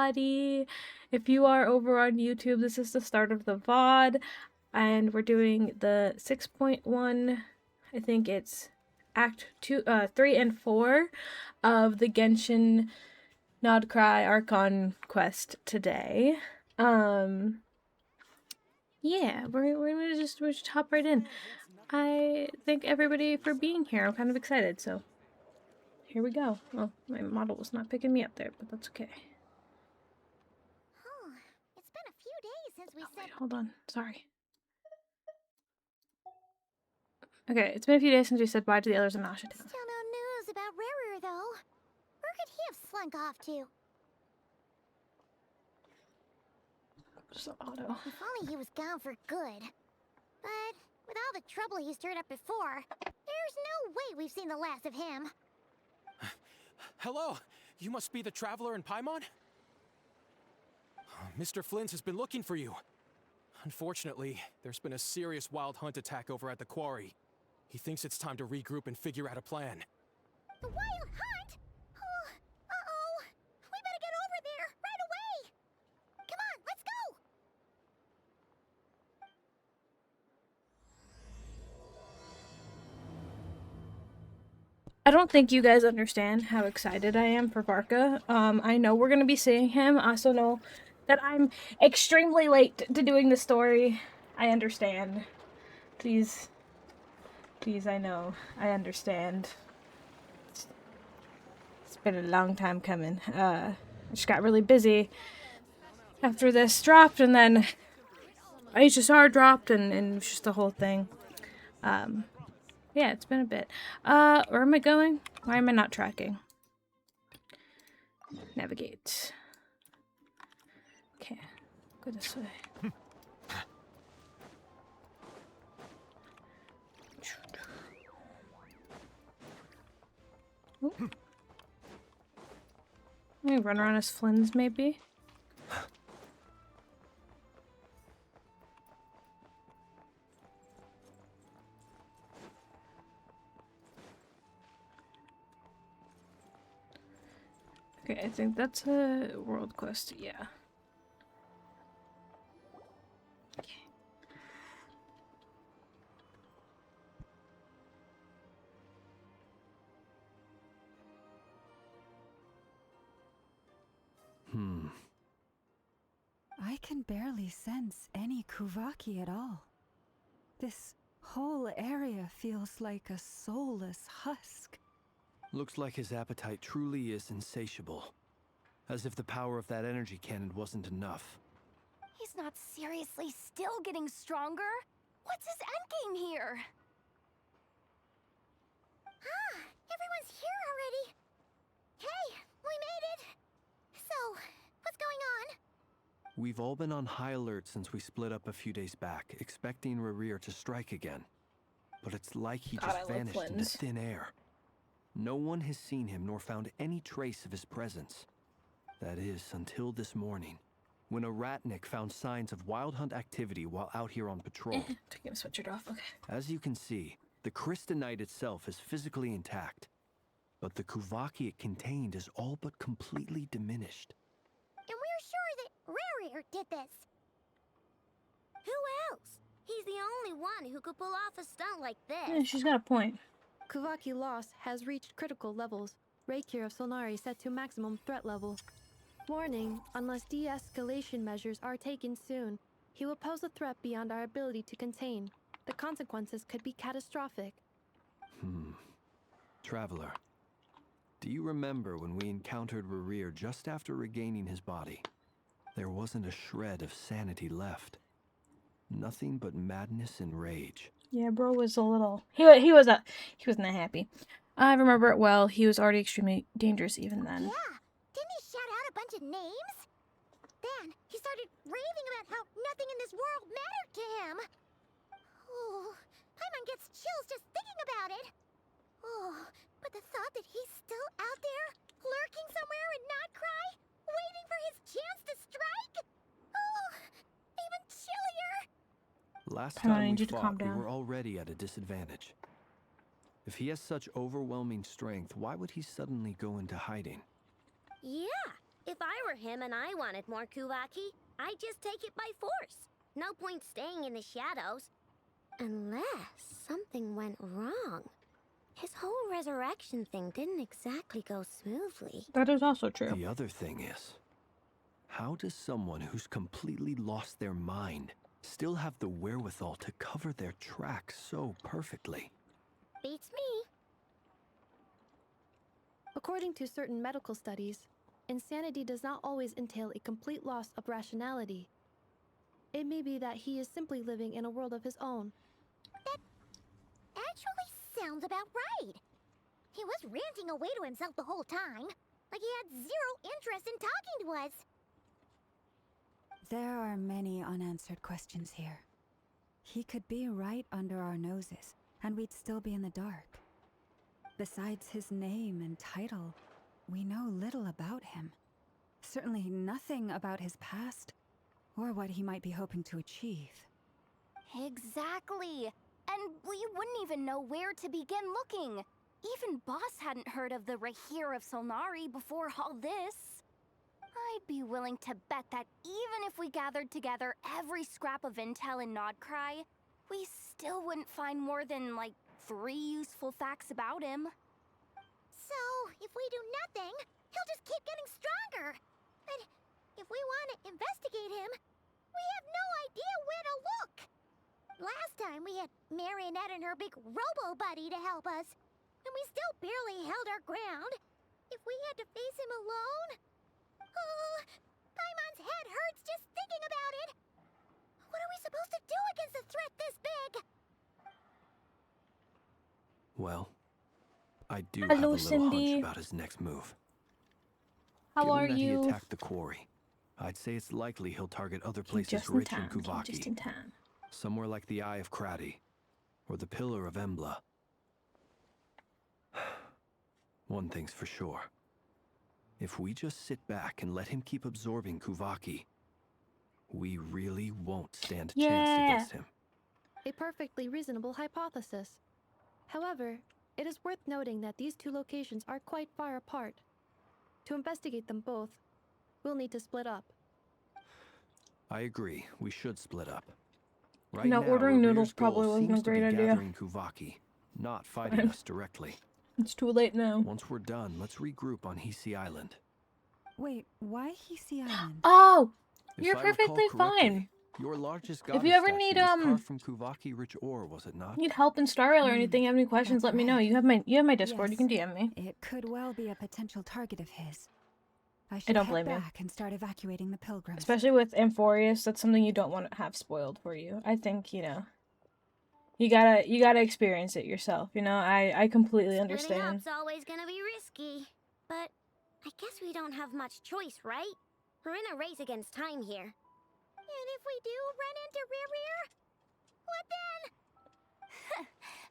everybody. If you are over on YouTube, this is the start of the VOD, and we're doing the 6.1, I think it's Act 2, 3 and 4 of the Genshin nodkrai Archon quest today. Yeah, we're gonna just hop right in. I thank everybody for being here. I'm kind of excited, so here we go. Well, my model was not picking me up there, but that's okay. Oh, it's been a few days since we Wait, hold on. Sorry. Okay, it's been a few days since we said bye to the others in Asha Town. Still no news about Rerir, though. Where could he have slunk off to? Just auto. If only he was gone for good. But with all the trouble he stirred up before, there's no way we've seen the last of him. Hello! You must be the traveler in Paimon? Mr. Flins has been looking for you. Unfortunately, there's been a serious wild hunt attack over at the quarry. He thinks it's time to regroup and figure out a plan. The wild hunt? Oh, uh-oh. We better get over there, right away! Come on, let's go! I don't think you guys understand how excited I am for Varka. I know we're gonna be seeing him. I also know that I'm extremely late to doing the story. I understand. Please, I know. I understand. It's been a long time coming. I just got really busy after this dropped, and then HSR dropped, and it was just the whole thing. Yeah, it's been a bit. Where am I going? Why am I not tracking? Navigate. Okay, go this way. Ooh. Let me run around as flins, maybe. Okay, I think that's a world quest, yeah. Okay. I can barely sense any Kuvaki at all. This whole area feels like a soulless husk. Looks like his appetite truly is insatiable. As if the power of that energy cannon wasn't enough. He's not seriously still getting stronger? What's his endgame here? Ah, everyone's here already. Hey, we made it. So, what's going on? We've all been on high alert since we split up a few days back, expecting Rerir to strike again. But it's like he just vanished into thin air. No one has seen him nor found any trace of his presence. That is, until this morning, when a ratnik found signs of wild hunt activity while out here on patrol. Taking a sweatshirt off, okay. As you can see, the crystalline itself is physically intact, but the Kuvaki it contained is all but completely diminished. And we're sure that Rerir did this. Who else? He's the only one who could pull off a stunt like this. Yeah, she's got a point. Kuvaki loss has reached critical levels. Rächer of Solnari set to maximum threat level. Warning, unless de-escalation measures are taken soon, he will pose a threat beyond our ability to contain. The consequences could be catastrophic. Traveler, do you remember when we encountered Rerir just after regaining his body? There wasn't a shred of sanity left. Nothing but madness and rage. Yeah, bro was a little... He wasn't that happy. I remember it well. He was already extremely dangerous even then. Yeah, didn't he shout out a bunch of names? Then he started raving about how nothing in this world mattered to him. Oh, Paimon gets chills just thinking about it. Oh, but the thought that he's still out there, lurking somewhere in nodkrai, waiting for his chance to strike? Oh, even chillier. Last Paimon, I time need we you to calm fought, we down. were already at a disadvantage. If he has such overwhelming strength, why would he suddenly go into hiding? Yeah, if I were him and I wanted more Kuvaki, I'd just take it by force. No point staying in the shadows. Unless something went wrong. His whole resurrection thing didn't exactly go smoothly. That is also true. The other thing is, how does someone who's completely lost their mind still have the wherewithal to cover their tracks so perfectly? Beats me. According to certain medical studies, insanity does not always entail a complete loss of rationality. It may be that he is simply living in a world of his own. That actually sounds about right. He was ranting away to himself the whole time, like he had zero interest in talking to us. There are many unanswered questions here. He could be right under our noses, and we'd still be in the dark. Besides his name and title, we know little about him. Certainly nothing about his past, or what he might be hoping to achieve. Exactly. And we wouldn't even know where to begin looking. Even Boss hadn't heard of the Rächer of Solnari before all this. I'd be willing to bet that even if we gathered together every scrap of intel in nodkrai, we still wouldn't find more than, like, 3 useful facts about him. So, if we do nothing, he'll just keep getting stronger. But if we want to investigate him, we have no idea where to look. Last time we had Marionette and her big robo-buddy to help us, and we still barely held our ground. If we had to face him alone... Oh, Paimon's head hurts just thinking about it. What are we supposed to do against a threat this big? Well, I do Hello, have a little Cindy. hunch about his next move. How Given are that you? he attacked the quarry, I'd say it's likely he'll target other Came places just in rich in time. Came Kuvaki. just in time. Somewhere like the Eye of Krati, or the Pillar of Embla. One thing's for sure. If we just sit back and let him keep absorbing Kuvaki, we really won't stand a chance against him. A perfectly reasonable hypothesis. However, it is worth noting that these two locations are quite far apart. To investigate them both, we'll need to split up. I agree, we should split up. Right No, now, ordering noodles Rerir's goal probably wasn't a seems to great be idea. gathering Kuvaki, not fighting Fine. us directly. It's too late now. Once we're done, let's regroup on Hisi Island. Wait, why Hisi Island? Oh! If You're I recall perfectly correctly, fine. Your largest If goddess you ever statue need, was carved from Kuvaki rich ore, was it not? need help in Star Rail or anything, you have any questions, that's let me know. right. You have my Discord, you can DM me. It could well be a potential target of his. I should don't head blame you. back and start evacuating the pilgrims. Especially with Amphorius, that's something you don't want to have spoiled for you. I think, you know, you gotta experience it yourself, you know? I completely Splitting understand. up's always gonna be risky. But I guess we don't have much choice, right? We're in a race against time here. And if we do run into Rerir, what then?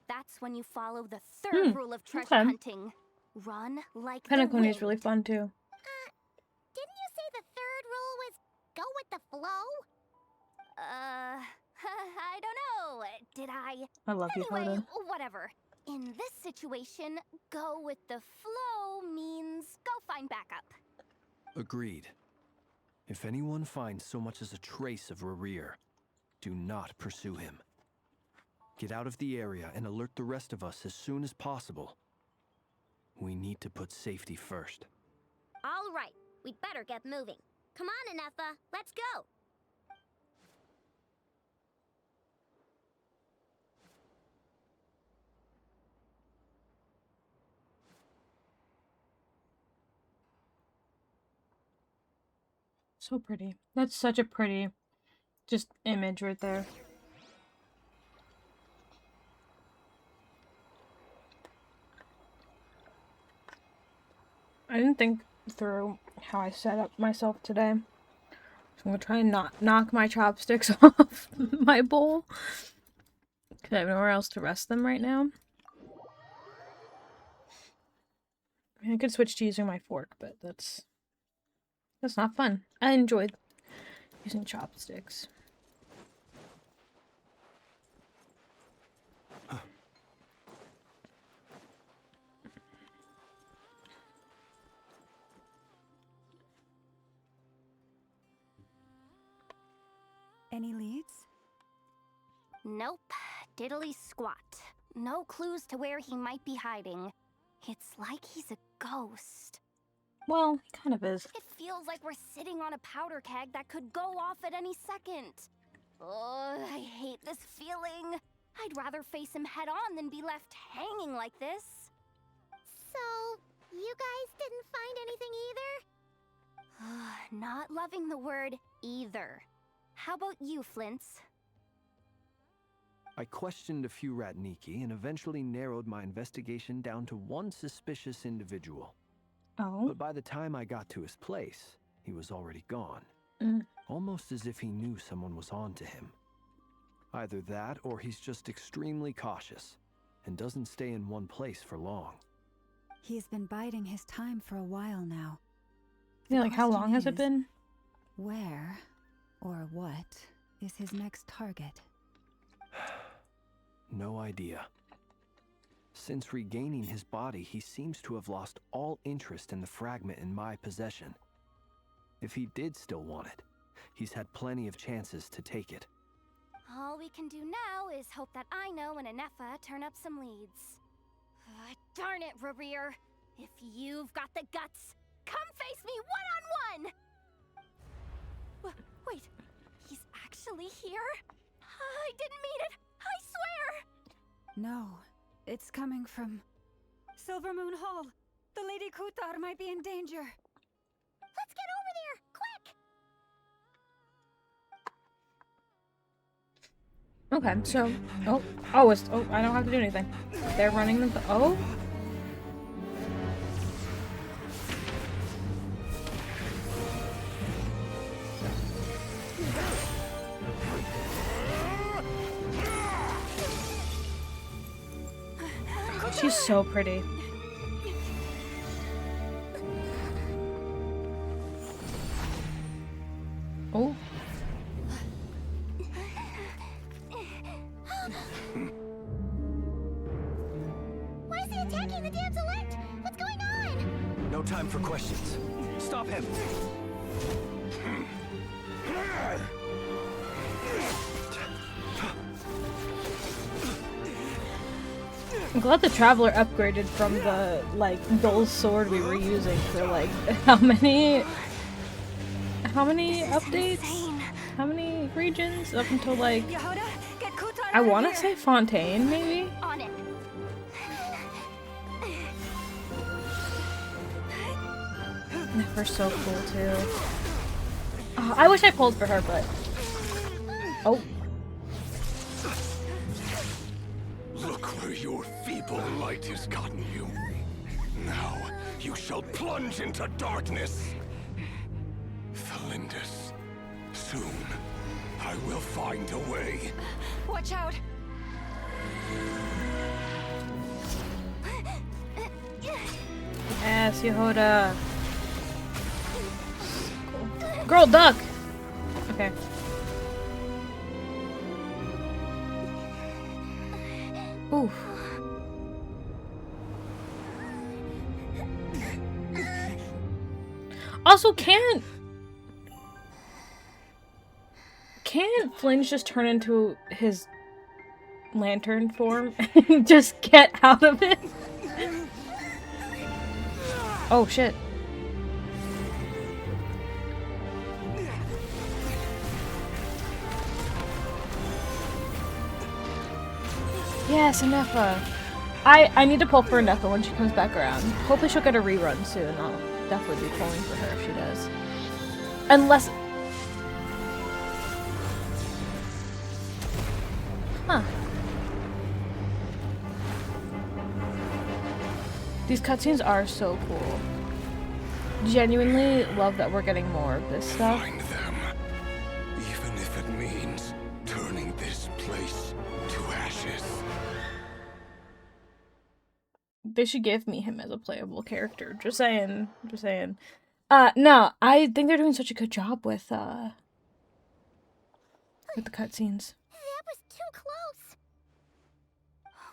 That's when you follow the third rule of treasure okay. hunting. Run like the Penacony wind. is really fun too. Didn't you say the third rule was go with the flow? I don't know. Did I? I love you, Anyway, Hoda. whatever. In this situation, go with the flow means go find backup. Agreed. If anyone finds so much as a trace of Rerir, do not pursue him. Get out of the area and alert the rest of us as soon as possible. We need to put safety first. All right, we'd better get moving. Come on, Nefer, let's go. So pretty. That's such a pretty, just image right there. I didn't think through how I set up myself today. So I'm gonna try and not knock my chopsticks off my bowl. Because I have nowhere else to rest them right now. I mean, I could switch to using my fork, but that's not fun. I enjoyed using chopsticks. Any leads? Nope. Diddly squat. No clues to where he might be hiding. It's like he's a ghost. Well, he kind of is. It feels like we're sitting on a powder keg that could go off at any second. Ugh, I hate this feeling. I'd rather face him head on than be left hanging like this. So, you guys didn't find anything either? Not loving the word either. How about you, Flins? I questioned a few Ratniki and eventually narrowed my investigation down to one suspicious individual. Oh. But by the time I got to his place, he was already gone. Mm. Almost as if he knew someone was on to him. Either that, or he's just extremely cautious and doesn't stay in one place for long. He's been biding his time for a while now. Yeah, like how long has it been? Where, or what, is his next target? No idea. Since regaining his body, he seems to have lost all interest in the fragment in my possession. If he did still want it, he's had plenty of chances to take it. All we can do now is hope that I know and nefer turn up some leads. Darn it, Rerir. If you've got the guts, come face me one-on-one! Wait, he's actually here? I didn't mean it, I swear! No, it's coming from Silver Moon Hall. The Lady Kutar might be in danger. Let's get over there, quick! Okay, so I don't have to do anything. They're running the oh. She's so pretty. Oh. Why is he attacking the damsel elect? What's going on? No time for questions. Stop him! I'm glad the Traveler upgraded from the, like, dull sword we were using for, like, how many updates? How many regions? Up until, like, Jahoda, get Kutar I out of want to here. say Fontaine, maybe? On it. Nefer's so cool, too. Oh, I wish I pulled for her, but... Oh. Look where your feeble light has gotten you. Now you shall plunge into darkness. Thalindus, soon I will find a way. Watch out. Yes, Jahoda. Cool. Girl, duck! Okay. Oof. Also, can't Flynn just turn into his lantern form and just get out of it? Oh shit. Yes, Nefer. I need to pull for Nefer when she comes back around. Hopefully she'll get a rerun soon. I'll definitely be pulling for her if she does. Unless... Huh. These cutscenes are so cool. Genuinely love that we're getting more of this stuff. Find them, even if it means turning this place to ashes. They should give me him as a playable character. Just saying. Just saying. No, I think they're doing such a good job with the cutscenes. That was too close.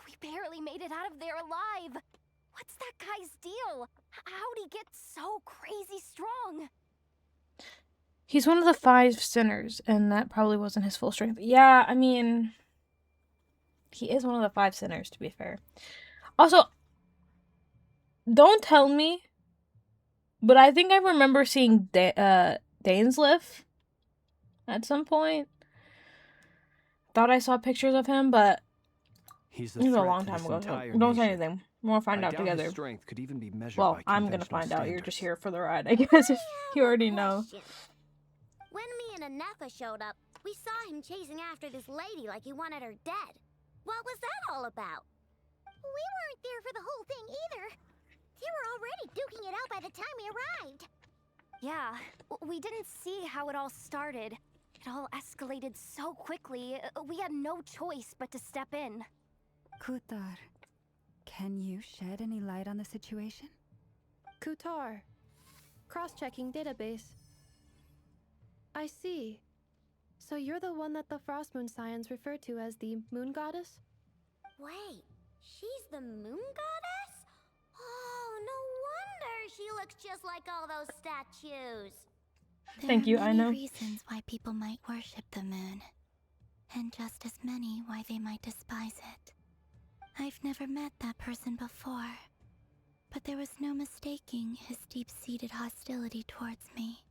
We barely made it out of there alive. What's that guy's deal? How'd he get so crazy strong? He's one of the 5 sinners, and that probably wasn't his full strength. Yeah, I mean, he is one of the 5 sinners, to be fair. Also, don't tell me, but I think I remember seeing Dainsliff at some point. Thought I saw pictures of him, but it was a long time ago. So don't say anything. We'll find out together. His strength could even be measured Well, by I'm gonna find out. standards. You're just here for the ride, I guess, if you already know. When me and a nefer showed up, we saw him chasing after this lady like he wanted her dead. What was that all about? We weren't there for the whole thing either. They were already duking it out by the time we arrived. Yeah, we didn't see how it all started. It all escalated so quickly, we had no choice but to step in. Kutar, can you shed any light on the situation? Kutar. Cross-checking database. I see. So you're the one that the Frost Moon Scions refer to as the Moon Goddess? Wait, she's the moon goddess? Oh, no wonder she looks just like all those statues. Thank you, I know. There are many reasons why people might worship the moon, and just as many why they might despise it. I've never met that person before, but there was no mistaking his deep-seated hostility towards me.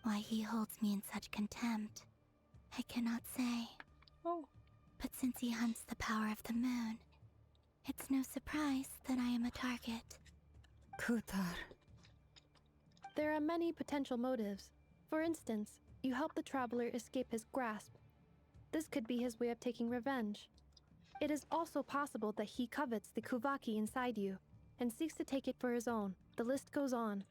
Why he holds me in such contempt, I cannot say. Oh. But since he hunts the power of the moon, it's no surprise that I am a target. Kutar. There are many potential motives. For instance, you help the traveler escape his grasp. This could be his way of taking revenge. It is also possible that he covets the Kuvaki inside you, and seeks to take it for his own. The list goes on.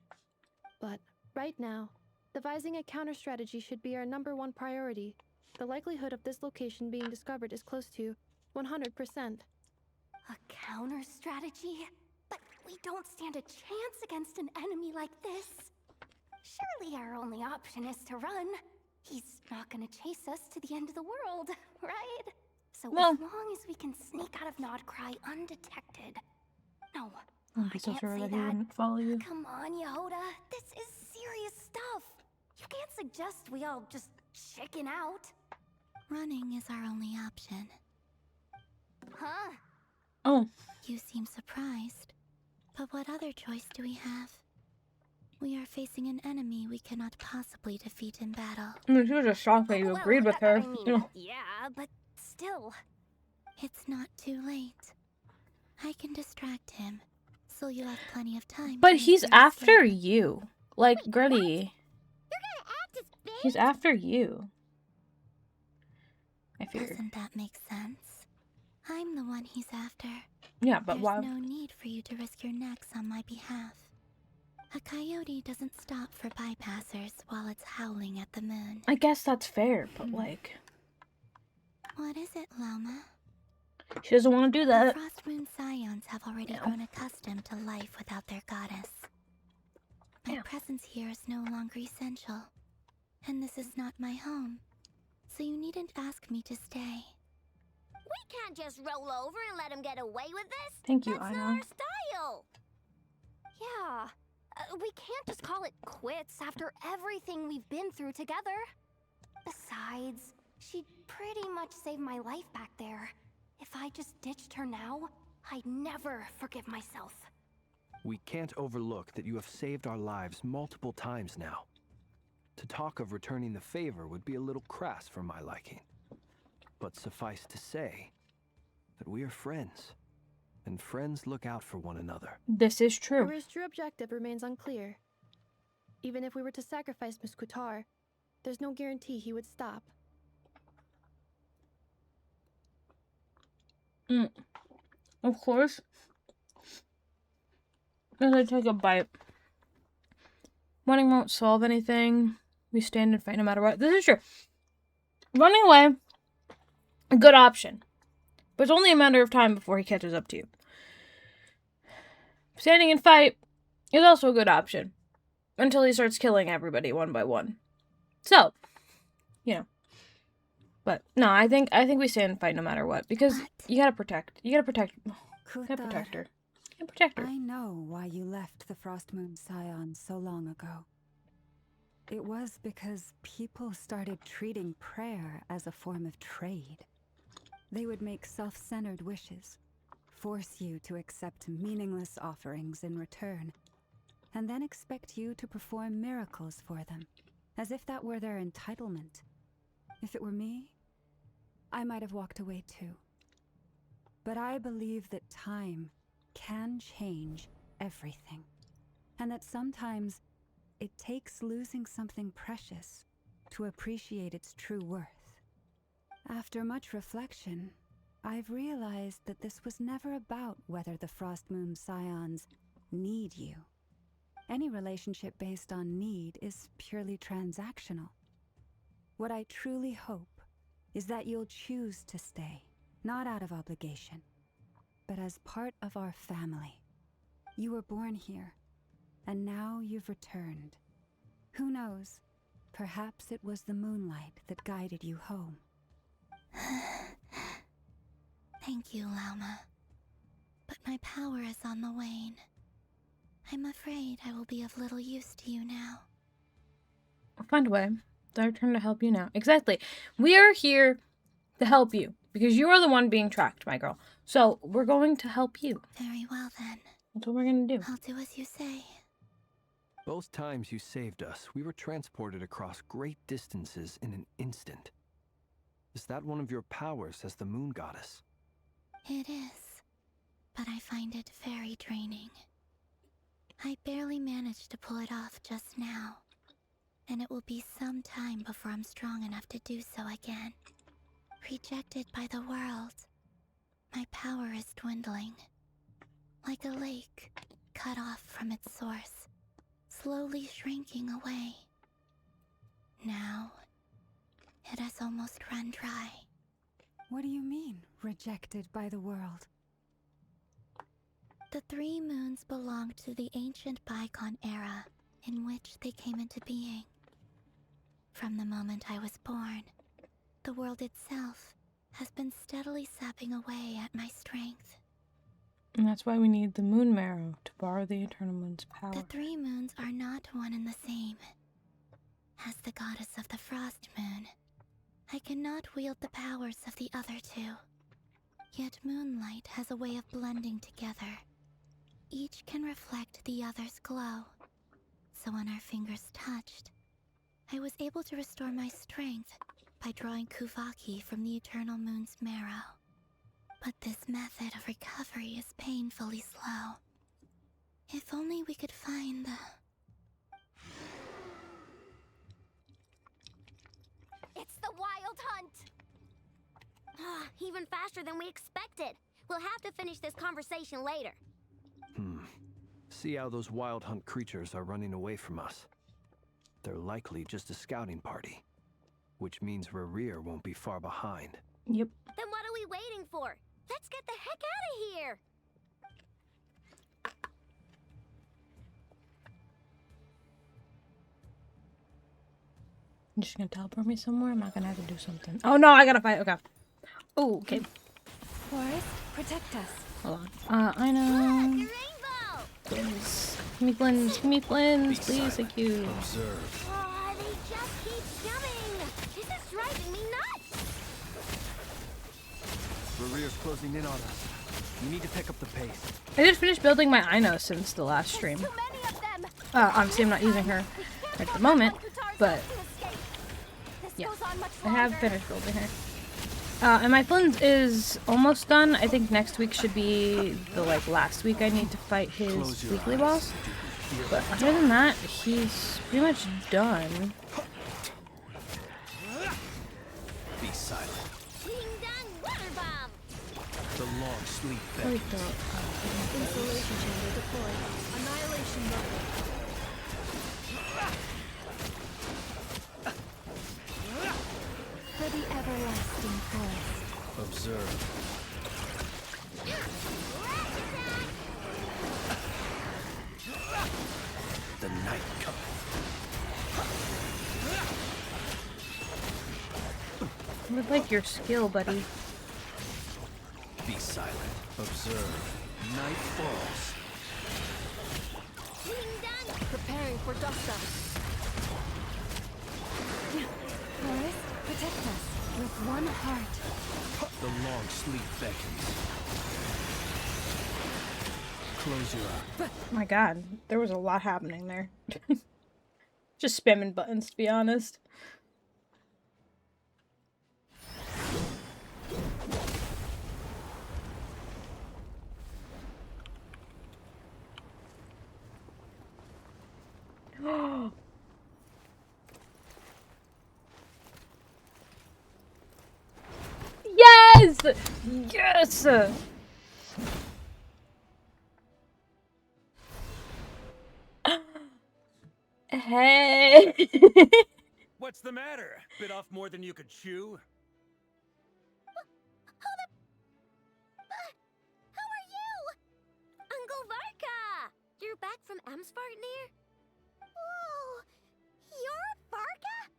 But, right now, devising a counter-strategy should be our #1 priority. The likelihood of this location being discovered is close to 100%. A counter-strategy? But we don't stand a chance against an enemy like this. Surely our only option is to run. He's not gonna chase us to the end of the world, right? So Well, as long as we can sneak out of nodkrai undetected. No, I'm I so can't sure say that he that. wouldn't follow you. Come on, Jahoda. This is serious stuff. You can't suggest we all just chicken out. Running is our only option. Huh? Oh. You seem surprised. But what other choice do we have? We are facing an enemy we cannot possibly defeat in battle. I mean, she was just shocked that you agreed with her. I mean, yeah, but still. It's not too late. I can distract him, so you'll have plenty of time. But to he's make your after escape. you. Like, Wait, Gritty. You're gonna act as big? He's after you. I fear. Doesn't that make sense? I'm the one he's after. Yeah, but There's why? no need for you to risk your necks on my behalf. A coyote doesn't stop for bypassers while it's howling at the moon. I guess that's fair, but like, What is it, Lauma? she doesn't want to do The that. Frost Moon Scions have already No. grown accustomed to life without their goddess. My Yeah. presence here is no longer essential, and this is not my home, so you needn't ask me to stay. We can't just roll over and let him get away with this. Thank you, That's I not know. our style. Yeah. We can't just call it quits after everything we've been through together. Besides, she pretty much saved my life back there. If I just ditched her now, I'd never forgive myself. We can't overlook that you have saved our lives multiple times now. To talk of returning the favor would be a little crass for my liking. But suffice to say that we are friends, and friends look out for one another. This is true. His true objective remains unclear. Even if we were to sacrifice Miss Kutar, there's no guarantee he would stop. Of course. As I take a bite. Running won't solve anything. We stand and fight no matter what. This is true. Running away, a good option. But it's only a matter of time before he catches up to you. Standing and fight is also a good option. Until he starts killing everybody one by one. So, you know. But no, I think we stand and fight no matter what. Because you gotta protect. You gotta protect her. You gotta protect her. You gotta protect her. I know why you left the Frost Moon Scions so long ago. It was because people started treating prayer as a form of trade. They would make self-centered wishes, force you to accept meaningless offerings in return, and then expect you to perform miracles for them, as if that were their entitlement. If it were me, I might have walked away too. But I believe that time can change everything, and that sometimes it takes losing something precious to appreciate its true worth. After much reflection, I've realized that this was never about whether the Frost Moon Scions need you. Any relationship based on need is purely transactional. What I truly hope is that you'll choose to stay, not out of obligation, but as part of our family. You were born here, and now you've returned. Who knows? Perhaps it was the moonlight that guided you home. Thank you, Lauma. But my power is on the wane. I'm afraid I will be of little use to you now. I'll find a way. It's our turn to help you now. Exactly. We are here to help you because you are the one being tracked, my girl. So we're going to help you. Very well, then. That's what we're going to do. I'll do as you say. Both times you saved us, we were transported across great distances in an instant. Is that one of your powers as the moon goddess? It is, but I find it very draining. I barely managed to pull it off just now, and it will be some time before I'm strong enough to do so again. Rejected by the world, my power is dwindling. Like a lake, cut off from its source, slowly shrinking away. Now, it has almost run dry. What do you mean, rejected by the world? The 3 moons belonged to the ancient bygone era in which they came into being. From the moment I was born, the world itself has been steadily sapping away at my strength. And that's why we need the moon marrow to borrow the Eternal Moon's power. The 3 moons are not one and the same. As the goddess of the Frost Moon, I cannot wield the powers of the other 2. Yet moonlight has a way of blending together. Each can reflect the other's glow. So when our fingers touched, I was able to restore my strength by drawing Kuvaki from the Eternal Moon's marrow. But this method of recovery is painfully slow. If only we could find the... It's the Wild Hunt! Even faster than we expected. We'll have to finish this conversation later. See how those Wild Hunt creatures are running away from us. They're likely just a scouting party, which means Rerir won't be far behind. Yep. Then what are we waiting for? Let's get the heck out of here! You're just gonna teleport me somewhere? I'm not gonna have to do something. Oh no, I gotta fight. Okay. Oh, okay. Forest, protect us. Hold on. I know. Look, a rainbow! Flins. Give me flins. Give me flins. Please, thank you. Observe. Oh, they just keep coming! This is driving me nuts! Rerir's closing in on us. We need to pick up the pace. I did finish building my Ino since the last stream. Too many of them! Obviously, I'm not using her at the moment, but yeah, I have finished building her. And my flins is almost done. I think next week should be the last week I need to fight his weekly boss. But other than that, he's pretty much done. Be silent. Ding dong water bomb! The long sleep Wait, beckons. Insulation chamber deployed. Annihilation mode. For the everlasting forest. Observe. The night cometh. I would like your skill, buddy. Be silent. Observe. Night falls. Ding dong! Preparing for dust up. protect us with one heart. The long sleep beckons. Close your eyes. Oh my god, there was a lot happening there. Just spamming buttons, to be honest. Yes! Yes! Hey! What's the matter? Bit off more than you could chew? How are you? Uncle Varka! You're back from Amsvartnir? Oh, you're Varka?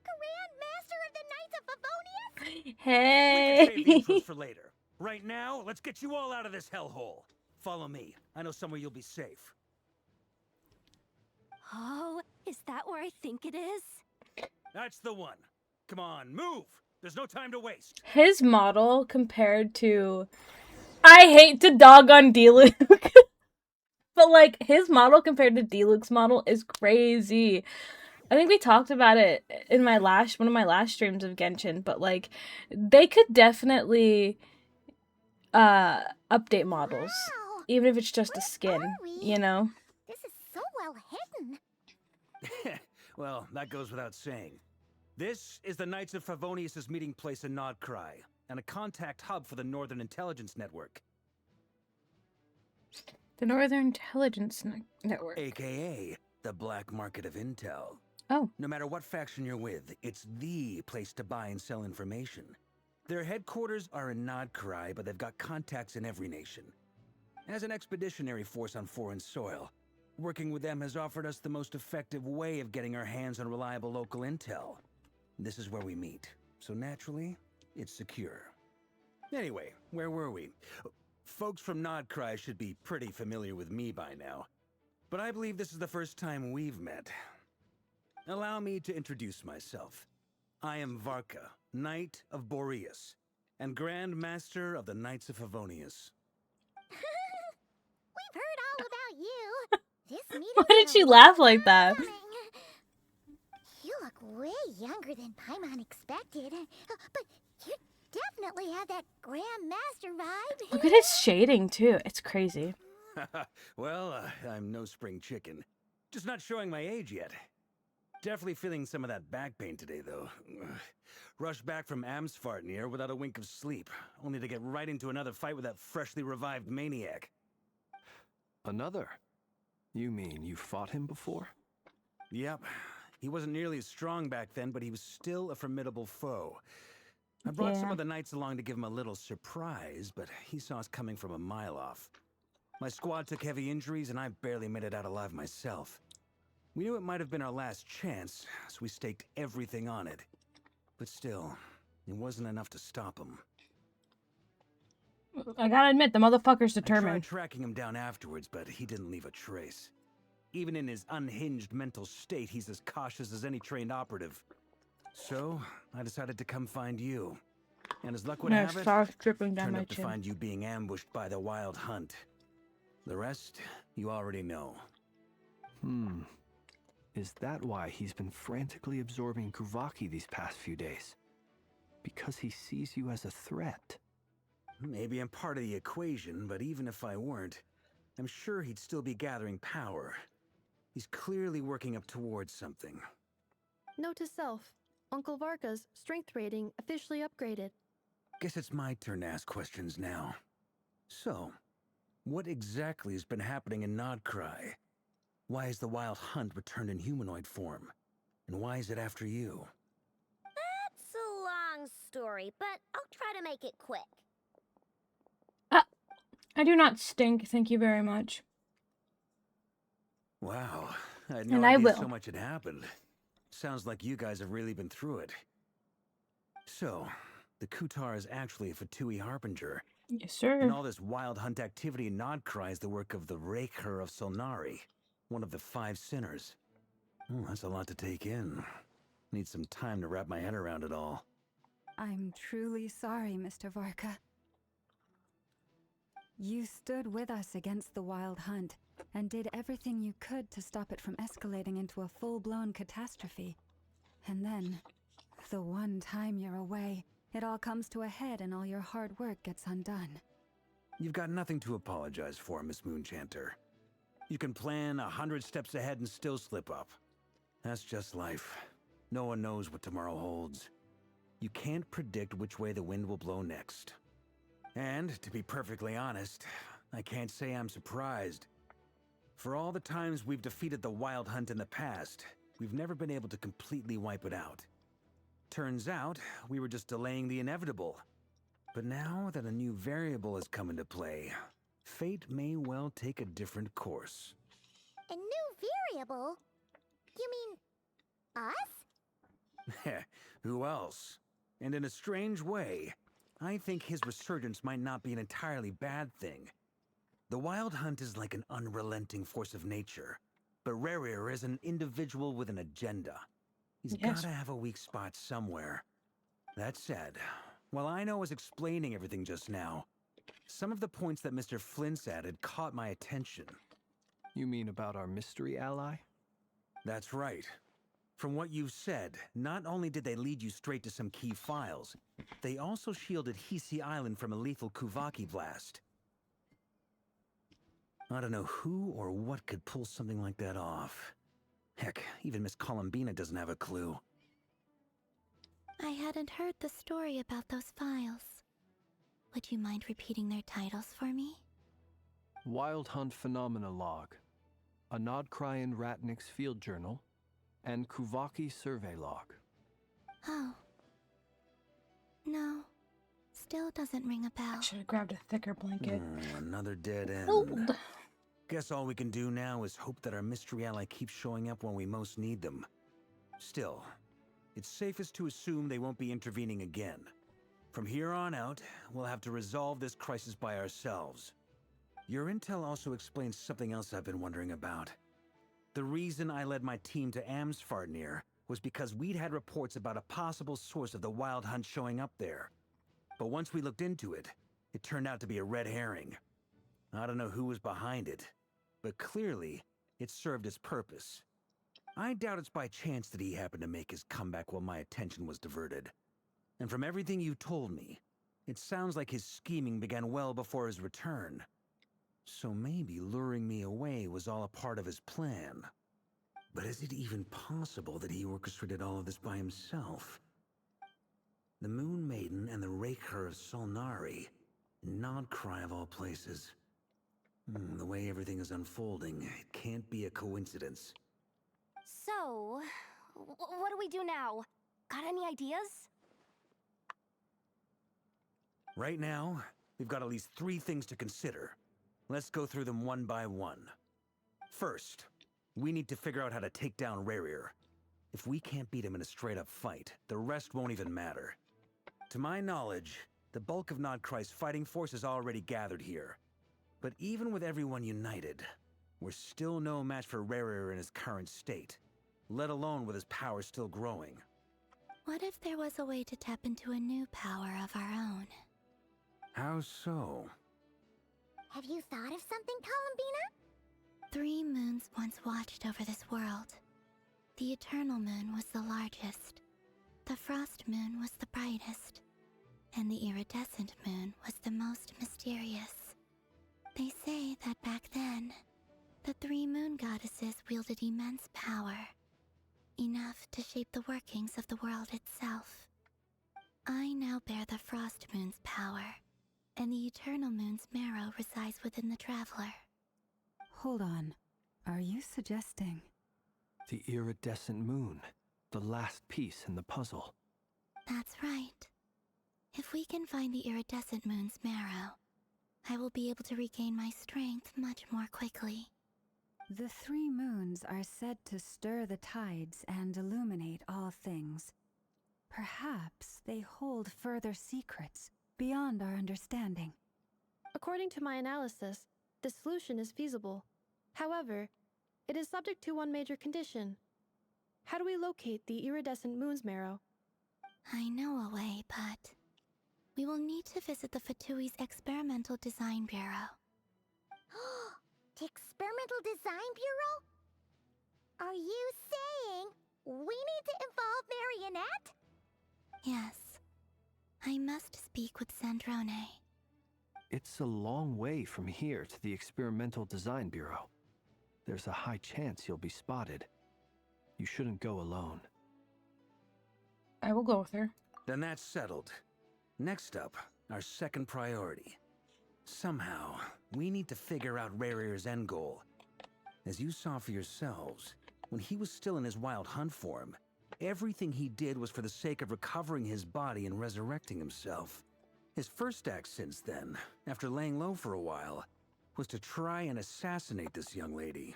Grand Master of the Knights of Favonius? Hey! We can save the intros for later. Right now, let's get you all out of this hellhole. Follow me. I know somewhere you'll be safe. Oh, is that where I think it is? That's the one. Come on, move! There's no time to waste. His model compared to... I hate to dog on D-Luke. But, like, his model compared to D-Luke's model is crazy. I think we talked about it in one of my last streams of Genshin, but, like, they could definitely update models. Wow. Even if it's just a Where skin, are we? you know? This is so well hidden. Well, that goes without saying. This is the Knights of Favonius' meeting place in Nodkrai, and a contact hub for the Northern Intelligence Network. The Northern Intelligence Network. AKA, the black market of intel. Oh. No matter what faction you're with, it's the place to buy and sell information. Their headquarters are in Nodkrai, but they've got contacts in every nation. As an expeditionary force on foreign soil, working with them has offered us the most effective way of getting our hands on reliable local intel. This is where we meet, so naturally, it's secure. Anyway, where were we? Folks from Nodkrai should be pretty familiar with me by now, but I believe this is the first time we've met. Allow me to introduce myself. I am Varka, Knight of Boreas, and Grand Master of the Knights of Favonius. We've heard all about you. This meeting. Why did she laugh like that? You look way younger than Paimon expected. But you definitely have that Grand Master vibe. Look at his shading, too. It's crazy. Well, I'm no spring chicken. Just not showing my age yet. Definitely feeling some of that back pain today, though. Rushed back from Amsvartnir without a wink of sleep, only to get right into another fight with that freshly revived maniac. Another? You mean you fought him before? Yep. He wasn't nearly as strong back then, but he was still a formidable foe. I brought some of the knights along to give him a little surprise, but he saw us coming from a mile off. My squad took heavy injuries, and I barely made it out alive myself. We knew it might have been our last chance, so we staked everything on it. But still, it wasn't enough to stop him. I gotta admit, the motherfucker's I determined. tried tracking him down afterwards, but he didn't leave a trace. Even in his unhinged mental state, he's as cautious as any trained operative. So, I decided to come find you. And as luck would have it, dripping down turned my up to chin. find you being ambushed by the wild hunt. The rest, you already know. Is that why he's been frantically absorbing Kuvaki these past few days? Because he sees you as a threat? Maybe I'm part of the equation, but even if I weren't, I'm sure he'd still be gathering power. He's clearly working up towards something. Note to self, Uncle Varka's strength rating officially upgraded. Guess it's my turn to ask questions now. So, what exactly has been happening in Nodkrai? Why has the wild hunt returned in humanoid form? And why is it after you? That's a long story, but I'll try to make it quick. I do not stink, thank you very much. Wow, I had no And I idea will. so much had happened. Sounds like you guys have really been through it. So, the Kutar is actually a Fatui Harbinger. Yes, sir. And all this wild hunt activity in Nodkrai is the work of the Rächer of Solnari, one of the 5 sinners. Oh, that's a lot to take in. Need some time to wrap my head around it all. I'm truly sorry, Mr. Varka. You stood with us against the Wild Hunt, and did everything you could to stop it from escalating into a full-blown catastrophe. And then, the one time you're away, it all comes to a head and all your hard work gets undone. You've got nothing to apologize for, Miss Moonchanter. You can plan 100 steps ahead and still slip up. That's just life. No one knows what tomorrow holds. You can't predict which way the wind will blow next. And, to be perfectly honest, I can't say I'm surprised. For all the times we've defeated the Wild Hunt in the past, we've never been able to completely wipe it out. Turns out, we were just delaying the inevitable. But now that a new variable has come into play, fate may well take a different course. A new variable? You mean us? Who else? And in a strange way, I think his resurgence might not be an entirely bad thing. The Wild Hunt is like an unrelenting force of nature, but Rerir is an individual with an agenda. He's gotta have a weak spot somewhere. That said, while I was explaining everything just now, some of the points that Mr. Flins added caught my attention. You mean about our mystery ally? That's right. From what you've said, not only did they lead you straight to some key files, they also shielded Hisi Island from a lethal Kuvaki blast. I don't know who or what could pull something like that off. Heck, even Miss Columbina doesn't have a clue. I hadn't heard the story about those files. Would you mind repeating their titles for me? Wild Hunt Phenomena Log, a nodkrai and Ratnik's Field Journal, and Kuvaki Survey Log. Oh. No. Still doesn't ring a bell. I should have grabbed a thicker blanket. Another dead end. Old. Guess all we can do now is hope that our mystery ally keeps showing up when we most need them. Still, it's safest to assume they won't be intervening again. From here on out, we'll have to resolve this crisis by ourselves. Your intel also explains something else I've been wondering about. The reason I led my team to Amsfarnir was because we'd had reports about a possible source of the Wild Hunt showing up there. But once we looked into it, it turned out to be a red herring. I don't know who was behind it, but clearly, it served its purpose. I doubt it's by chance that he happened to make his comeback while my attention was diverted. And from everything you told me, it sounds like his scheming began well before his return. So maybe luring me away was all a part of his plan. But is it even possible that he orchestrated all of this by himself? The Moon Maiden and the Rächer of Solnari, nodkrai of all places. The way everything is unfolding, it can't be a coincidence. So, what do we do now? Got any ideas? Right now, we've got at least 3 things to consider. Let's go through them one by one. First, we need to figure out how to take down Rerir. If we can't beat him in a straight-up fight, the rest won't even matter. To my knowledge, the bulk of nodkrai's fighting force is already gathered here. But even with everyone united, we're still no match for Rerir in his current state, let alone with his power still growing. What if there was a way to tap into a new power of our own? How so? Have you thought of something, Columbina? 3 moons once watched over this world. The Eternal Moon was the largest. The Frost Moon was the brightest. And the Iridescent Moon was the most mysterious. They say that back then, the 3 moon goddesses wielded immense power. Enough to shape the workings of the world itself. I now bear the Frost Moon's power, and the Eternal Moon's marrow resides within the Traveler. Hold on. Are you suggesting? The iridescent moon, the last piece in the puzzle. That's right. If we can find the Iridescent Moon's marrow, I will be able to regain my strength much more quickly. The 3 moons are said to stir the tides and illuminate all things. Perhaps they hold further secrets beyond our understanding. According to my analysis, the solution is feasible. However, it is subject to one major condition. How do we locate the iridescent moon's marrow? I know a way, but we will need to visit the Fatui's Experimental Design Bureau. The Experimental Design Bureau? Are you saying we need to involve Marionette? Yes. I must speak with Sandrone. It's a long way from here to the Experimental Design Bureau. There's a high chance you'll be spotted. You shouldn't go alone. I will go with her. Then that's settled. Next up, our second priority. Somehow, we need to figure out Rerir's end goal. As you saw for yourselves, when he was still in his wild hunt form, everything he did was for the sake of recovering his body and resurrecting himself. His first act since then, after laying low for a while, was to try and assassinate this young lady.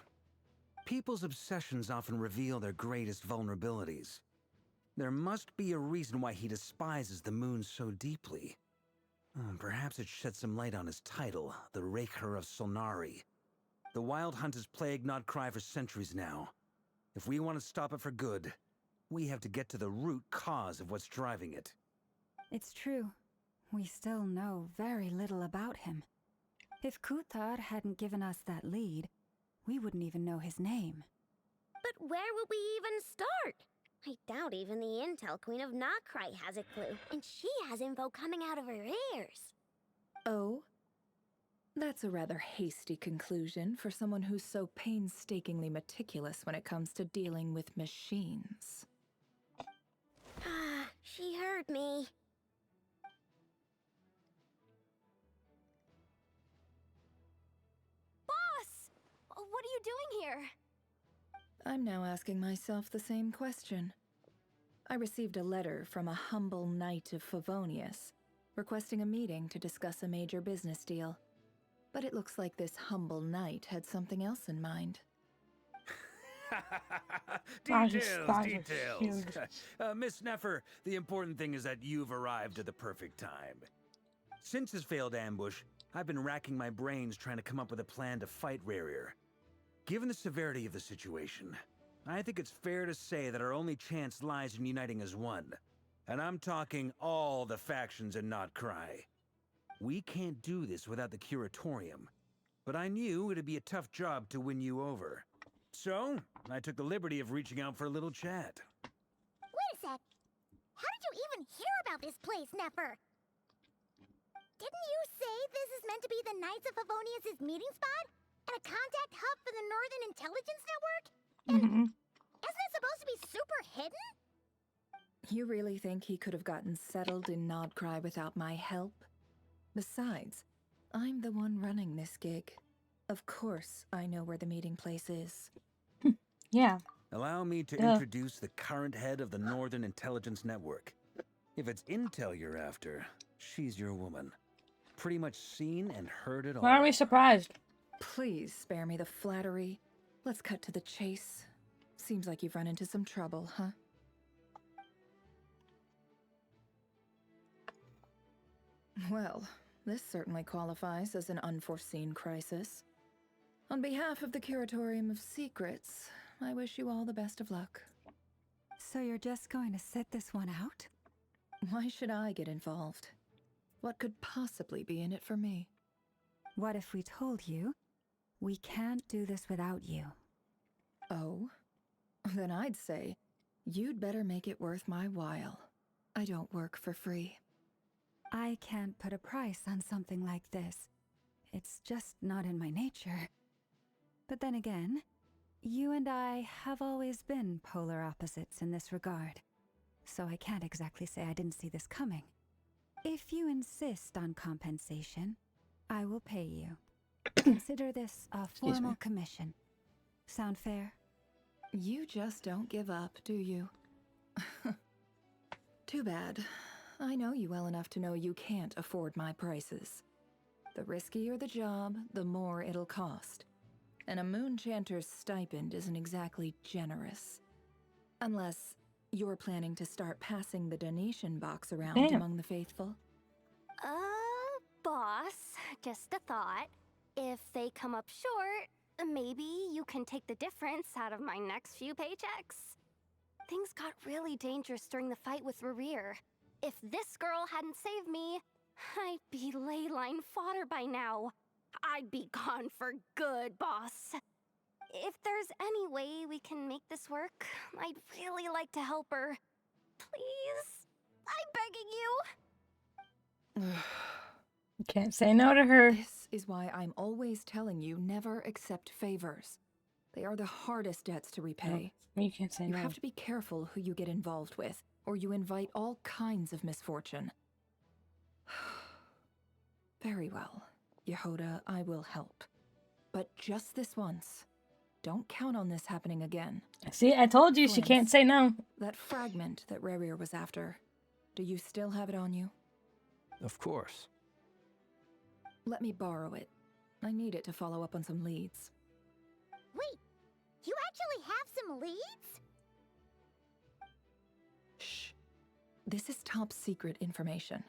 People's obsessions often reveal their greatest vulnerabilities. There must be a reason why he despises the moon so deeply. Perhaps it sheds some light on his title, the Rächer of Solnari. The Wild Hunt has plagued nodkrai for centuries now. If we want to stop it for good, we have to get to the root cause of what's driving it. It's true. We still know very little about him. If Kuthar hadn't given us that lead, we wouldn't even know his name. But where would we even start? I doubt even the Intel Queen of nodkrai has a clue, and she has info coming out of her ears. Oh? That's a rather hasty conclusion for someone who's so painstakingly meticulous when it comes to dealing with machines. She heard me. Boss! What are you doing here? I'm now asking myself the same question. I received a letter from a humble knight of Favonius, requesting a meeting to discuss a major business deal. But it looks like this humble knight had something else in mind. Details. Miss Nefer, the important thing is that you've arrived at the perfect time. Since his failed ambush, I've been racking my brains trying to come up with a plan to fight Rerir. Given the severity of the situation, I think it's fair to say that our only chance lies in uniting as one. And I'm talking all the factions in nodkrai. We can't do this without the curatorium, but I knew it'd be a tough job to win you over. So, I took the liberty of reaching out for a little chat. Wait a sec. How did you even hear about this place, Nefer? Didn't you say this is meant to be the Knights of Favonius' meeting spot? And a contact hub for the Northern Intelligence Network? And isn't it supposed to be super hidden? You really think he could have gotten settled in nodkrai without my help? Besides, I'm the one running this gig. Of course I know where the meeting place is. Yeah. Allow me to introduce the current head of the Northern Intelligence Network. If it's intel you're after, she's your woman. Pretty much seen and heard it all. Why are we surprised? Please spare me the flattery. Let's cut to the chase. Seems like you've run into some trouble, huh? Well, this certainly qualifies as an unforeseen crisis. On behalf of the Curatorium of Secrets, I wish you all the best of luck. So you're just going to sit this one out? Why should I get involved? What could possibly be in it for me? What if we told you we can't do this without you? Oh? Then I'd say, you'd better make it worth my while. I don't work for free. I can't put a price on something like this. It's just not in my nature. But then again, you and I have always been polar opposites in this regard. So I can't exactly say I didn't see this coming. If you insist on compensation, I will pay you. Consider this a formal commission. Sound fair? You just don't give up, do you? Too bad. I know you well enough to know you can't afford my prices. The riskier the job, the more it'll cost. And a moonchanter's stipend isn't exactly generous. Unless you're planning to start passing the donation box around among the faithful. Boss, just a thought. If they come up short, maybe you can take the difference out of my next few paychecks. things got really dangerous during the fight with Rerir. If this girl hadn't saved me, I'd be ley line fodder by now. I'd be gone for good, boss. If there's any way we can make this work, I'd really like to help her. Please? I'm begging you. You can't say no to her. This is why I'm always telling you never accept favors. They are the hardest debts to repay. No, you can't say You no. have to be careful who you get involved with, or you invite all kinds of misfortune. Very well. Jahoda, I will help. But just this once. Don't count on this happening again. See, I told you she can't say no. That fragment that Rerir was after, do you still have it on you? Of course. Let me borrow it. I need it to follow up on some leads. Wait, you actually have some leads? Shh. This is top secret information.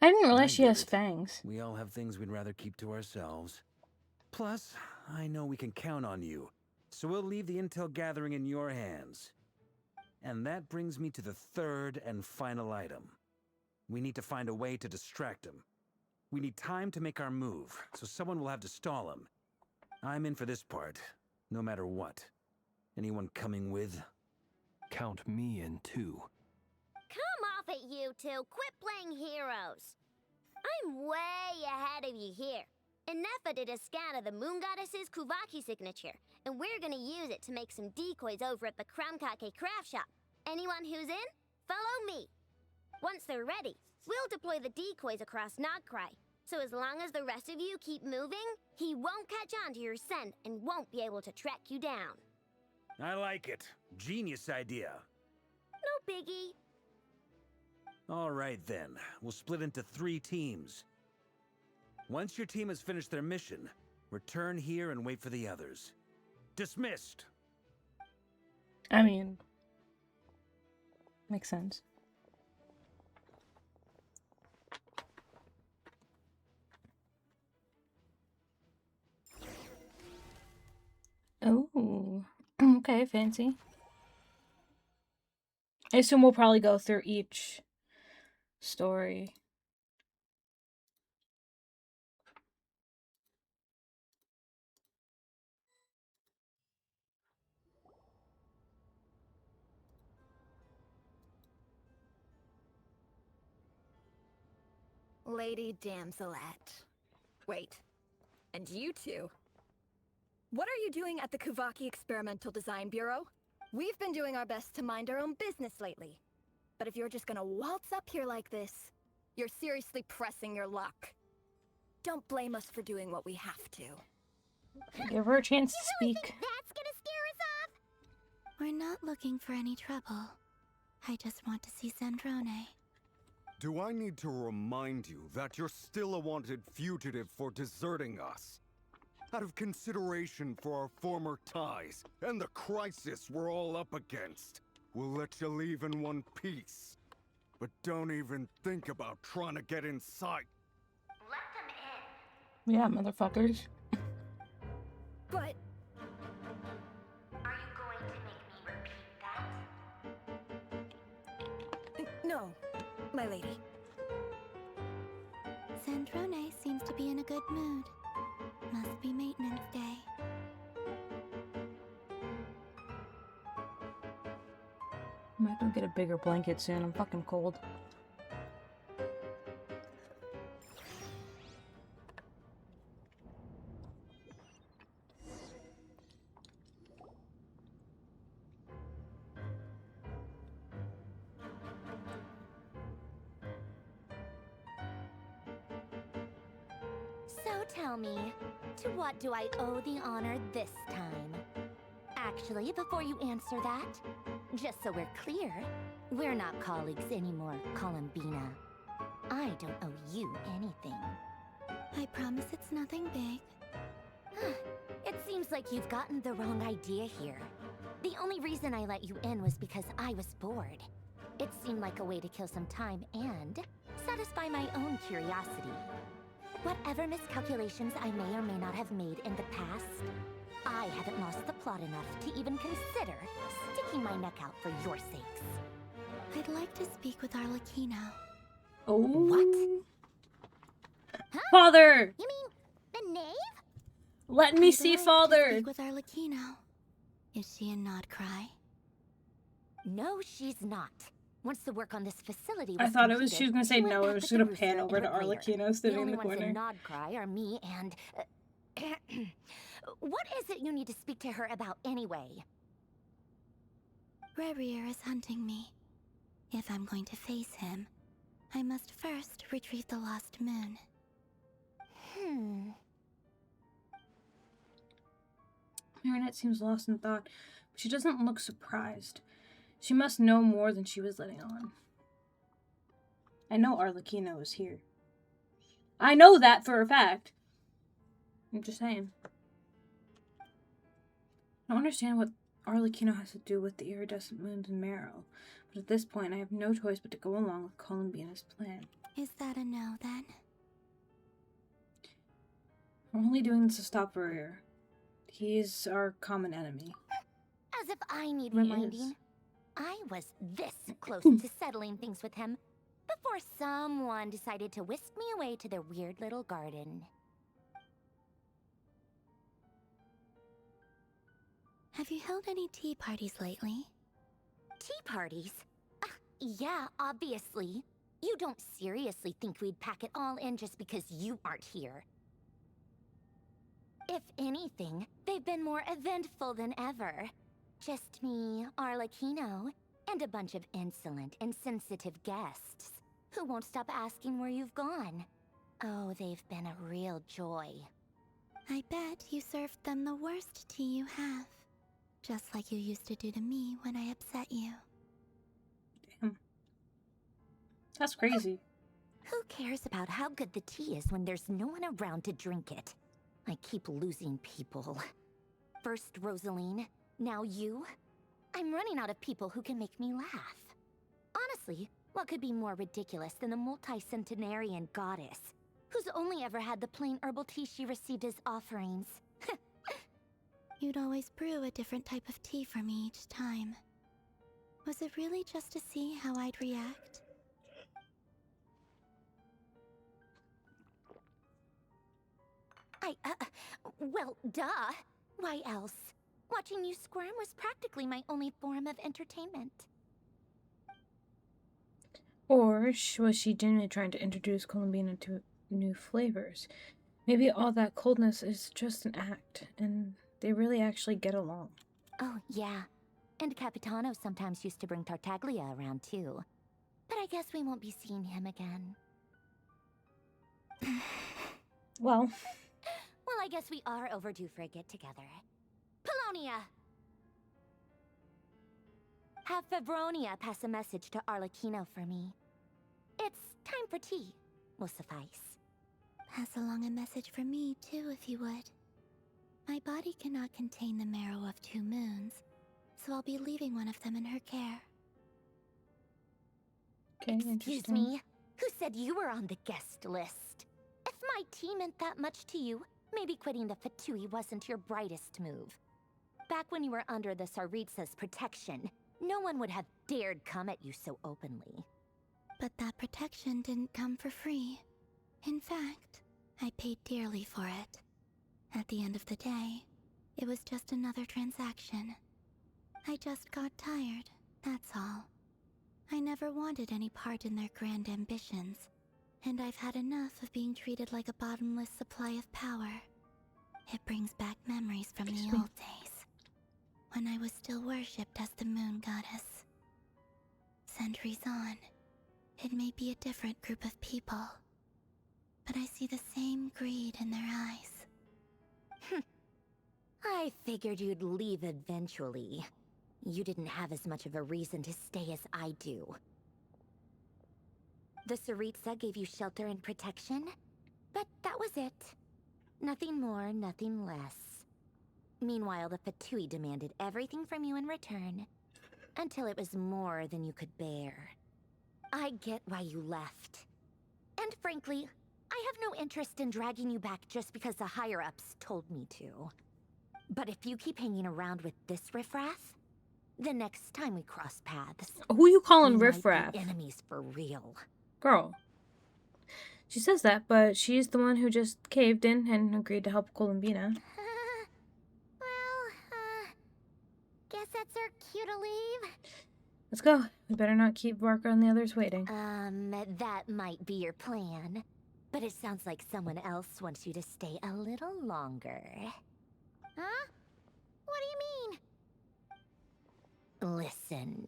I didn't realize she get has it. fangs. We all have things we'd rather keep to ourselves. Plus, I know we can count on you, so we'll leave the intel gathering in your hands. And that brings me to the third and final item. We need to find a way to distract him. We need time to make our move, so someone will have to stall him. I'm in for this part, no matter what. Anyone coming with? Count me in too. Come off it, you two. Quit playing heroes. I'm way ahead of you here. And Nefer did a scan of the moon goddess's Kuvaki signature, and we're gonna use it to make some decoys over at the Kramkake craft shop. Anyone who's in, follow me. Once they're ready, we'll deploy the decoys across nodkrai. So as long as the rest of you keep moving, he won't catch on to your scent and won't be able to track you down. I like it. Genius idea. No biggie. All right then, we'll split into 3 teams. Once your team has finished their mission, return here and wait for the others. Dismissed! I mean, makes sense. Oh, okay, fancy. I assume we'll probably go through each story. Lady Damselette. Wait, and you two? What are you doing at the Kuvaki Experimental Design Bureau? We've been doing our best to mind our own business lately. But if you're just gonna waltz up here like this, you're seriously pressing your luck. Don't blame us for doing what we have to. Give her a chance to speak. That's gonna scare us off? We're not looking for any trouble. I just want to see Zandrone. Do I need to remind you that you're still a wanted fugitive for deserting us? Out of consideration for our former ties and the crisis we're all up against, we'll let you leave in one piece. But don't even think about trying to get inside. Let them in. Yeah, motherfuckers. But... Are you going to make me repeat that? No, my lady. Zandrone seems to be in a good mood. Must be maintenance day. Might go get a bigger blanket soon. I'm fucking cold. So tell me, to what do I owe the honor this time? Actually, before you answer that, just so we're clear, we're not colleagues anymore, Columbina. I don't owe you anything. I promise it's nothing big. It seems like you've gotten the wrong idea here. The only reason I let you in was because I was bored. It seemed like a way to kill some time and satisfy my own curiosity. Whatever miscalculations I may or may not have made in the past, I haven't lost the plot enough to even consider sticking my neck out for your sakes. I'd like to speak with Arlecchino. Oh. What? Huh? Father! You mean the knave? Let me I'd see like father! To speak with Arlecchino. Is she a nodkrai? No, she's not. Once the work on this facility I was thought completed, she was gonna say went no, back it was with just gonna the pan Rooster over to and Rerir. Arlecchino The sitting in only the ones corner. in nodkrai are me and... what is it you need to speak to her about anyway? Rerir is hunting me. If I'm going to face him, I must first retrieve the lost moon. Marinette seems lost in thought, but she doesn't look surprised. She must know more than she was letting on. I know Arlecchino is here. I know that for a fact. I'm just saying. I don't understand what Arlecchino has to do with the iridescent moons and marrow, but at this point I have no choice but to go along with Columbina's plan. Is that a no, then? We're only doing this to stop Rerir. He's our common enemy. As if I need He reminding. is. I was this close to settling things with him before someone decided to whisk me away to their weird little garden. Have you held any tea parties lately? Tea parties? Yeah, obviously. You don't seriously think we'd pack it all in just because you aren't here. If anything, they've been more eventful than ever. Just me, Arlecchino, and a bunch of insolent, insensitive guests who won't stop asking where you've gone. Oh, they've been a real joy. I bet you served them the worst tea you have. Just like you used to do to me when I upset you. Damn. That's crazy. Who cares about how good the tea is when there's no one around to drink it? I keep losing people. First Rosaline, now you. I'm running out of people who can make me laugh. Honestly, what could be more ridiculous than a multi-centenarian goddess who's only ever had the plain herbal tea she received as offerings? You'd always brew a different type of tea for me each time. Was it really just to see how I'd react? Well, duh. Why else? Watching you squirm was practically my only form of entertainment. Or was she genuinely trying to introduce Columbina to new flavors? Maybe all that coldness is just an act, and they really actually get along. Oh, yeah. And Capitano sometimes used to bring Tartaglia around, too. But I guess we won't be seeing him again. Well, I guess we are overdue for a get-together. Polonia! Have Fevronia pass a message to Arlecchino for me. It's time for tea. Will suffice. Pass along a message for me, too, if you would. My body cannot contain the marrow of 2 moons, so I'll be leaving one of them in her care. okay, Excuse me? Who said you were on the guest list? If my tea meant that much to you, maybe quitting the Fatui wasn't your brightest move. Back when you were under the Tsaritsa's protection, no one would have dared come at you so openly. But that protection didn't come for free. In fact, I paid dearly for it. At the end of the day, it was just another transaction. I just got tired, that's all. I never wanted any part in their grand ambitions, and I've had enough of being treated like a bottomless supply of power. It brings back memories from the old days, when I was still worshipped as the moon goddess. Centuries on, it may be a different group of people, but I see the same greed in their eyes. I figured you'd leave eventually. You didn't have as much of a reason to stay as I do. The Tsaritsa gave you shelter and protection, but that was it. Nothing more, nothing less. Meanwhile, the Fatui demanded everything from you in return, until it was more than you could bear. I get why you left. And frankly, I have no interest in dragging you back just because the higher-ups told me to. But if you keep hanging around with this riffraff, the next time we cross paths, Who you calling we might riffraff? be enemies for real. Girl. She says that, but she's the one who just caved in and agreed to help Columbina. Guess that's our cue to leave. Let's go. We better not keep Varka and the others waiting. That might be your plan. But it sounds like someone else wants you to stay a little longer. Huh? What do you mean? Listen.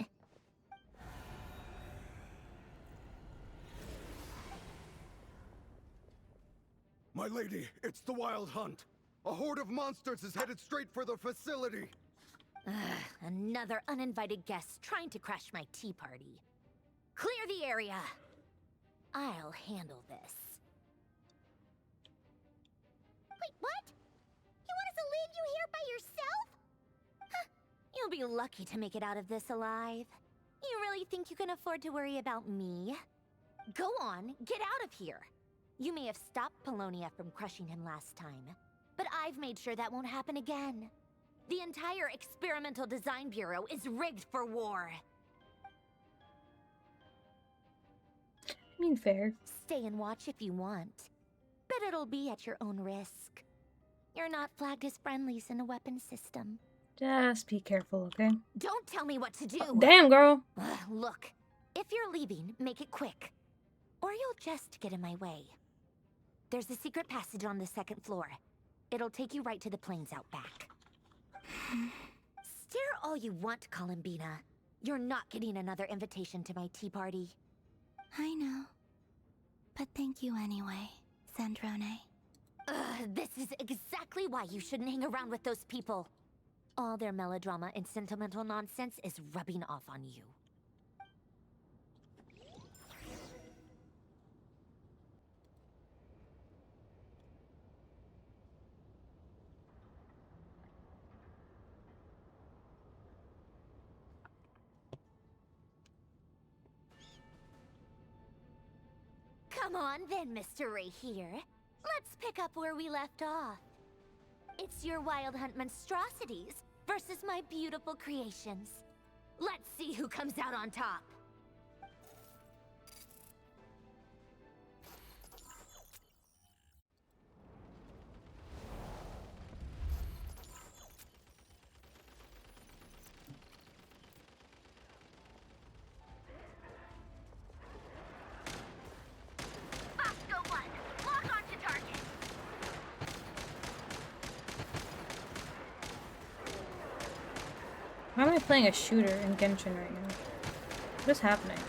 My lady, it's the Wild Hunt. A horde of monsters is headed straight for the facility. Another uninvited guest trying to crash my tea party. Clear the area. I'll handle this. Wait, what? You want us to leave you here by yourself? Huh. You'll be lucky to make it out of this alive. You really think you can afford to worry about me? Go on, get out of here. You may have stopped Polonia from crushing him last time, but I've made sure that won't happen again. The entire Experimental Design Bureau is rigged for war. I mean, fair. Stay and watch if you want, but it'll be at your own risk. You're not flagged as friendlies in the weapon system. Just be careful, okay? Don't tell me what to do! Damn, girl! Look, if you're leaving, make it quick. Or you'll just get in my way. There's a secret passage on the 2nd floor. It'll take you right to the plains out back. Stare all you want, Columbina. You're not getting another invitation to my tea party. I know. But thank you anyway, Sandrone. This is exactly why you shouldn't hang around with those people. All their melodrama and sentimental nonsense is rubbing off on you. Come on then, Mr. Rächer. Let's pick up where we left off. It's your Wild Hunt monstrosities versus my beautiful creations. Let's see who comes out on top. Why am I playing a shooter in Genshin right now? What is happening?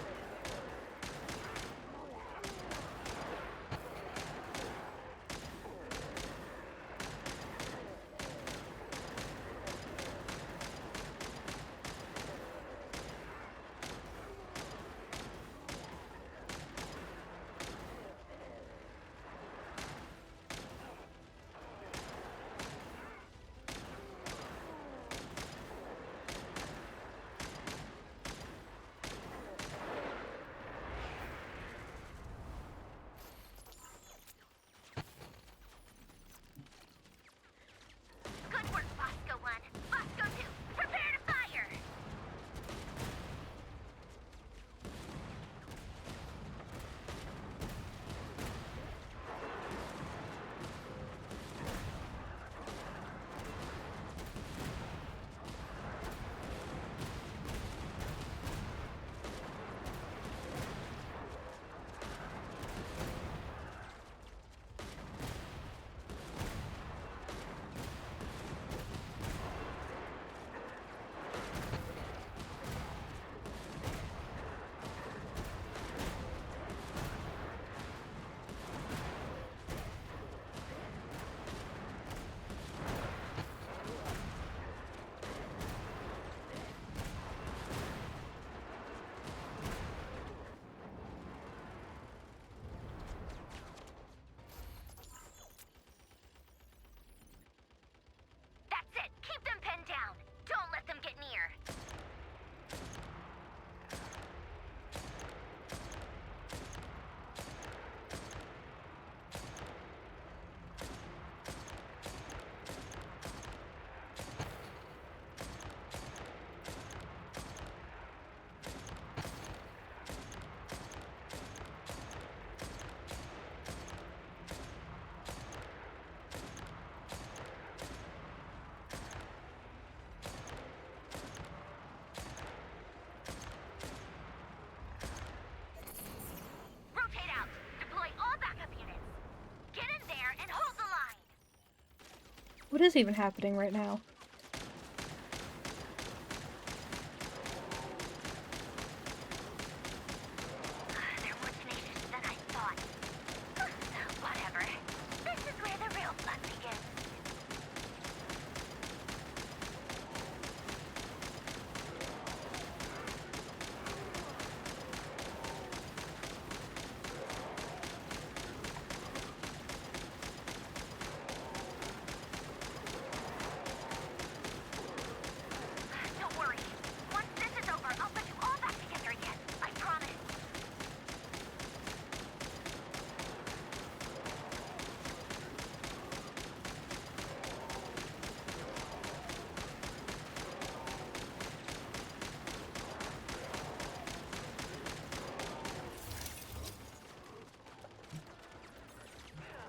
What is even happening right now?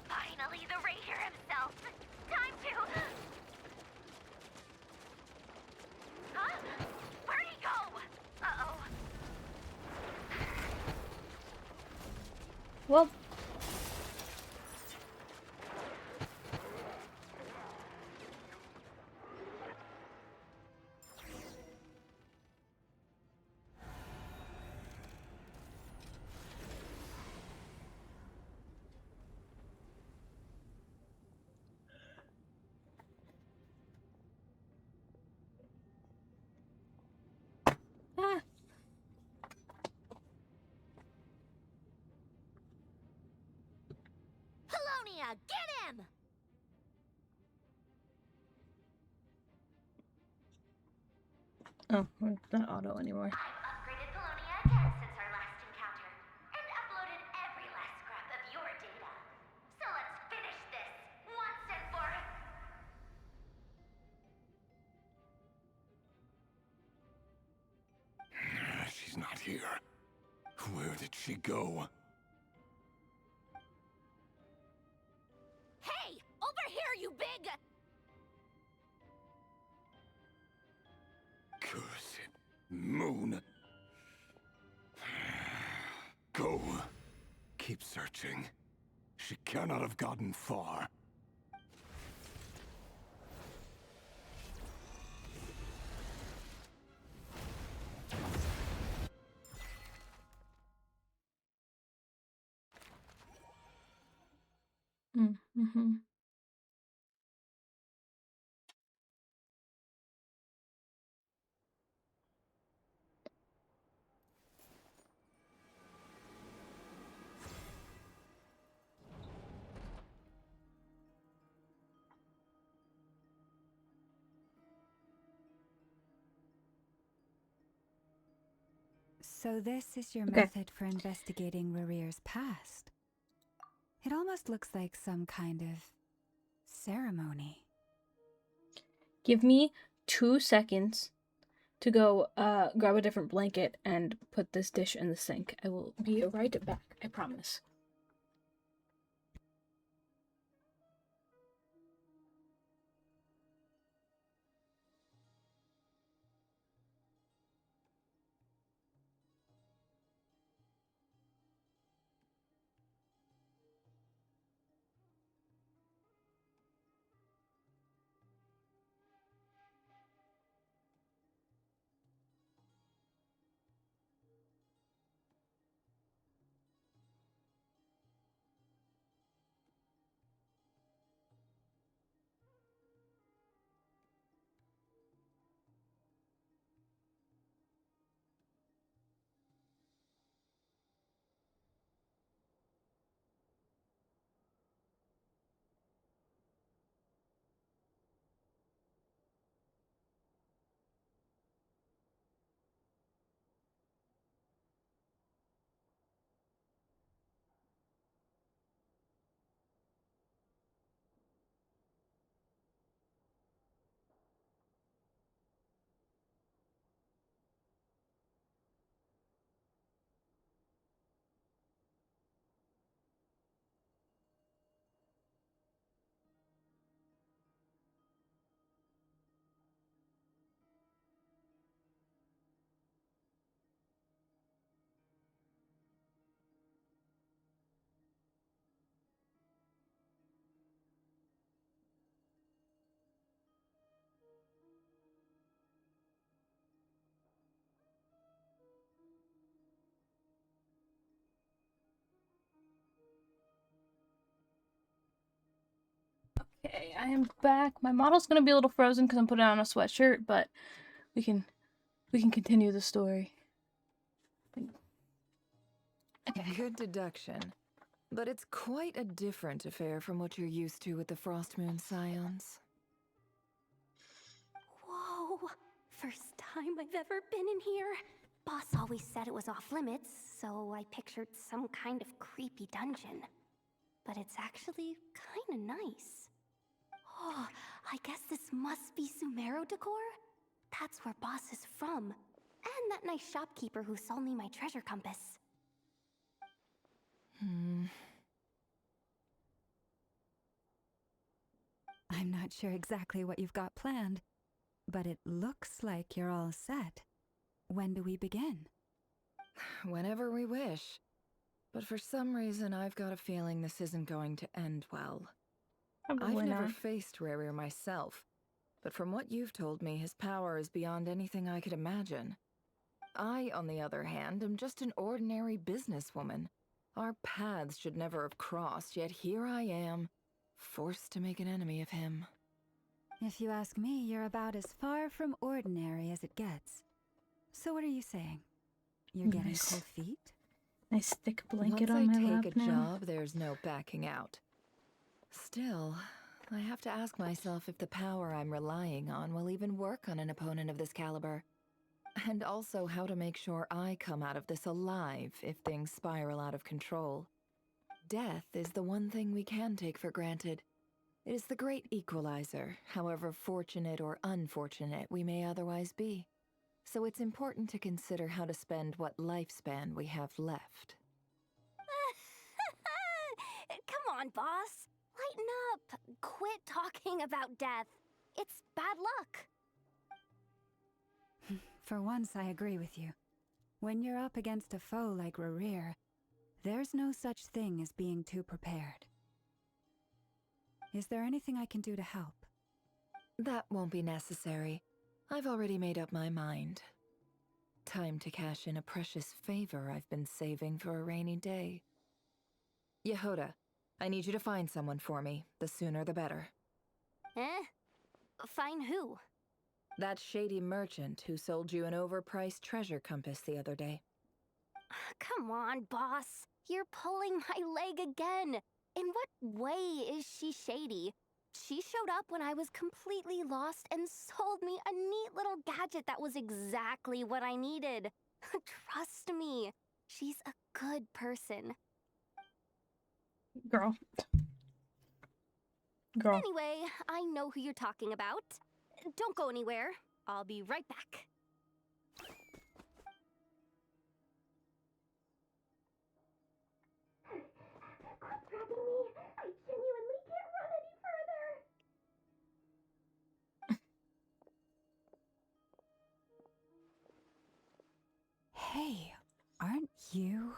Finally, the Rächer himself. Time to... Huh? Where'd he go? Uh-oh. Well... Ah. Polonia, get him! Oh, it's not auto anymore. I've upgraded Polonia again since our last encounter, and uploaded every last scrap of your data. So let's finish this, once and for... She's not here. Where did she go? Hey! Over here, you big... Cursed moon. Go. Keep searching. She cannot have gotten far. Mm-hmm. So this is your Okay. method for investigating Rerir's past. It almost looks like some kind of ceremony. Give me 2 seconds to go grab a different blanket and put this dish in the sink. I will be right back, I promise. Okay, I am back. My model's gonna be a little frozen because I'm putting on a sweatshirt, but we can continue the story. Okay. Good deduction. But it's quite a different affair from what you're used to with the Frostmoon Scions. Whoa! First time I've ever been in here. Boss always said it was off limits, so I pictured some kind of creepy dungeon. But it's actually kinda nice. Oh, I guess this must be Sumero decor? That's where Boss is from. And that nice shopkeeper who sold me my treasure compass. I'm not sure exactly what you've got planned, but it looks like you're all set. When do we begin? Whenever we wish. But for some reason, I've got a feeling this isn't going to end well. Probably I've never not. faced Rerir myself, but from what you've told me, his power is beyond anything I could imagine. I, on the other hand, am just an ordinary businesswoman. Our paths should never have crossed, yet here I am, forced to make an enemy of him. If you ask me, you're about as far from ordinary as it gets. So what are you saying? You're getting Nice. cold feet? Nice thick blanket Once on I my lap take a now. job, there's no backing out. Still, I have to ask myself if the power I'm relying on will even work on an opponent of this caliber. And also how to make sure I come out of this alive if things spiral out of control. Death is the one thing we can take for granted. It is the great equalizer, however fortunate or unfortunate we may otherwise be. So it's important to consider how to spend what lifespan we have left. Come on, boss. Lighten up. Quit talking about death. It's bad luck. For once, I agree with you. When you're up against a foe like Rerir, there's no such thing as being too prepared. Is there anything I can do to help? That won't be necessary. I've already made up my mind. Time to cash in a precious favor I've been saving for a rainy day. Jahoda, I need you to find someone for me. The sooner the better. Eh? Find who? That shady merchant who sold you an overpriced treasure compass the other day. Come on, boss. You're pulling my leg again. In what way is she shady? She showed up when I was completely lost and sold me a neat little gadget that was exactly what I needed. Trust me, she's a good person. Girl. Anyway, I know who you're talking about. Don't go anywhere. I'll be right back. Quit grabbing me. I genuinely can't run any further. Hey, aren't you?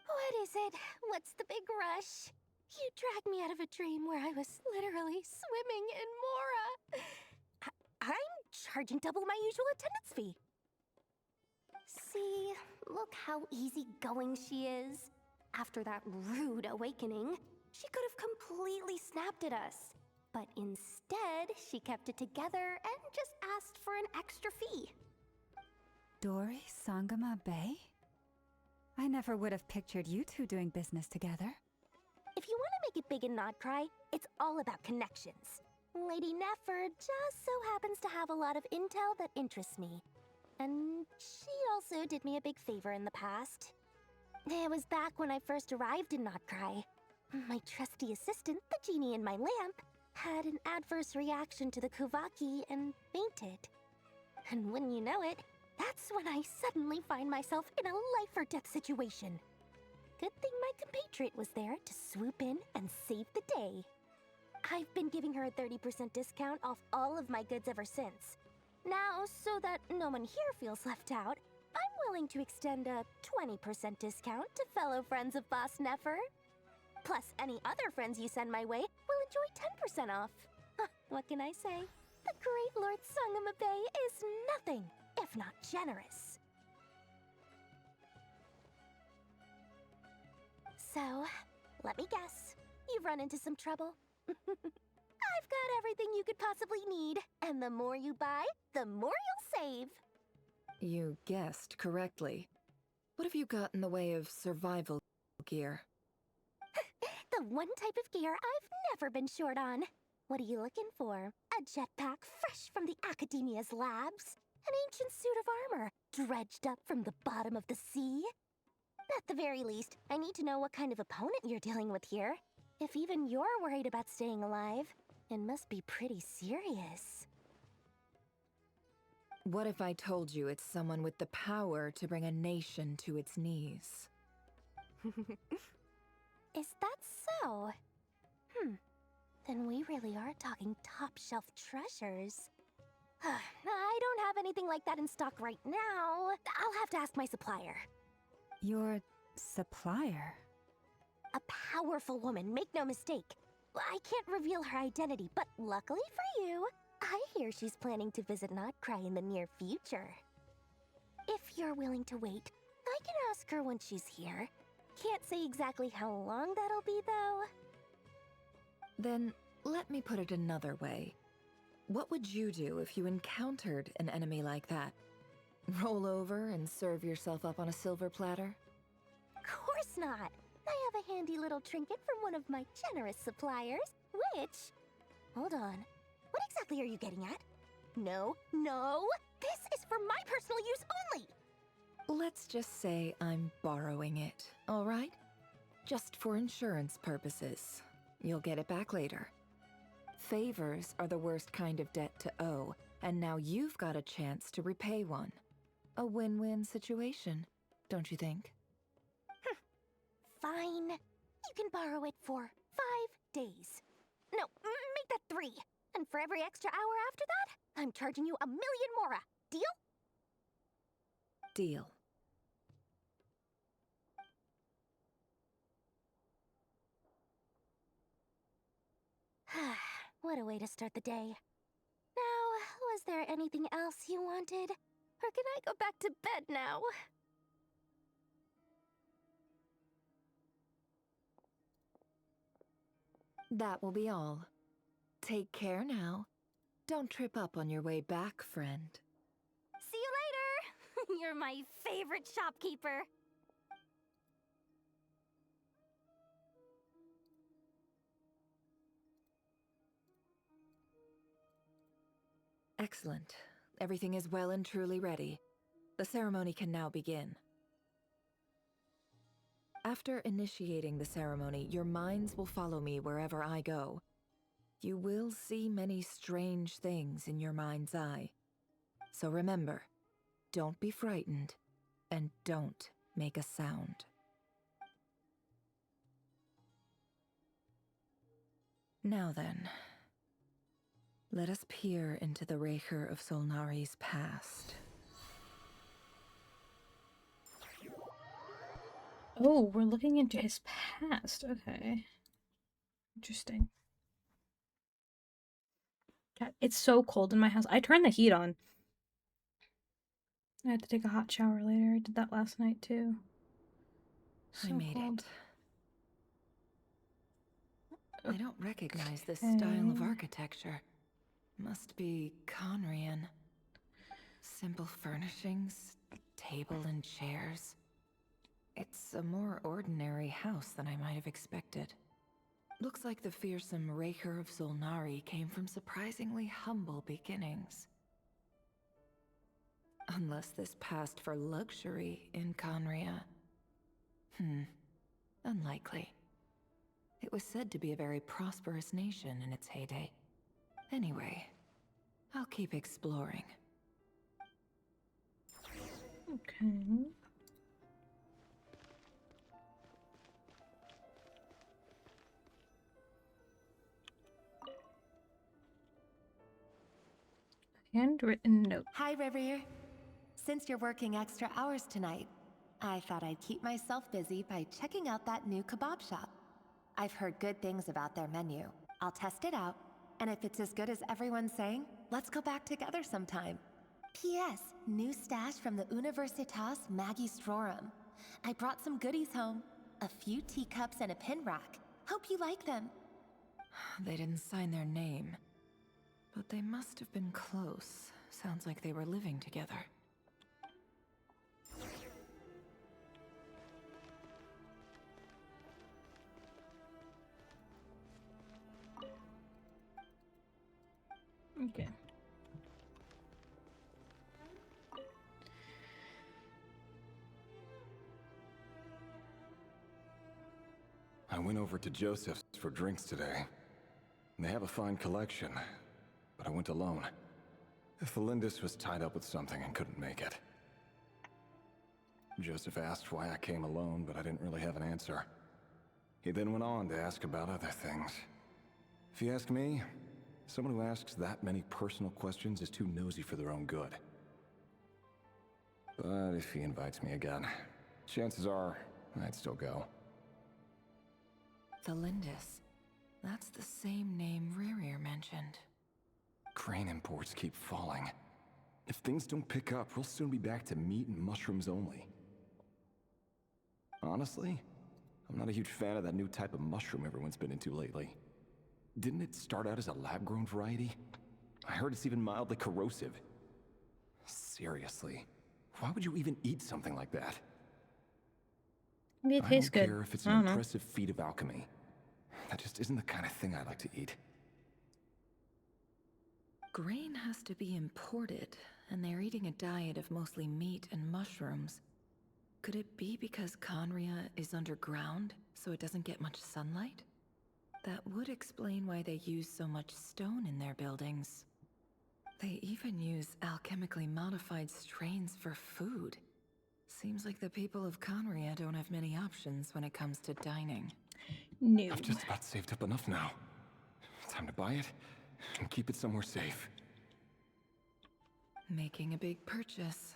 What is it? What's the big rush? You dragged me out of a dream where I was literally swimming in Mora. I'm charging double my usual attendance fee. See, look how easygoing she is. After that rude awakening, she could have completely snapped at us. But instead, she kept it together and just asked for an extra fee. Dori Sangama Bay? I never would have pictured you two doing business together. If you want to make it big in nodkrai, it's all about connections. Lady Nefer just so happens to have a lot of intel that interests me. And she also did me a big favor in the past. It was back when I first arrived in nodkrai. My trusty assistant, the genie in my lamp, had an adverse reaction to the kuvaki and fainted. And when you know it, that's when I suddenly find myself in a life-or-death situation. Good thing my compatriot was there to swoop in and save the day. I've been giving her a 30% discount off all of my goods ever since. Now, so that no one here feels left out, I'm willing to extend a 20% discount to fellow friends of Boss Nefer. Plus, any other friends you send my way will enjoy 10% off. What can I say? The great Lord Sangama Bay is nothing if not generous. So, let me guess. You've run into some trouble. I've got everything you could possibly need, and the more you buy, the more you'll save. You guessed correctly. What have you got in the way of survival gear? The one type of gear I've never been short on. What are you looking for? A jetpack fresh from the Academia's labs? An ancient suit of armor dredged up from the bottom of the sea? At the very least, I need to know what kind of opponent you're dealing with here. If even you're worried about staying alive, it must be pretty serious. What if I told you it's someone with the power to bring a nation to its knees? Is that so? Then we really are talking top-shelf treasures. I don't have anything like that in stock right now. I'll have to ask my supplier. Your supplier? A powerful woman, make no mistake. I can't reveal her identity, but luckily for you, I hear she's planning to visit Nodkrai in the near future. If you're willing to wait, I can ask her when she's here. Can't say exactly how long that'll be, though. Then, let me put it another way. What would you do if you encountered an enemy like that? Roll over and serve yourself up on a silver platter? Course not! I have a handy little trinket from one of my generous suppliers, which... Hold on. What exactly are you getting at? No, no! This is for my personal use only! Let's just say I'm borrowing it, all right? Just for insurance purposes. You'll get it back later. Favors are the worst kind of debt to owe, and now you've got a chance to repay one. A win-win situation, don't you think? Fine. You can borrow it for 5 days. No, make that 3. And for every extra hour after that, I'm charging you 1,000,000 mora. Deal? Deal. What a way to start the day. Now, was there anything else you wanted? Or can I go back to bed now? That will be all. Take care now. Don't trip up on your way back, friend. See you later! You're my favorite shopkeeper. Excellent. Everything is well and truly ready. The ceremony can now begin. After initiating the ceremony, your minds will follow me wherever I go. You will see many strange things in your mind's eye. So remember, don't be frightened, and don't make a sound. Now then, let us peer into the Rächer of Solnari's past. Oh, we're looking into his past. Okay. Interesting. God, it's so cold in my house. I turned the heat on. I had to take a hot shower later. I did that last night too. So I made cold. it. I don't recognize this style of architecture. Must be Conrian. Simple furnishings, table and chairs. It's a more ordinary house than I might have expected. Looks like the fearsome Rächer of Solnari came from surprisingly humble beginnings. Unless this passed for luxury in Conria. Unlikely. It was said to be a very prosperous nation in its heyday. Anyway, I'll keep exploring. Okay. Handwritten note. Hi, Rerir. Since you're working extra hours tonight, I thought I'd keep myself busy by checking out that new kebab shop. I've heard good things about their menu. I'll test it out, and if it's as good as everyone's saying, let's go back together sometime. P.S. New stash from the Universitas Magistrorum. I brought some goodies home. A few teacups and a pin rack. Hope you like them. They didn't sign their name. But they must have been close. Sounds like they were living together. Okay. I went over to Joseph's for drinks today. They have a fine collection, but I went alone. Flindis was tied up with something and couldn't make it. Joseph asked why I came alone, but I didn't really have an answer. He then went on to ask about other things. If you ask me, someone who asks that many personal questions is too nosy for their own good. But if he invites me again, chances are I'd still go. Flindis. That's the same name Rerir mentioned. Crane imports keep falling. If things don't pick up, we'll soon be back to meat and mushrooms only. Honestly, I'm not a huge fan of that new type of mushroom everyone's been into lately. Didn't it start out as a lab-grown variety? I heard it's even mildly corrosive. Seriously, why would you even eat something like that? Maybe it tastes good. I don't care if it's an impressive feat of alchemy. That just isn't the kind of thing I like to eat. Grain has to be imported, and they're eating a diet of mostly meat and mushrooms. Could it be because Conria is underground, so it doesn't get much sunlight? That would explain why they use so much stone in their buildings. They even use alchemically modified strains for food. Seems like the people of Conria don't have many options when it comes to dining. No. I've just about saved up enough now. Time to buy it and keep it somewhere safe. Making a big purchase.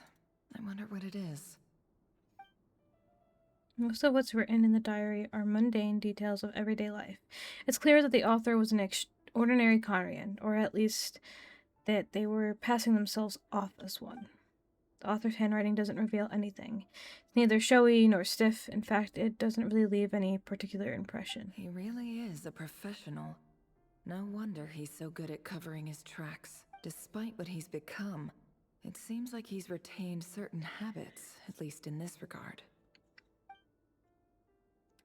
I wonder what it is. Most of what's written in the diary are mundane details of everyday life. It's clear that the author was an ordinary Conrian, or at least that they were passing themselves off as one. The author's handwriting doesn't reveal anything. It's neither showy nor stiff. In fact, it doesn't really leave any particular impression. He really is a professional. No wonder he's so good at covering his tracks. Despite what he's become, it seems like he's retained certain habits, at least in this regard.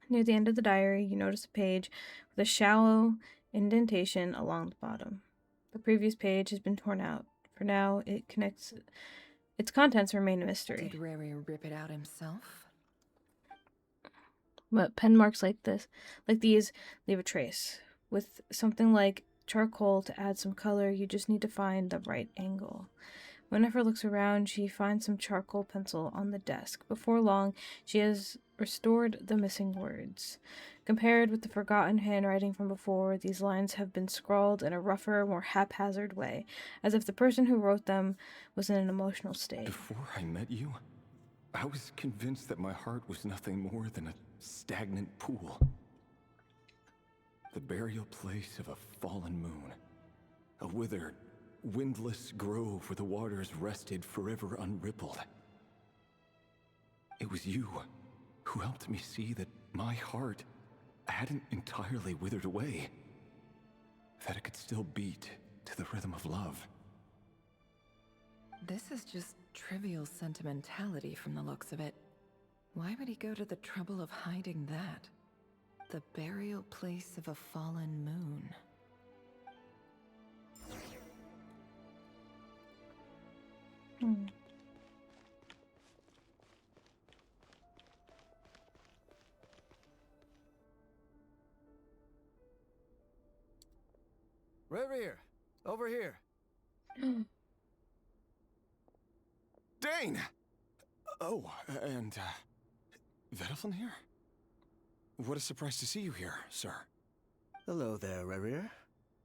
Near the end of the diary, you notice a page with a shallow indentation along the bottom. The previous page has been torn out. For now, its contents remain a mystery. Did Rerir rip it out himself? But pen marks like these, leave a trace. With something like charcoal to add some color, you just need to find the right angle. When Nefer looks around, she finds some charcoal pencil on the desk. Before long, she has restored the missing words. Compared with the forgotten handwriting from before, these lines have been scrawled in a rougher, more haphazard way, as if the person who wrote them was in an emotional state. Before I met you, I was convinced that my heart was nothing more than a stagnant pool. The burial place of a fallen moon. A withered, windless grove where the waters rested forever unrippled. It was you who helped me see that my heart hadn't entirely withered away. That it could still beat to the rhythm of love. This is just trivial sentimentality from the looks of it. Why would he go to the trouble of hiding that? The burial place of a fallen moon. Rerir, over here. Dane! Oh, and, Vedaflin here? What a surprise to see you here, sir. Hello there, Rerir.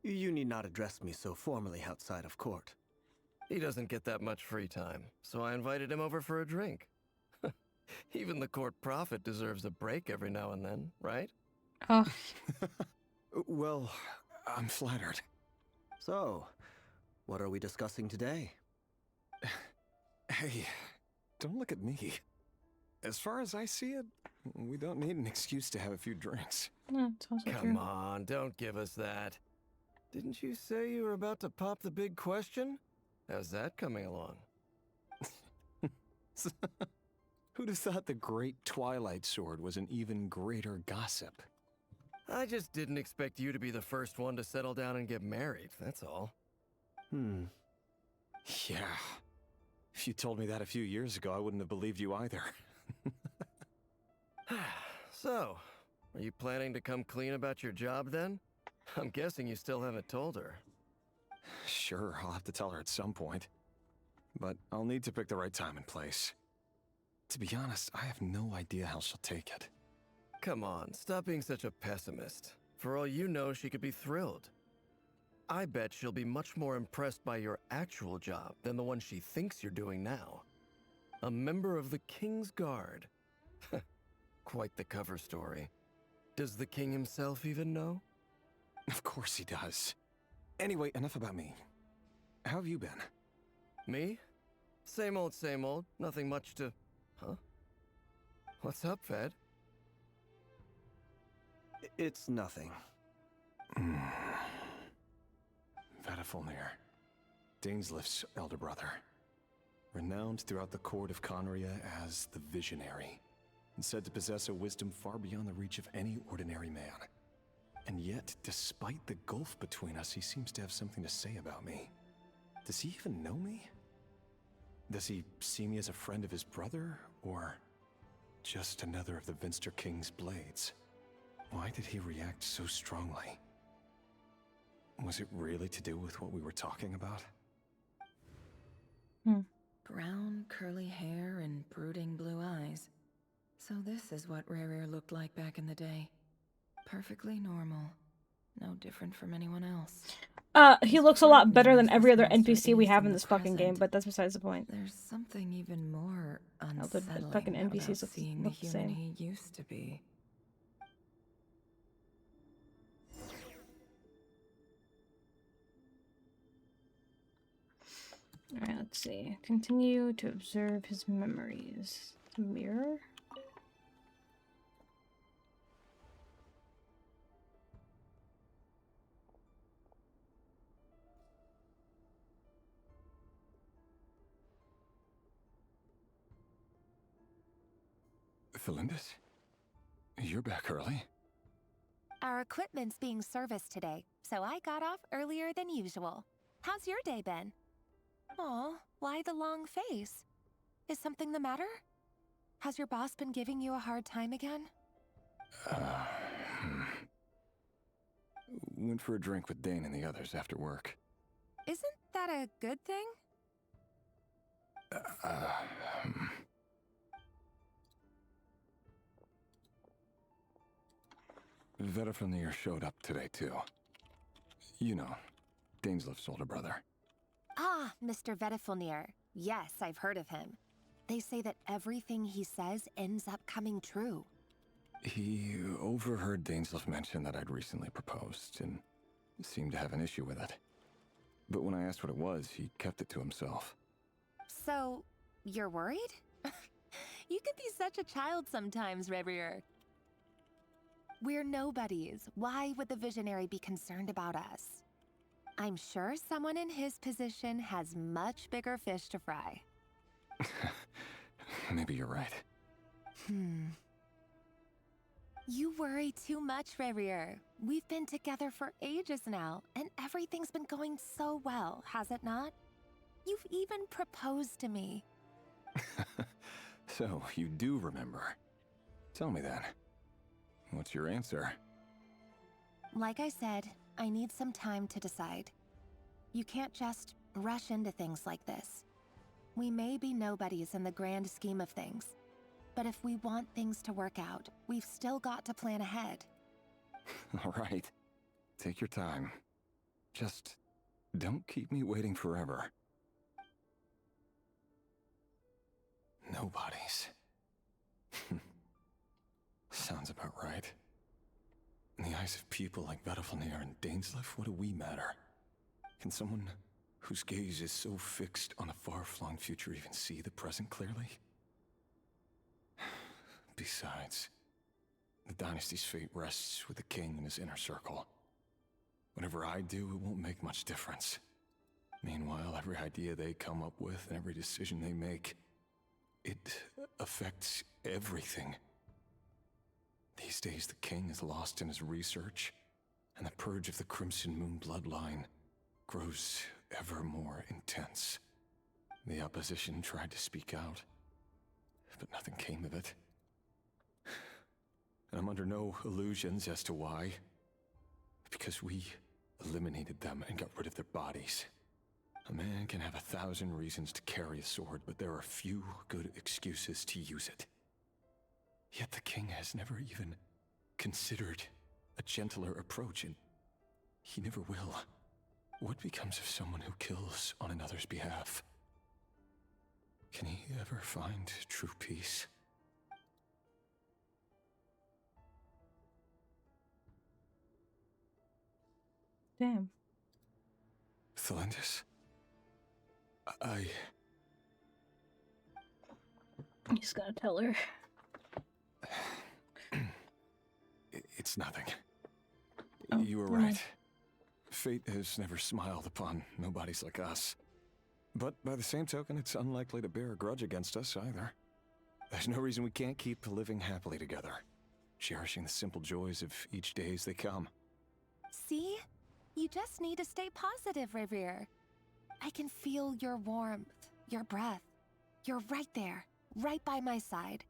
You need not address me so formally outside of court. He doesn't get that much free time, so I invited him over for a drink. Even the court prophet deserves a break every now and then, right? Oh. Well, I'm flattered. So, what are we discussing today? Hey, don't look at me. As far as I see it, We don't need an excuse to have a few drinks. No, it's also Come on, don't give us that. Didn't you say you were about to pop the big question? How's that coming along? Who'd have thought the great Twilight Sword was an even greater gossip? I just didn't expect you to be the first one to settle down and get married, that's all. Yeah. If you told me that a few years ago, I wouldn't have believed you either. So, are you planning to come clean about your job then? I'm guessing you still haven't told her. Sure, I'll have to tell her at some point. But I'll need to pick the right time and place. To be honest, I have no idea how she'll take it. Come on, stop being such a pessimist. For all you know, she could be thrilled. I bet she'll be much more impressed by your actual job than the one she thinks you're doing now. A member of the King's Guard. Quite the cover story. Does the king himself even know? Of course he does. Anyway, enough about me. How have you been? Me? Same old, same old. Nothing much to... Huh? What's up, Fed? It's nothing. Vedifulnir, Dainsleif's elder brother. Renowned throughout the court of Conria as the Visionary, and said to possess a wisdom far beyond the reach of any ordinary man. And yet, despite the gulf between us, he seems to have something to say about me. Does he even know me? Does he see me as a friend of his brother, or just another of the Vinster King's blades? Why did he react so strongly? Was it really to do with what we were talking about? Brown, curly hair and brooding blue eyes. So this is what Rerir looked like back in the day. Perfectly normal. No different from anyone else. He looks a lot better than every other NPC we have in this fucking game, but that's besides the point. There's something even more unsettling the fucking NPCs about look seeing the the human same. he used to be. Alright, let's see. Continue to observe his memories. Mirror? Felindis? You're back early? Our equipment's being serviced today, so I got off earlier than usual. How's your day been? Aw, why the long face? Is something the matter? Has your boss been giving you a hard time again? Went for a drink with Dane and the others after work. Isn't that a good thing? Vedifulnir showed up today, too. You know, Dainsleif's older brother. Ah, Mr. Vedifulnir. Yes, I've heard of him. They say that everything he says ends up coming true. He overheard Dainsleif mention that I'd recently proposed, and seemed to have an issue with it. But when I asked what it was, he kept it to himself. So, you're worried? You could be such a child sometimes, Rerir. We're nobodies. Why would the Visionary be concerned about us? I'm sure someone in his position has much bigger fish to fry. Maybe you're right. You worry too much, Rerir. We've been together for ages now, and everything's been going so well, has it not? You've even proposed to me. So, you do remember. Tell me then. What's your answer? Like I said, I need some time to decide. You can't just rush into things like this. We may be nobodies in the grand scheme of things, but if we want things to work out, we've still got to plan ahead. All right. Take your time. Just don't keep me waiting forever. Nobodies. Sounds about right. In the eyes of people like Vedifulnir and Dainsleif, what do we matter? Can someone whose gaze is so fixed on a far-flung future even see the present clearly? Besides, the dynasty's fate rests with the king and his inner circle. Whatever I do, it won't make much difference. Meanwhile, every idea they come up with and every decision they make, it affects everything. These days, the king is lost in his research, and the purge of the Crimson Moon bloodline grows ever more intense. The opposition tried to speak out, but nothing came of it. And I'm under no illusions as to why. Because we eliminated them and got rid of their bodies. A man can have 1,000 reasons to carry a sword, but there are few good excuses to use it. Yet the king has never even considered a gentler approach, and he never will. What becomes of someone who kills on another's behalf? Can he ever find true peace? Damn. Thelindis? I'm just gonna tell her. It's nothing. Oh, you were right. Fate has never smiled upon nobodies like us. But by the same token, it's unlikely to bear a grudge against us either. There's no reason we can't keep living happily together, cherishing the simple joys of each day as they come. See? You just need to stay positive, Rerir. I can feel your warmth, your breath. You're right there, right by my side.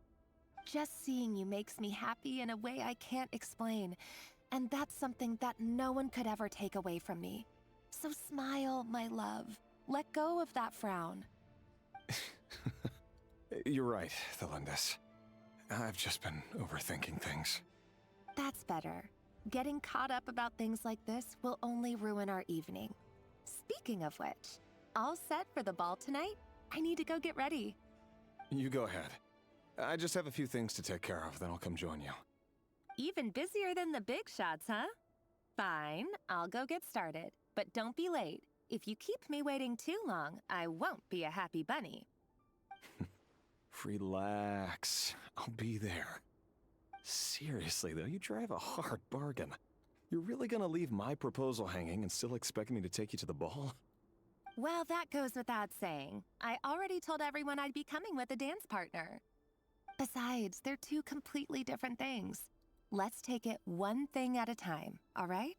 Just seeing you makes me happy in a way I can't explain. And that's something that no one could ever take away from me. So smile, my love. Let go of that frown. You're right, Thelindis. I've just been overthinking things. That's better. Getting caught up about things like this will only ruin our evening. Speaking of which, all set for the ball tonight? I need to go get ready. You go ahead. I just have a few things to take care of, then I'll come join you. Even busier than the big shots, huh? Fine, I'll go get started. But don't be late. If you keep me waiting too long, I won't be a happy bunny. Relax. I'll be there. Seriously, though, you drive a hard bargain. You're really gonna leave my proposal hanging and still expect me to take you to the ball? Well, that goes without saying. I already told everyone I'd be coming with a dance partner. Besides, they're two completely different things. Let's take it one thing at a time, all right?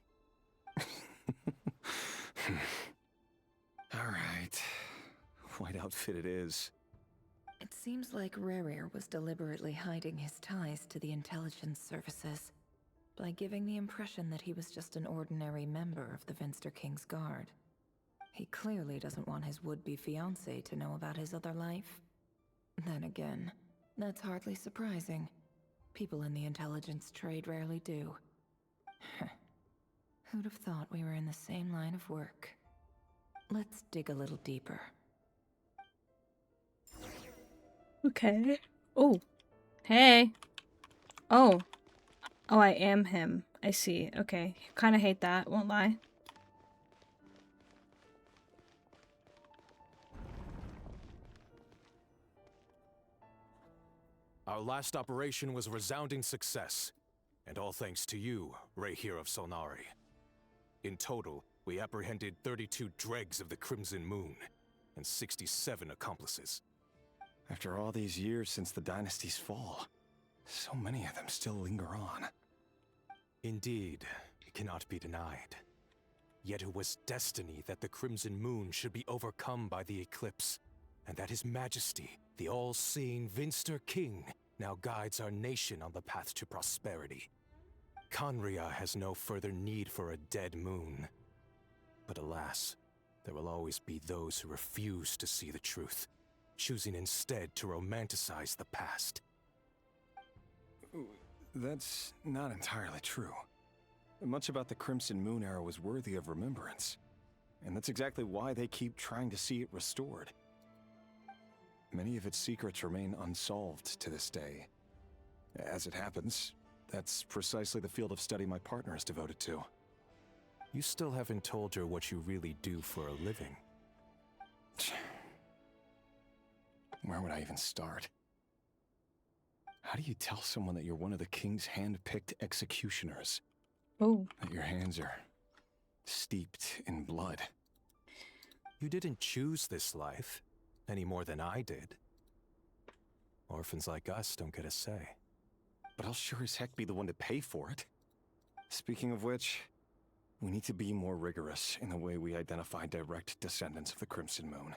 All right. White outfit it is. It seems like Rerir was deliberately hiding his ties to the intelligence services by giving the impression that he was just an ordinary member of the Finster King's Guard. He clearly doesn't want his would-be fiancée to know about his other life. Then again, that's hardly surprising. People in the intelligence trade rarely do. Who'd have thought we were in the same line of work? Let's dig a little deeper. Okay. Oh. Hey. Oh. Oh, I am him. I see. Okay. Kinda hate that, won't lie. Our last operation was a resounding success, and all thanks to you, Rächer of Solnari. In total, we apprehended 32 dregs of the Crimson Moon, and 67 accomplices. After all these years since the dynasty's fall, so many of them still linger on. Indeed, it cannot be denied. Yet it was destiny that the Crimson Moon should be overcome by the eclipse, and that His Majesty, the all-seeing Finster King, now guides our nation on the path to prosperity. Khaenri'ah has no further need for a dead moon. But alas, there will always be those who refuse to see the truth, choosing instead to romanticize the past. That's not entirely true. Much about the Crimson Moon era was worthy of remembrance, and that's exactly why they keep trying to see it restored. Many of its secrets remain unsolved to this day. As it happens, that's precisely the field of study my partner is devoted to. You still haven't told her what you really do for a living. Where would I even start? How do you tell someone that you're one of the king's hand-picked executioners? Oh. That your hands are steeped in blood? You didn't choose this life, any more than I did. Orphans like us don't get a say. But I'll sure as heck be the one to pay for it. Speaking of which, we need to be more rigorous in the way we identify direct descendants of the Crimson Moon.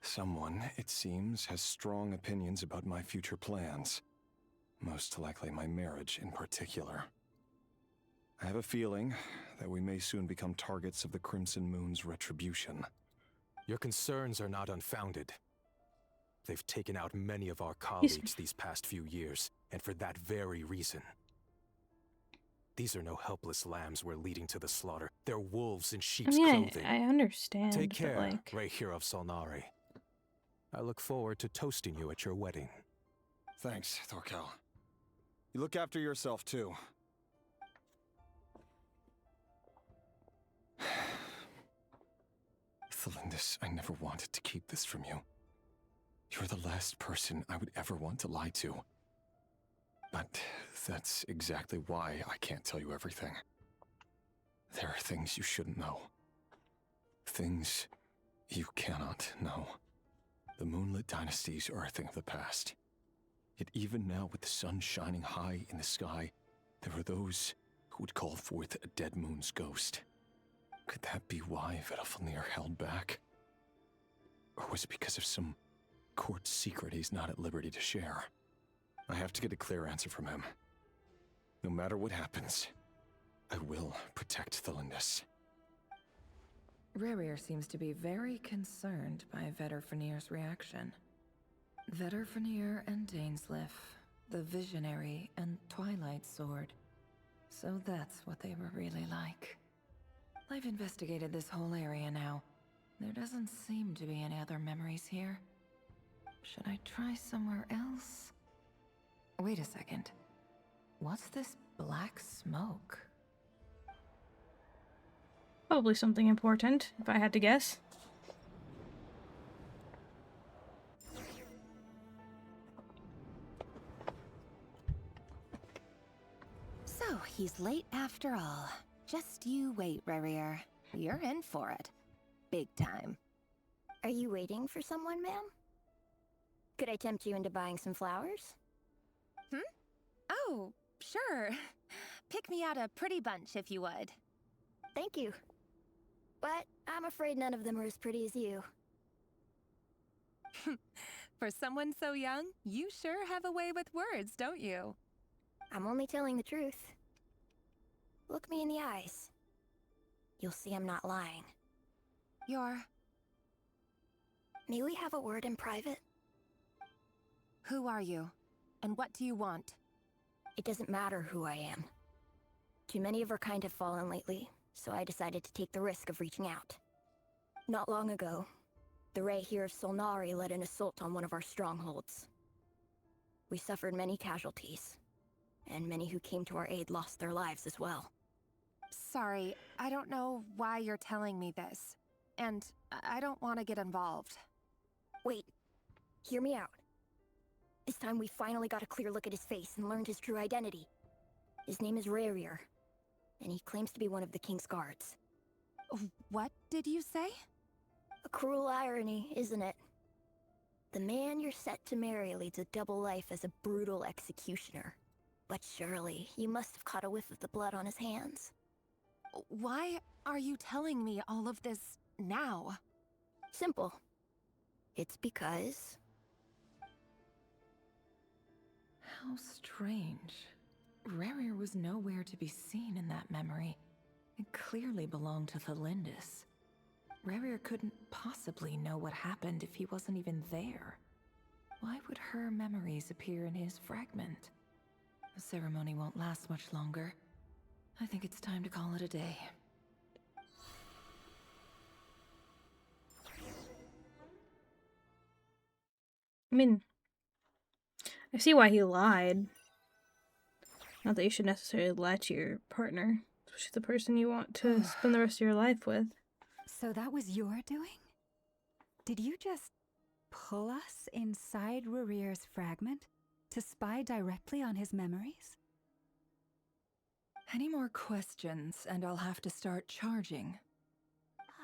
Someone, it seems, has strong opinions about my future plans. Most likely my marriage in particular. I have a feeling that we may soon become targets of the Crimson Moon's retribution. Your concerns are not unfounded. They've taken out many of our colleagues these past few years, and for that very reason. These are no helpless lambs we're leading to the slaughter. They're wolves in sheep's clothing. I understand. Take care, like... Rächer of Solnari. I look forward to toasting you at your wedding. Thanks, Thorkel. You look after yourself, too. Thelindis, I never wanted to keep this from you. You're the last person I would ever want to lie to. But that's exactly why I can't tell you everything. There are things you shouldn't know. Things you cannot know. The moonlit dynasties are a thing of the past. Yet even now, with the sun shining high in the sky, there are those who would call forth a dead moon's ghost. Could that be why Vedalfnir held back? Or was it because of some court secret he's not at liberty to share? I have to get a clear answer from him. No matter what happens, I will protect Thelindis. Rerir seems to be very concerned by Vedalfnir's reaction. Vedalfnir and Dainsleif, the Visionary and Twilight Sword. So that's what they were really like. I've investigated this whole area now. There doesn't seem to be any other memories here. Should I try somewhere else? Wait a second. What's this black smoke? Probably something important, if I had to guess. So, he's late after all. Just you wait, Rerir. You're in for it. Big time. Are you waiting for someone, ma'am? Could I tempt you into buying some flowers? Oh, sure. Pick me out a pretty bunch if you would. Thank you. But I'm afraid none of them are as pretty as you. For someone so young, you sure have a way with words, don't you? I'm only telling the truth. Look me in the eyes. You'll see I'm not lying. May we have a word in private? Who are you? And what do you want? It doesn't matter who I am. Too many of our kind have fallen lately, so I decided to take the risk of reaching out. Not long ago, the Rächer of Solnari led an assault on one of our strongholds. We suffered many casualties, and many who came to our aid lost their lives as well. Sorry, I don't know why you're telling me this. And I don't want to get involved. Wait, hear me out. This time we finally got a clear look at his face and learned his true identity. His name is Rerir, and he claims to be one of the king's guards. What did you say? A cruel irony, isn't it? The man you're set to marry leads a double life as a brutal executioner. But surely, you must have caught a whiff of the blood on his hands. Why are you telling me all of this now? Simple. It's because... How strange. Rerir was nowhere to be seen in that memory. It clearly belonged to Thelindis. Rerir couldn't possibly know what happened if he wasn't even there. Why would her memories appear in his fragment? The ceremony won't last much longer. I think it's time to call it a day. I mean, I see why he lied. Not that you should necessarily lie to your partner, especially the person you want to spend the rest of your life with. So that was your doing? Did you just pull us inside Rerir's fragment? To spy directly on his memories? Any more questions, and I'll have to start charging.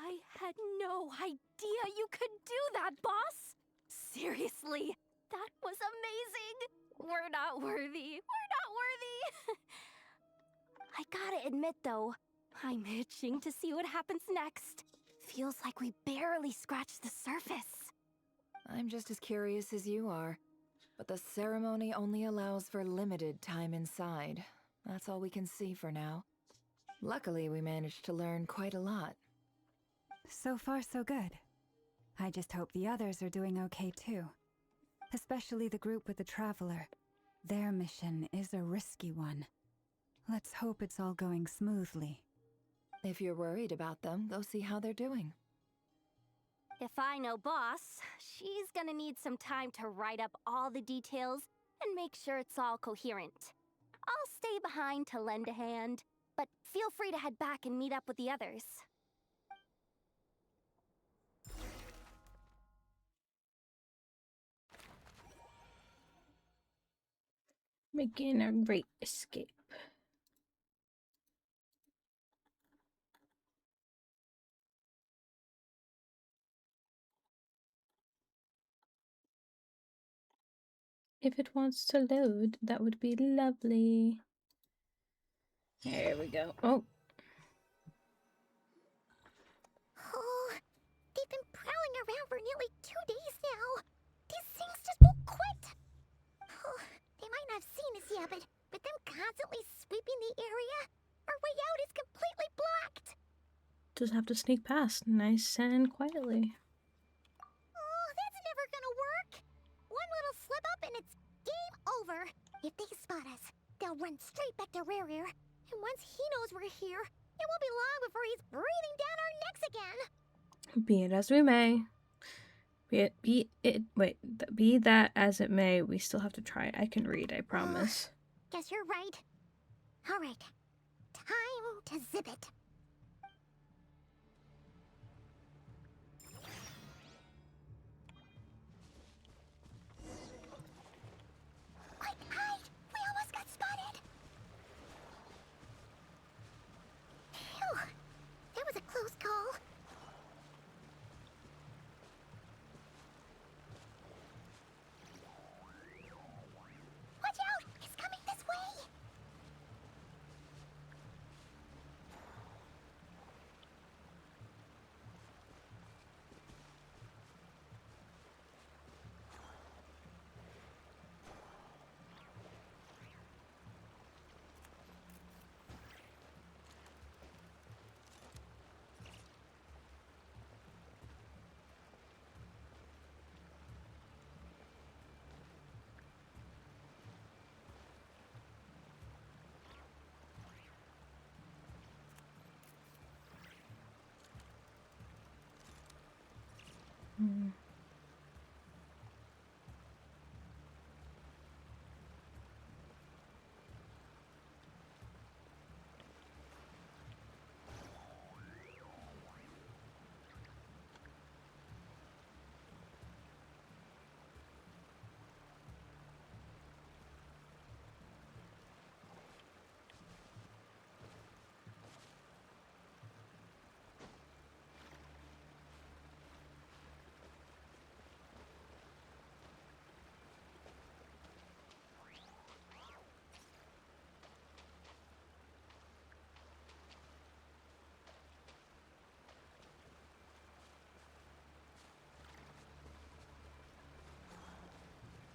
I had no idea you could do that, boss! Seriously, that was amazing! We're not worthy. We're not worthy! I gotta admit, though, I'm itching to see what happens next. Feels like we barely scratched the surface. I'm just as curious as you are. But the ceremony only allows for limited time inside. That's all we can see for now. Luckily, we managed to learn quite a lot. So far, so good. I just hope the others are doing okay too. Especially the group with the Traveler. Their mission is a risky one. Let's hope it's all going smoothly. If you're worried about them, go see how they're doing. If I know Boss, she's gonna need some time to write up all the details and make sure it's all coherent. I'll stay behind to lend a hand, but feel free to head back and meet up with the others. Making a great escape. If it wants to load, that would be lovely. There we go. Oh. Oh, they've been prowling around for nearly 2 days now. These things just won't quit. Oh, they might not have seen us yet, but them constantly sweeping the area, our way out is completely blocked. Just have to sneak past nice and quietly. Oh, that's never gonna work. One little slip up and it's game over. If they spot us, they'll run straight back to Rerir. And once he knows we're here, it won't be long before he's breathing down our necks again. Be it as we may. Be that as it may, we still have to try. I can read, I promise. Guess you're right. All right. Time to zip it. Quick, hide! We almost got spotted! Phew. That was a close call. Watch out! It's coming this way!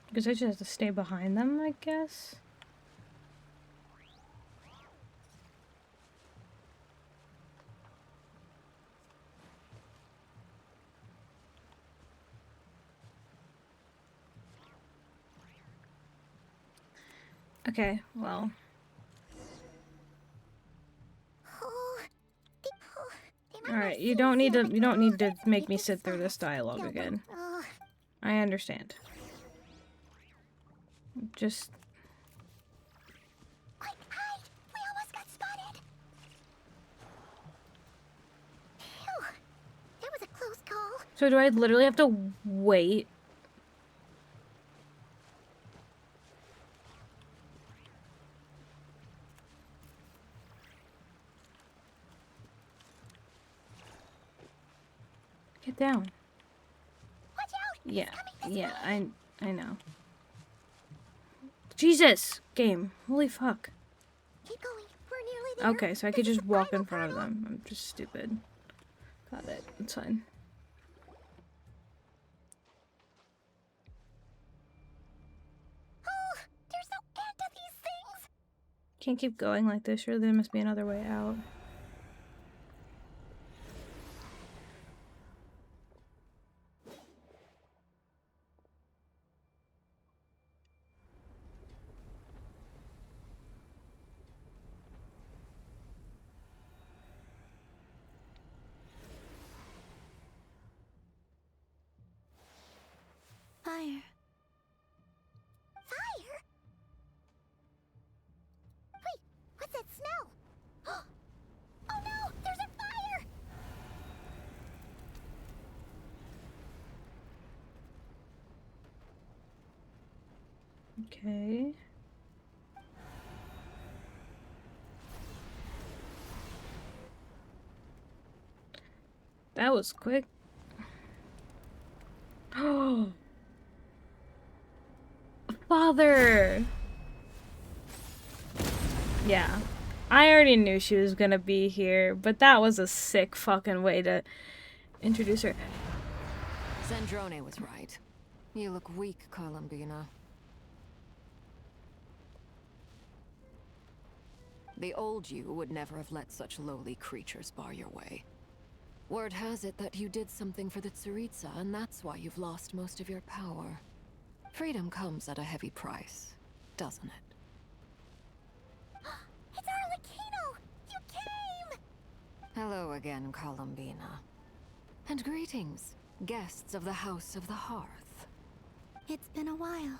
Because I just have to stay behind them, I guess. Okay, well. Alright, you don't need to make me sit through this dialogue again. I understand. Just Quick, hide! We almost got spotted! Phew. That was a close call. so do I literally have to wait? Get down. Watch out! Yeah, yeah, I know. Jesus! Game. Holy fuck. Keep going. We're nearly there. Okay, so I could just walk in front of them. I'm just stupid. Got it. It's fine. Oh, there's no end to these things. Can't keep going like this. Surely there must be another way out. Fire. Fire? Wait, what's that smell? Oh no, there's a fire! Okay. That was quick. Oh. Father! Yeah. I already knew she was gonna be here, but that was a sick fucking way to introduce her. Zandrone was right. You look weak, Columbina. The old you would never have let such lowly creatures bar your way. Word has it that you did something for the Tsaritsa, and that's why you've lost most of your power. Freedom comes at a heavy price, doesn't it? It's Arlecchino! You came! Hello again, Columbina. And greetings, guests of the House of the Hearth. It's been a while,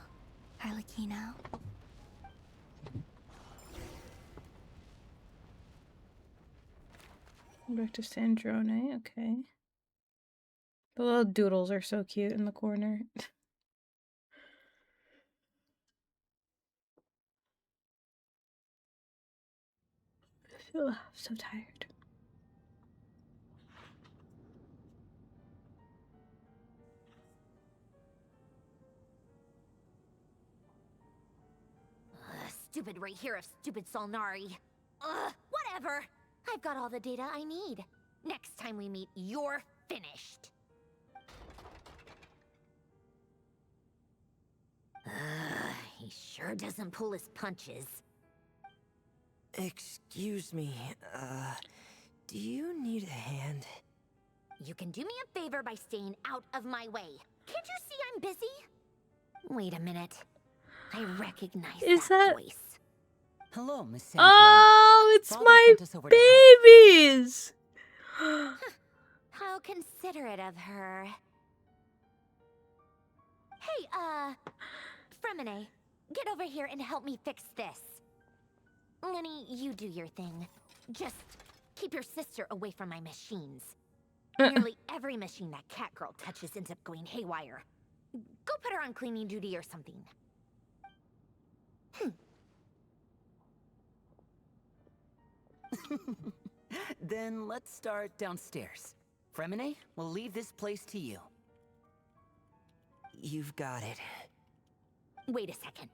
Arlecchino. Back to Sandrone, okay. The little doodles are so cute in the corner. Ugh, I'm so tired. Stupid Rächer of stupid Solnari. Ugh, whatever. I've got all the data I need. Next time we meet, you're finished. He sure doesn't pull his punches. Excuse me, do you need a hand? You can do me a favor by staying out of my way. Can't you see I'm busy? Wait a minute. I recognize that voice. Hello, Miss Sandrone. Oh, it's Father my sent us over to help. babies! How considerate of her. Hey, Fremine, get over here and help me fix this. Lenny, you do your thing. Just keep your sister away from my machines. Nearly every machine that cat girl touches ends up going haywire. Go put her on cleaning duty or something. Then let's start downstairs. Fremine, we'll leave this place to you. You've got it. Wait a second.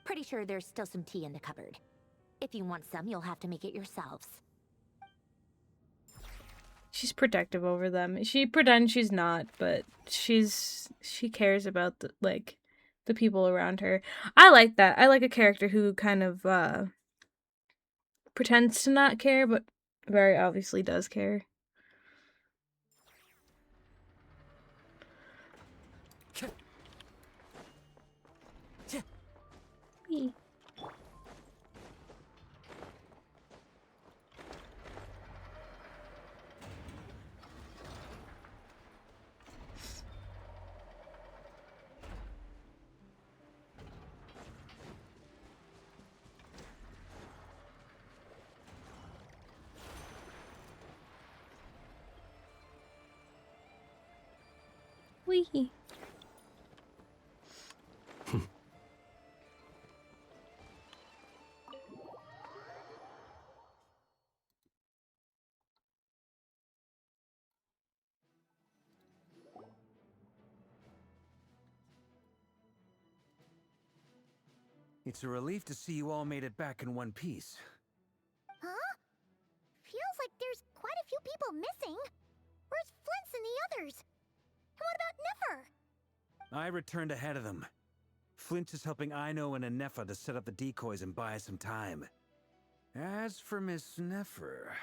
Pretty sure there's still some tea in the cupboard. If you want some, you'll have to make it yourselves. She's protective over them. She pretends she's not, but she cares about the people around her. I like that. I like a character who kind of pretends to not care, but very obviously does care. Wee. Wee. It's a relief to see you all made it back in one piece. Huh? Feels like there's quite a few people missing. Where's Flins and the others? And what about Nefer? I returned ahead of them. Flint is helping Ino and nefer to set up the decoys and buy some time. As for Miss Nefer...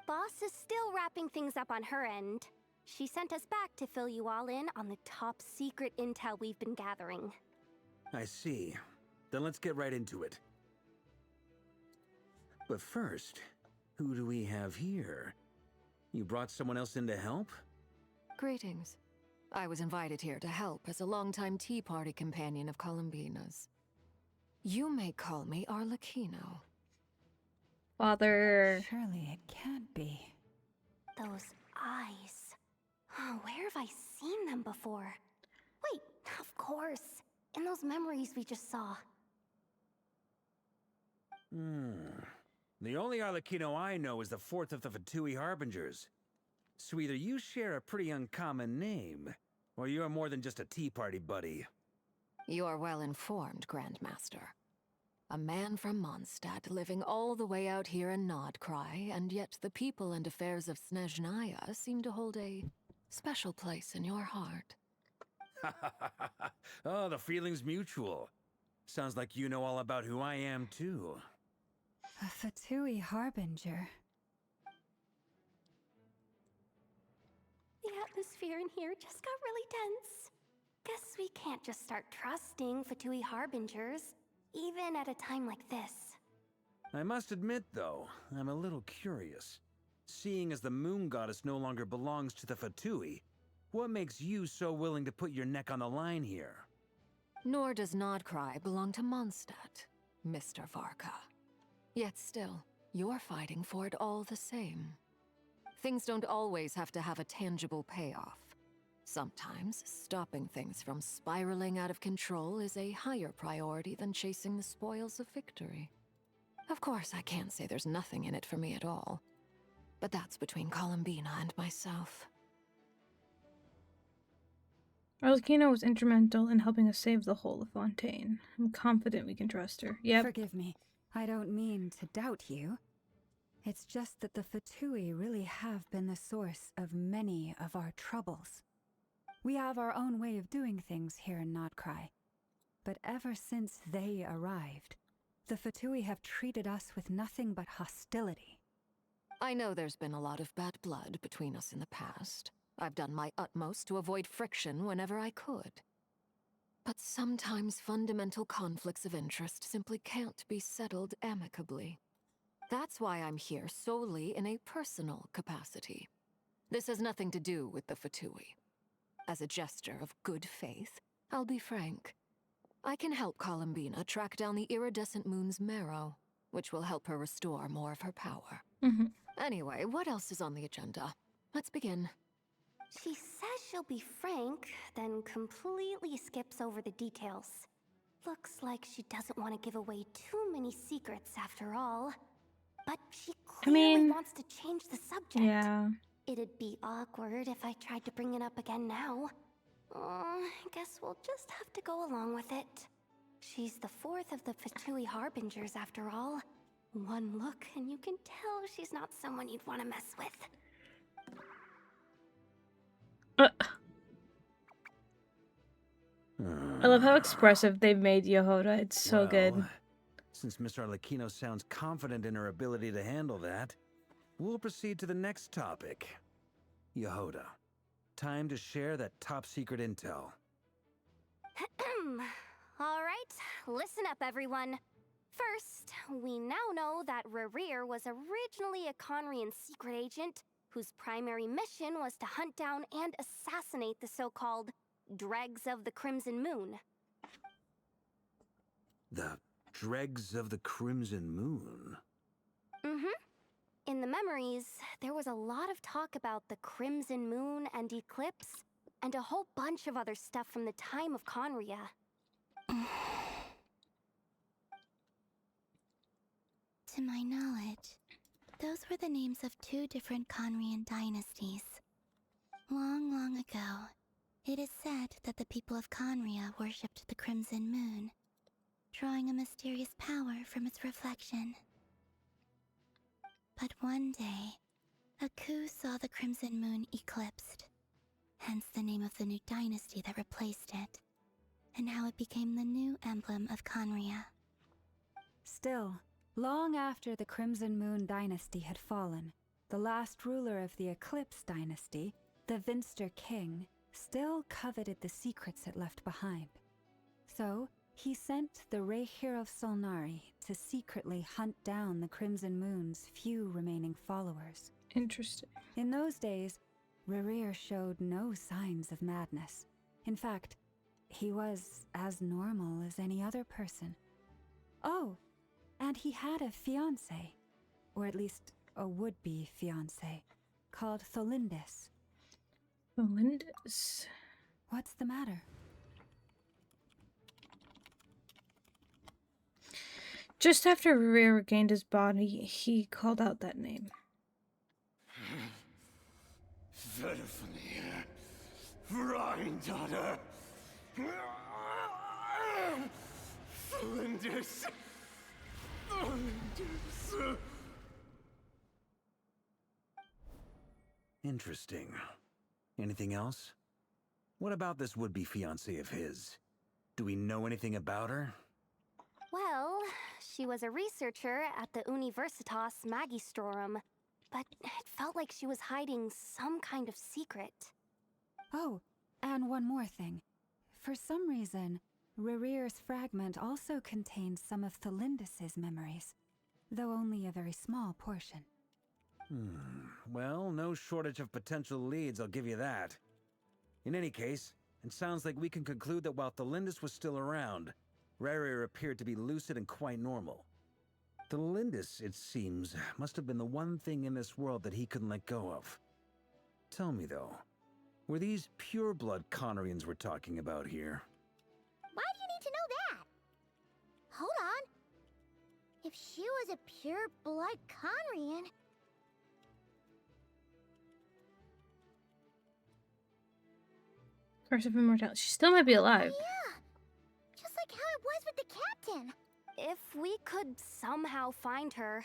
Boss is still wrapping things up on her end. She sent us back to fill you all in on the top secret intel we've been gathering. I see. Then let's get right into it. But first, who do we have here? You brought someone else in to help? Greetings. I was invited here to help as a longtime tea party companion of Columbina's. You may call me Arlecchino. Father. Surely it can't be. Those eyes. Oh, where have I seen them before? Wait, of course. In those memories we just saw. The only Arlecchino I know is the fourth of the Fatui Harbingers. So either you share a pretty uncommon name, or you're more than just a tea party buddy. You are well informed, Grandmaster. A man from Mondstadt living all the way out here in nodkrai, and yet the people and affairs of Snezhnaya seem to hold a special place in your heart. Oh, the feeling's mutual. Sounds like you know all about who I am, too. A Fatui Harbinger. The atmosphere in here just got really tense. Guess we can't just start trusting Fatui Harbingers, even at a time like this. I must admit, though, I'm a little curious. Seeing as the moon goddess no longer belongs to the Fatui, what makes you so willing to put your neck on the line here? Nor does nodkrai belong to Mondstadt, Mr. Varka. Yet still, you're fighting for it all the same. Things don't always have to have a tangible payoff. Sometimes, stopping things from spiraling out of control is a higher priority than chasing the spoils of victory. Of course, I can't say there's nothing in it for me at all. But that's between Columbina and myself. Arlecchino was instrumental in helping us save the whole of Fontaine. I'm confident we can trust her. Yep. Forgive me. I don't mean to doubt you. It's just that the Fatui really have been the source of many of our troubles. We have our own way of doing things here in nodkrai. But ever since they arrived, the Fatui have treated us with nothing but hostility. I know there's been a lot of bad blood between us in the past. I've done my utmost to avoid friction whenever I could. But sometimes fundamental conflicts of interest simply can't be settled amicably. That's why I'm here solely in a personal capacity. This has nothing to do with the Fatui. As a gesture of good faith, I'll be frank. I can help Columbina track down the iridescent moon's marrow, which will help her restore more of her power. Anyway, what else is on the agenda? Let's begin. She says she'll be frank, then completely skips over the details. Looks like she doesn't want to give away too many secrets after all. But she clearly wants to change the subject. Yeah. It'd be awkward if I tried to bring it up again now. I guess we'll just have to go along with it. She's the fourth of the Fatui Harbingers after all. One look and you can tell she's not someone you'd want to mess with. I love how expressive they've made Jahoda. It's so good. Since Miss Arlecchino sounds confident in her ability to handle that, we'll proceed to the next topic. Jahoda, time to share that top secret intel. Alright, listen up everyone. First, we now know that Rerir was originally a Conrian secret agent whose primary mission was to hunt down and assassinate the so-called Dregs of the Crimson Moon. The Dregs of the Crimson Moon? In the memories, there was a lot of talk about the Crimson Moon and Eclipse, and a whole bunch of other stuff from the time of Conria. To my knowledge, those were the names of two different Conrian dynasties. Long, long ago, it is said that the people of Conria worshipped the Crimson Moon. drawing a mysterious power from its reflection. But one day, a coup saw the Crimson Moon eclipsed, hence the name of the new dynasty that replaced it, and how it became the new emblem of Conria. Still, long after the Crimson Moon dynasty had fallen, the last ruler of the Eclipse dynasty, the Vinster King, still coveted the secrets it left behind. So, he sent the Rächer of Solnari to secretly hunt down the Crimson Moon's few remaining followers. Interesting. In those days, Rerir showed no signs of madness. In fact, he was as normal as any other person. Oh, and he had a fiancé, or at least a would-be fiancé, called Tholindis. Tholindis? What's the matter? Just after Rerir regained his body, he called out that name. Verfnir, Freindaughter, Flinders. Interesting. Anything else? What about this would-be fiancé of his? Do we know anything about her? Well, she was a researcher at the Universitas Magistrorum, but it felt like she was hiding some kind of secret. Oh, and one more thing. For some reason, Rerir's fragment also contains some of Tholindis' memories, though only a very small portion. Well, no shortage of potential leads, I'll give you that. In any case, it sounds like we can conclude that while Tholindis was still around, Rerir appeared to be lucid and quite normal. Tholindis, it seems, must have been the one thing in this world that he couldn't let go of. Tell me, though, were these pure-blood Conrians we're talking about here? Why do you need to know that? Hold on. If she was a pure-blood Conrian... Curse of Immortality. She still might be alive. Yeah, just like how it was with the captain. If we could somehow find her,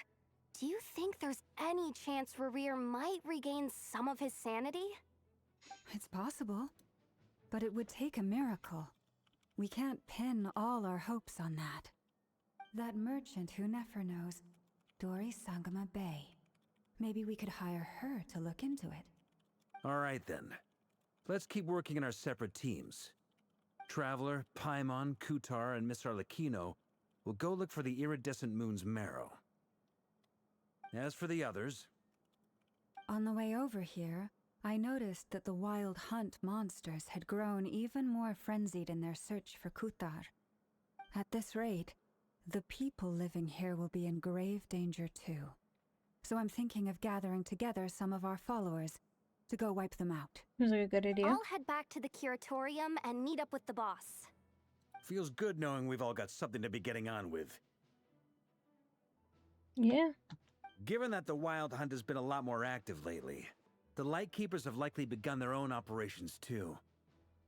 do you think there's any chance Rerir might regain some of his sanity? It's possible, but it would take a miracle. We can't pin all our hopes on that. That merchant who Nefer knows, Dori Sangama Bay. Maybe we could hire her to look into it. All right, then. Let's keep working in our separate teams. Traveler, Paimon, Kutar, and Miss Arlecchino will go look for the iridescent moon's marrow. As for the others... On the way over here, I noticed that the wild hunt monsters had grown even more frenzied in their search for Kutar. At this rate, the people living here will be in grave danger too. So I'm thinking of gathering together some of our followers to go wipe them out. Seems like a good idea. I'll head back to the curatorium and meet up with the boss. Feels good knowing we've all got something to be getting on with. Yeah. Given that the Wild Hunt has been a lot more active lately, the Lightkeepers have likely begun their own operations too.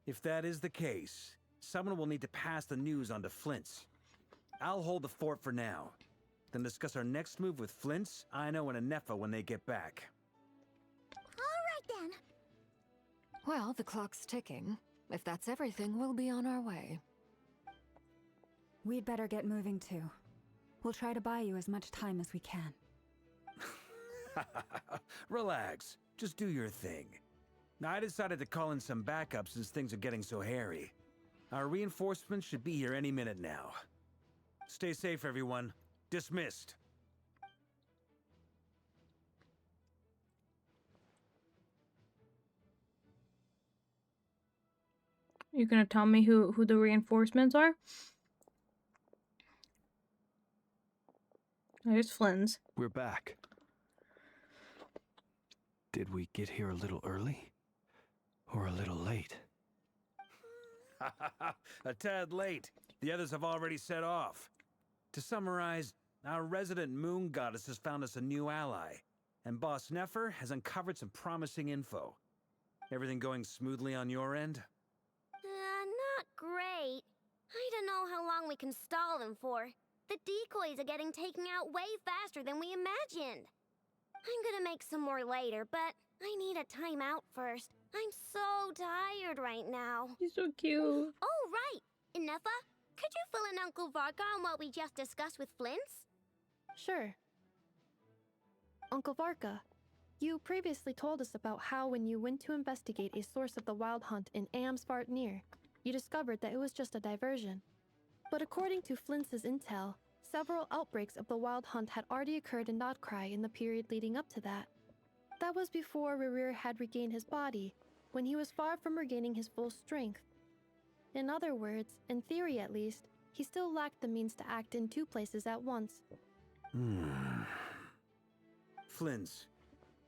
If that is the case, someone will need to pass the news on to Flins. I'll hold the fort for now, then discuss our next move with Flins, Ino, and Nefer when they get back. All right then. Well, the clock's ticking. If that's everything, we'll be on our way. We'd better get moving too. We'll try to buy you as much time as we can. Relax. Just do your thing. I decided to call in some backup since things are getting so hairy. Our reinforcements should be here any minute now. Stay safe, everyone. Dismissed. You gonna tell me who the reinforcements are? There's Flins. We're back. Did we get here a little early? Or a little late? A tad late. The others have already set off. To summarize, our resident moon goddess has found us a new ally, and Boss Nefer has uncovered some promising info. Everything going smoothly on your end? Not great. I don't know how long we can stall them for. The decoys are getting taken out way faster than we imagined. I'm gonna make some more later, but I need a timeout first. I'm so tired right now. He's so cute. Oh, right. Nefer, could you fill in Uncle Varka on what we just discussed with flins? Sure. Uncle Varka, you previously told us about how when you went to investigate a source of the Wild Hunt in Amsvartnir, you discovered that it was just a diversion. But according to Flints's intel, several outbreaks of the Wild Hunt had already occurred in Nodkrai in the period leading up to that. That was before Rerir had regained his body, when he was far from regaining his full strength. In other words, in theory at least, he still lacked the means to act in two places at once. Flins,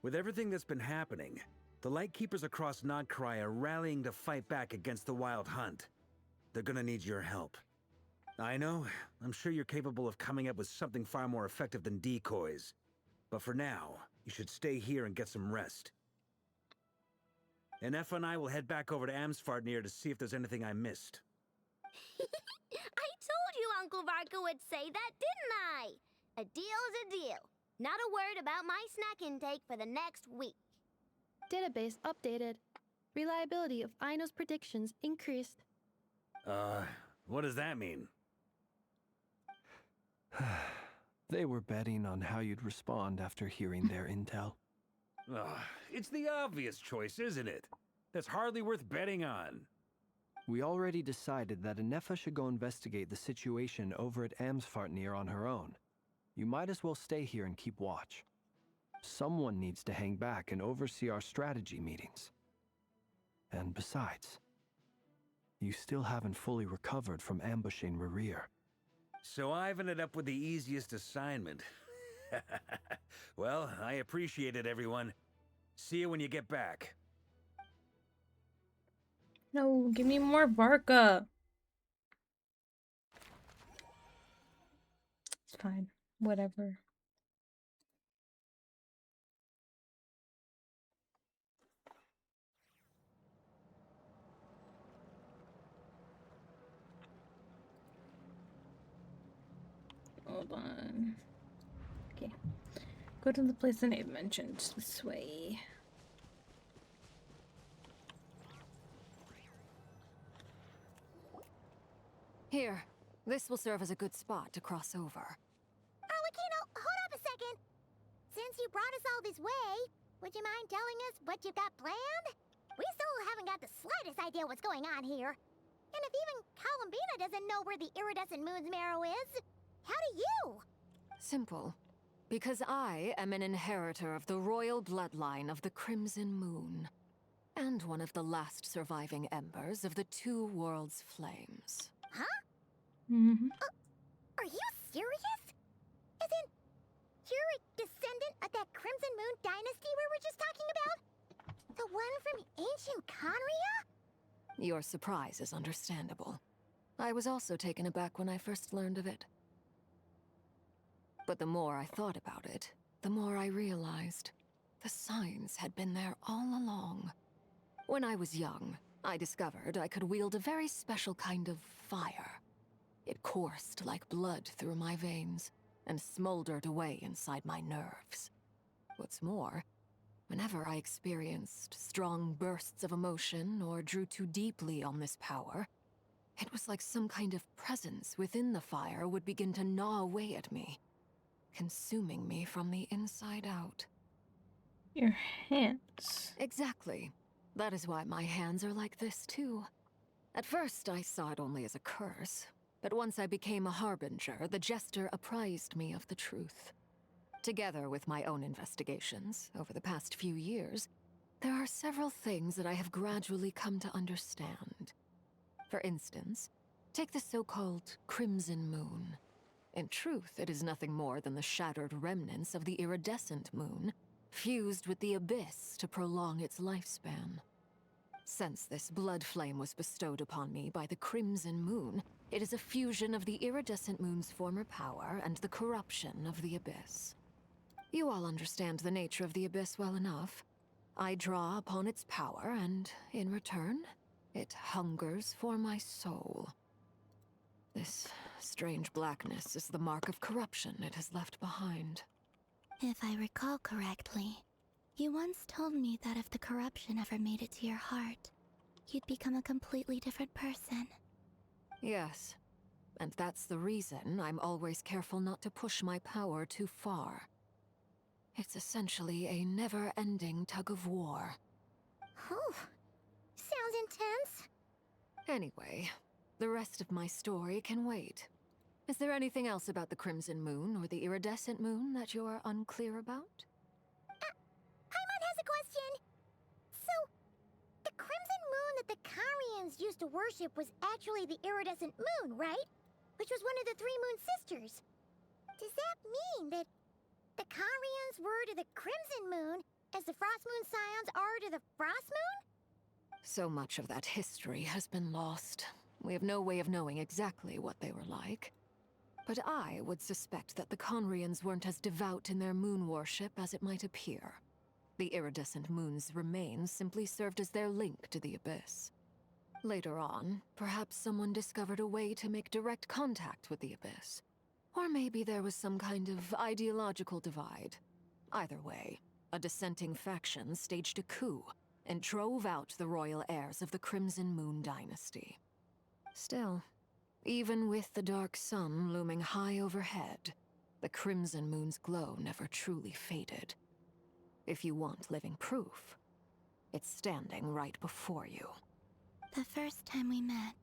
with everything that's been happening, the Lightkeepers across Nodkrai are rallying to fight back against the Wild Hunt. They're gonna need your help. I know, I'm sure you're capable of coming up with something far more effective than decoys. But for now, you should stay here and get some rest. And Nefer and I will head back over to Amsvartnir to see if there's anything I missed. I told you Uncle Varka would say that, didn't I? A deal's a deal. Not a word about my snack intake for the next week. Database updated. Reliability of Aino's predictions increased. What does that mean? They were betting on how you'd respond after hearing their intel. It's the obvious choice, isn't it? That's hardly worth betting on. We already decided that Nefer should go investigate the situation over at Amsvartnir on her own. You might as well stay here and keep watch. Someone needs to hang back and oversee our strategy meetings. And besides, you still haven't fully recovered from ambushing Rerir. So I've ended up with the easiest assignment. Well, I appreciate it, everyone. See you when you get back. No, give me more Varka. It's fine. Whatever. Hold on. Okay. Go to the place the name mentioned. This way. Here. This will serve as a good spot to cross over. Arlecchino, hold up a second. Since you brought us all this way, would you mind telling us what you've got planned? We still haven't got the slightest idea what's going on here. And if even Columbina doesn't know where the iridescent moon's marrow is, how do you? Simple. Because I am an inheritor of the royal bloodline of the Crimson Moon. And one of the last surviving embers of the Two Worlds' flames. Huh? Mm-hmm. Are you serious? As in, you're a descendant of that Crimson Moon dynasty we were just talking about? The one from ancient Conria? Your surprise is understandable. I was also taken aback when I first learned of it. But the more I thought about it, the more I realized the signs had been there all along. When I was young, I discovered I could wield a very special kind of fire. It coursed like blood through my veins and smoldered away inside my nerves. What's more, whenever I experienced strong bursts of emotion or drew too deeply on this power, it was like some kind of presence within the fire would begin to gnaw away at me, consuming me from the inside out. Your hands. Exactly. That is why my hands are like this, too. At first, I saw it only as a curse, but once I became a harbinger, the jester apprised me of the truth. Together with my own investigations, over the past few years, there are several things that I have gradually come to understand. For instance, take the so-called Crimson Moon. In truth, it is nothing more than the shattered remnants of the iridescent moon, fused with the abyss to prolong its lifespan. Since this blood flame was bestowed upon me by the Crimson Moon, it is a fusion of the iridescent moon's former power and the corruption of the abyss. You all understand the nature of the abyss well enough. I draw upon its power, and in return, it hungers for my soul. This strange blackness is the mark of corruption it has left behind. If I recall correctly, you once told me that if the corruption ever made it to your heart, you'd become a completely different person. Yes, and that's the reason I'm always careful not to push my power too far. It's essentially a never-ending tug-of-war. Oh, sounds intense. Anyway, the rest of my story can wait. Is there anything else about the Crimson Moon or the Iridescent Moon that you're unclear about? Paimon has a question. So, the crimson moon that the Karians used to worship was actually the iridescent moon, right? Which was one of the three moon sisters. Does that mean that the Karians were to the crimson moon as the frost moon scions are to the frost moon? So much of that history has been lost. We have no way of knowing exactly what they were like. But I would suspect that the Conrians weren't as devout in their moon worship as it might appear. The iridescent moon's remains simply served as their link to the abyss. Later on, perhaps someone discovered a way to make direct contact with the abyss. Or maybe there was some kind of ideological divide. Either way, a dissenting faction staged a coup and drove out the royal heirs of the Crimson Moon dynasty. Still, even with the dark sun looming high overhead, the Crimson Moon's glow never truly faded. If you want living proof, it's standing right before you. The first time we met,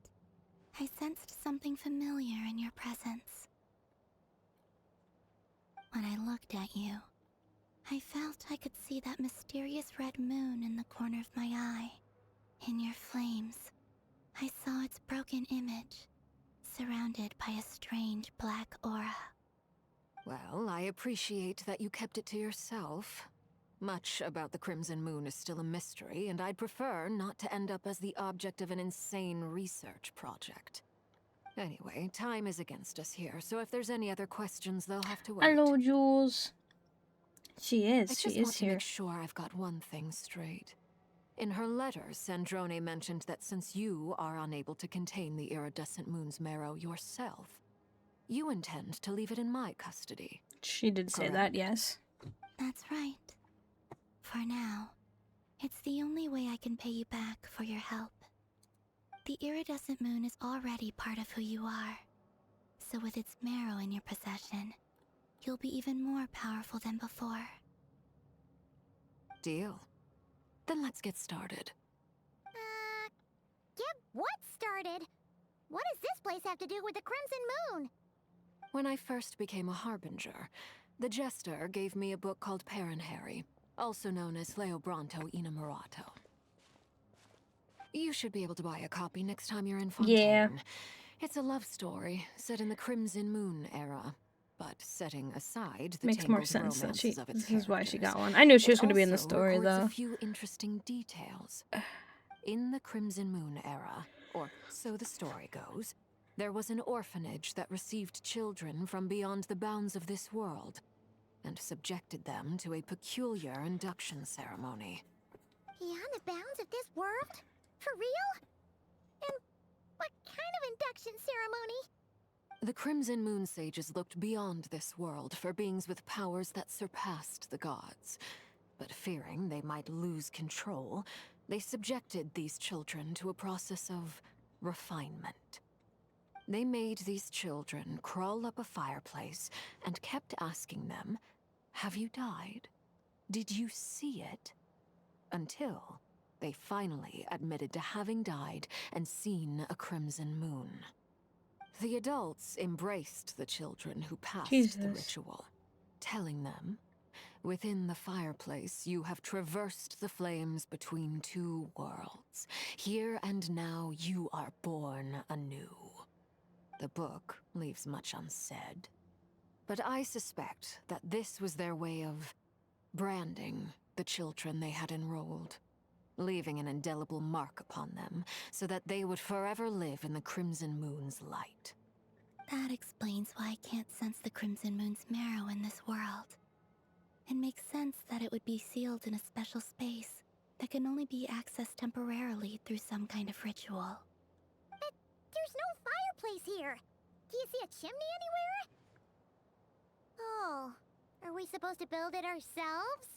I sensed something familiar in your presence. When I looked at you, I felt I could see that mysterious red moon in the corner of my eye. In your flames, I saw its broken image, surrounded by a strange black aura. Well, I appreciate that you kept it to yourself. Much about the Crimson Moon is still a mystery, and I'd prefer not to end up as the object of an insane research project. Anyway, time is against us here, so if there's any other questions, they'll have to wait. Hello, Jules. She I is just here. want to make sure I've got one thing straight. In her letters, Sandrone mentioned that since you are unable to contain the iridescent moon's marrow yourself, you intend to leave it in my custody. She did say that, yes. That's right. For now, it's the only way I can pay you back for your help. The iridescent moon is already part of who you are, so with its marrow in your possession, you'll be even more powerful than before. Deal. Then let's get started. Get what started? What does this place have to do with the Crimson Moon? When I first became a Harbinger, the Jester gave me a book called Paranhari, also known as Leobranto Inamorato. You should be able to buy a copy next time you're in Fontaine. Yeah. It's a love story set in the Crimson Moon era, but setting aside the Makes more tangled sense that she. romances of its This is why she got characters, one. I knew she was it going to be in the also story, records though. a few interesting details. In the Crimson Moon era, or so the story goes, there was an orphanage that received children from beyond the bounds of this world, and subjected them to a peculiar induction ceremony. Beyond the bounds of this world? For real? And what kind of induction ceremony? The Crimson Moon sages looked beyond this world for beings with powers that surpassed the gods. But fearing they might lose control, they subjected these children to a process of refinement. They made these children crawl up a fireplace and kept asking them, "Have you died? Did you see it?" Until they finally admitted to having died and seen a crimson moon. The adults embraced the children who passed the ritual, telling them, "Within the fireplace, you have traversed the flames between two worlds. Here and now, you are born anew." The book leaves much unsaid, but I suspect that this was their way of branding the children they had enrolled, leaving an indelible mark upon them so that they would forever live in the Crimson Moon's light. That explains why I can't sense the Crimson Moon's marrow in this world. It makes sense that it would be sealed in a special space that can only be accessed temporarily through some kind of ritual. But there's no fireplace here. Do you see a chimney anywhere? Oh, are we supposed to build it ourselves?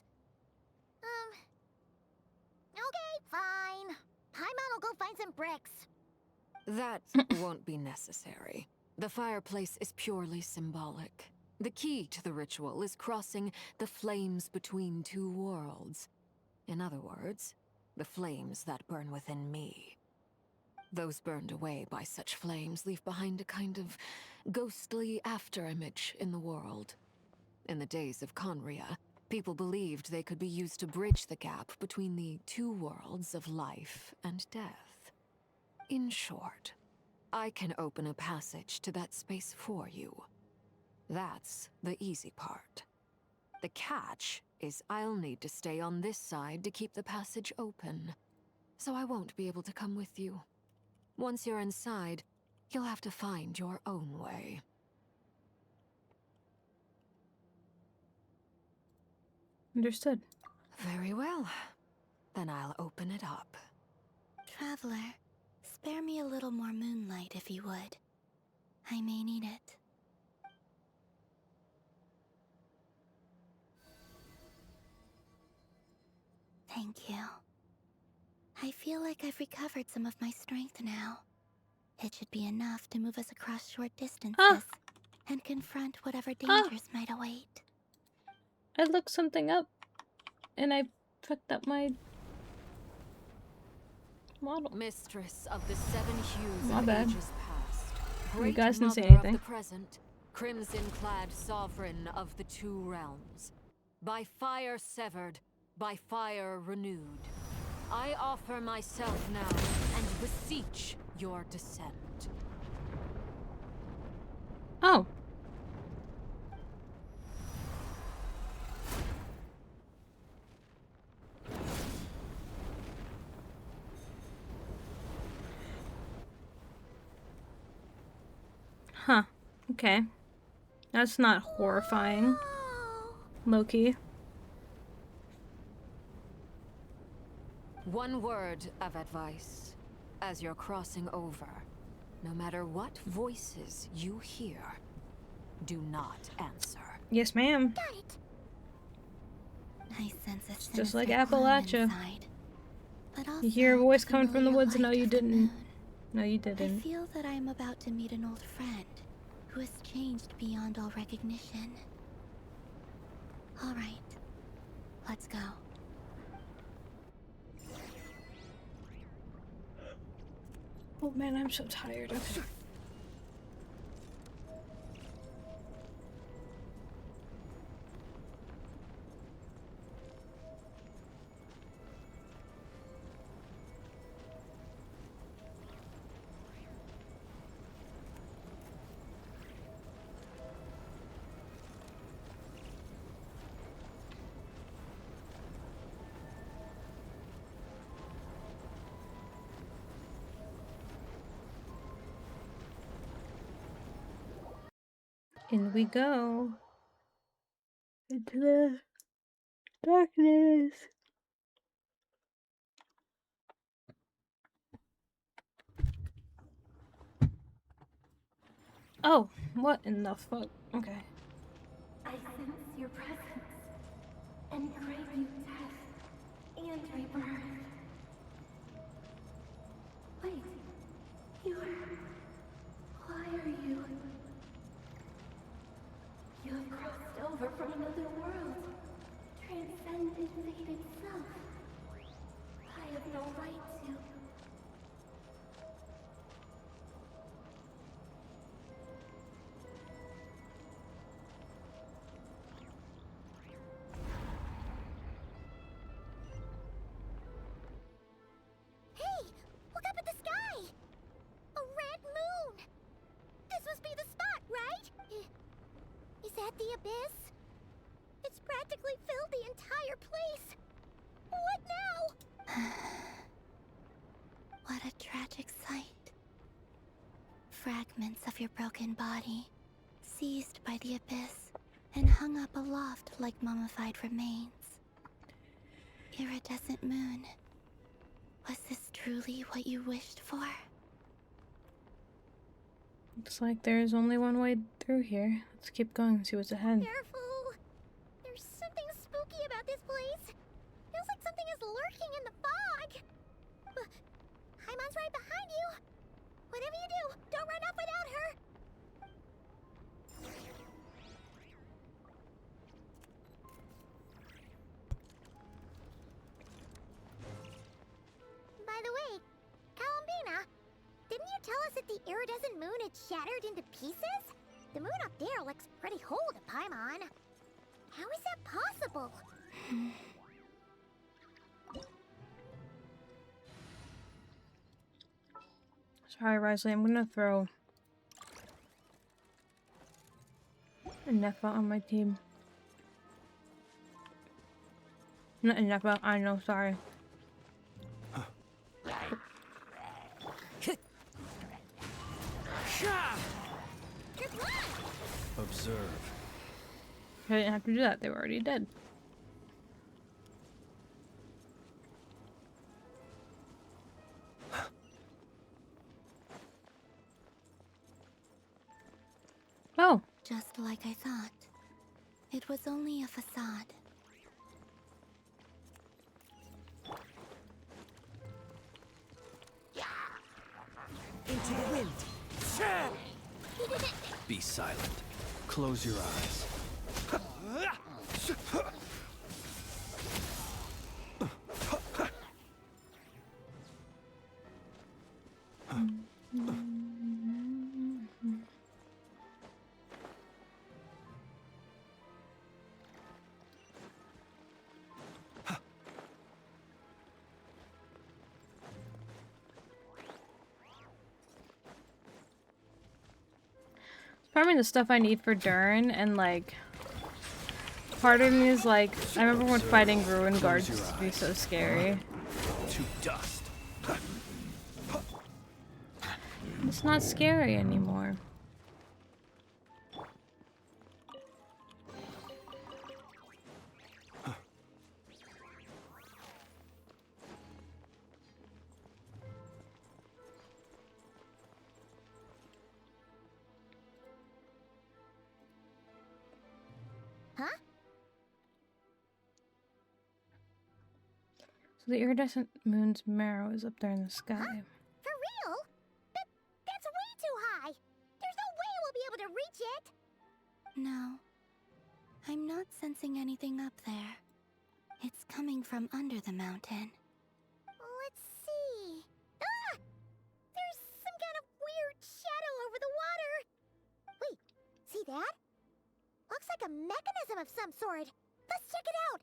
Okay, fine. Paimon will go find some bricks. That won't be necessary. The fireplace is purely symbolic. The key to the ritual is crossing the flames between two worlds. In other words, the flames that burn within me. Those burned away by such flames leave behind a kind of ghostly afterimage in the world. In the days of Conria, people believed they could be used to bridge the gap between the two worlds of life and death. In short, I can open a passage to that space for you. That's the easy part. The catch is I'll need to stay on this side to keep the passage open, so I won't be able to come with you. Once you're inside, you'll have to find your own way. Understood. Very well. Then I'll open it up. Traveler, spare me a little more moonlight if you would. I may need it. Thank you. I feel like I've recovered some of my strength now. It should be enough to move us across short distances and confront whatever dangers might await. I looked something up and I fucked up my model. Mistress of the seven hues My of bad. ages past. You guys didn't say Mother anything. of the present, crimson-clad sovereign of the two realms. By fire severed, by fire renewed. I offer myself now and beseech your descent. Oh. Huh. Okay. That's not horrifying. Loki. One word of advice. As you're crossing over, no matter what voices you hear, do not answer. Yes, ma'am. Got it. I sense a Just like sinister glow Appalachia. inside, but You hear a also voice the coming from the familiar woods. No, light you of the didn't. moon. No, you I didn't. feel that I am about to meet an old friend who has changed beyond all recognition. All right, let's go. Oh man, I'm so tired. Okay. In we go. Into the darkness. Oh, what in the fuck? Okay. I sense your presence and crave you death and rebirth. Wait, you are... Why are you... You have crossed over from another world, transcended fate itself. I have no right to... Hey, look up at the sky! A red moon! This must be the spot, right? Is that the abyss? It's practically filled the entire place. What now? What a tragic sight. Fragments of your broken body, seized by the abyss, and hung up aloft like mummified remains. Iridescent moon, was this truly what you wished for? Looks like there's only one way through here. Let's keep going and see what's ahead. Careful! There's something spooky about this place. Feels like something is lurking in the fog. Paimon's right behind you. Whatever you do, don't run off without her. By the way, Columbina, didn't you tell us that the iridescent moon had shattered into pieces? The moon up there looks pretty whole to Paimon. How is that possible? Sorry, Risley, I'm gonna throw a nefer on my team. Not a nefer, I know, sorry. Observe. I didn't have to do that, they were already dead. Oh. Just like I thought. It was only a facade. Into the wind. Be silent. Close your eyes. Farming the stuff I need for Durin, and like part of me is like, I remember when fighting ruin guards used to be so scary. To dust. It's not scary anymore. Huh? So the iridescent moon's marrow is up there in the sky. For real? That's way too high. There's no way we'll be able to reach it. No. I'm not sensing anything up there. It's coming from under the mountain. Let's see. Ah! There's some kind of weird shadow over the water. Wait, see that? Looks like a mechanism of some sort. Let's check it out.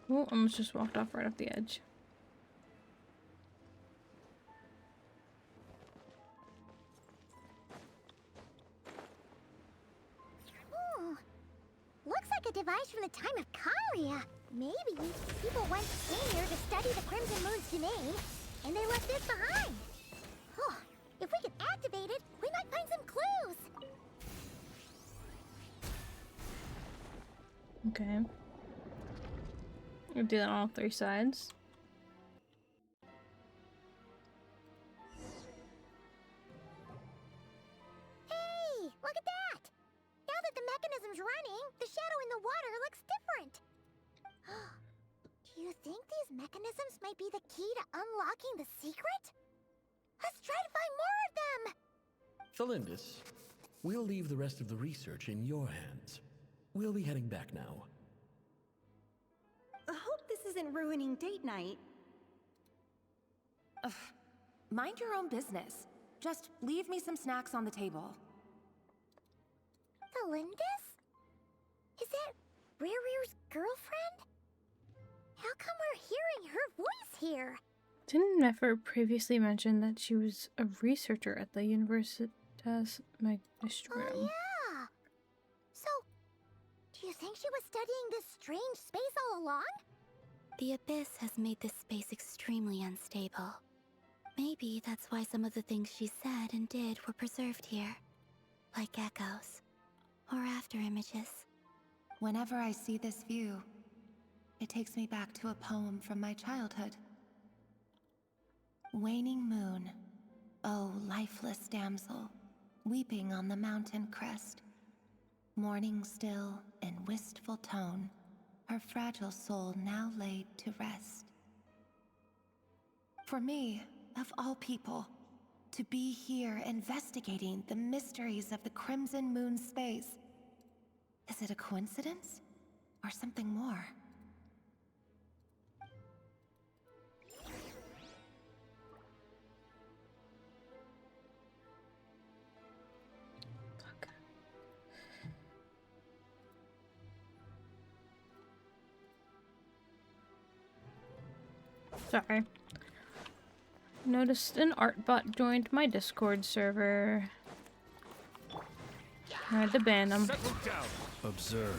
Oh, almost just walked off right off the edge. Looks like a device from the time of Kalia. Maybe people once came here to study the Crimson Moon's domain, and they left this behind. Oh, if we can activate it, we might find some clues. Okay. We'll do that on all three sides. Hey, look at that! Now that the mechanism's running, the shadow in the water looks different. Do you think these mechanisms might be the key to unlocking the secret? Let's try to find more of them! Thalindis, we'll leave the rest of the research in your hands. We'll be heading back now. I hope this isn't ruining date night. Ugh. Mind your own business. Just leave me some snacks on the table. Thalindis? Is that Rerir's girlfriend? How come we're hearing her voice here? Didn't Nefer previously mention that she was a researcher at the Universitas Magistrum? Oh, yeah! So, do you think she was studying this strange space all along? The Abyss has made this space extremely unstable. Maybe that's why some of the things she said and did were preserved here. Like echoes. Or after images. Whenever I see this view, It takes me back to a poem from my childhood. Waning moon, oh lifeless damsel, weeping on the mountain crest, mourning still in wistful tone, her fragile soul now laid to rest. For me, of all people, to be here investigating the mysteries of the Crimson Moon space, is it a coincidence or something more? Sorry. Noticed an art bot joined my Discord server. I had to ban them. Observe.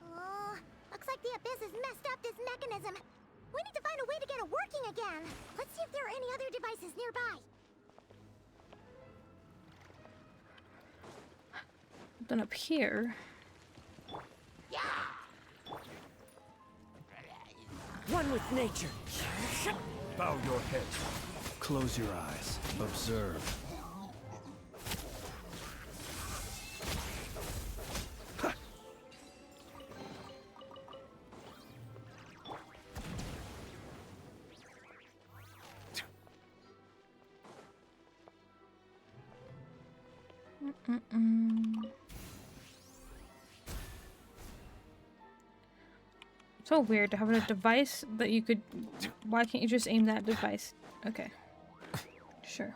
Oh, looks like the Abyss has messed up this mechanism. We need to find a way to get it working again. Let's see if there are any other devices nearby. Then up here. One with nature. Bow your head. Close your eyes. Observe. So weird to have a device that you could... Why can't you just aim that device? Okay. Sure.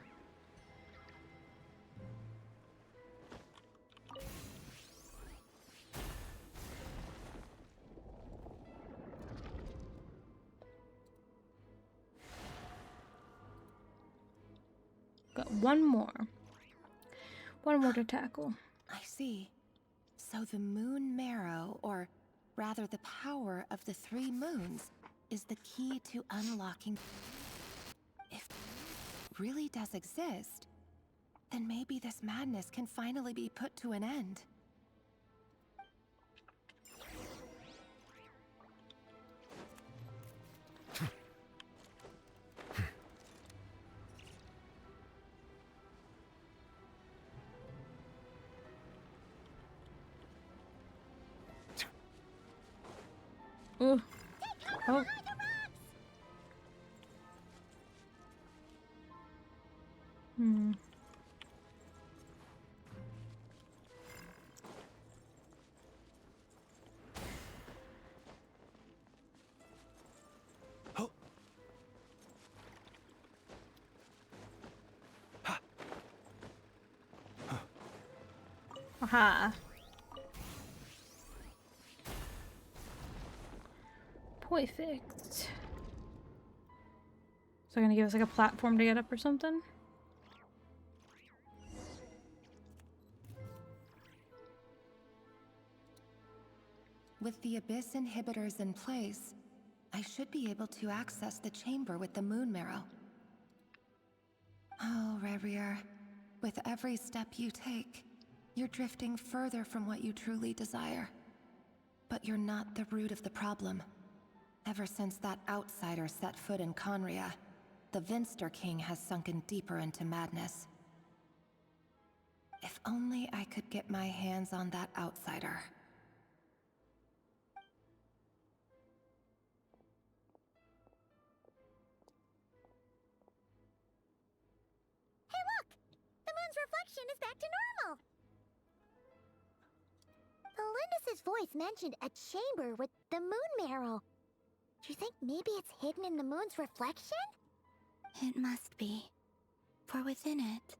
Got one more. One more to tackle. I see. So the moon marrow, or rather the power of the 3 moons, is the key to unlocking. If it really does exist, then maybe this madness can finally be put to an end. Ooh. Oh. Hmm. Aha. Perfect. So they're gonna give us like a platform to get up or something? With the Abyss inhibitors in place, I should be able to access the chamber with the moon marrow. Oh, Rerir, with every step you take, you're drifting further from what you truly desire. But you're not the root of the problem. Ever since that outsider set foot in Conria, the Vinster King has sunken deeper into madness. If only I could get my hands on that outsider. Hey look! The moon's reflection is back to normal! Elindis' voice mentioned a chamber with the moon marrow. Do you think maybe it's hidden in the moon's reflection? It must be. For within it,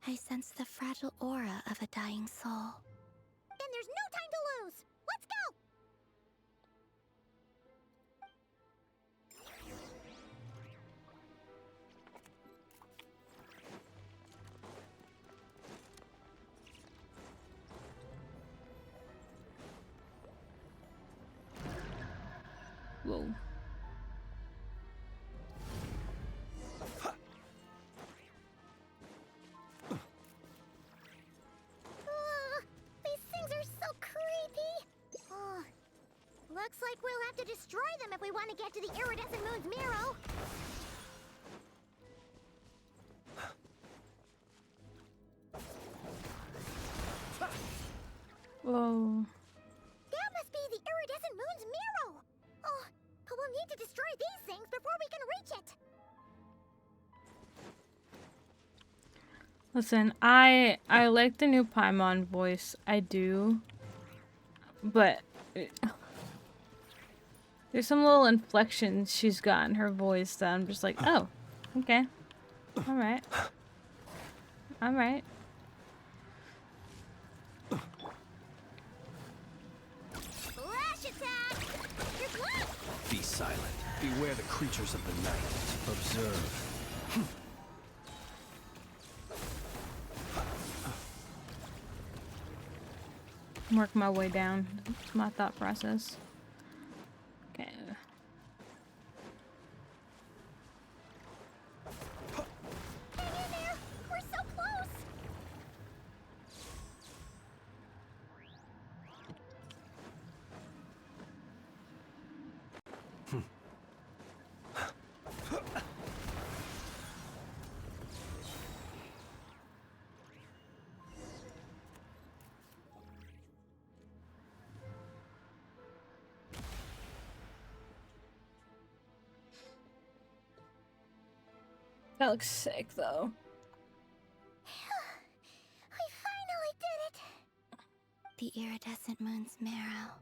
I sense the fragile aura of a dying soul. Then there's no time to lose! Let's go! Whoa. to destroy them if we want to get to the iridescent moon's mirror. Whoa. That must be the iridescent moon's mirror. Oh, but we'll need to destroy these things before we can reach it. Listen, I like the new Paimon voice. I do. But there's some little inflections she's got in her voice that I'm just like, oh, okay. Alright. Alright. Flash attack! You're blocked! Be silent. Beware the creatures of the night. Observe. Work my way down. That's my thought process. Okay. Hang in there! We're so close! That looks sick, though. We finally did it! The iridescent moon's marrow.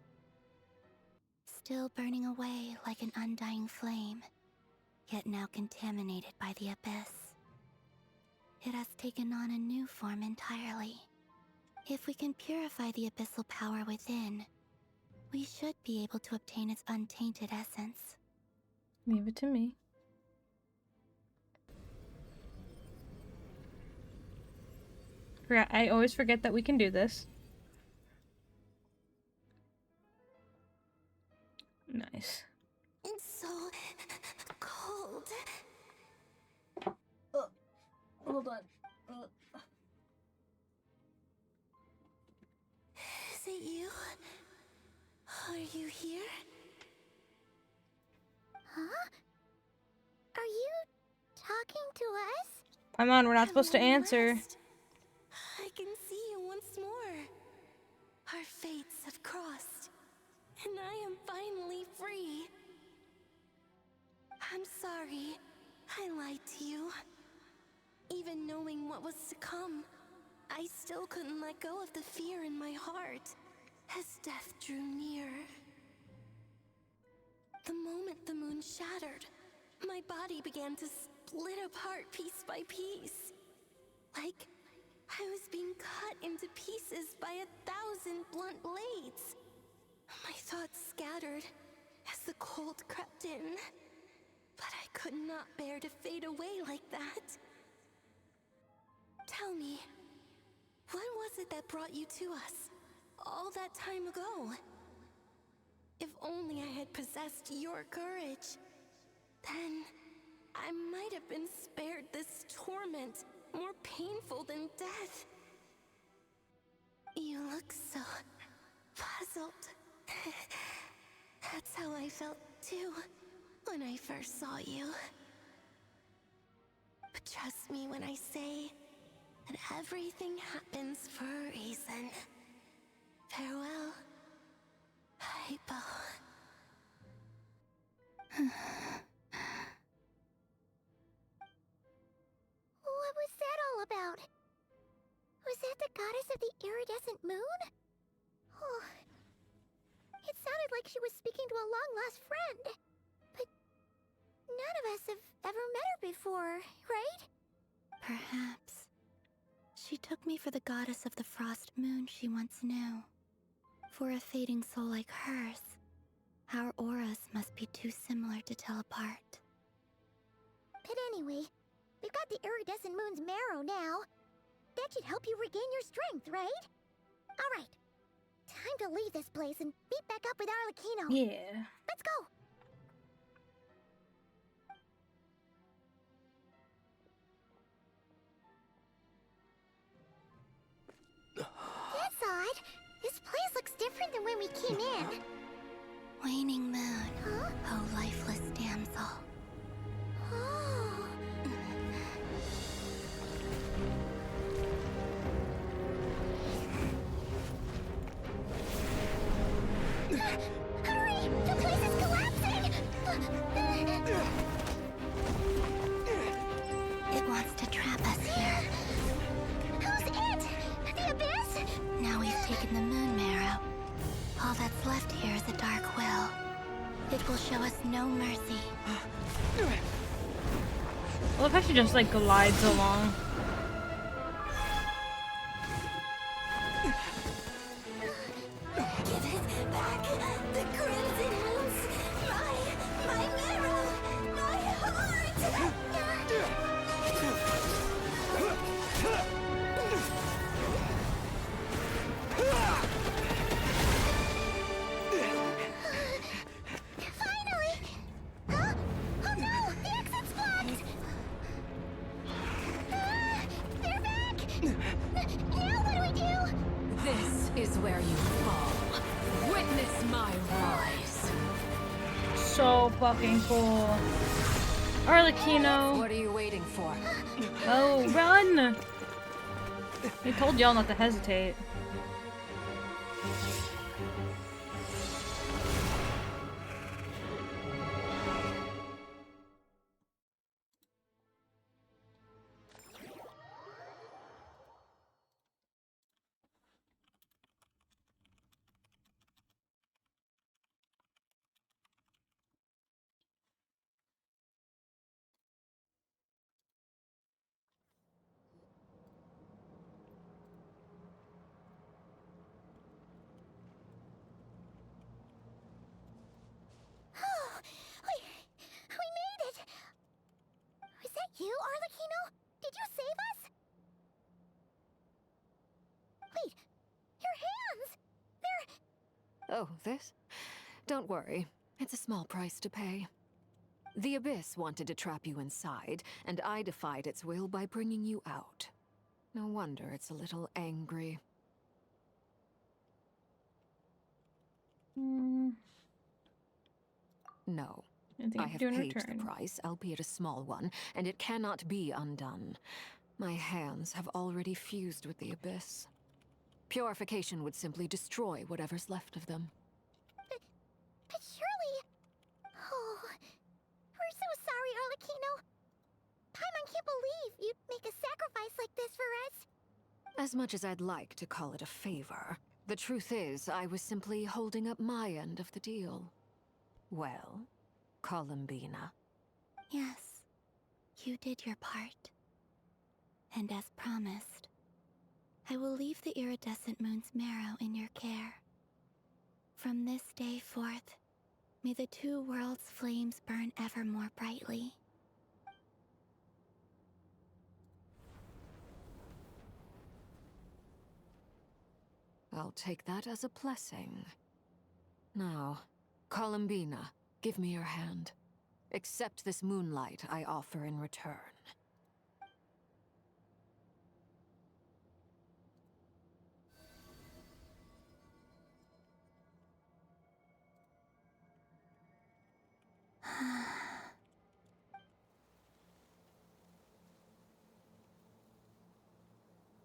Still burning away like an undying flame, yet now contaminated by the abyss. It has taken on a new form entirely. If we can purify the abyssal power within, we should be able to obtain its untainted essence. Leave it to me. I always forget that we can do this. Nice. It's so cold. Hold on. Is it you? Are you here? Huh? Are you talking to us? Come on, we're not supposed to answer. I can see you once more. Our fates have crossed, and I am finally free. I'm sorry, I lied to you. Even knowing what was to come, I still couldn't let go of the fear in my heart as death drew near. The moment the moon shattered, my body began to split apart piece by piece. Like I was being cut into pieces by 1,000 blunt blades. My thoughts scattered as the cold crept in, but I could not bear to fade away like that. Tell me, what was it that brought you to us all that time ago? If only I had possessed your courage, then I might have been spared this torment more painful than death. You look so puzzled. That's how I felt too when I first saw you. But trust me when I say that everything happens for a reason. Farewell, Hypo. What was that all about? Was that the goddess of the iridescent moon? Oh, it sounded like she was speaking to a long-lost friend. But none of us have ever met her before, right? Perhaps. She took me for the goddess of the frost moon she once knew. For a fading soul like hers, our auras must be too similar to tell apart. But anyway, we've got the iridescent moon's marrow now. That should help you regain your strength, right? Alright, time to leave this place and meet back up with Arlecchino. Yeah. Let's go! That's odd. This place looks different than when we came in. Waning moon, oh lifeless damsel. Hurry! The place is collapsing! It wants to trap us here. Who's it? The Abyss? Now we've taken the moon marrow. All that's left here is a dark will. It will show us no mercy. I love how she just like glides along. Give it back! The crimson moons! My marrow! My heart! Finally! Huh? Oh no! The exit's blocked! They're back! Now what do we do? This is where you fall. Witness my rise. So fucking cool. Arlecchino. What are you waiting for? Oh, run! I told y'all not to hesitate. We made it! Was that you, Arlecchino? Did you save us? Wait, your hands! They're... Oh, this? Don't worry. It's a small price to pay. The Abyss wanted to trap you inside, and I defied its will by bringing you out. No wonder it's a little angry. No. I have paid the price, albeit a small one, and it cannot be undone. My hands have already fused with the Abyss. Purification would simply destroy whatever's left of them. But surely... Oh... We're so sorry, Arlecchino. Paimon can't believe you'd make a sacrifice like this for us. As much as I'd like to call it a favor, the truth is I was simply holding up my end of the deal. Well, Columbina. Yes, you did your part. And as promised, I will leave the iridescent moon's marrow in your care. From this day forth, may the two worlds' flames burn ever more brightly. I'll take that as a blessing. Now, Columbina, give me your hand. Accept this moonlight I offer in return.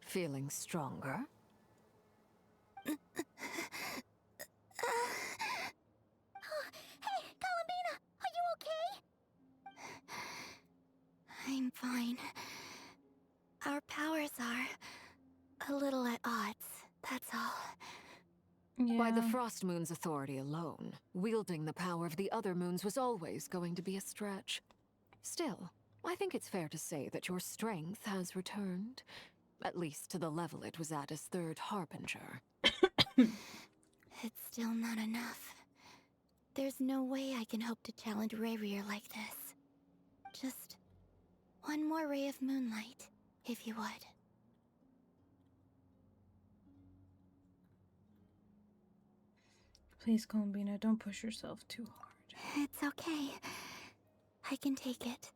Feeling stronger? Hey, Columbina, are you okay? I'm fine. Our powers are a little at odds, that's all. By the Frost Moon's authority alone, wielding the power of the other moons was always going to be a stretch. Still, I think it's fair to say that your strength has returned, at least to the level it was at as Third Harbinger. It's still not enough. There's no way I can hope to challenge Rerir like this. Just one more ray of moonlight, if you would. Please, Columbina, don't push yourself too hard. It's okay. I can take it.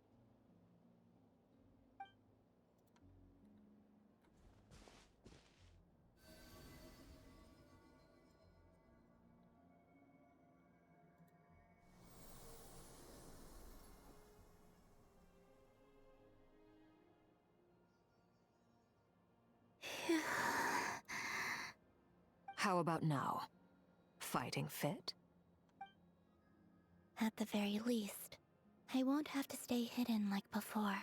How about now? Fighting fit? At the very least, I won't have to stay hidden like before.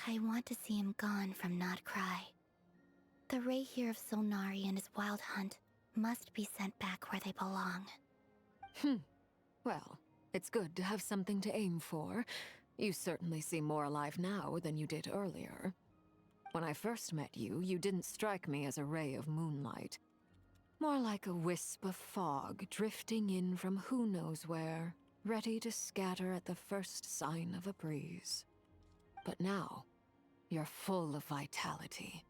I want to see him gone from nodkrai. The Rächer of Solnari and his wild hunt must be sent back where they belong. Well, it's good to have something to aim for. You certainly seem more alive now than you did earlier. When I first met you, you didn't strike me as a ray of moonlight. More like a wisp of fog drifting in from who knows where, ready to scatter at the first sign of a breeze. But now, you're full of vitality.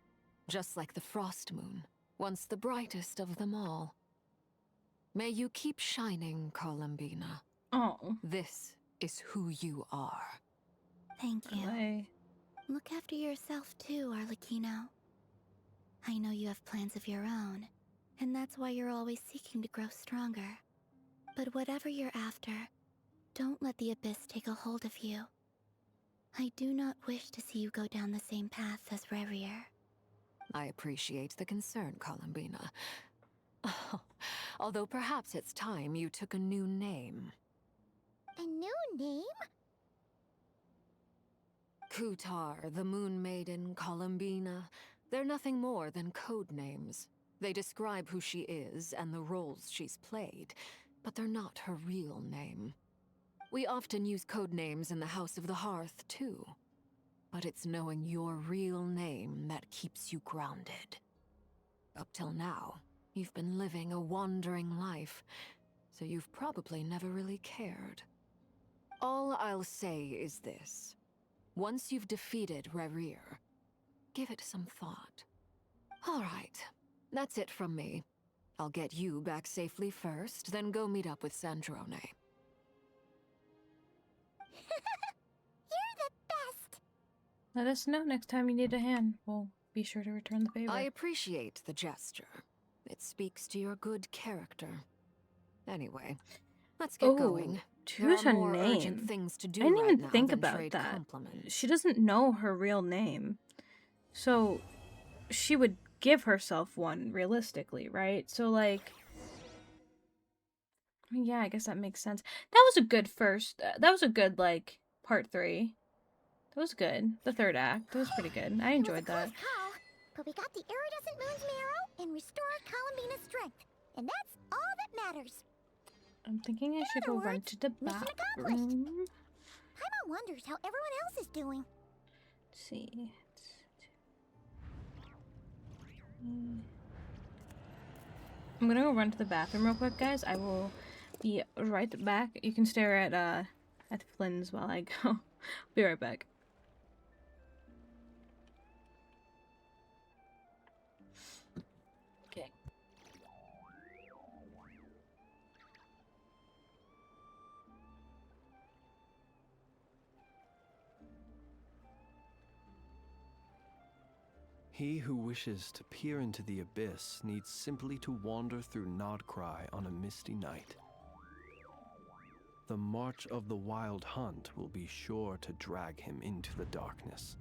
Just like the frost moon, once the brightest of them all. May you keep shining, Columbina. Oh. This is who you are. Thank you. Look after yourself too, Arlecchino. I know you have plans of your own, and that's why you're always seeking to grow stronger. But whatever you're after, don't let the abyss take a hold of you. I do not wish to see you go down the same path as Rerir. I appreciate the concern, Columbina. Although perhaps it's time you took a new name. A new name? Kutar, the Moon Maiden, Columbina. They're nothing more than code names. They describe who she is and the roles she's played, but they're not her real name. We often use code names in the House of the Hearth, too. But it's knowing your real name that keeps you grounded. Up till now, you've been living a wandering life, so you've probably never really cared. All I'll say is this. Once you've defeated Rerir, give it some thought. All right, that's it from me. I'll get you back safely first, then go meet up with Sandrone. You're the best! Let us know next time you need a hand. We'll be sure to return the favor. I appreciate the gesture. It speaks to your good character. Anyway, let's get going. Choose there are her more name. urgent things to do I didn't right even now think than about trade that. compliments. She doesn't know her real name. So she would give herself one realistically, right? So like yeah, I guess that makes sense. That was a good first that was a good like part 3. That was good. The third act. That was pretty good. I enjoyed that. Call, but we got the iridescent moon's marrow and restored Columbina's strength. And that's all that matters. I'm thinking I should go run to the Mission bathroom. accomplished. Paimon wonders how everyone else is doing. Let's see. I'm gonna go run to the bathroom real quick, guys. I will be right back. You can stare at Flins while I go. Be right back. Okay. He who wishes to peer into the abyss needs simply to wander through nodkrai on a misty night. The march of the wild hunt will be sure to drag him into the darkness.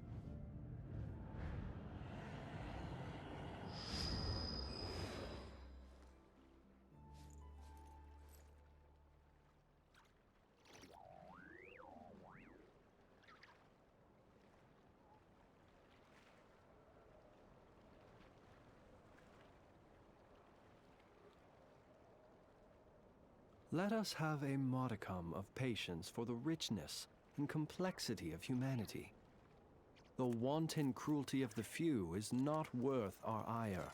Let us have a modicum of patience for the richness and complexity of humanity. The wanton cruelty of the few is not worth our ire.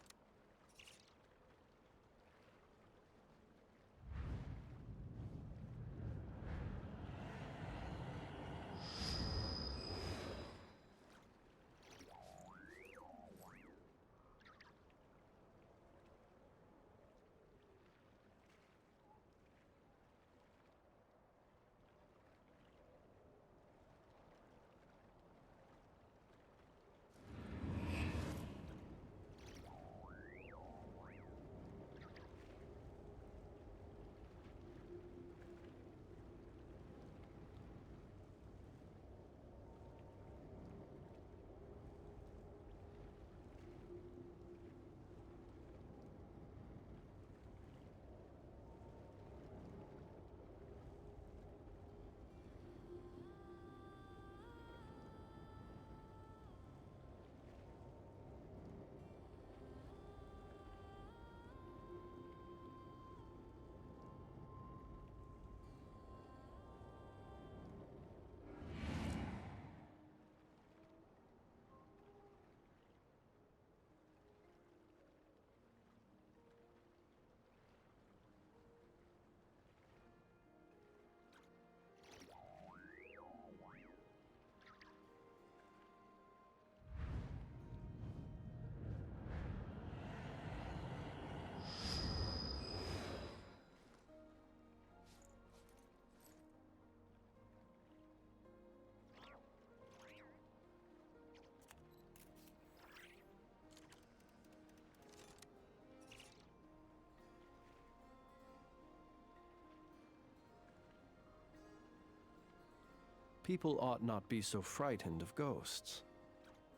People ought not be so frightened of ghosts.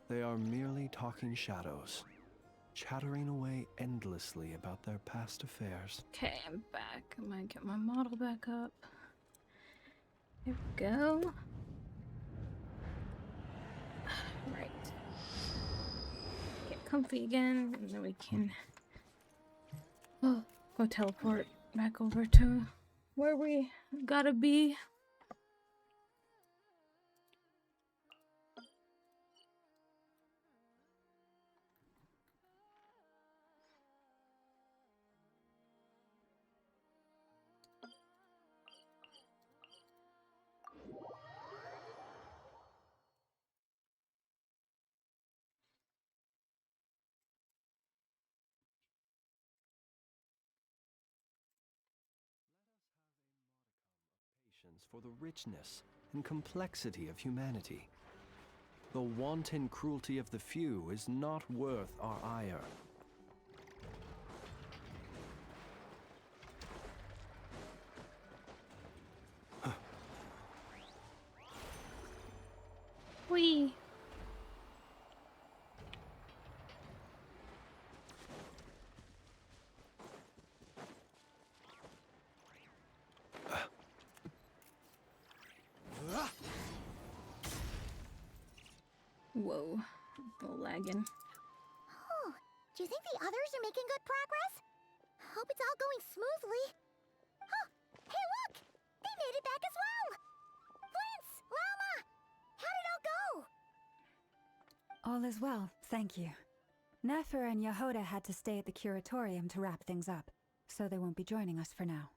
They are merely talking shadows, chattering away endlessly about their past affairs. Okay, I'm back. I'm gonna get my model back up. There we go. Right. Get comfy again, and then we can go teleport back over to where we gotta be. For the richness and complexity of humanity. The wanton cruelty of the few is not worth our ire. Whee! Whoa, a little lagging. Oh, do you think the others are making good progress? Hope it's all going smoothly. Oh, hey look! They made it back as well! Flins! Lauma! How'd it all go? All is well, thank you. Nefer and Jahoda had to stay at the curatorium to wrap things up, so they won't be joining us for now.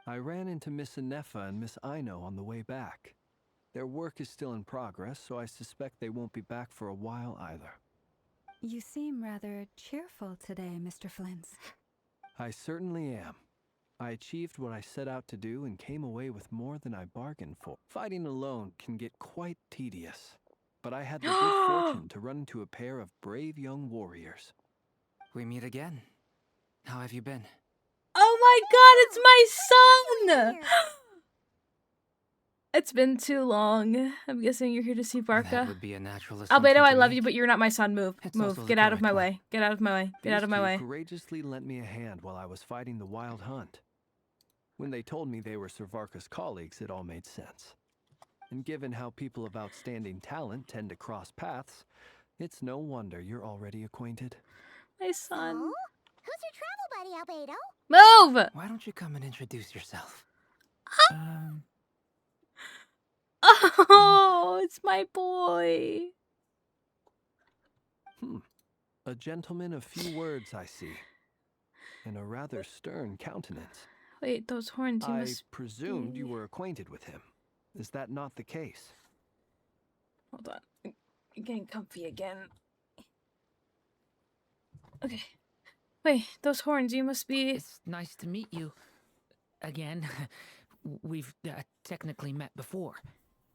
I ran into Miss Nefer and Miss Ino on the way back. Their work is still in progress, so I suspect they won't be back for a while either. You seem rather cheerful today, Mr. Flins. I certainly am. I achieved what I set out to do and came away with more than I bargained for. Fighting alone can get quite tedious, but I had the good fortune to run into a pair of brave young warriors. We meet again. How have you been? Oh my god, it's my son! It's been too long. I'm guessing you're here to see Varka. That would be a natural Albedo, I love you, but you're not my son. Move. Move. Get out of my way. Get out of my way. Get out of my way. These two courageously lent me a hand while I was fighting the wild hunt. When they told me they were Sir Varka's colleagues, it all made sense. And given how people of outstanding talent tend to cross paths, it's no wonder you're already acquainted. My son. Oh? Who's your travel buddy, Albedo? Move! Why don't you come and introduce yourself? Oh, it's my boy. A gentleman of few words, I see. And a rather stern countenance. Wait, those horns, you must presumed you were acquainted with him. Is that not the case? Hold on. I'm getting comfy again. Okay. Wait, those horns, you must be... It's nice to meet you. Again. We've technically met before.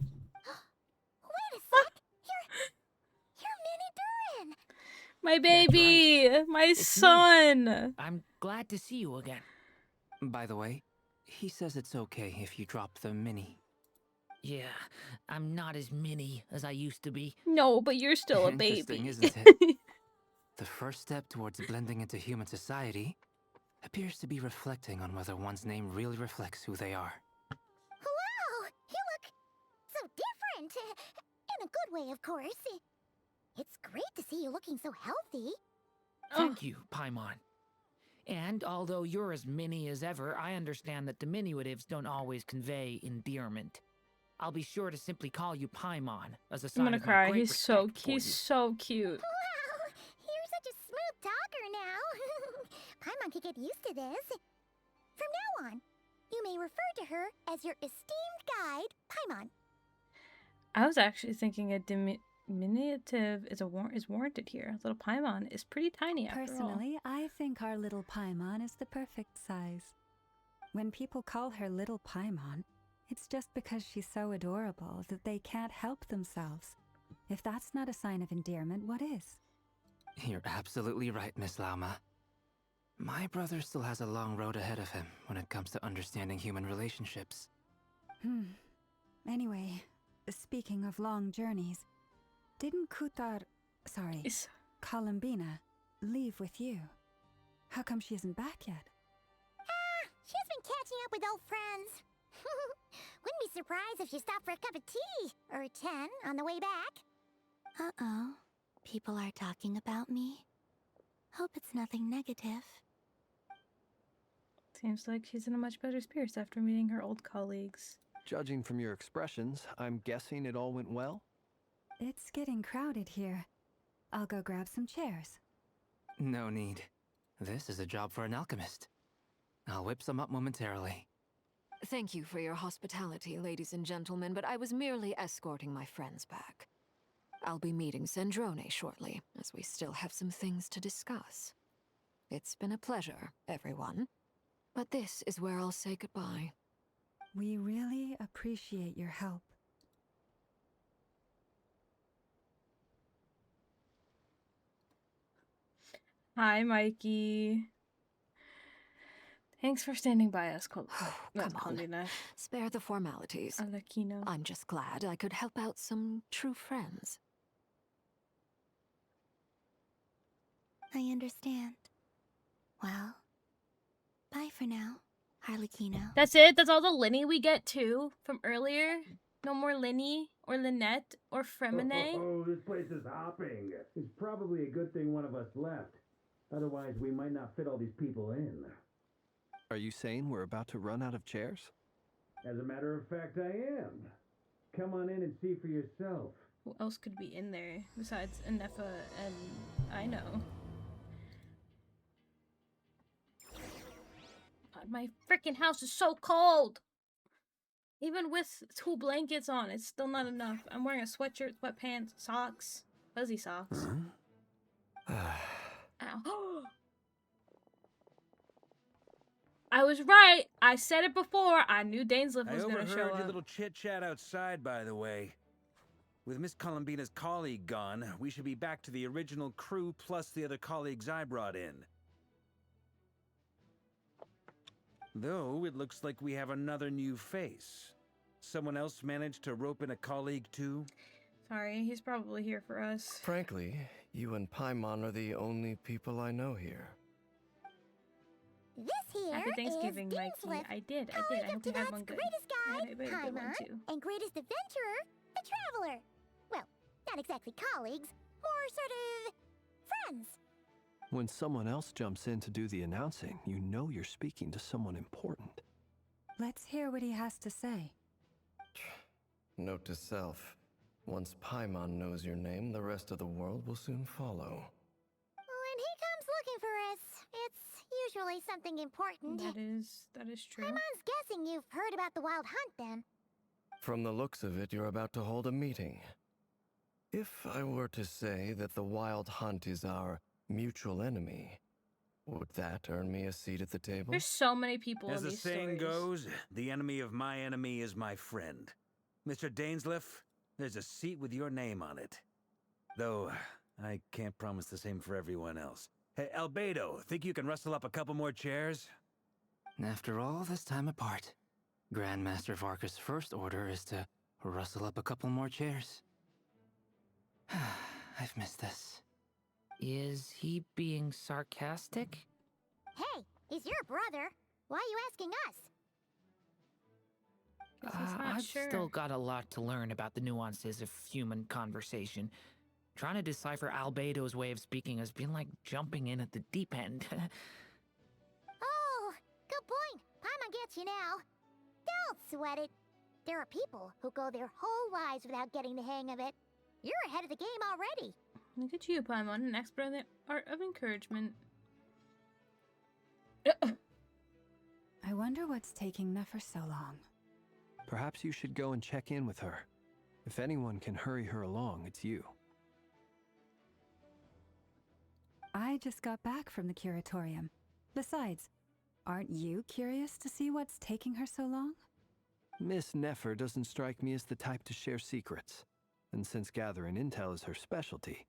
Wait a sec! You're Minnie Durin! My baby! Right. My It's son! Me. I'm glad to see you again. By the way, he says it's okay if you drop the mini. Yeah, I'm not as mini as I used to be. No, but you're still a Interesting, baby. isn't it? The first step towards blending into human society appears to be reflecting on whether one's name really reflects who they are. Wow! You look so different! In a good way, of course. It's great to see you looking so healthy. Thank you, Paimon. And although you're as mini as ever, I understand that diminutives don't always convey endearment. I'll be sure to simply call you Paimon as a sign I'm gonna of cry. my great He's respect for you. so cute. Wow! You're such a smooth talker now. Paimon could get used to this. From now on, you may refer to her as your esteemed guide, Paimon. I was actually thinking a diminutive is warranted here. Little Paimon is pretty tiny after all. Personally, I think our little Paimon is the perfect size. When people call her little Paimon, it's just because she's so adorable that they can't help themselves. If that's not a sign of endearment, what is? You're absolutely right, Miss Lauma. My brother still has a long road ahead of him when it comes to understanding human relationships. Anyway, speaking of long journeys, didn't Columbina, leave with you? How come she isn't back yet? She's been catching up with old friends. Wouldn't be surprised if she stopped for a cup of tea or 10 on the way back. Uh-oh. People are talking about me. Hope it's nothing negative. Seems like she's in a much better spirits after meeting her old colleagues. Judging from your expressions, I'm guessing it all went well? It's getting crowded here. I'll go grab some chairs. No need. This is a job for an alchemist. I'll whip some up momentarily. Thank you for your hospitality, ladies and gentlemen, but I was merely escorting my friends back. I'll be meeting Sandrone shortly, as we still have some things to discuss. It's been a pleasure, everyone. But this is where I'll say goodbye. We really appreciate your help. Hi, Mikey. Thanks for standing by us, Come on. Spare the formalities. Alakino. I'm just glad I could help out some true friends. I understand. Well, bye for now, Harlequino. That's it? That's all the Linny we get too from earlier? No more Linny or Lynette or Fremine? Oh, this place is hopping. It's probably a good thing one of us left. Otherwise, we might not fit all these people in. Are you saying we're about to run out of chairs? As a matter of fact, I am. Come on in and see for yourself. Who else could be in there besides Nefer and I know? God, my freaking house is so cold! Even with 2 blankets on, it's still not enough. I'm wearing a sweatshirt, sweatpants, socks, fuzzy socks. Ow. I was right. I said it before. I knew Dainsliff was going to show I overheard up. your little chit-chat outside, by the way. With Miss Columbina's colleague gone, we should be back to the original crew plus the other colleagues I brought in. Though, it looks like we have another new face. Someone else managed to rope in a colleague, too? Sorry, he's probably here for us. Frankly, you and Paimon are the only people I know here. This here Happy Thanksgiving, is Mikey. Dainsliff, I did. I colleague hope of you had one Tibet's good. greatest guide, I had a good one Paimon, too. and greatest adventurer, the Traveler. Well, not exactly colleagues, more sort of friends. When someone else jumps in to do the announcing, you know you're speaking to someone important. Let's hear what he has to say. Note to self. Once Paimon knows your name, the rest of the world will soon follow. When he comes looking for us, it's usually something important. That is true. Paimon's guessing you've heard about the Wild Hunt, then. From the looks of it, you're about to hold a meeting. If I were to say that the Wild Hunt is our mutual enemy, would that earn me a seat at the table? There's so many people As in the these saying stories. goes, the enemy of my enemy is my friend. Mr. Dainsliff, there's a seat with your name on it. Though, I can't promise the same for everyone else. Hey, Albedo, think you can rustle up a couple more chairs? After all this time apart, Grandmaster Varka's first order is to rustle up a couple more chairs. I've missed this. Is he being sarcastic? Hey, he's your brother. Why are you asking us? I've still got a lot to learn about the nuances of human conversation. Trying to decipher Albedo's way of speaking has been like jumping in at the deep end. Oh, good point. Paimon gets you now. Don't sweat it. There are people who go their whole lives without getting the hang of it. You're ahead of the game already. Look at you, Paimon, an expert in the art of encouragement. I wonder what's taking Nefer so long. Perhaps you should go and check in with her. If anyone can hurry her along, it's you. I just got back from the curatorium. Besides, aren't you curious to see what's taking her so long? Miss Nefer doesn't strike me as the type to share secrets. And since gathering intel is her specialty,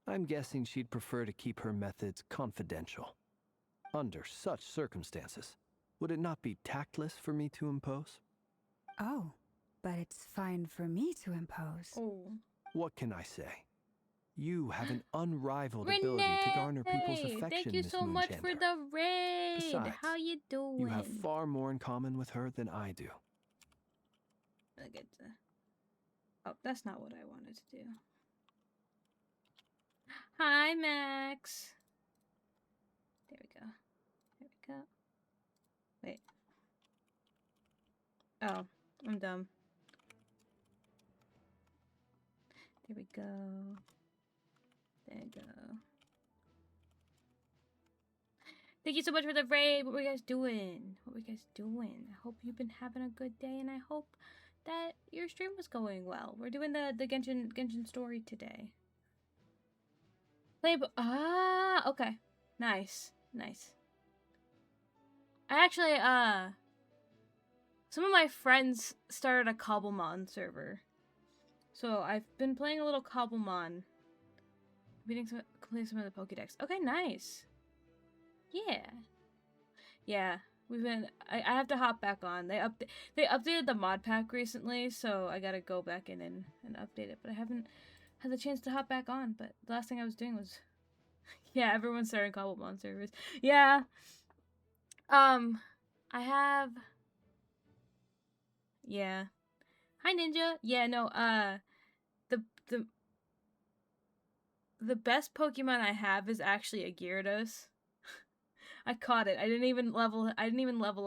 I'm guessing she'd prefer to keep her methods confidential. Under such circumstances, would it not be tactless for me to impose? Oh, but it's fine for me to impose. Oh. What can I say? You have an unrivaled ability to garner people's affection, thank you Miss so much for Moonchander. the raid. Besides, How you doing? You have far more in common with her than I do. I get to... Oh, that's not what I wanted to do. Hi, Max. There we go. There we go. Wait. Oh, I'm dumb. There we go. There we go. Thank you so much for the raid. What were you guys doing? What were you guys doing? I hope you've been having a good day, and I hope that your stream was going well. We're doing the Genshin story today. Okay. Nice. Nice. I actually, some of my friends started a Cobblemon server. So I've been playing a little Cobblemon. Completing some of the Pokédex. Okay, nice. Yeah. Yeah. We've been, I have to hop back on. They updated the mod pack recently, so I gotta go back in and update it. But I haven't had the chance to hop back on. But the last thing I was doing was, yeah, everyone's starting Cobblemon servers. Yeah. I have, yeah. Hi, Ninja. Yeah, no, the best Pokemon I have is actually a Gyarados. I caught it. I didn't even level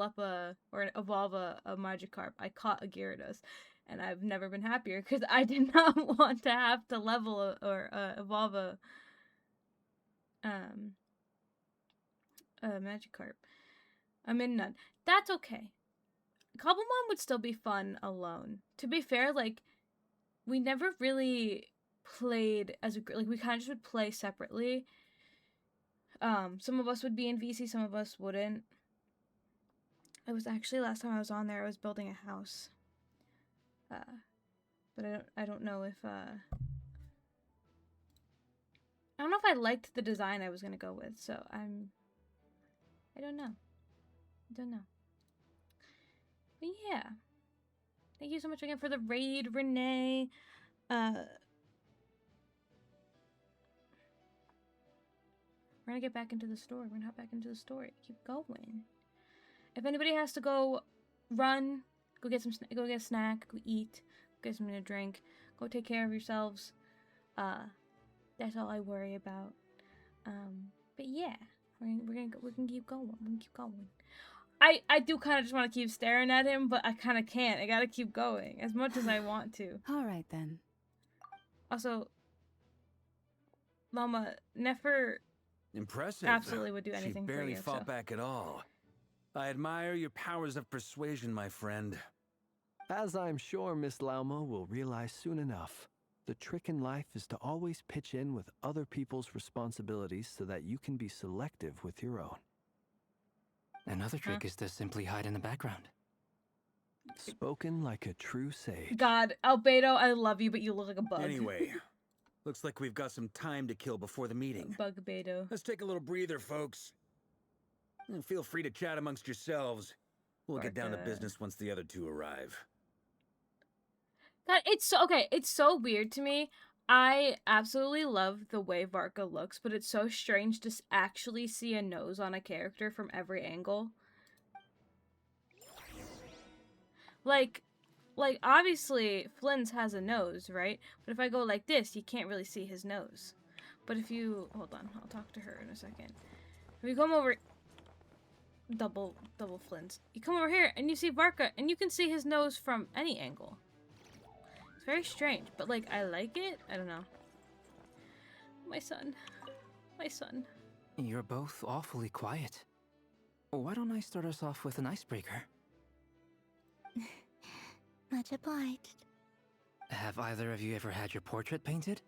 up or evolve a Magikarp. I caught a Gyarados, and I've never been happier because I did not want to have to level or evolve a Magikarp. I'm in none. That's okay. Cobblemon would still be fun alone. To be fair, like, we never really played as a group. Like, we kind of just would play separately. Some of us would be in VC, some of us wouldn't. It was actually last time I was on there, I was building a house. But I don't know if I don't know if I liked the design I was gonna go with, so I don't know. But yeah. Thank you so much again for the raid, Renee. We're gonna get back into the story. We're gonna hop back into the story. Keep going. If anybody has to go run, go get a snack, go eat, go get something to drink, go take care of yourselves. That's all I worry about. But yeah, we're gonna keep going. We're gonna keep going. I do kind of just want to keep staring at him, but I kind of can't. I gotta keep going as much as I want to. All right then. Also, Lauma, nefer. Impressive. Absolutely would do anything She barely for you, fought so. back at all. I admire your powers of persuasion, my friend. As I'm sure Miss Lauma will realize soon enough, the trick in life is to always pitch in with other people's responsibilities so that you can be selective with your own. Another trick is to simply hide in the background. Spoken like a true sage. God, Albedo, I love you, but you look like a bug. Anyway, looks like we've got some time to kill before the meeting. Bug Beto. Let's take a little breather, folks. And feel free to chat amongst yourselves. We'll get down to business once the other two arrive. God, it's so okay. It's so weird to me. I absolutely love the way Varka looks, but it's so strange to actually see a nose on a character from every angle. Like obviously Flins has a nose, right? But if I go like this, you can't really see his nose. But if you hold on, I'll talk to her in a second. If you come over, double Flins. You come over here and you see Varka, and you can see his nose from any angle. It's very strange, but like I like it. I don't know. My son. You're both awfully quiet. Why don't I start us off with an icebreaker? Much obliged. Have either of you ever had your portrait painted?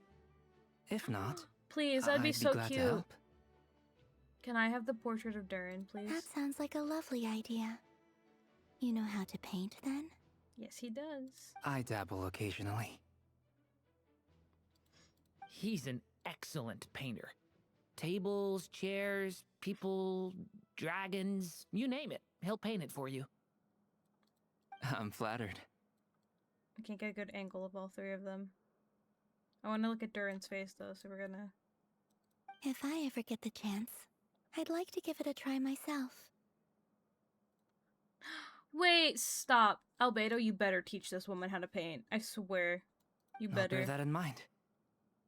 If not, please, that'd be so glad to cute. help. Can I have the portrait of Durin, please? That sounds like a lovely idea. You know how to paint, then? Yes, he does. I dabble occasionally. He's an excellent painter. Tables, chairs, people, dragons, you name it. He'll paint it for you. I'm flattered. I can't get a good angle of all three of them. I want to look at Durin's face, though, so we're gonna... If I ever get the chance, I'd like to give it a try myself. Wait, stop. Albedo, you better teach this woman how to paint. I swear. You I'll better. bear that in mind.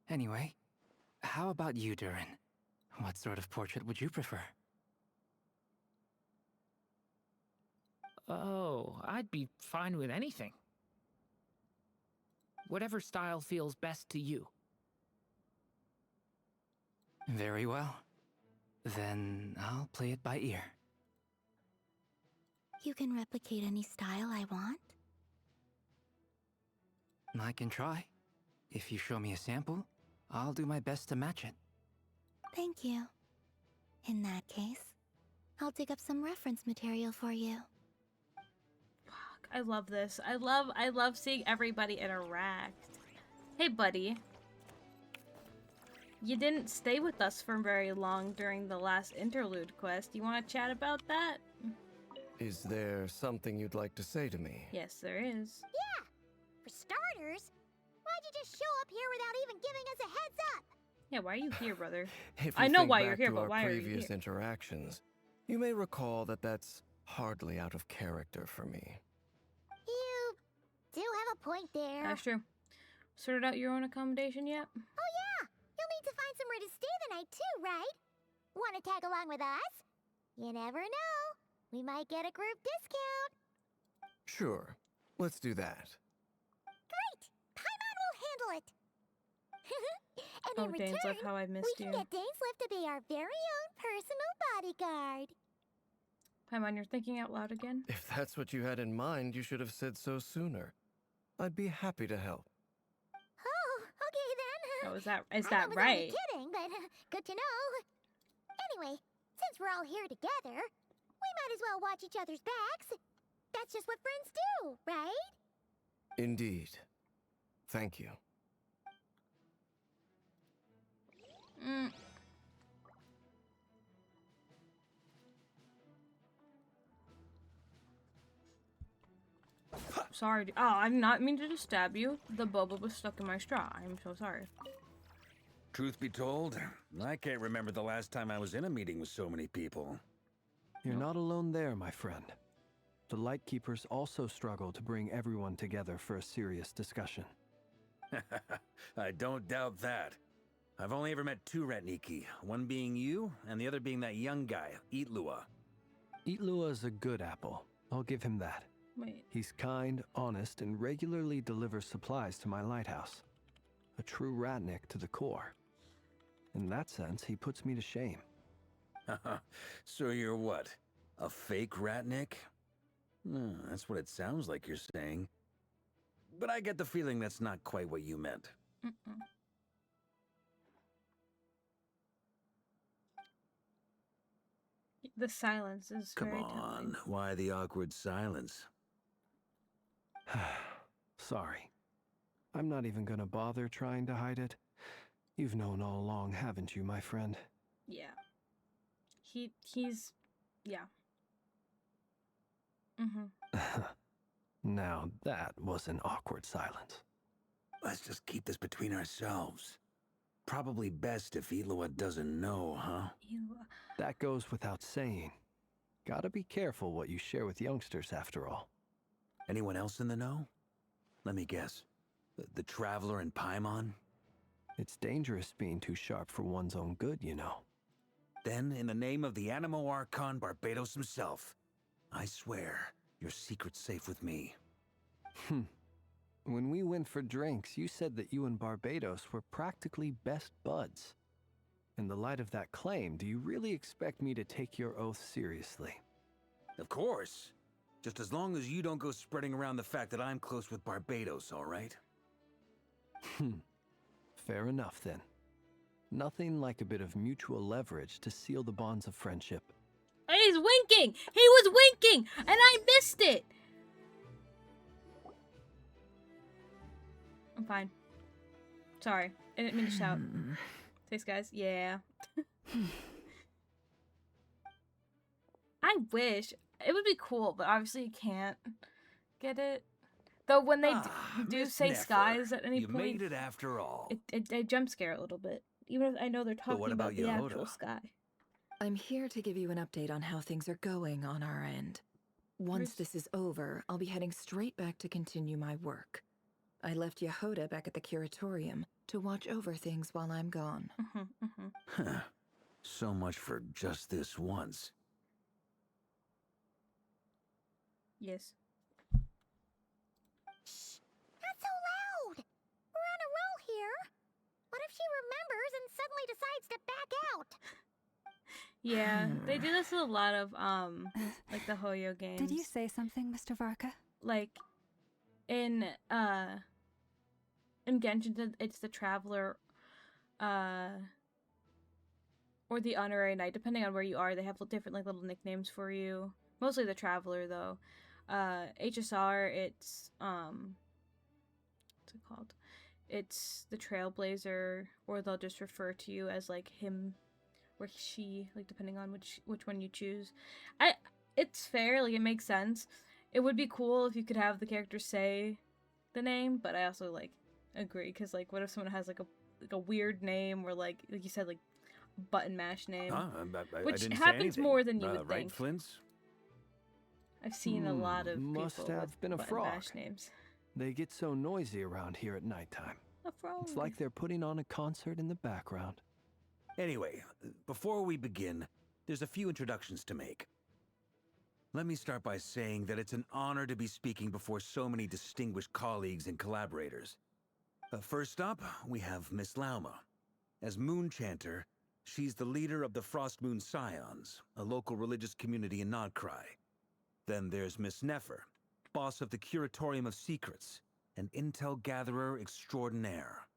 Anyway, how about you, Durin? What sort of portrait would you prefer? Oh, I'd be fine with anything. Whatever style feels best to you. Very well. Then I'll play it by ear. You can replicate any style I want? I can try. If you show me a sample, I'll do my best to match it. Thank you. In that case, I'll dig up some reference material for you. Fuck, I love this. I love seeing everybody interact. Hey, buddy. You didn't stay with us for very long during the last interlude quest. You want to chat about that? Is there something you'd like to say to me? Yes, there is. Yeah! For starters, why'd you just show up here without even giving us a heads up? Yeah, why are you here, brother? If I you know think why back you're here, to but our why are you previous here? interactions, you may recall that that's hardly out of character for me. You do have a point there. That's true. Sorted out your own accommodation yet? Oh yeah! You'll need to find somewhere to stay the night too, right? Want to tag along with us? You never know. We might get a group discount. Sure, let's do that. Great! Paimon will handle it. And Oh, in return, Dainsleif, how I missed we you. can get Dainsleif to be our very own personal bodyguard. Paimon, you're thinking out loud again? If that's what you had in mind, you should have said so sooner. I'd be happy to help. Oh, okay then. Oh, is that I right? was only kidding, but good to know. Anyway, since we're all here together, we might as well watch each other's backs. That's just what friends do, right? Indeed. Thank you. Sorry. Oh, I'm not meaning to stab you. The boba was stuck in my straw. I'm so sorry. Truth be told, I can't remember the last time I was in a meeting with so many people. You're not alone there, my friend. The Lightkeepers also struggle to bring everyone together for a serious discussion. I don't doubt that. I've only ever met two Ratniki, one being you, and the other being that young guy, Eatlua. Eatlua is a good apple. I'll give him that. Wait. He's kind, honest, and regularly delivers supplies to my lighthouse. A true Ratnik to the core. In that sense, he puts me to shame. So you're what? A fake Ratnik? That's what it sounds like you're saying. But I get the feeling that's not quite what you meant. The silence is Come very on, telling. why the awkward silence? Sorry. I'm not even gonna bother trying to hide it. You've known all along, haven't you, my friend? Yeah. He's... Yeah. Now that was an awkward silence. Let's just keep this between ourselves. Probably best if Eatlua doesn't know, huh? That goes without saying. Gotta be careful what you share with youngsters, after all. Anyone else in the know? Let me guess. The Traveler and Paimon? It's dangerous being too sharp for one's own good, you know. Then, in the name of the Animo Archon Barbados himself, I swear your secret's safe with me. When we went for drinks, you said that you and Barbados were practically best buds. In the light of that claim, do you really expect me to take your oath seriously? Of course. Just as long as you don't go spreading around the fact that I'm close with Barbados, all right? Fair enough, then. Nothing like a bit of mutual leverage to seal the bonds of friendship. He's winking! He was winking! And I missed it! I'm fine. Sorry. I didn't mean to shout. Thanks, guys. Yeah. I wish. It would be cool, but obviously you can't get it. Though when they do Miss say Nefer, skies at any you point, made it after all. it jump scare a little bit. Even if I know they're But what talking about about the Jahoda? actual sky. I'm here to give you an update on how things are going on our end. Once this is over, I'll be heading straight back to continue my work. I left Jahoda back at the curatorium to watch over things while I'm gone. Huh. So much for just this once. Yes. Shh! Not so loud! We're on a roll here. What if she remembers and suddenly decides to back out? Yeah, they do this with a lot of like the Hoyo games. Did you say something, Mr. Varka? Like in Genshin, it's the Traveler or the Honorary Knight, depending on where you are. They have different like little nicknames for you. Mostly the Traveler though. HSR, it's what's it called? It's the Trailblazer, or they'll just refer to you as like him or she, like depending on which one you choose. It's fair, like it makes sense. It would be cool if you could have the character say the name, but I also like agree, because like what if someone has like a weird name, or like you said, like a button mash name, which happens more than you would right, think. Flins? I've seen a lot of Must people have with been a button frog. mash names. They get so noisy around here at nighttime. A frog. It's like they're putting on a concert in the background. Anyway, before we begin, there's a few introductions to make. Let me start by saying that it's an honor to be speaking before so many distinguished colleagues and collaborators. First up, we have Miss Lauma. As Moon Chanter, she's the leader of the Frost Moon Scions, a local religious community in Nodkrai. Then there's Miss Nefer, boss of the Curatorium of Secrets, an intel gatherer extraordinaire.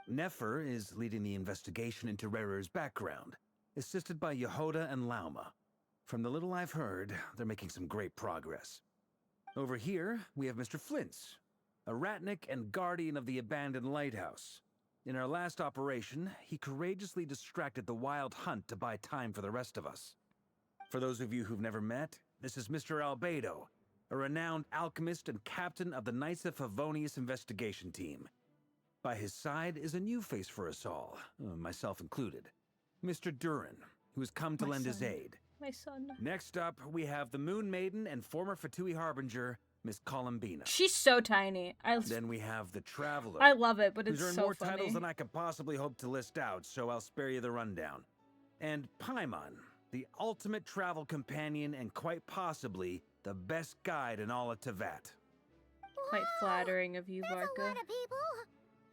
Nefer is leading the investigation into Rerir's background, assisted by Jahoda and Lauma. From the little I've heard, they're making some great progress. Over here, we have Mr. Flins, a ratnik and guardian of the abandoned lighthouse. In our last operation, he courageously distracted the wild hunt to buy time for the rest of us. For those of you who've never met, this is Mr. Albedo, a renowned alchemist and captain of the Knights of Favonius investigation team. By his side is a new face for us all, myself included, Mr. Durin, who has come to lend his aid. My son. Next up, we have the Moon Maiden and former Fatui Harbinger, Miss Columbina. She's so tiny. Then we have the Traveler. I love it, but it's who's earned so more funny. titles than I could possibly hope to list out, so I'll spare you the rundown. And Paimon, the ultimate travel companion and quite possibly the best guide in all of Tevat. Quite flattering of you, Varka. That's a lot of people.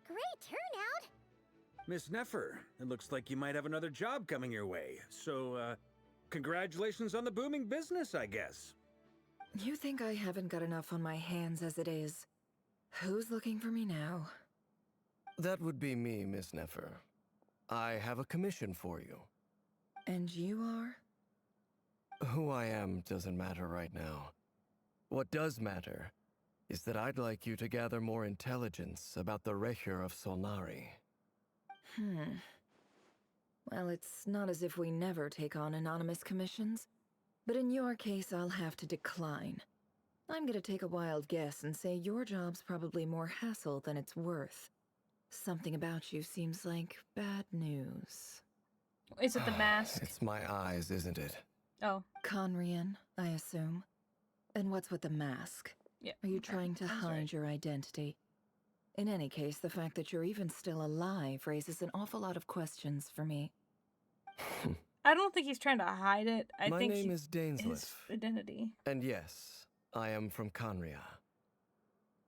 Great turnout. Miss Nefer, it looks like you might have another job coming your way, so, congratulations on the booming business, I guess. You think I haven't got enough on my hands as it is? Who's looking for me now? That would be me, Miss Nefer. I have a commission for you. And you are? Who I am doesn't matter right now. What does matter is that I'd like you to gather more intelligence about the Rächer of Solnari. Well, it's not as if we never take on anonymous commissions. But in your case, I'll have to decline. I'm gonna take a wild guess and say your job's probably more hassle than it's worth. Something about you seems like bad news. Is it the mask? It's my eyes, isn't it? Oh. Conrian, I assume. And what's with the mask? Yeah. Are you trying to hide your identity? In any case, the fact that you're even still alive raises an awful lot of questions for me. I don't think he's trying to hide it. I My think name is Dainsleif. his identity. And yes, I am from Conria.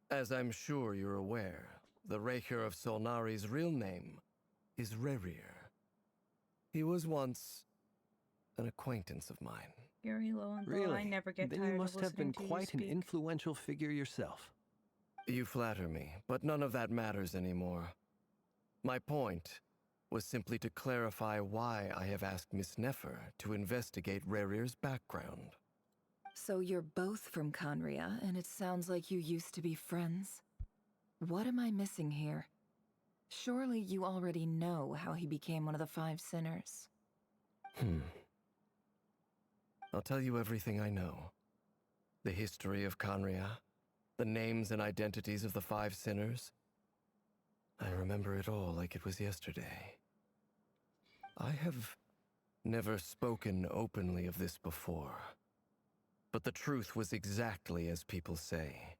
As I'm sure you're aware, the Rächer of Solnari's real name is Rerir. He was once an acquaintance of mine. Gary Lowenthal. Really? I never get Then tired you of must have listening been to you quite an speak. influential figure yourself. You flatter me, but none of that matters anymore. My point was simply to clarify why I have asked Miss Nefer to investigate Rerir's background. So you're both from Conria, and it sounds like you used to be friends? What am I missing here? Surely you already know how he became one of the 5 sinners. I'll tell you everything I know. The history of Conria, The names and identities of the 5 sinners? I remember it all like it was yesterday. I have never spoken openly of this before, but the truth was exactly as people say.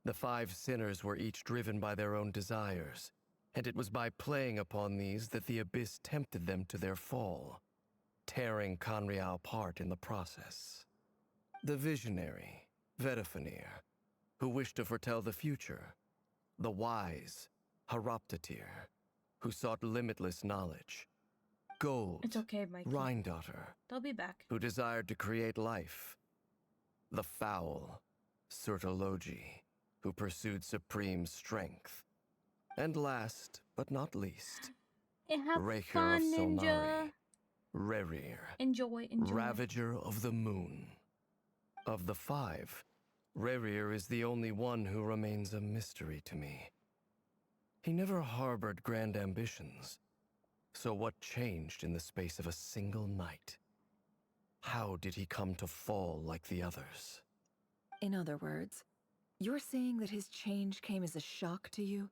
The 5 sinners were each driven by their own desires, and it was by playing upon these that the Abyss tempted them to their fall, tearing Conrial apart in the process. The visionary, Vedifenir, who wished to foretell the future. The wise, Hoyocreators, who sought limitless knowledge. Gold, It's okay, Mikey. Rhine-daughter, They'll be back. who desired to create life. The foul, Sertologi, who pursued supreme strength. And last, but not least, Have Rächer fun, of Solnari, Ninja. Rerir, Enjoy. Ravager of the Moon. Of the 5, Rerir is the only one who remains a mystery to me. He never harbored grand ambitions. So what changed in the space of a single night? How did he come to fall like the others? In other words, you're saying that his change came as a shock to you,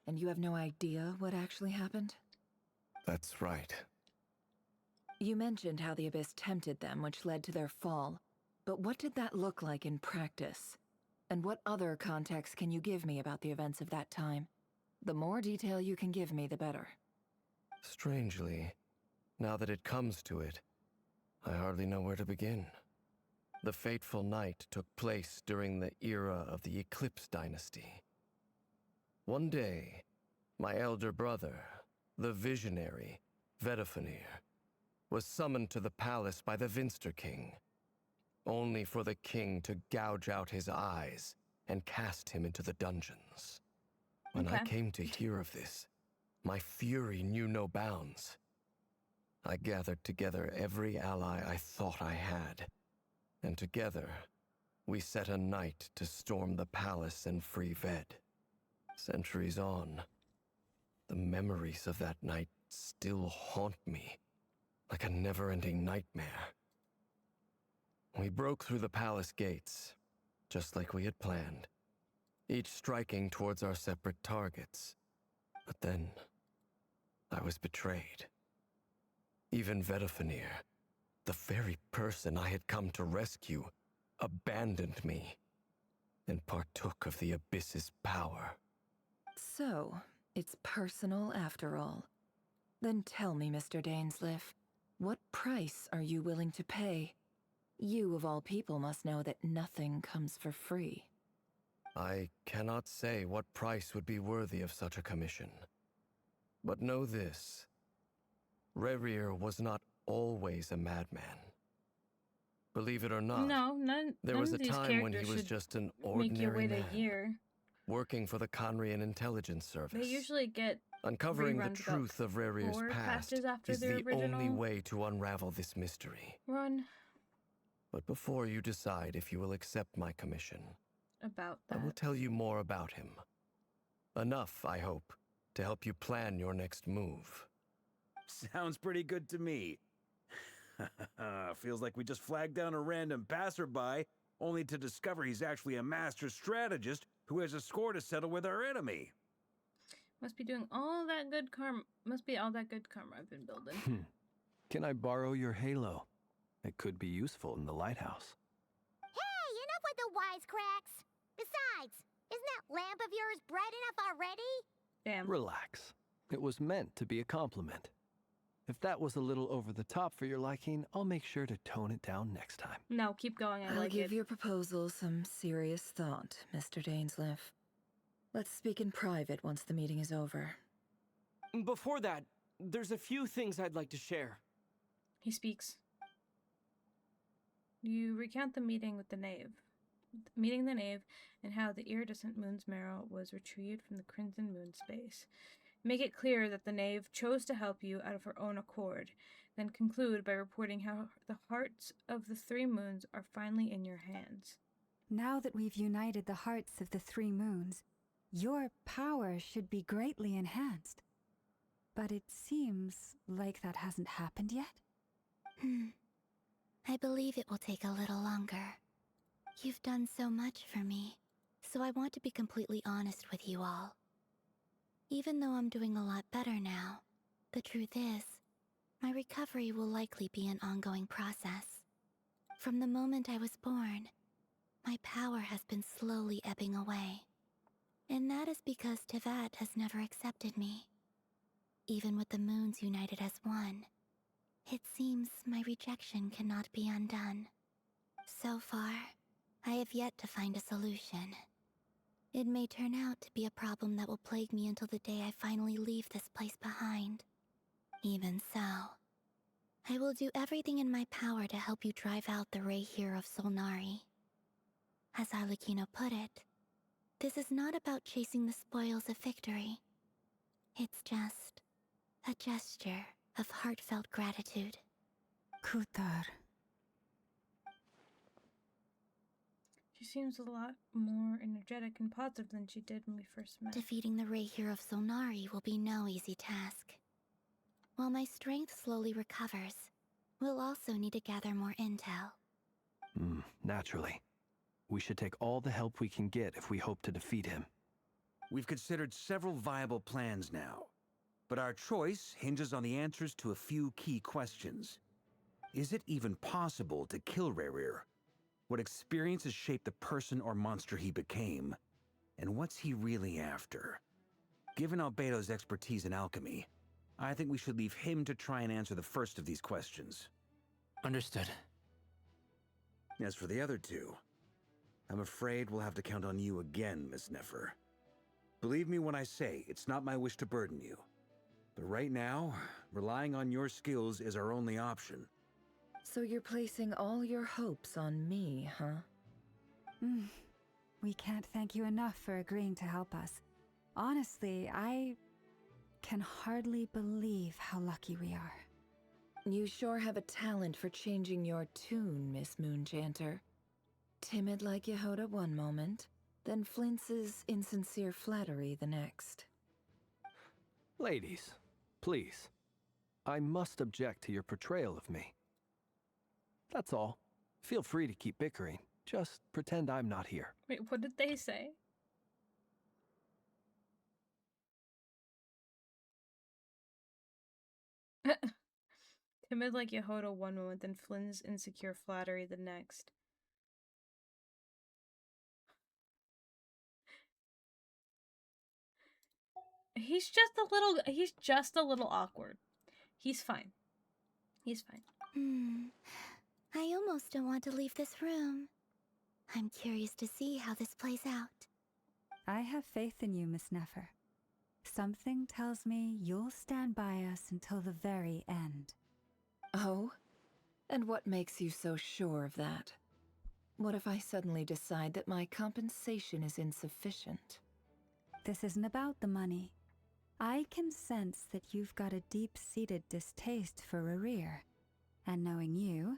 and you have no idea what actually happened? That's right. You mentioned how the Abyss tempted them, which led to their fall. But what did that look like in practice? And what other context can you give me about the events of that time? The more detail you can give me, the better. Strangely, now that it comes to it, I hardly know where to begin. The fateful night took place during the era of the Eclipse Dynasty. One day, my elder brother, the visionary, Vedifenir, was summoned to the palace by the Vinster King, only for the king to gouge out his eyes and cast him into the dungeons. When I came to hear of this, my fury knew no bounds. I gathered together every ally I thought I had, and together, we set a night to storm the palace and free Ved. Centuries on, the memories of that night still haunt me, like a never-ending nightmare. We broke through the palace gates, just like we had planned, each striking towards our separate targets. But then, I was betrayed. Even Vedifenir, the very person I had come to rescue, abandoned me and partook of the Abyss's power. So, it's personal after all. Then tell me, Mr. Dainsleif, what price are you willing to pay? You, of all people, must know that nothing comes for free. I cannot say what price would be worthy of such a commission. But know this. Rerir was not always a madman. Believe it or not, there was a time when he was just an ordinary man, working for the Conrian Intelligence Service. They usually get uncovering the truth of Rerir's past is the original. only way to unravel this mystery. But before you decide if you will accept my commission, I will tell you more about him. Enough, I hope, to help you plan your next move. Sounds pretty good to me. Feels like we just flagged down a random passerby, only to discover he's actually a master strategist who has a score to settle with our enemy. Must be all that good karma I've been building. Can I borrow your halo? It could be useful in the lighthouse. Hey, enough with the wisecracks! Besides, isn't that lamp of yours bright enough already? Damn. Relax. It was meant to be a compliment. If that was a little over the top for your liking, I'll make sure to tone it down next time. No, keep going. I'll give your proposal some serious thought, Mr. Dainsleif. Let's speak in private once the meeting is over. Before that, there's a few things I'd like to share. He speaks. You recount the meeting with the knave. Meeting the knave and how the iridescent moon's marrow was retrieved from the crimson moon space. Make it clear that the knave chose to help you out of her own accord, then conclude by reporting how the hearts of the 3 moons are finally in your hands. Now that we've united the hearts of the 3 moons, your power should be greatly enhanced. But it seems like that hasn't happened yet? I believe it will take a little longer. You've done so much for me, So I want to be completely honest with you all. Even though I'm doing a lot better now, the truth is, my recovery will likely be an ongoing process. From the moment I was born, my power has been slowly ebbing away. And that is because Tevat has never accepted me. Even with the moons united as one, it seems my rejection cannot be undone. So far, I have yet to find a solution. It may turn out to be a problem that will plague me until the day I finally leave this place behind. Even so, I will do everything in my power to help you drive out the Rächer of Solnari. As Arlecchino put it, this is not about chasing the spoils of victory. It's just a gesture of heartfelt gratitude. Kutar. She seems a lot more energetic and positive than she did when we first met. Defeating the Rächer of Solnari will be no easy task. While my strength slowly recovers, we'll also need to gather more intel. Naturally. We should take all the help we can get if we hope to defeat him. We've considered several viable plans now, but our choice hinges on the answers to a few key questions. Is it even possible to kill Rerir? What experiences shaped the person or monster he became? And what's he really after? Given Albedo's expertise in alchemy, I think we should leave him to try and answer the first of these questions. Understood. As for the other two, I'm afraid we'll have to count on you again, Miss Nefer. Believe me when I say it's not my wish to burden you. But right now, relying on your skills is our only option. So you're placing all your hopes on me, huh? We can't thank you enough for agreeing to help us. Honestly, I can hardly believe how lucky we are. You sure have a talent for changing your tune, Miss Moonchanter. Timid like Jahoda one moment, then flinces insincere flattery the next. Ladies, please. I must object to your portrayal of me. That's all. Feel free to keep bickering. Just pretend I'm not here. Wait, what did they say? Timid like Jahoda one moment, then flins insecure flattery the next. He's just a little awkward. He's fine. He's fine. I almost don't want to leave this room. I'm curious to see how this plays out. I have faith in you, Miss Nefer. Something tells me you'll stand by us until the very end. Oh? And what makes you so sure of that? What if I suddenly decide that my compensation is insufficient? This isn't about the money. I can sense that you've got a deep-seated distaste for Rerir. And knowing you,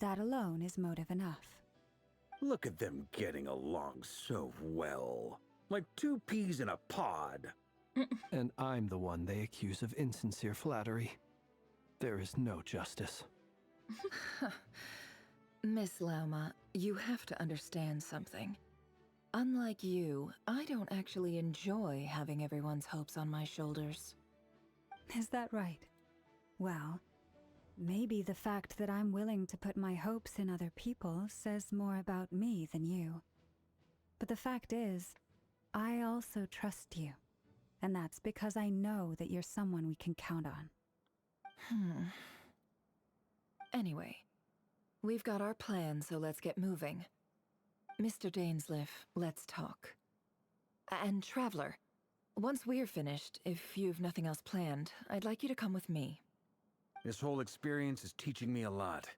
that alone is motive enough. Look at them getting along so well. Like two peas in a pod. And I'm the one they accuse of insincere flattery. There is no justice. Miss Lauma, you have to understand something. Unlike you, I don't actually enjoy having everyone's hopes on my shoulders. Is that right? Well, maybe the fact that I'm willing to put my hopes in other people says more about me than you. But the fact is, I also trust you. And that's because I know that you're someone we can count on. Anyway, we've got our plan, so let's get moving. Mr. Dainsleif, let's talk. And Traveler, once we're finished, if you've nothing else planned, I'd like you to come with me. This whole experience is teaching me a lot.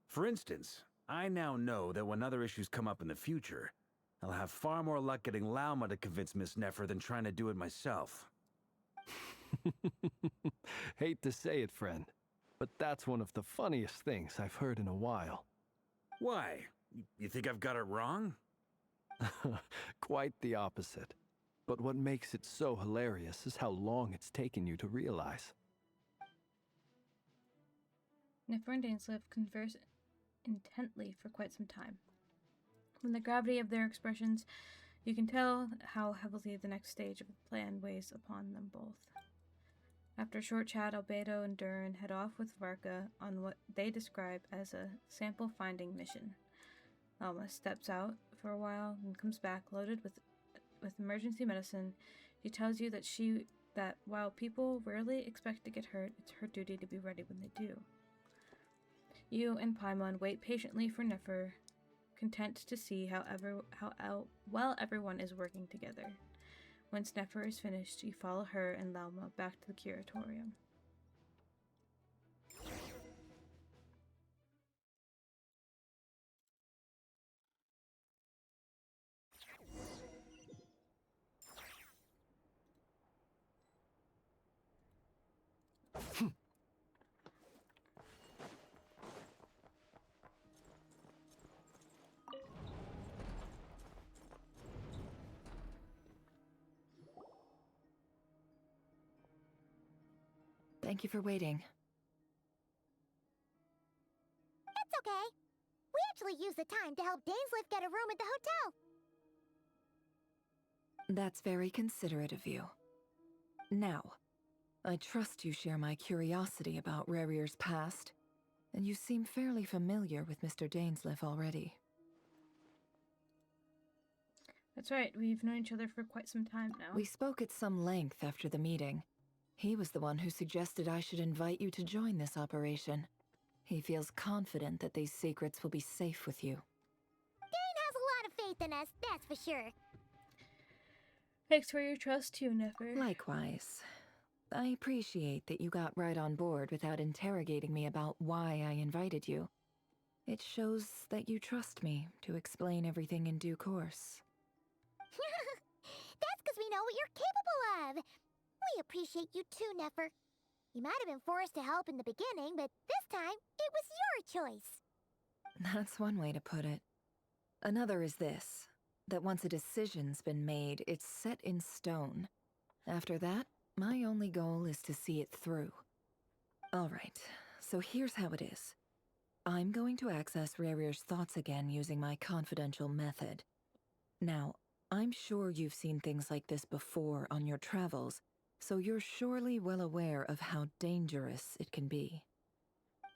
For instance, I now know that when other issues come up in the future, I'll have far more luck getting Lauma to convince Miss Nefer than trying to do it myself. Hate to say it, friend, but that's one of the funniest things I've heard in a while. Why? You think I've got it wrong? Quite the opposite. But what makes it so hilarious is how long it's taken you to realize. Nefer and Dainsleif converse intently for quite some time. When the gravity of their expressions You can tell how heavily the next stage of the plan weighs upon them both. After a short chat, Albedo and Durin head off with Varka on what they describe as a sample finding mission. Lauma steps out for a while and comes back loaded with emergency medicine. She tells you that while people rarely expect to get hurt, it's her duty to be ready when they do. You and Paimon wait patiently for Nefer, content to see how well everyone is working together. Once Nefer is finished, you follow her and Lauma back to the curatorium. Thank you for waiting. It's okay. We actually used the time to help Dainsliff get a room at the hotel. That's very considerate of you. Now, I trust you share my curiosity about Rerir's past, and you seem fairly familiar with Mr. Dainsliff already. That's right, we've known each other for quite some time now. We spoke at some length after the meeting. He was the one who suggested I should invite you to join this operation. He feels confident that these secrets will be safe with you. Dane has a lot of faith in us, that's for sure. Thanks for your trust too, Nefer. Likewise. I appreciate that you got right on board without interrogating me about why I invited you. It shows that you trust me to explain everything in due course. That's because we know what you're capable of. We appreciate you too, Nefer. You might have been forced to help in the beginning, but this time, it was your choice. That's one way to put it. Another is this, that once a decision's been made, it's set in stone. After that, my only goal is to see it through. Alright, so here's how it is. I'm going to access Rerir's thoughts again using my confidential method. Now, I'm sure you've seen things like this before on your travels, so you're surely well aware of how dangerous it can be.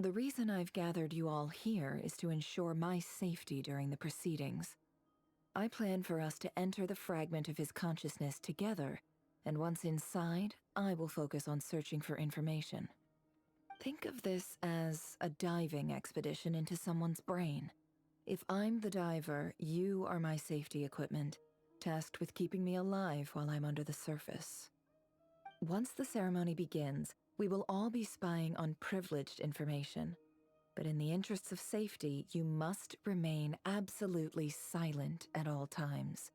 The reason I've gathered you all here is to ensure my safety during the proceedings. I plan for us to enter the fragment of his consciousness together, and once inside, I will focus on searching for information. Think of this as a diving expedition into someone's brain. If I'm the diver, you are my safety equipment, tasked with keeping me alive while I'm under the surface. Once the ceremony begins, we will all be spying on privileged information. But in the interests of safety, you must remain absolutely silent at all times.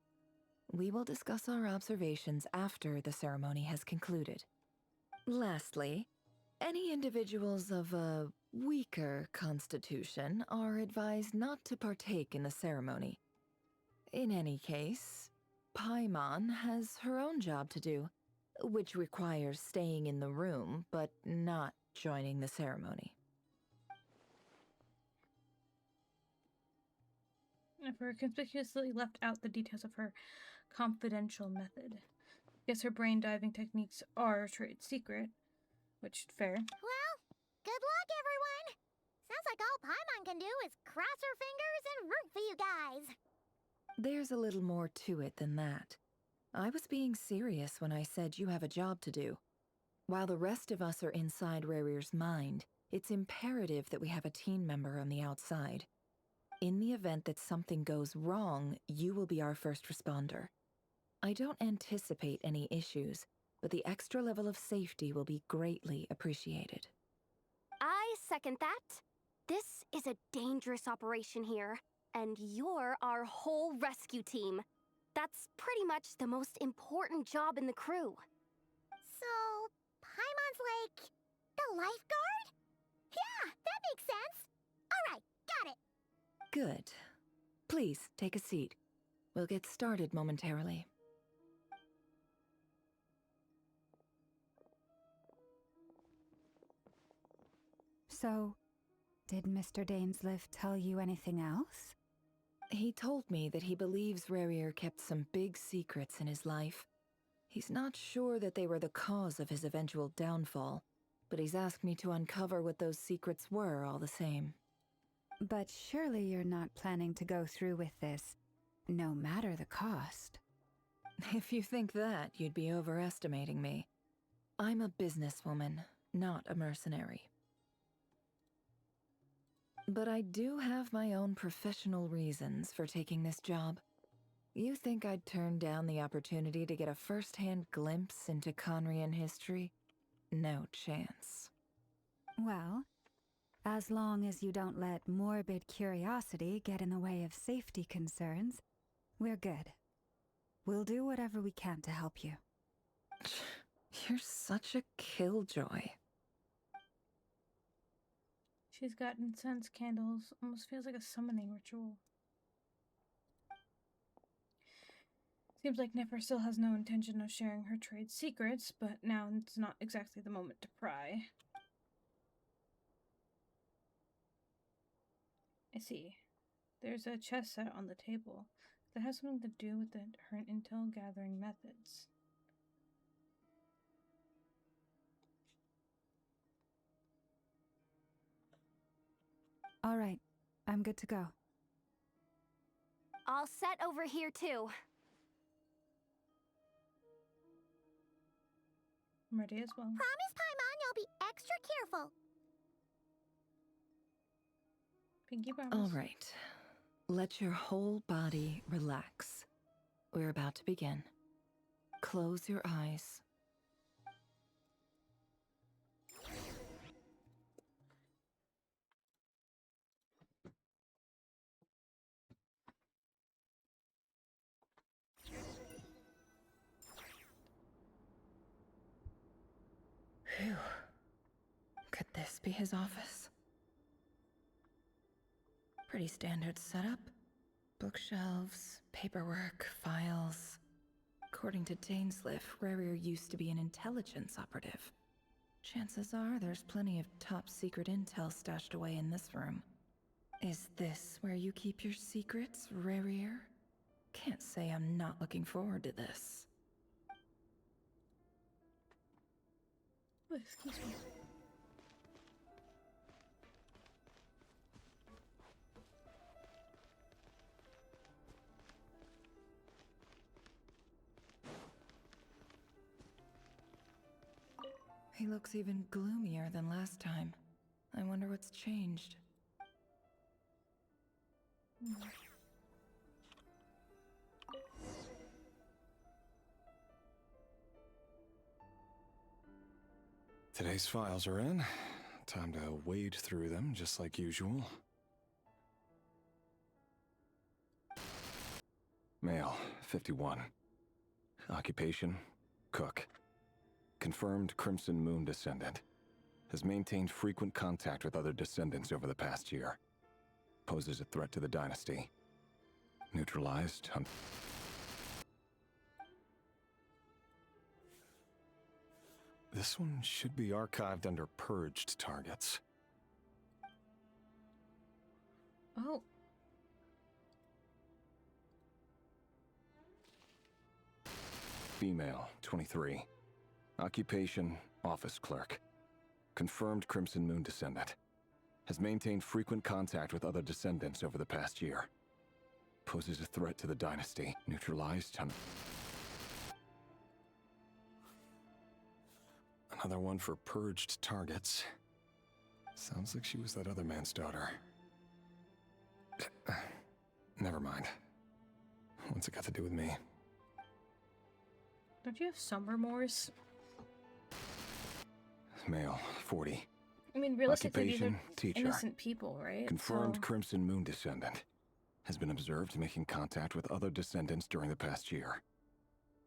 We will discuss our observations after the ceremony has concluded. Lastly, any individuals of a weaker constitution are advised not to partake in the ceremony. In any case, Paimon has her own job to do, which requires staying in the room but not joining the ceremony. Nefer conspicuously left out the details of her confidential method. Guess her brain diving techniques are a trade secret, which fair. Well, good luck, everyone. Sounds like all Paimon can do is cross her fingers and root for you guys. There's a little more to it than that. I was being serious when I said you have a job to do. While the rest of us are inside Rerir's mind, it's imperative that we have a team member on the outside. In the event that something goes wrong, you will be our first responder. I don't anticipate any issues, but the extra level of safety will be greatly appreciated. I second that. This is a dangerous operation here, and you're our whole rescue team. That's pretty much the most important job in the crew. So, Paimon's like the lifeguard? Yeah, that makes sense. All right, got it. Good. Please, take a seat. We'll get started momentarily. So, did Mr. Dainsliff tell you anything else? He told me that he believes Rerir kept some big secrets in his life. He's not sure that they were the cause of his eventual downfall, but he's asked me to uncover what those secrets were all the same. But surely you're not planning to go through with this, no matter the cost. If you think that, you'd be overestimating me. I'm a businesswoman, not a mercenary. But I do have my own professional reasons for taking this job. You think I'd turn down the opportunity to get a first-hand glimpse into Conrian history? No chance. Well, as long as you don't let morbid curiosity get in the way of safety concerns, we're good. We'll do whatever we can to help you. You're such a killjoy. She's got incense candles. Almost feels like a summoning ritual. Seems like Nefer still has no intention of sharing her trade secrets, but now it's not exactly the moment to pry. I see. There's a chess set on the table. That has something to do with her intel gathering methods. All right, I'm good to go. All set over here, too. I'm ready as well. Promise, Paimon, you'll be extra careful. Pinky promise. All right. Let your whole body relax. We're about to begin. Close your eyes. Phew. Could this be his office? Pretty standard setup. Bookshelves, paperwork, files. According to Dainsliff, Rerir used to be an intelligence operative. Chances are there's plenty of top-secret intel stashed away in this room. Is this where you keep your secrets, Rerir? Can't say I'm not looking forward to this. Excuse me. He looks even gloomier than last time. I wonder what's changed. Today's files are in. Time to wade through them, just like usual. Male, 51. Occupation, cook. Confirmed Crimson Moon descendant. Has maintained frequent contact with other descendants over the past year. Poses a threat to the dynasty. Neutralized. This one should be archived under purged targets. Oh. Female, 23. Occupation, office clerk. Confirmed Crimson Moon descendant. Has maintained frequent contact with other descendants over the past year. Poses a threat to the dynasty. Neutralized. Another one for purged targets. Sounds like she was that other man's daughter. Never mind. What's it got to do with me? Don't you have some remorse? Male, 40. I mean, realistically, these Occupation, are teacher. innocent people, right? Confirmed So... Crimson Moon descendant. Has been observed making contact with other descendants during the past year.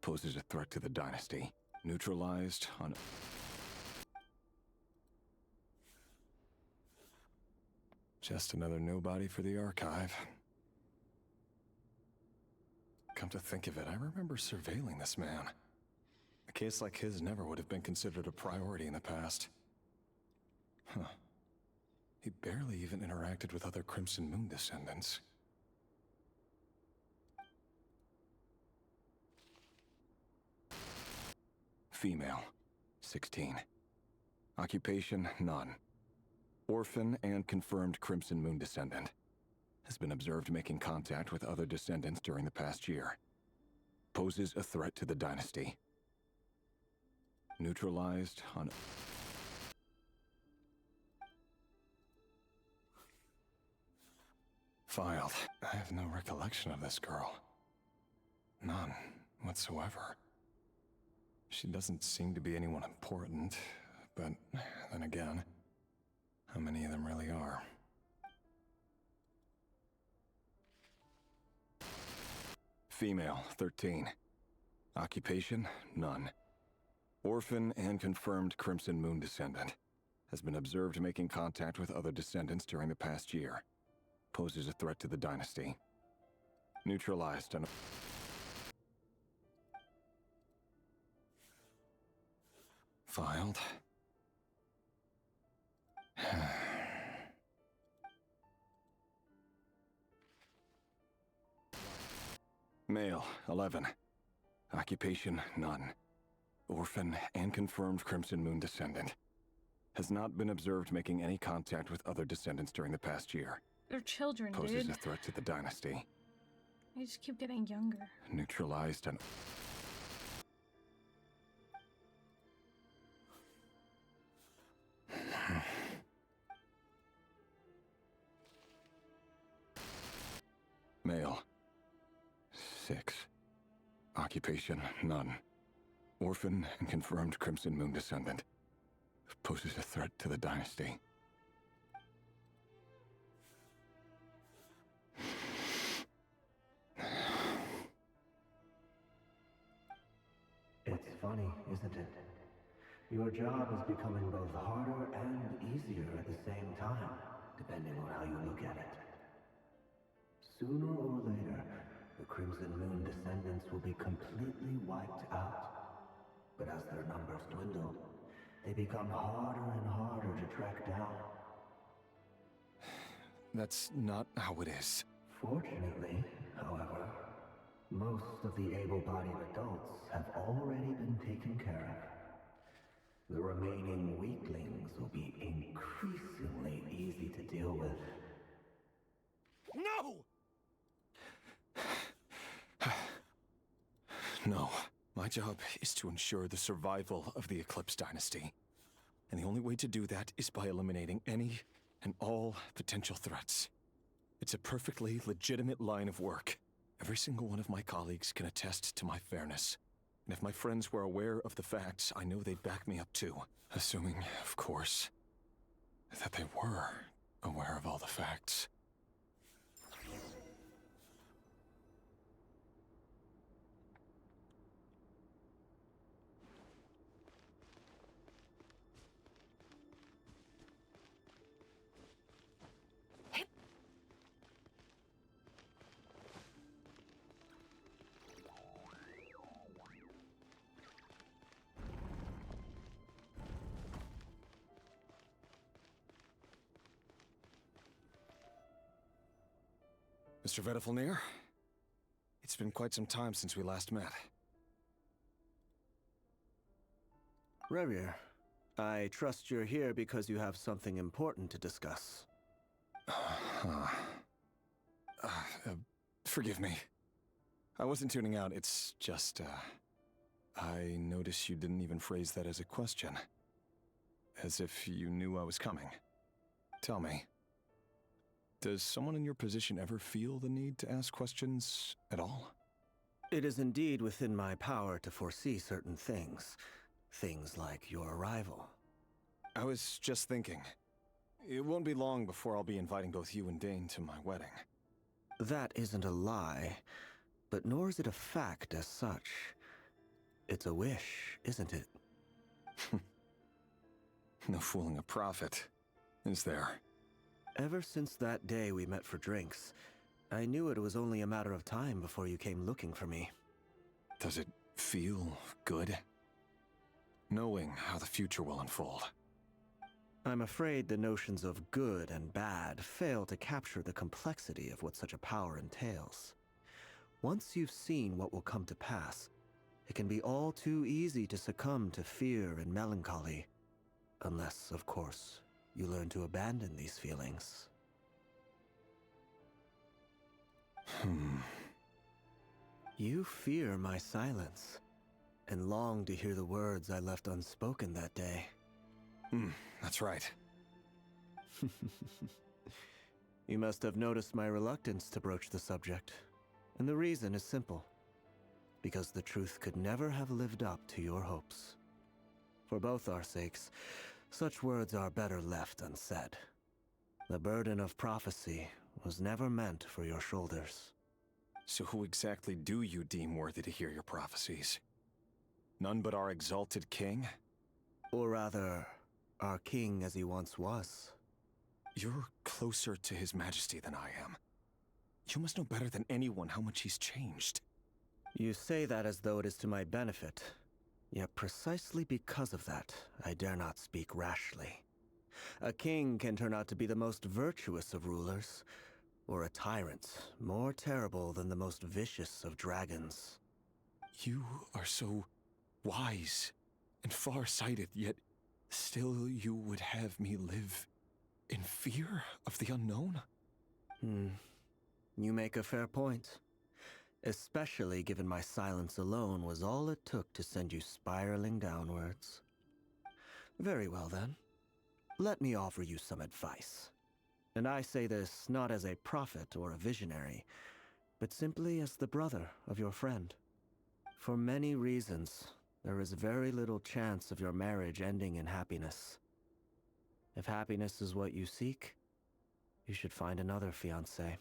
Poses a threat to the dynasty. Neutralized on... Just another nobody for the archive. Come to think of it, I remember surveilling this man. A case like his never would have been considered a priority in the past. Huh. He barely even interacted with other Crimson Moon descendants. Female, 16. Occupation, none. Orphan and confirmed Crimson Moon descendant. Has been observed making contact with other descendants during the past year. Poses a threat to the dynasty. Neutralized on... Filed. I have no recollection of this girl. None whatsoever. She doesn't seem to be anyone important, but then again, how many of them really are? Female, 13. Occupation, none. Orphan and confirmed Crimson Moon descendant. Has been observed making contact with other descendants during the past year. Poses a threat to the dynasty. Neutralized on... Filed. Male, 11. Occupation, none. Orphan and confirmed Crimson Moon descendant. Has not been observed making any contact with other descendants during the past year. They're children, Poses dude. a threat to the dynasty. They just keep getting younger. Neutralized on... Male. 6. Occupation, none. Orphan and confirmed Crimson Moon descendant. Poses a threat to the dynasty. It's funny, isn't it? Your job is becoming both harder and easier at the same time, depending on how you look at it. Sooner or later, the Crimson Moon descendants will be completely wiped out. But as their numbers dwindle, they become harder and harder to track down. That's not how it is. Fortunately, however, most of the able-bodied adults have already been taken care of. The remaining weaklings will be increasingly easy to deal with. No! No. My job is to ensure the survival of the Eclipse Dynasty. And the only way to do that is by eliminating any and all potential threats. It's a perfectly legitimate line of work. Every single one of my colleagues can attest to my fairness. And if my friends were aware of the facts, I know they'd back me up too. Assuming, of course, that they were aware of all the facts. Mr. Vedafelnir, it's been quite some time since we last met. Rerir, I trust you're here because you have something important to discuss. Forgive me. I wasn't tuning out, it's just, I noticed you didn't even phrase that as a question. As if you knew I was coming. Tell me. Does someone in your position ever feel the need to ask questions at all? It is indeed within my power to foresee certain things. Things like your arrival. I was just thinking. It won't be long before I'll be inviting both you and Dane to my wedding. That isn't a lie, but nor is it a fact as such. It's a wish, isn't it? No fooling a prophet, is there? Ever since that day we met for drinks, I knew it was only a matter of time before you came looking for me. Does it feel good? Knowing how the future will unfold. I'm afraid the notions of good and bad fail to capture the complexity of what such a power entails. Once you've seen what will come to pass, it can be all too easy to succumb to fear and melancholy. Unless, of course, you learn to abandon these feelings. You fear my silence, and long to hear the words I left unspoken that day. That's right. You must have noticed my reluctance to broach the subject, and the reason is simple. Because the truth could never have lived up to your hopes. For both our sakes, such words are better left unsaid. The burden of prophecy was never meant for your shoulders. So who exactly do you deem worthy to hear your prophecies? None but our exalted king? Or rather, our king as he once was. You're closer to his majesty than I am. You must know better than anyone how much he's changed. You say that as though it is to my benefit. Yet precisely because of that, I dare not speak rashly. A king can turn out to be the most virtuous of rulers, or a tyrant more terrible than the most vicious of dragons. You are so wise and far-sighted, yet still you would have me live in fear of the unknown? You make a fair point. Especially given my silence alone was all it took to send you spiraling downwards. Very well then. Let me offer you some advice. And I say this not as a prophet or a visionary, but simply as the brother of your friend. For many reasons, there is very little chance of your marriage ending in happiness. If happiness is what you seek, you should find another fiancé.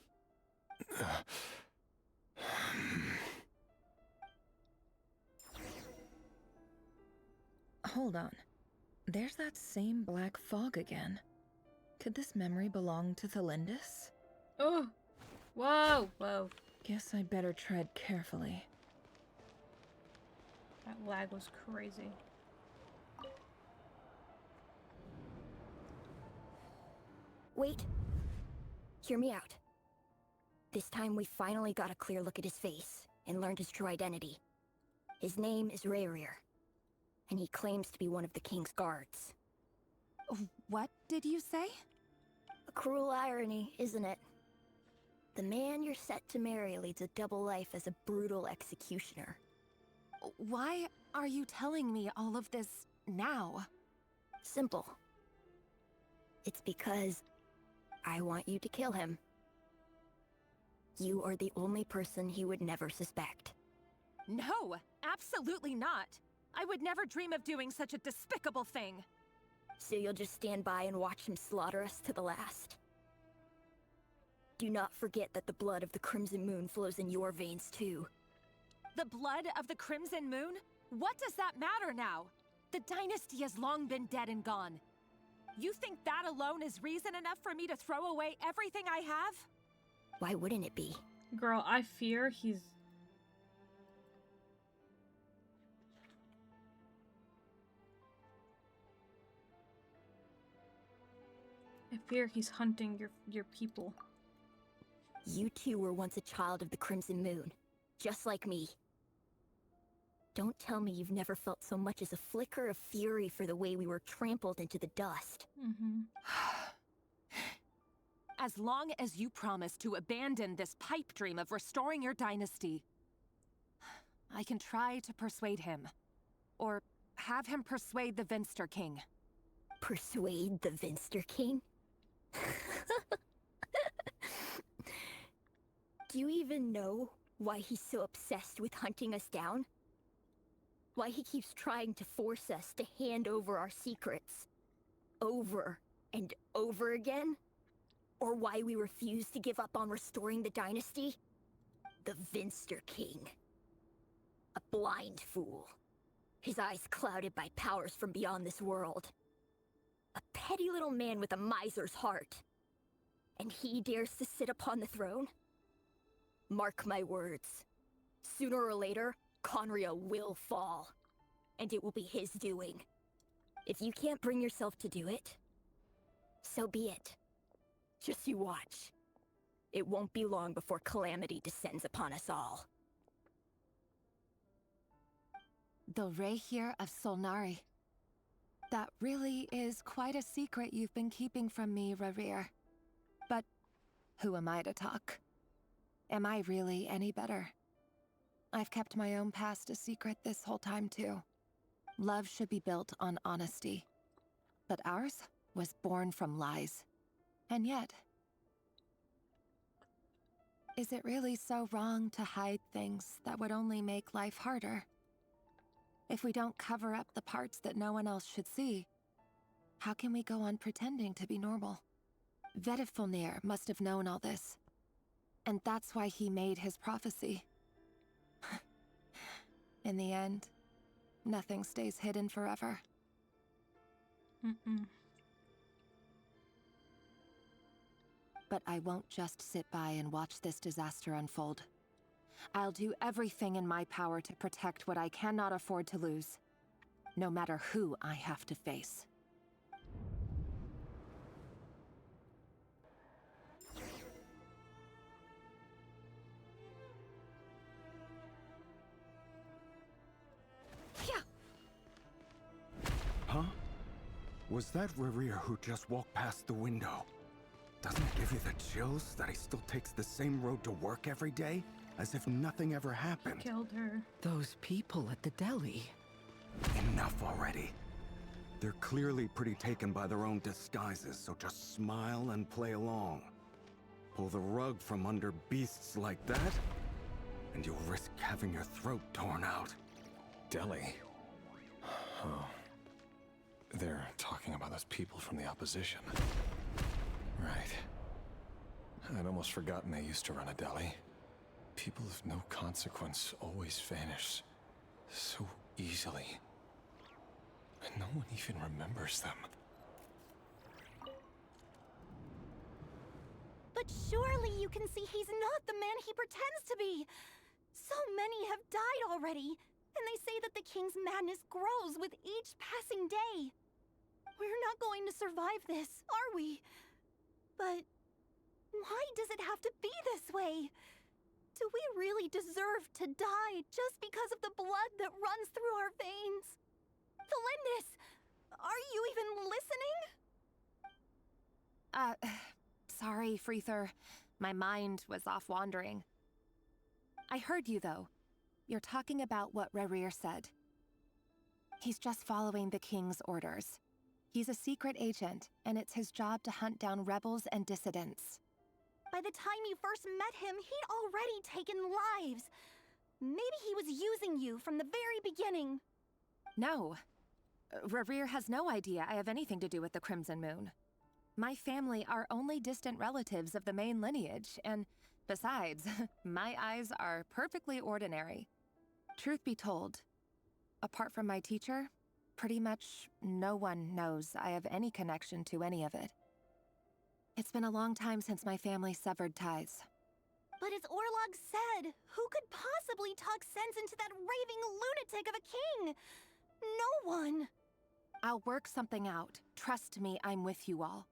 Hold on. There's that same black fog again. Could this memory belong to Thelindis? Oh! Whoa! Whoa. Guess I better tread carefully. That lag was crazy. Wait. Hear me out. This time we finally got a clear look at his face and learned his true identity. His name is Rerir, and he claims to be one of the king's guards. What did you say? A cruel irony, isn't it? The man you're set to marry leads a double life as a brutal executioner. Why are you telling me all of this now? Simple. It's because I want you to kill him. You are the only person he would never suspect. No, absolutely not. I would never dream of doing such a despicable thing. So you'll just stand by and watch him slaughter us to the last? Do not forget that the blood of the Crimson Moon flows in your veins too. The blood of the Crimson Moon? What does that matter now? The dynasty has long been dead and gone. You think that alone is reason enough for me to throw away everything I have? Why wouldn't it be? Girl, I fear he's... I fear he's hunting your people. You two were once a child of the Crimson Moon, just like me. Don't tell me you've never felt so much as a flicker of fury for the way we were trampled into the dust. As long as you promise to abandon this pipe dream of restoring your dynasty, I can try to persuade him. Or have him persuade the Vinster King. Persuade the Vinster King? Do you even know why he's so obsessed with hunting us down? Why he keeps trying to force us to hand over our secrets? Over and over again? Or why we refuse to give up on restoring the dynasty? The Vinster King. A blind fool. His eyes clouded by powers from beyond this world. A petty little man with a miser's heart. And he dares to sit upon the throne? Mark my words. Sooner or later, Conria will fall. And it will be his doing. If you can't bring yourself to do it, so be it. Just you watch. It won't be long before calamity descends upon us all. The Rächer of Solnari. That really is quite a secret you've been keeping from me, Rerir. But who am I to talk? Am I really any better? I've kept my own past a secret this whole time, too. Love should be built on honesty. But ours was born from lies. And yet... is it really so wrong to hide things that would only make life harder? If we don't cover up the parts that no one else should see, how can we go on pretending to be normal? Vedifulnir must have known all this. And that's why he made his prophecy. In the end, nothing stays hidden forever. But I won't just sit by and watch this disaster unfold. I'll do everything in my power to protect what I cannot afford to lose, no matter who I have to face. Huh? Was that Rerir who just walked past the window? Doesn't it give you the chills that he still takes the same road to work every day? As if nothing ever happened. Killed her. Those people at the deli. Enough already. They're clearly pretty taken by their own disguises, so just smile and play along. Pull the rug from under beasts like that, and you'll risk having your throat torn out. Deli? Oh. They're talking about those people from the opposition. Right. I'd almost forgotten they used to run a deli. People of no consequence always vanish so easily. And no one even remembers them. But surely you can see he's not the man he pretends to be. So many have died already, and they say that the king's madness grows with each passing day. We're not going to survive this, are we? But why does it have to be this way? Do we really deserve to die just because of the blood that runs through our veins? Flindis, are you even listening? Sorry, Freether. My mind was off wandering. I heard you, though. You're talking about what Rerir said. He's just following the king's orders. He's a secret agent, and it's his job to hunt down rebels and dissidents. By the time you first met him, he'd already taken lives. Maybe he was using you from the very beginning. No. Rerir has no idea I have anything to do with the Crimson Moon. My family are only distant relatives of the main lineage, and besides, my eyes are perfectly ordinary. Truth be told, apart from my teacher, pretty much no one knows I have any connection to any of it. It's been a long time since my family severed ties. But as Orlog said, who could possibly talk sense into that raving lunatic of a king? No one. I'll work something out. Trust me, I'm with you all.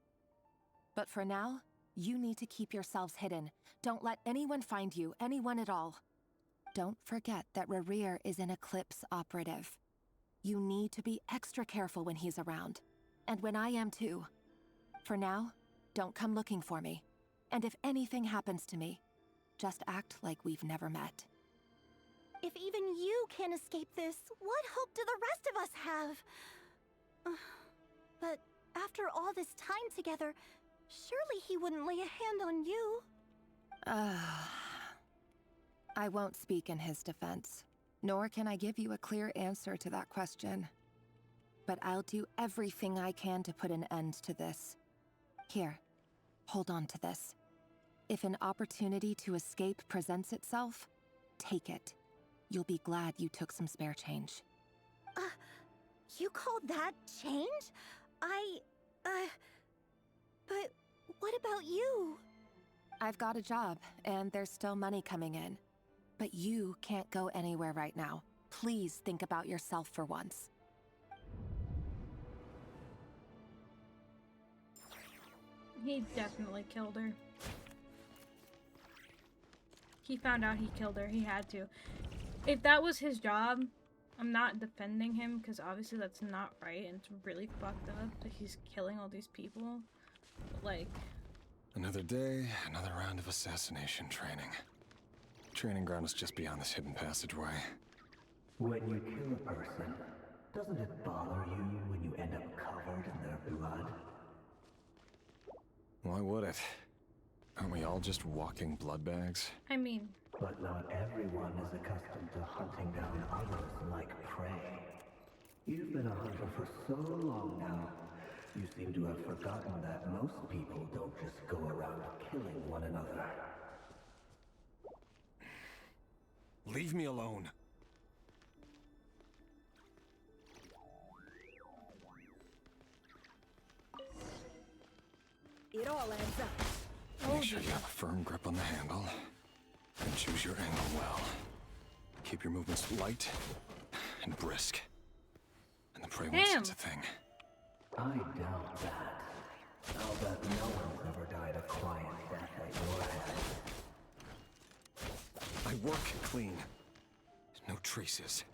But for now, you need to keep yourselves hidden. Don't let anyone find you, anyone at all. Don't forget that Rerir is an Eclipse operative. You need to be extra careful when he's around. And when I am too. For now, don't come looking for me. And if anything happens to me, just act like we've never met. If even you can't escape this, what hope do the rest of us have? But after all this time together, surely he wouldn't lay a hand on you. I won't speak in his defense, nor can I give you a clear answer to that question. But I'll do everything I can to put an end to this. Here, hold on to this. If an opportunity to escape presents itself, take it. You'll be glad you took some spare change. You call that change? But what about you? I've got a job, and there's still money coming in. But you can't go anywhere right now. Please think about yourself for once. He definitely killed her. He found out he killed her. He had to. If that was his job, I'm not defending him because obviously that's not right and it's really fucked up that he's killing all these people. But like... Another day, another round of assassination training. Training ground is just beyond this hidden passageway. When you kill a person, doesn't it bother you when you end up covered in their blood? Why would it? Aren't we all just walking blood bags? I mean... But not everyone is accustomed to hunting down others like prey. You've been a hunter for so long now, you seem to have forgotten that most people don't just go around killing one another. Leave me alone. It all adds up. Make sure you have a firm grip on the handle, and choose your angle well. Keep your movements light and brisk. And the prey won't sense a thing. I doubt that. I'll bet no one's ever died a quiet death at your hands. I work clean. No traces.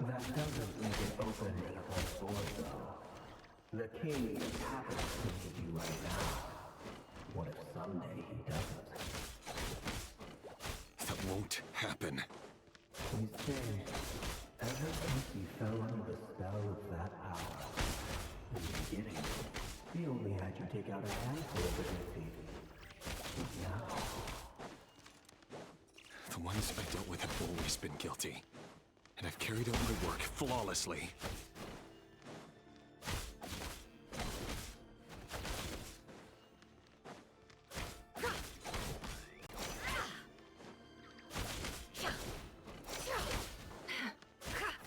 That doesn't make it open and hold doors, though. The king happens to need you right now. What if someday he doesn't? That won't happen. You say, ever since you fell under the spell of that power, in the beginning, he only had you take out a handful of the defeat. Now... The ones I dealt with have always been guilty. And I've carried out my work flawlessly.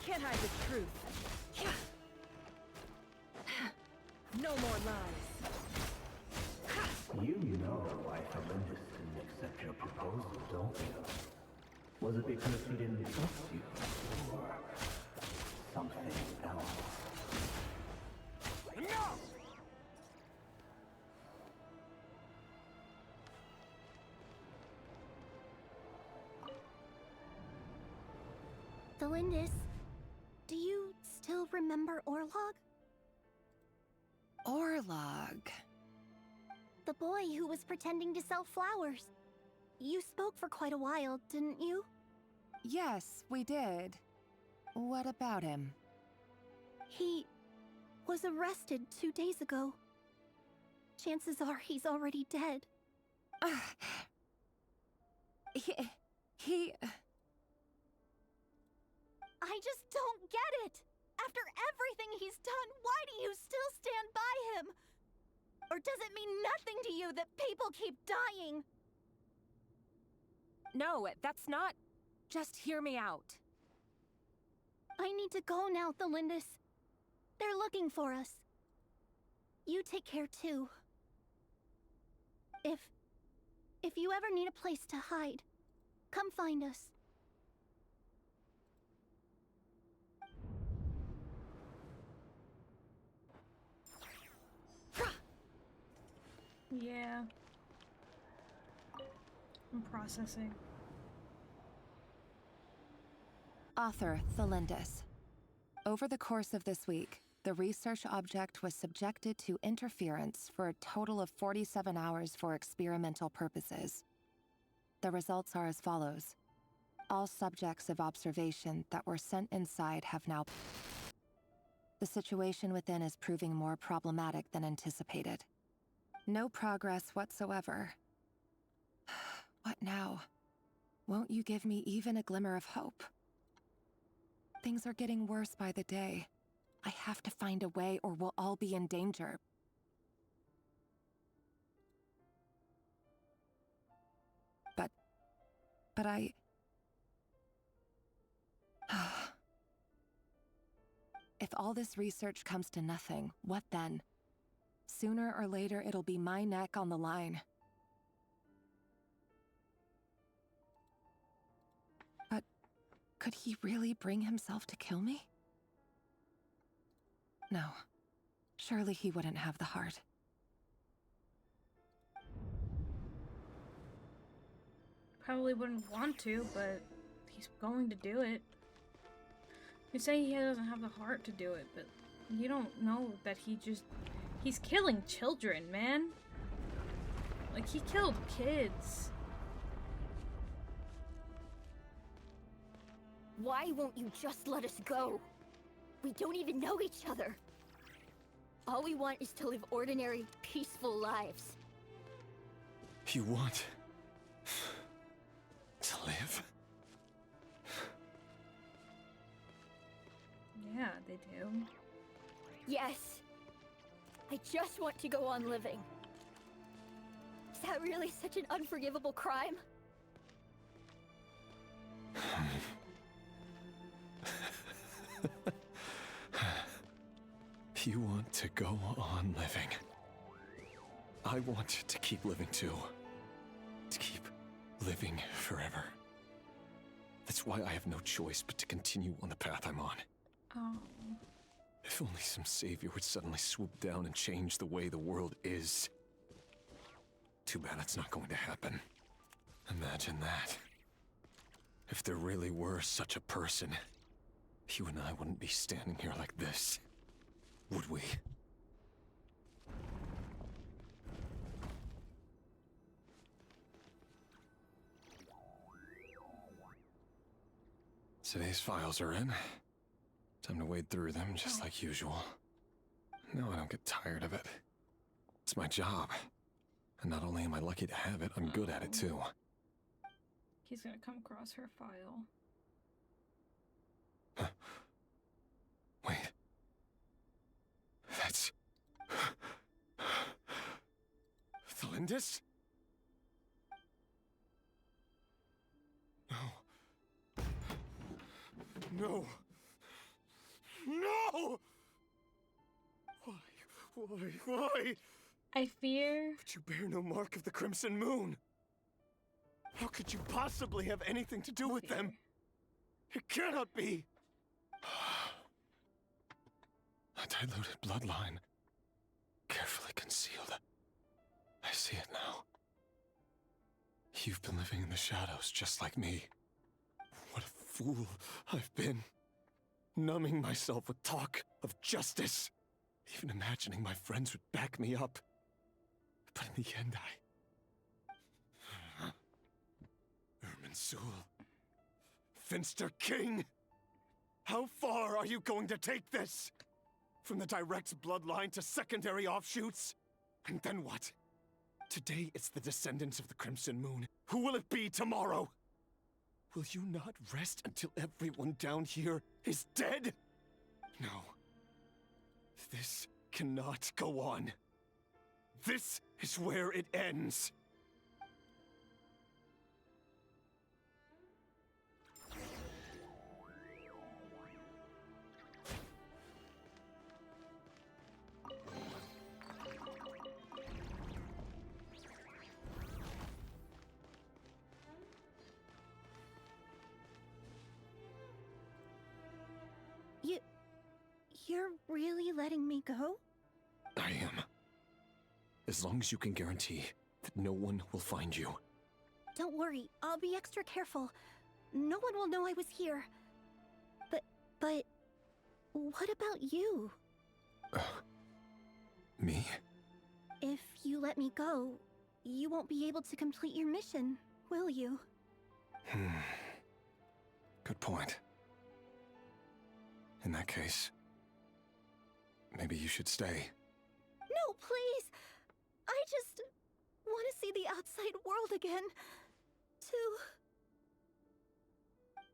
Can't hide the truth. No more lies. You know why Felindis didn't accept your proposal, don't you? Was it because he didn't trust you? Or something else? Enough! Felindis, do you still remember Orlog? Orlog. The boy who was pretending to sell flowers. You spoke for quite a while, didn't you? Yes, we did. What about him? He was arrested 2 days ago. Chances are he's already dead. He... I just don't get it! After everything he's done, why do you still stand by him? Or does it mean nothing to you that people keep dying? No, that's not... Just hear me out. I need to go now, Felindis. They're looking for us. You take care too. If you ever need a place to hide, come find us. Yeah. I'm processing. Author Felindis. Over the course of this week, the research object was subjected to interference for a total of 47 hours for experimental purposes. The results are as follows. All subjects of observation that were sent inside have now... The situation within is proving more problematic than anticipated. No progress whatsoever. What now? Won't you give me even a glimmer of hope? Things are getting worse by the day. I have to find a way or we'll all be in danger. But I... If all this research comes to nothing, what then? Sooner or later, it'll be my neck on the line. But could he really bring himself to kill me? No. Surely he wouldn't have the heart. probably wouldn't want to, but he's going to do it. You say he doesn't have the heart to do it, but you don't know that he's killing children, man. Like, he killed kids. Why won't you just let us go? We don't even know each other. All we want is to live ordinary, peaceful lives. You want to live? Yeah, they do. Yes. I just want to go on living. Is that really such an unforgivable crime? You want to go on living. I want to keep living too. To keep living forever. That's why I have no choice but to continue on the path I'm on. Oh. If only some savior would suddenly swoop down and change the way the world is. Too bad it's not going to happen. Imagine that. If there really were such a person, you and I wouldn't be standing here like this, would we? Today's files are in. Time to wade through them just like usual. No, I don't get tired of it. It's my job. And not only am I lucky to have it, I'm good at it too. He's gonna come across her file. Wait. That's... Flindis? No. No! No! Why? I fear... But you bear no mark of the Crimson Moon. How could you possibly have anything to do with them? It cannot be! A diluted bloodline. Carefully concealed. I see it now. You've been living in the shadows just like me. What a fool I've been. Numbing myself with talk of justice. Even imagining my friends would back me up. But in the end, Irminsul. Finster King! How far are you going to take this? From the direct bloodline to secondary offshoots? And then what? Today it's the descendants of the Crimson Moon. Who will it be tomorrow? Will you not rest until everyone down here is dead? No. This cannot go on. This is where it ends. You're really letting me go? I am. As long as you can guarantee that no one will find you. Don't worry, I'll be extra careful. No one will know I was here. But what about you? Me? If you let me go, you won't be able to complete your mission, will you? Good point. In that case, maybe you should stay. No, please! I just want to see the outside world again.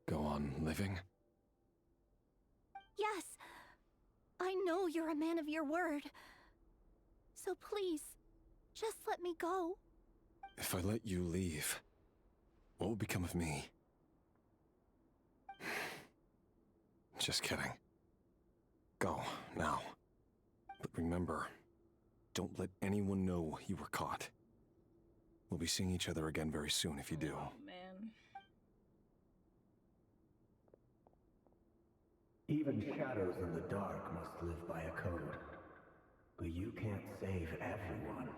Go on living? Yes. I know you're a man of your word. So please, just let me go. If I let you leave, what will become of me? Just kidding. Go, now. But remember, don't let anyone know you were caught. We'll be seeing each other again very soon if you do. Oh, man. Even shadows in the dark must live by a code. But you can't save everyone.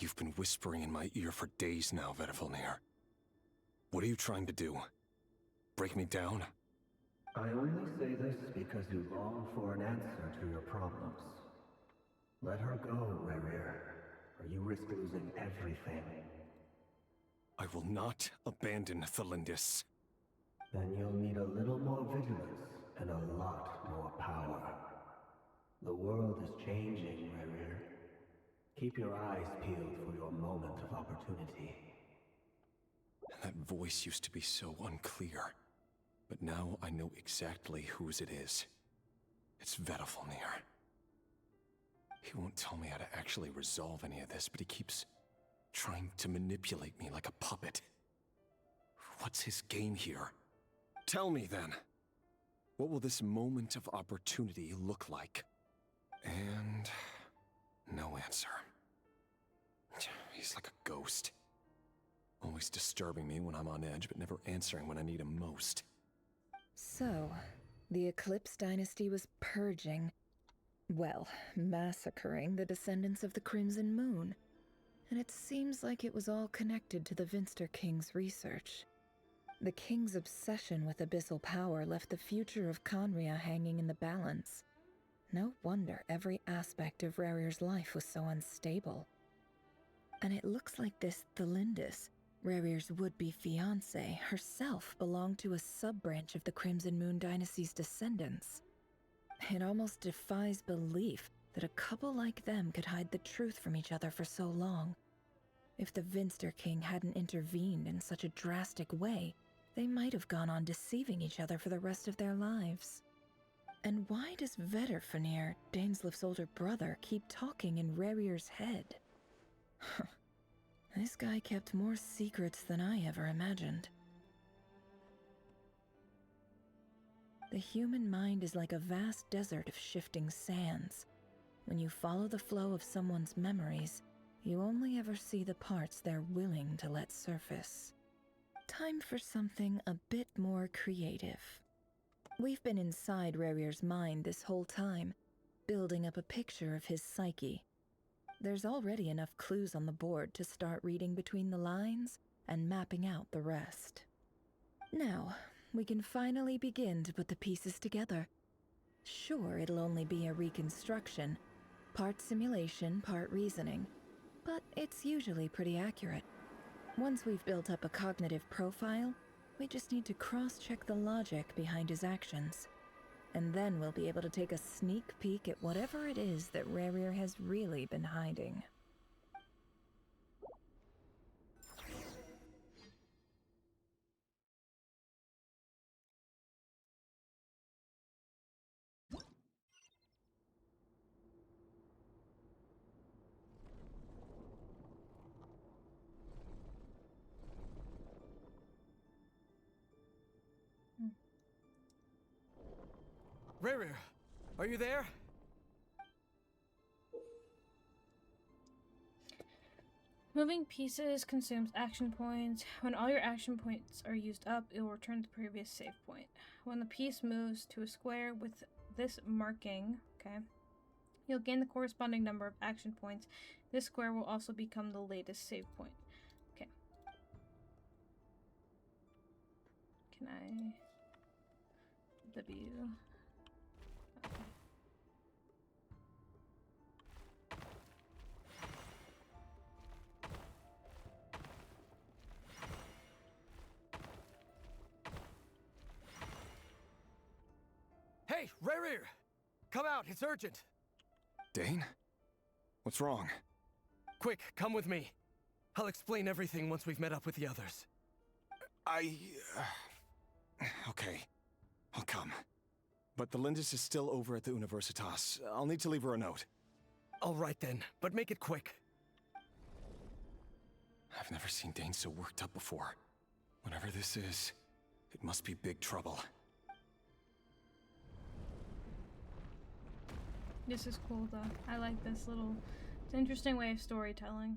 You've been whispering in my ear for days now, Vetter. What are you trying to do? Break me down? I only say this because you long for an answer to your problems. Let her go, Rerir, or you risk losing everything. I will not abandon Thelindis. Then you'll need a little more vigilance and a lot more power. The world is changing, Rerir. Keep your eyes peeled for your moment of opportunity. That voice used to be so unclear, but now I know exactly whose it is. It's Vetter. He won't tell me how to actually resolve any of this, but he keeps trying to manipulate me like a puppet. What's his game here? Tell me then. What will this moment of opportunity look like? And no answer. He's like a ghost. Always disturbing me when I'm on edge, but never answering when I need him most. So, the Eclipse Dynasty was purging, well, massacring the descendants of the Crimson Moon. And it seems like it was all connected to the Vinster King's research. The King's obsession with abyssal power left the future of Conria hanging in the balance. No wonder every aspect of Rerir's life was so unstable. And it looks like this Thelindis, Rerir's would-be fiancée, herself belonged to a sub-branch of the Crimson Moon Dynasty's descendants. It almost defies belief that a couple like them could hide the truth from each other for so long. If the Vinster King hadn't intervened in such a drastic way, they might have gone on deceiving each other for the rest of their lives. And why does Vetter, Daneslif's older brother, keep talking in Rerir's head? This guy kept more secrets than I ever imagined. The human mind is like a vast desert of shifting sands. When you follow the flow of someone's memories, you only ever see the parts they're willing to let surface. Time for something a bit more creative. We've been inside Rerir's mind this whole time, building up a picture of his psyche. There's already enough clues on the board to start reading between the lines and mapping out the rest. Now, we can finally begin to put the pieces together. Sure, it'll only be a reconstruction, part simulation, part reasoning, but it's usually pretty accurate. Once we've built up a cognitive profile, we just need to cross-check the logic behind his actions. And then we'll be able to take a sneak peek at whatever it is that Rerir has really been hiding. Rerir, are you there? Moving pieces consumes action points. When all your action points are used up, it will return to the previous save point. When the piece moves to a square with this marking, you'll gain the corresponding number of action points. This square will also become the latest save point. Okay. Can I... W... Okay. Hey, Rerir! Come out, it's urgent! Dane? What's wrong? Quick, come with me. I'll explain everything once we've met up with the others. Okay. I'll come. But the Lindis is still over at the Universitas. I'll need to leave her a note. All right then, but make it quick. I've never seen Dane so worked up before. Whatever this is, it must be big trouble. This is cool though. I like this little... It's an interesting way of storytelling.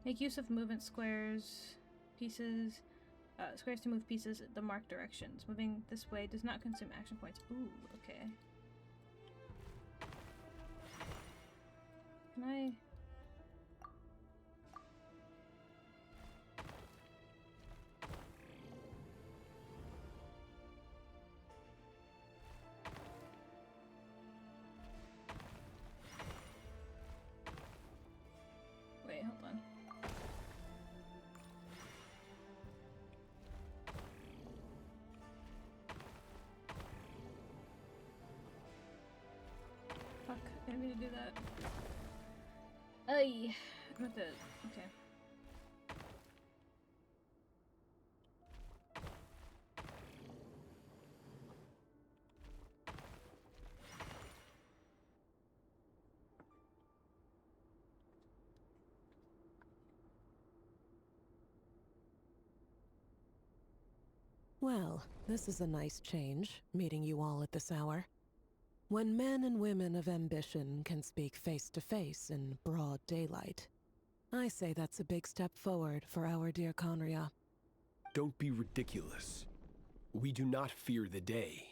Make use of movement squares, pieces... squares to move pieces the marked directions. Moving this way does not consume action points. Ooh, okay. Can I? Wait, hold on. Fuck, I didn't mean to do that. Ay, I'm at the, okay. Well, this is a nice change, meeting you all at this hour. When men and women of ambition can speak face to face in broad daylight, I say that's a big step forward for our dear Conria. Don't be ridiculous. We do not fear the day.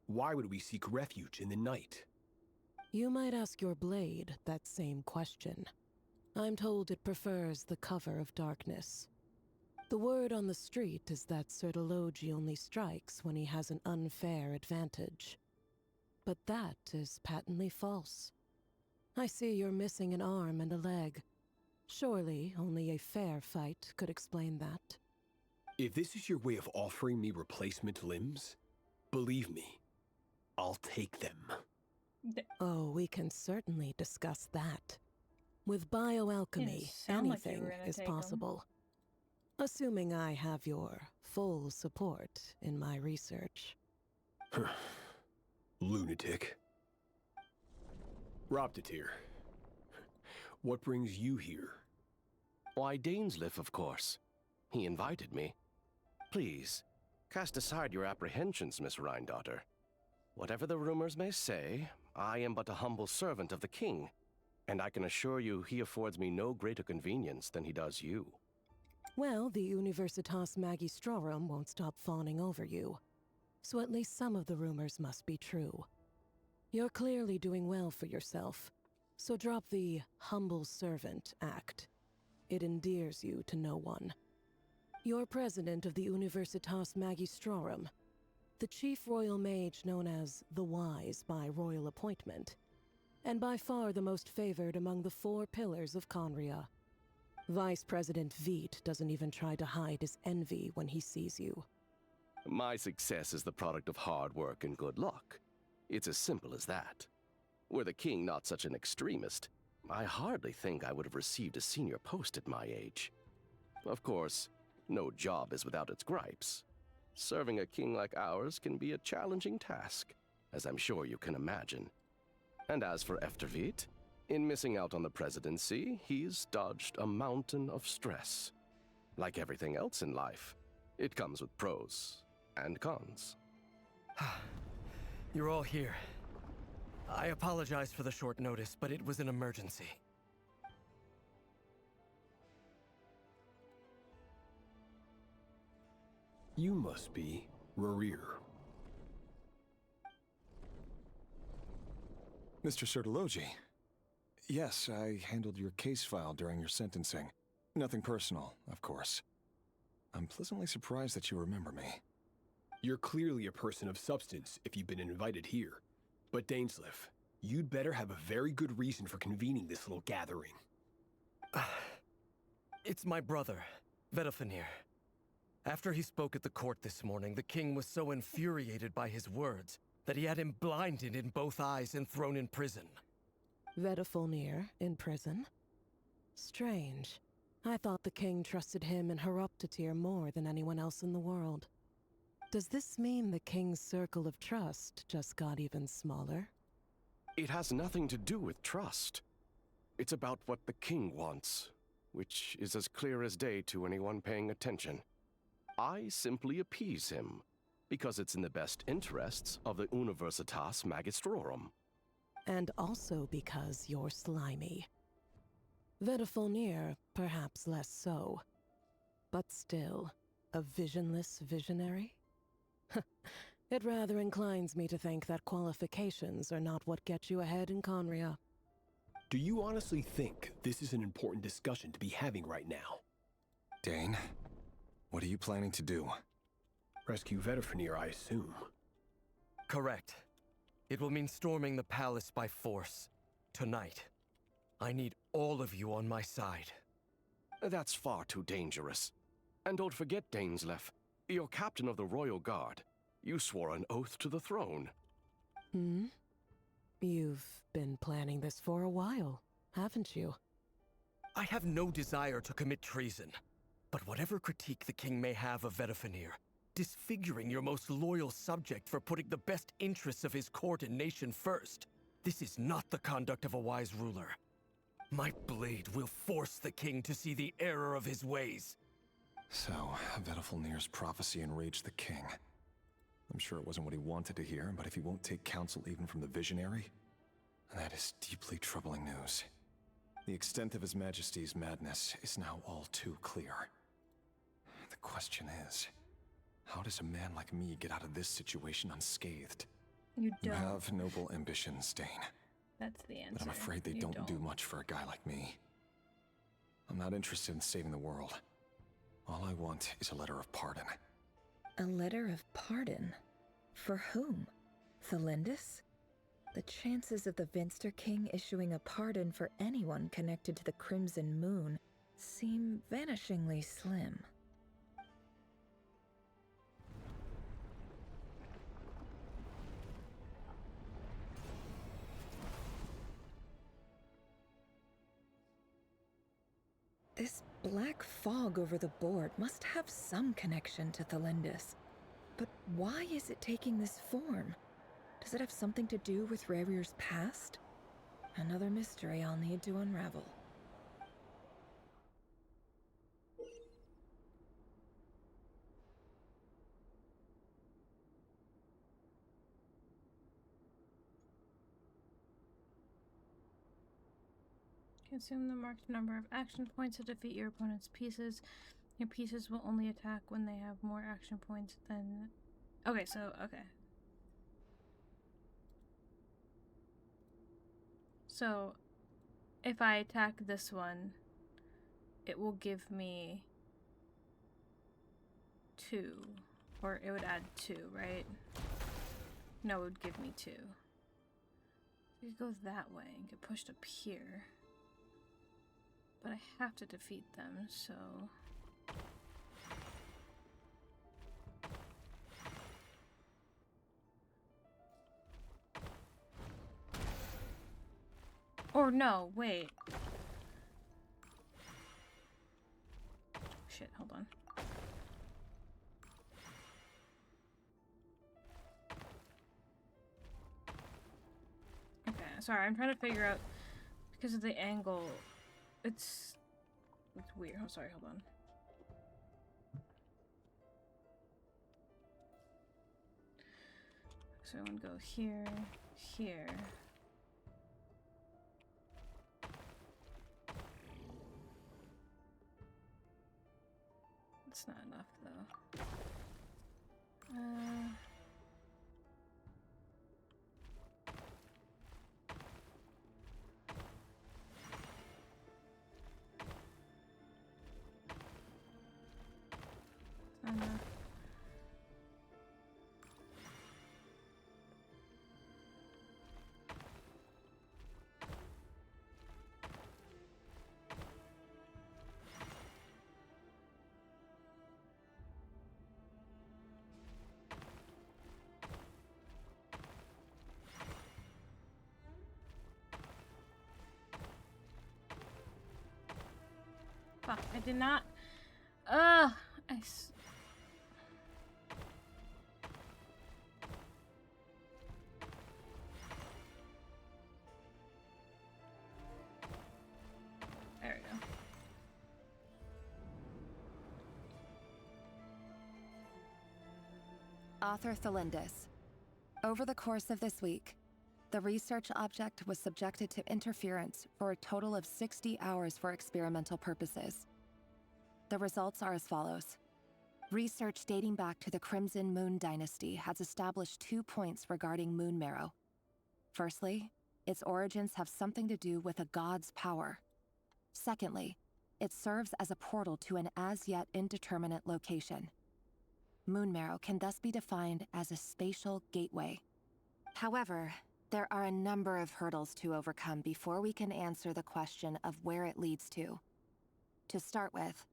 Why would we seek refuge in the night? You might ask your blade that same question. I'm told it prefers the cover of darkness. The word on the street is that Sertologi only strikes when he has an unfair advantage. But that is patently false. I see you're missing an arm and a leg. Surely only a fair fight could explain that. If this is your way of offering me replacement limbs, believe me, I'll take them. Oh, we can certainly discuss that. With bioalchemy, anything is possible. Assuming I have your full support in my research. Lunatic. Roptatir, what brings you here? Why, Dainsleif, of course. He invited me. Please, cast aside your apprehensions, Miss Rhindaughter. Whatever the rumors may say, I am but a humble servant of the king, and I can assure you he affords me no greater convenience than he does you. Well, the Universitas Magistrorum won't stop fawning over you, so at least some of the rumors must be true. You're clearly doing well for yourself, so drop the humble servant act. It endears you to no one. You're president of the Universitas Magistrorum, the chief royal mage known as the Wise by royal appointment, and by far the most favored among the 4 pillars of Conria. Vice President Veit doesn't even try to hide his envy when he sees you. My success is the product of hard work and good luck. It's as simple as that. Were the king not such an extremist, I hardly think I would have received a senior post at my age. Of course, no job is without its gripes. Serving a king like ours can be a challenging task, as I'm sure you can imagine. And as for Efterveit, in missing out on the presidency, he's dodged a mountain of stress. Like everything else in life, it comes with pros and cons. You're all here. I apologize for the short notice, but it was an emergency. You must be Rerir. Mr. Sertologi. Yes, I handled your case file during your sentencing. Nothing personal, of course. I'm pleasantly surprised that you remember me. You're clearly a person of substance if you've been invited here. But Dainsleif, you'd better have a very good reason for convening this little gathering. It's my brother, Vedofenir. After he spoke at the court this morning, the king was so infuriated by his words that he had him blinded in both eyes and thrown in prison. Vedofenir in prison? Strange. I thought the king trusted him and Roptatir more than anyone else in the world. Does this mean the king's circle of trust just got even smaller? It has nothing to do with trust. It's about what the king wants, which is as clear as day to anyone paying attention. I simply appease him, because it's in the best interests of the Universitas Magistrorum. And also because you're slimy. Vedofenir, perhaps less so. But still, a visionless visionary? It rather inclines me to think that qualifications are not what get you ahead in Conria. Do you honestly think this is an important discussion to be having right now? Dane, what are you planning to do? Rescue Vedafinir, I assume. Correct. It will mean storming the palace by force. Tonight. I need all of you on my side. That's far too dangerous. And don't forget, Dainsleif, you're captain of the Royal Guard. You swore an oath to the throne. Hmm? You've been planning this for a while, haven't you? I have no desire to commit treason. But whatever critique the king may have of Vedafinir, disfiguring your most loyal subject for putting the best interests of his court and nation first, this is not the conduct of a wise ruler. My blade will force the king to see the error of his ways. So, Vedafinir's prophecy enraged the king. I'm sure it wasn't what he wanted to hear, but if he won't take counsel even from the visionary, that is deeply troubling news. The extent of His Majesty's madness is now all too clear. The question is, how does a man like me get out of this situation unscathed? You You don't. have noble ambitions, Dane, That's the answer. but I'm afraid they You don't do much for a guy like me. I'm not interested in saving the world. All I want is a letter of pardon. A letter of pardon? For whom? Thelindis? The chances of the Vinster King issuing a pardon for anyone connected to the Crimson Moon seem vanishingly slim. This black fog over the board must have some connection to Thelindis. But why is it taking this form? Does it have something to do with Rerir's past? Another mystery I'll need to unravel. Consume the marked number of action points to defeat your opponent's pieces. Your pieces will only attack when they have more action points than... Okay, so, okay. So, if I attack this one, it will give me 2. Or it would add 2, right? No, it would give me 2. We could go that way and get pushed up here. But I have to defeat them, so... Or no, wait. Shit, hold on. Okay, sorry, I'm trying to figure out, because of the angle, it's weird. Oh, sorry, hold on. So I'm gonna go here, here. It's not enough, though. Enough. Fuck, I did not. There we go. Author Thelindis. Over the course of this week, the research object was subjected to interference for a total of 60 hours for experimental purposes. The results are as follows. Research dating back to the Crimson Moon Dynasty has established 2 points regarding moon marrow. Firstly, its origins have something to do with a god's power. Secondly, it serves as a portal to an as-yet indeterminate location. Moon marrow can thus be defined as a spatial gateway. However, there are a number of hurdles to overcome before we can answer the question of where it leads to. To start with,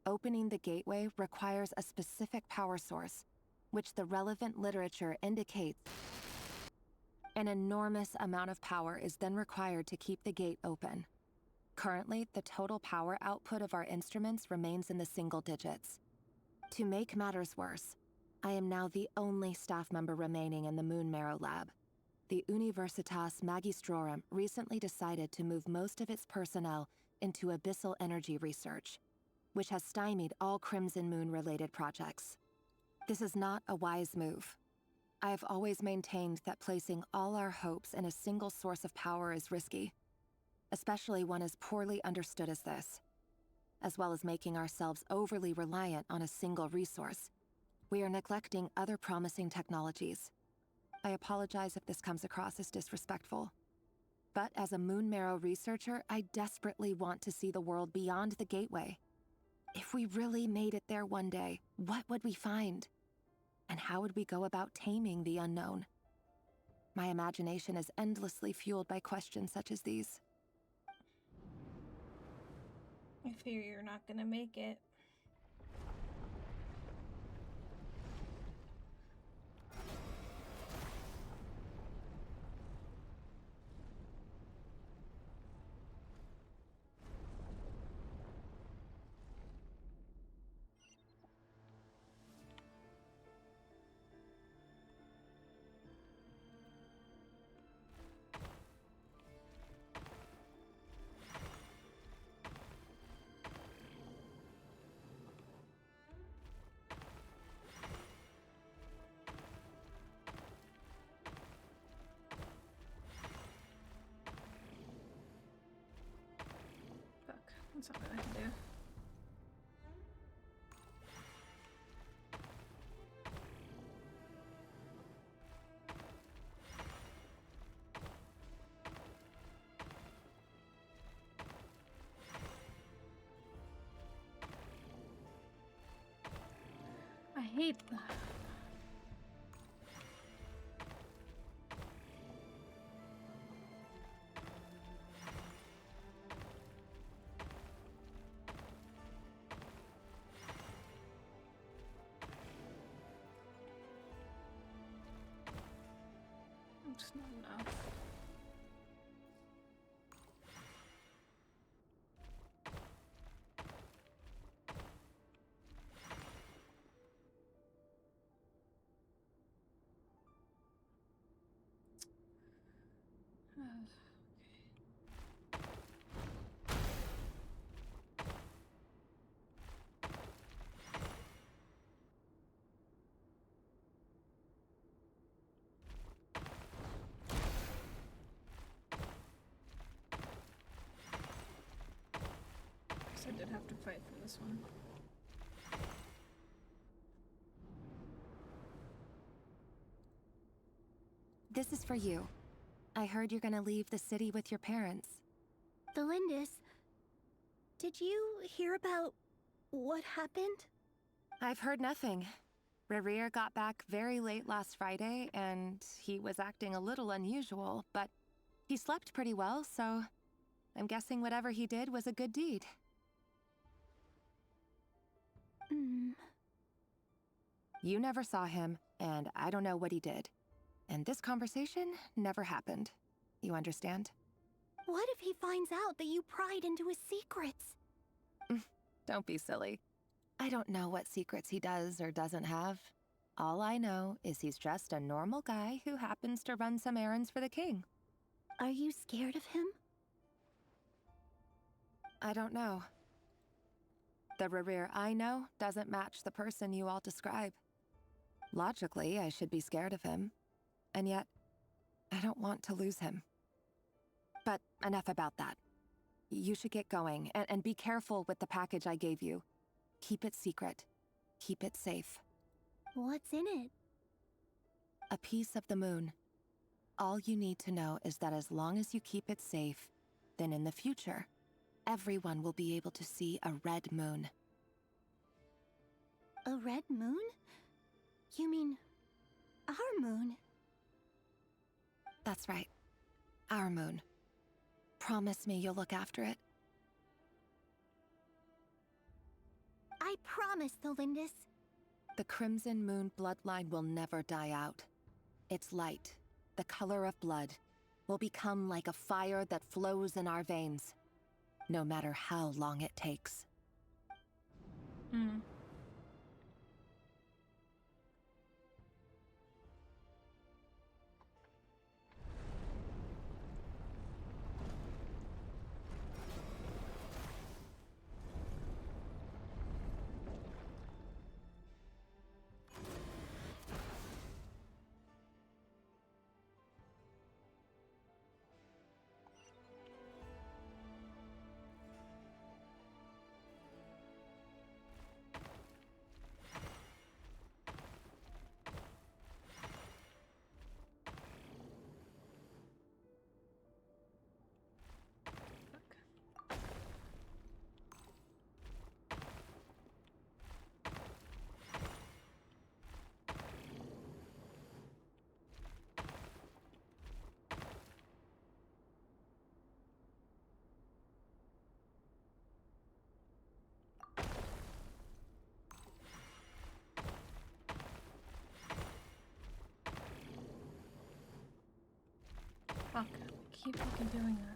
opening the gateway requires a specific power source, which the relevant literature indicates. An enormous amount of power is then required to keep the gate open. Currently, the total power output of our instruments remains in the single digits. To make matters worse, I am now the only staff member remaining in the Moon Marrow lab. The Universitas Magistrorum recently decided to move most of its personnel into abyssal energy research, which has stymied all Crimson Moon-related projects. This is not a wise move. I have always maintained that placing all our hopes in a single source of power is risky, especially one as poorly understood as this. As well as making ourselves overly reliant on a single resource, we are neglecting other promising technologies. I apologize if this comes across as disrespectful. But as a Moon Marrow researcher, I desperately want to see the world beyond the gateway. If we really made it there one day, what would we find? And how would we go about taming the unknown? My imagination is endlessly fueled by questions such as these. I fear you're not gonna make it. That's not what I can do. I hate that. Just not enough. I did have to fight for this one. This is for you. I heard you're gonna leave the city with your parents. Delindis, did you hear about what happened? I've heard nothing. Rerir got back very late last Friday, and he was acting a little unusual, but he slept pretty well, so I'm guessing whatever he did was a good deed. You never saw him, and I don't know what he did. And this conversation never happened. You understand? What if he finds out that you pried into his secrets? Don't be silly. I don't know what secrets he does or doesn't have. All I know is he's just a normal guy who happens to run some errands for the king. Are you scared of him? I don't know. The Rerir I know doesn't match the person you all describe. Logically, I should be scared of him. And yet, I don't want to lose him. But enough about that. You should get going, and be careful with the package I gave you. Keep it secret. Keep it safe. What's in it? A piece of the moon. All you need to know is that as long as you keep it safe, then in the future, everyone will be able to see a red moon. A red moon? You mean our moon? That's right. Our moon. Promise me you'll look after it. I promise, Tholindis. The Crimson Moon bloodline will never die out. Its light, the color of blood, will become like a fire that flows in our veins, no matter how long it takes. Hmm. Fuck, I keep fucking doing that.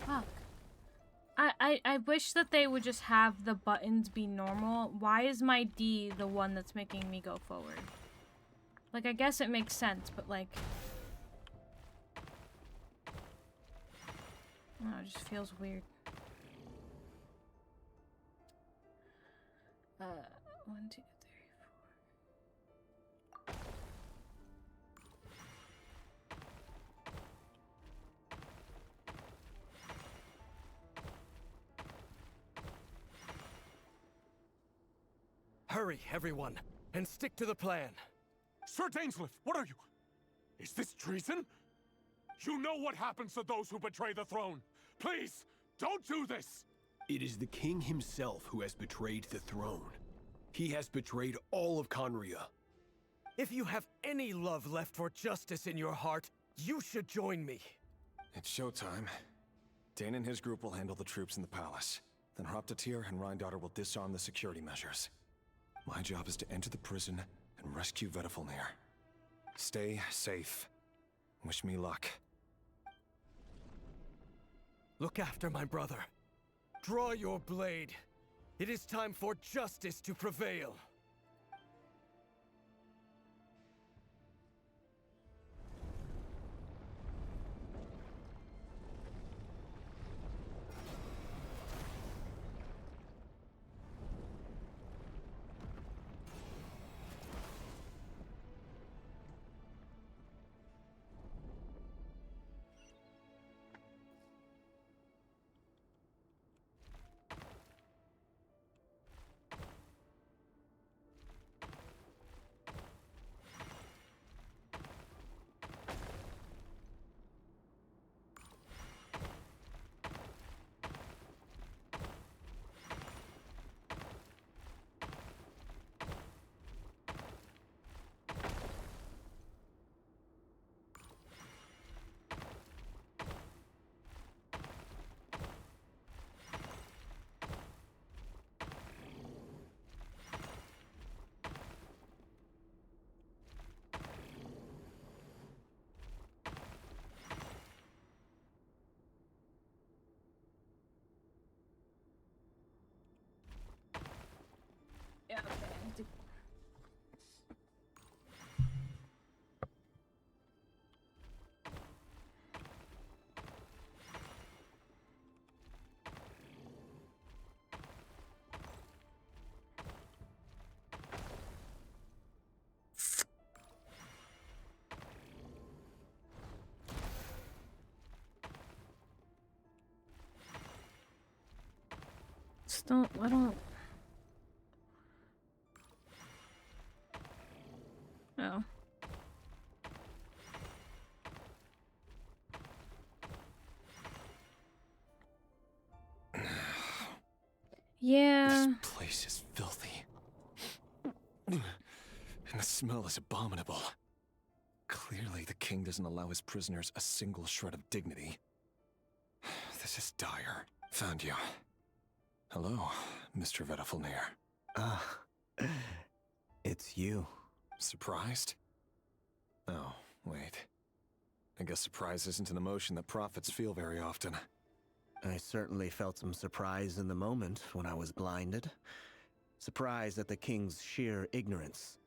Fuck. I wish that they would just have the buttons be normal. Why is my D the one that's making me go forward? Like, I guess it makes sense, but like... Oh, it just feels weird. 1, 2, 3, 4. Hurry, everyone, and stick to the plan. Sir Dainsleif, what are you? Is this treason? You know what happens to those who betray the throne. Please, don't do this! It is the king himself who has betrayed the throne. He has betrayed all of Conria. If you have any love left for justice in your heart, you should join me. It's showtime. Dane and his group will handle the troops in the palace. Then Hraptatir and Rhindaughter will disarm the security measures. My job is to enter the prison and rescue Vedifalnir. Stay safe. Wish me luck. Look after my brother. Draw your blade. It is time for justice to prevail. just don't, I don't... Oh. Yeah. This place is filthy. And the smell is abominable. Clearly, the king doesn't allow his prisoners a single shred of dignity. This is dire. Found you. Hello, Mr. Vettelfnir. Ah, it's you. Surprised? Oh, wait. I guess surprise isn't an emotion that prophets feel very often. I certainly felt some surprise in the moment when I was blinded. Surprise at the king's sheer ignorance.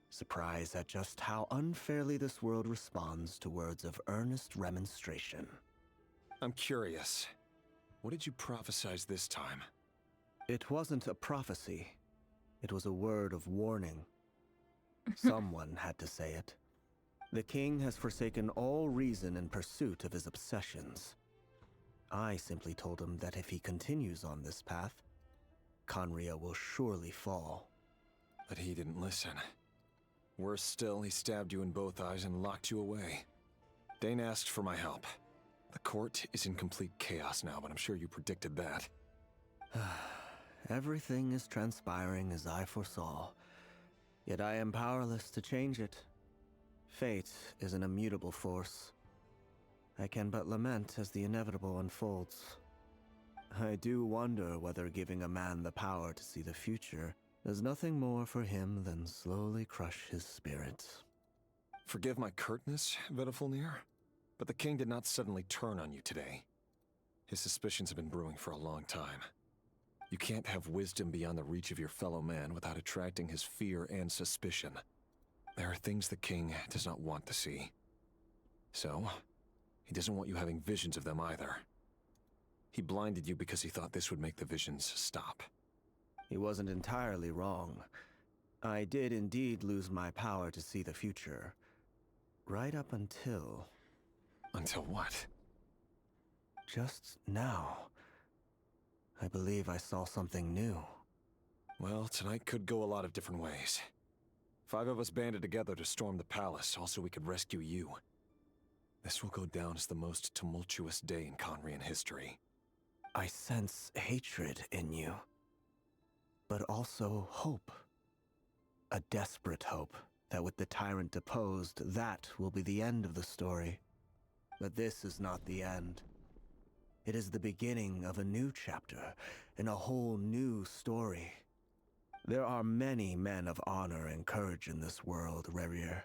Surprise at just how unfairly this world responds to words of earnest remonstration. I'm curious. What did you prophesize this time? It wasn't a prophecy. It was a word of warning. Someone had to say it. The king has forsaken all reason in pursuit of his obsessions. I simply told him that if he continues on this path, Khaenri'ah will surely fall. But he didn't listen. Worse still, he stabbed you in both eyes and locked you away. Dane asked for my help. The court is in complete chaos now, but I'm sure you predicted that. Everything is transpiring as I foresaw, yet I am powerless to change it. Fate is an immutable force. I can but lament as the inevitable unfolds. I do wonder whether giving a man the power to see the future does nothing more for him than slowly crush his spirit. Forgive my curtness, Vettelfnir, but the king did not suddenly turn on you today. His suspicions have been brewing for a long time. You can't have wisdom beyond the reach of your fellow man without attracting his fear and suspicion. There are things the king does not want to see. So, he doesn't want you having visions of them either. He blinded you because he thought this would make the visions stop. He wasn't entirely wrong. I did indeed lose my power to see the future. Right up until... Until what? Just now. I believe I saw something new. Well, tonight could go a lot of different ways. 5 of us banded together to storm the palace, also we could rescue you. This will go down as the most tumultuous day in Khaenri'ah history. I sense hatred in you. But also hope. A desperate hope that with the tyrant deposed, that will be the end of the story. But this is not the end. It is the beginning of a new chapter, in a whole new story. There are many men of honor and courage in this world, Rerir.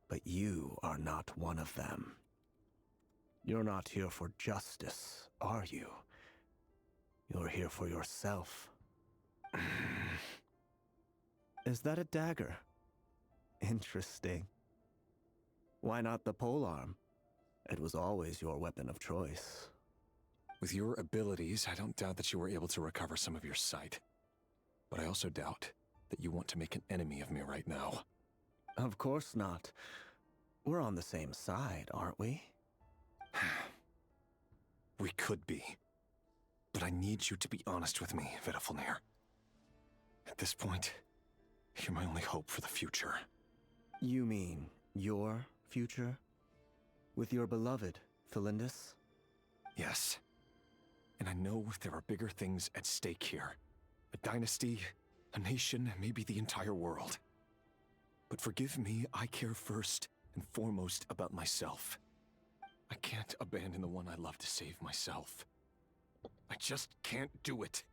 But you are not one of them. You're not here for justice, are you? You're here for yourself. Is that a dagger? Interesting. Why not the polearm? It was always your weapon of choice. With your abilities, I don't doubt that you were able to recover some of your sight. But I also doubt that you want to make an enemy of me right now. Of course not. We're on the same side, aren't we? We could be. But I need you to be honest with me, Vettelfnir. At this point, you're my only hope for the future. You mean your future? With your beloved, Felindis? Yes. And I know there are bigger things at stake here. A dynasty, a nation, maybe the entire world. But forgive me, I care first and foremost about myself. I can't abandon the one I love to save myself. I just can't do it.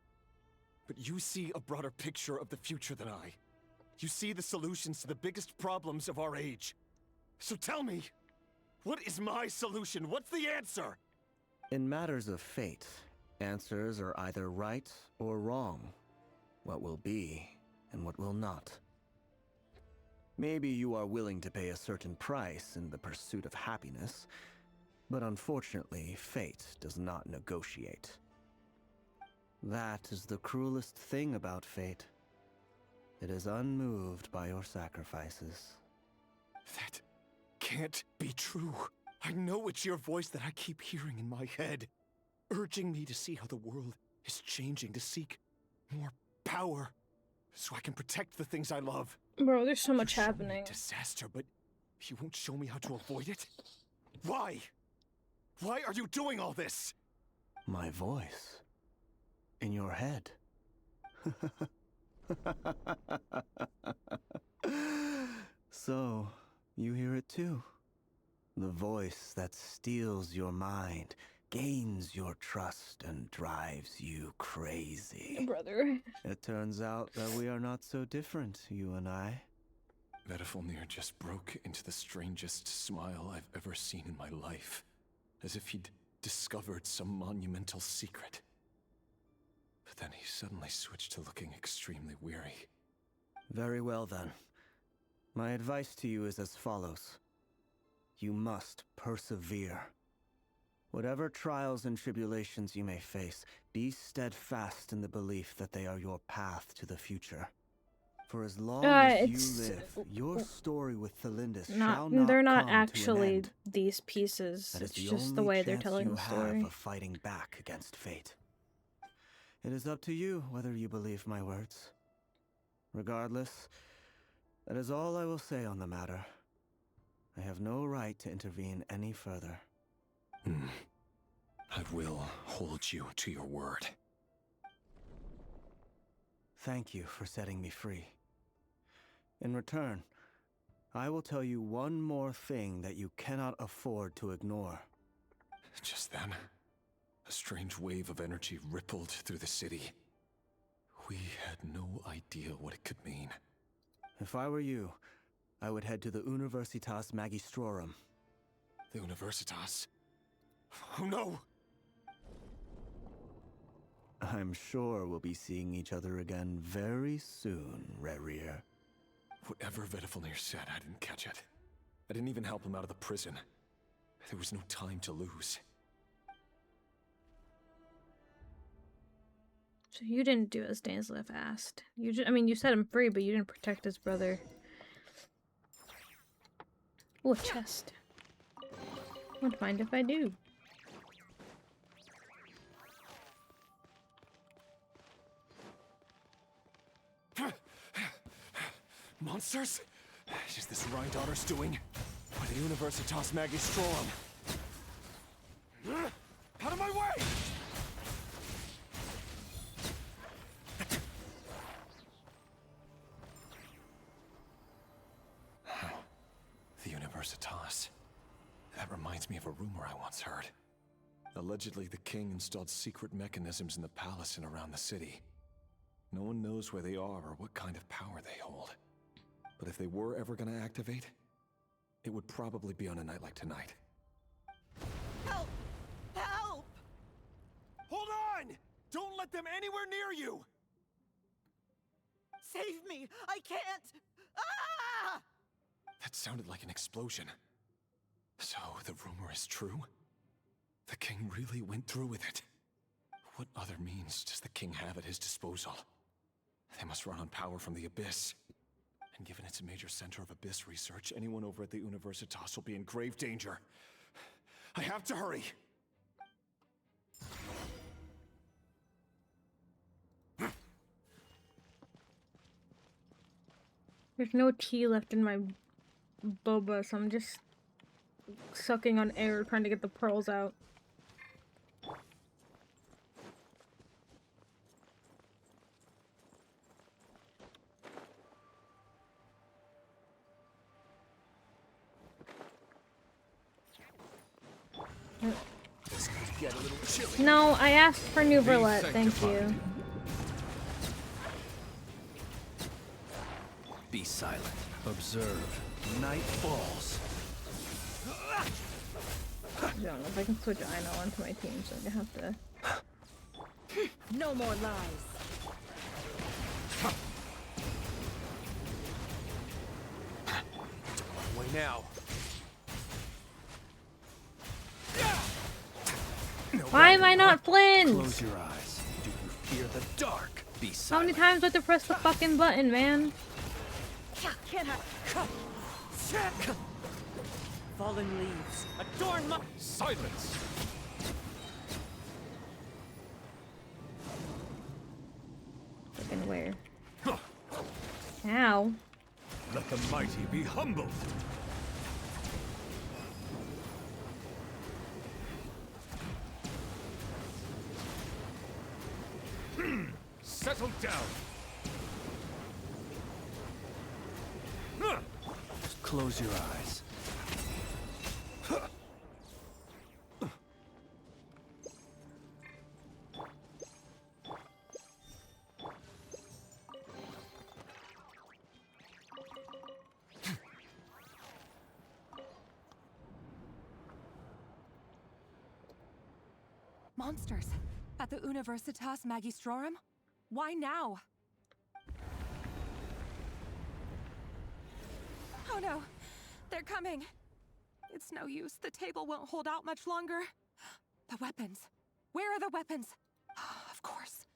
But you see a broader picture of the future than I. You see the solutions to the biggest problems of our age. So tell me, what is my solution? What's the answer? In matters of fate, answers are either right or wrong. What will be, and what will not. Maybe you are willing to pay a certain price in the pursuit of happiness, but unfortunately, fate does not negotiate. That is the cruelest thing about fate. It is unmoved by your sacrifices. That can't be true. I know it's your voice that I keep hearing in my head, urging me to see how the world is changing to seek more power so I can protect the things I love. Bro, there's so much happening. Disaster, but you won't show me how to avoid it? Why? Why are you doing all this? My voice. In your head. So, you hear it too? The voice that steals your mind, gains your trust, and drives you crazy. Brother. It turns out that we are not so different, you and I. Vedifalnir just broke into the strangest smile I've ever seen in my life. As if he'd discovered some monumental secret. But then he suddenly switched to looking extremely weary. Very well then. My advice to you is as follows. You must persevere. Whatever trials and tribulations you may face, be steadfast in the belief that they are your path to the future. For as long as you live, your story with Thelindis shall not they're not come actually to an end. these pieces. That is It's just the only way they're chance telling you the story. have of fighting back against fate. It is up to you whether you believe my words. Regardless, that is all I will say on the matter. I have no right to intervene any further. I will hold you to your word. Thank you for setting me free. In return, I will tell you one more thing that you cannot afford to ignore. Just then, a strange wave of energy rippled through the city. We had no idea what it could mean. If I were you, I would head to the Universitas Magistrorum. The Universitas? Oh no! I'm sure we'll be seeing each other again very soon, Rerir. Whatever Vedifalnir said, I didn't catch it. I didn't even help him out of the prison. There was no time to lose. So you didn't do as Dainsleif asked. I mean, you set him free, but you didn't protect his brother. Oh, a chest. Wouldn't mind if I do. Monsters? Is this Rhydotter's doing? Or the Universitas Magistrorum? Out of my way! The Universitas. That reminds me of a rumor I once heard. Allegedly, the king installed secret mechanisms in the palace and around the city. No one knows where they are or what kind of power they hold. But if they were ever going to activate, it would probably be on a night like tonight. Help! Help! Hold on! Don't let them anywhere near you! Save me! I can't! Ah! That sounded like an explosion. So, the rumor is true? The king really went through with it. What other means does the king have at his disposal? They must run on power from the Abyss. And given it's a major center of Abyss research, anyone over at the Universitas will be in grave danger. I have to hurry! There's no tea left in my boba, so I'm just sucking on air trying to get the pearls out. No, I asked for new roulette, thank you. Be silent. Observe. Night falls. I don't know if I can switch Aino onto my team, so I'm gonna have to... No more lies. Way now. Why am I not flins? Close your eyes. Do you fear the dark? Be How silent. many times do I have to press the fucking button, man? Fallen leaves adorn my... Silence! Ow. Let the mighty be humbled. Settle down. Just close your eyes. Monsters at the Universitas Magistrorum? Why now? Oh no, they're coming. It's no use, the table won't hold out much longer. The weapons. Where are the weapons? Of course.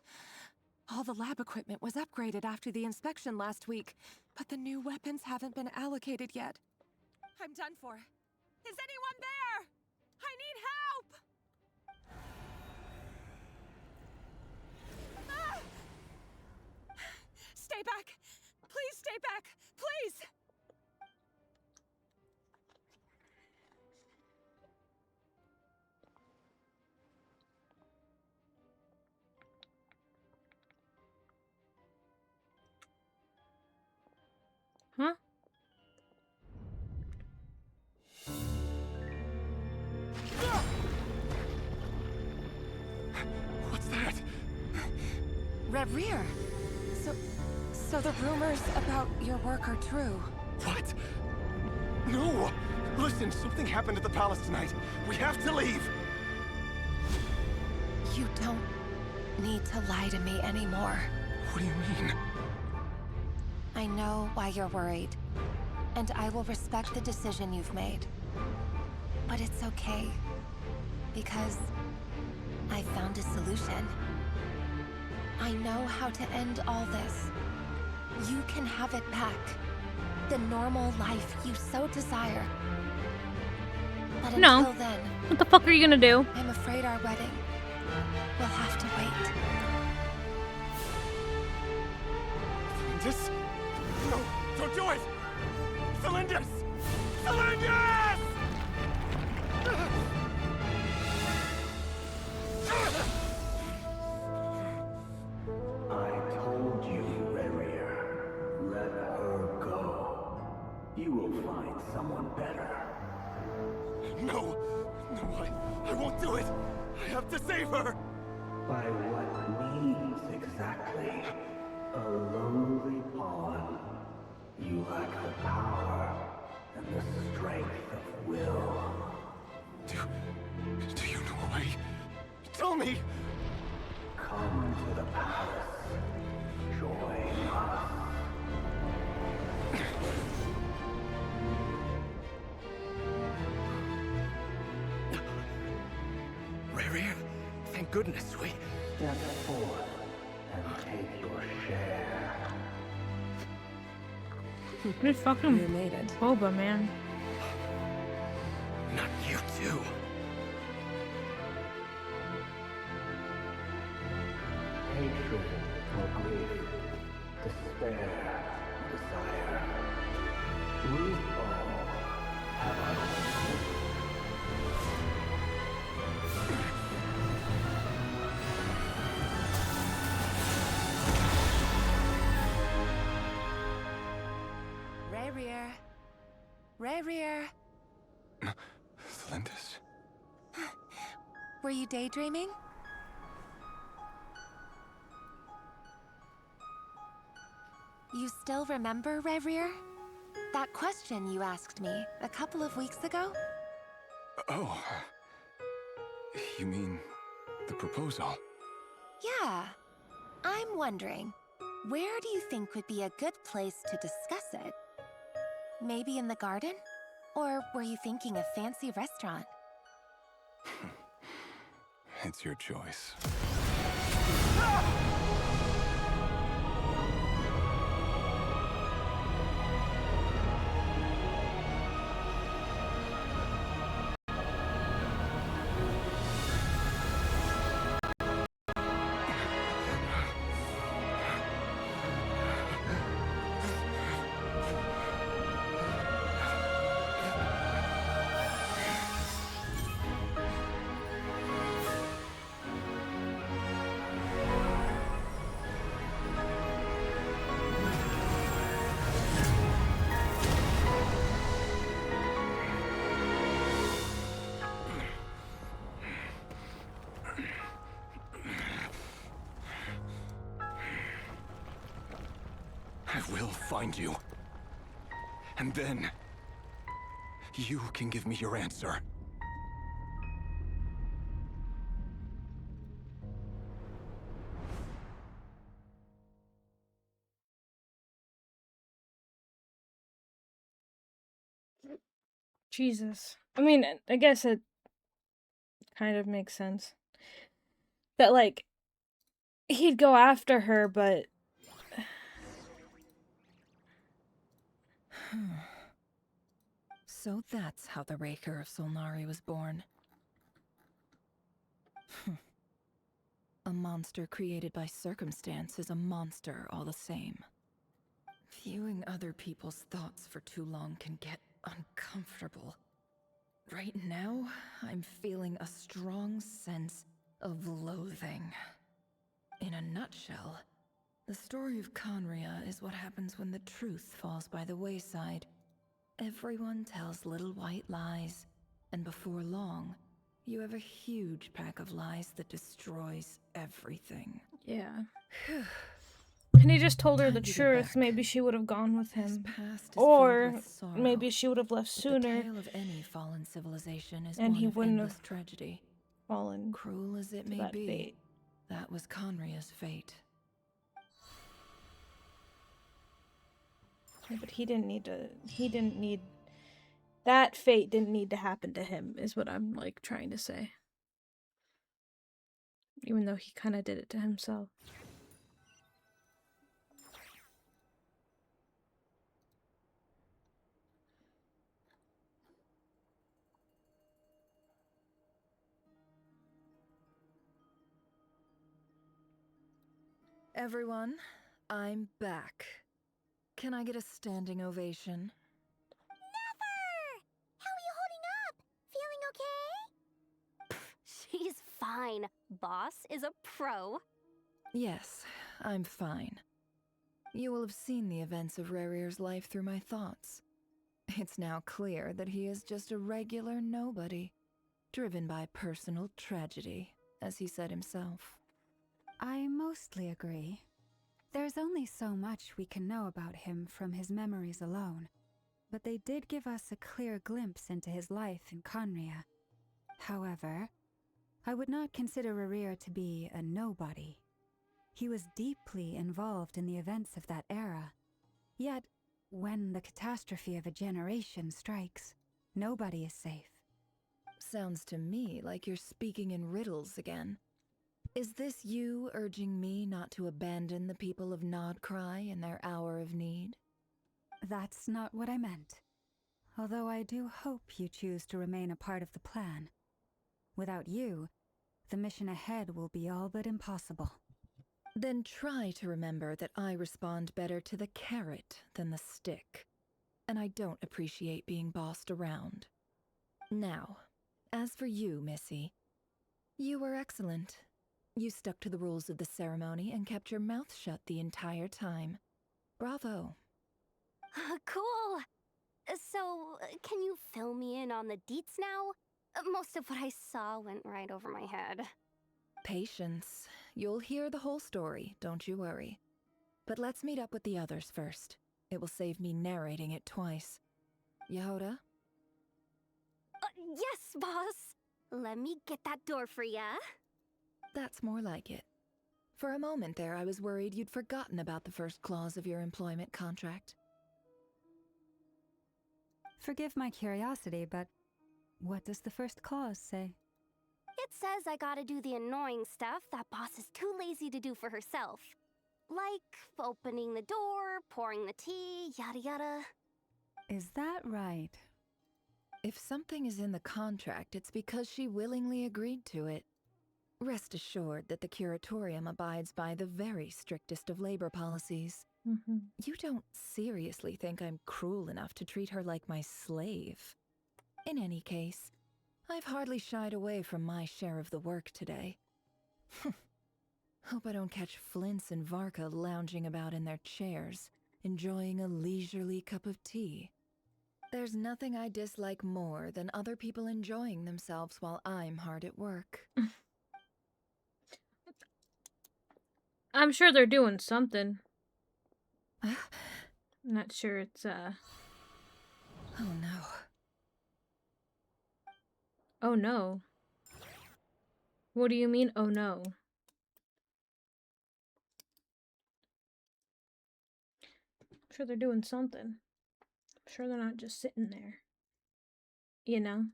All the lab equipment was upgraded after the inspection last week, but the new weapons haven't been allocated yet. I'm done for. Is anyone there? I need help! Ah! Stay back! Please stay back! Please! Huh? What's that? Rerir! So the rumors about your work are true. What? No! Listen, something happened at the palace tonight. We have to leave! You don't need to lie to me anymore. What do you mean? I know why you're worried, and I will respect the decision you've made. But it's okay, because I found a solution. I know how to end all this. You can have it back. The normal life you so desire. But until then... What the fuck are you gonna do? I'm afraid our wedding will have to wait. This? No, don't do it! Cylinders! Cylinders! I told you, Rerir. Let her go. You will find someone better. No! No, I won't do it! I have to save her! By what means exactly? A lowly pawn. You lack the power and the strength of will. Do you know why? Tell me! Come to the palace. Join us. Rerir, thank goodness we... Step forth and take your share. Good fucking You made it. Boba, man. Not you too. Hatred or grief, despair, desire. We all have our own. Rerir. Rerir. Cylinders? Were you daydreaming? You still remember, Rerir? That question you asked me a couple of weeks ago? Oh. You mean the proposal? Yeah. I'm wondering, where do you think would be a good place to discuss it? Maybe in the garden? Or were you thinking a fancy restaurant? It's your choice. will find you. And then, you can give me your answer. Jesus. I mean, I guess it kind of makes sense. That, like, he'd go after her, but... So that's how the Rächer of Solnari was born. A monster created by circumstance is a monster all the same. Viewing other people's thoughts for too long can get uncomfortable. Right now, I'm feeling a strong sense of loathing. In a nutshell, the story of Conria is what happens when the truth falls by the wayside. Everyone tells little white lies, and before long, you have a huge pack of lies that destroys everything. Yeah. And he just told her the truth. Maybe she would have gone with him. Or maybe she would have left sooner. The tale of any fallen civilization is and one he of wouldn't endless have tragedy. fallen. Cruel as it may be, fate. that was Conria's fate. Yeah, but he didn't need that fate didn't need to happen to him, is what I'm like trying to say. Even though he kind of did it to himself. Everyone, I'm back. Can I get a standing ovation? Nefer! How are you holding up? Feeling okay? She's fine. Boss is a pro. Yes, I'm fine. You will have seen the events of Rerir's life through my thoughts. It's now clear that he is just a regular nobody, driven by personal tragedy, as he said himself. I mostly agree. There's only so much we can know about him from his memories alone, but they did give us a clear glimpse into his life in Conria. However, I would not consider Rerir to be a nobody. He was deeply involved in the events of that era. Yet, when the catastrophe of a generation strikes, nobody is safe. Sounds to me like you're speaking in riddles again. Is this you urging me not to abandon the people of nodkrai in their hour of need? That's not what I meant. Although I do hope you choose to remain a part of the plan. Without you, the mission ahead will be all but impossible. Then try to remember that I respond better to the carrot than the stick. And I don't appreciate being bossed around. Now, as for you, Missy, you were excellent. You stuck to the rules of the ceremony and kept your mouth shut the entire time. Bravo. Cool. So, can you fill me in on the deets now? Most of what I saw went right over my head. Patience. You'll hear the whole story, don't you worry. But let's meet up with the others first. It will save me narrating it twice. Jahoda? Yes, boss. Let me get that door for ya. That's more like it. For a moment there, I was worried you'd forgotten about the first clause of your employment contract. Forgive my curiosity, but what does the first clause say? It says I gotta do the annoying stuff that boss is too lazy to do for herself. Like opening the door, pouring the tea, yada yada. Is that right? If something is in the contract, it's because she willingly agreed to it. Rest assured that the curatorium abides by the very strictest of labor policies. You don't seriously think I'm cruel enough to treat her like my slave. In any case, I've hardly shied away from my share of the work today. Hope I don't catch Flins and Varka lounging about in their chairs, enjoying a leisurely cup of tea. There's nothing I dislike more than other people enjoying themselves while I'm hard at work. I'm sure they're doing something. I'm not sure it's Oh no. Oh no. What do you mean, oh no? I'm sure they're doing something. I'm sure they're not just sitting there. You know?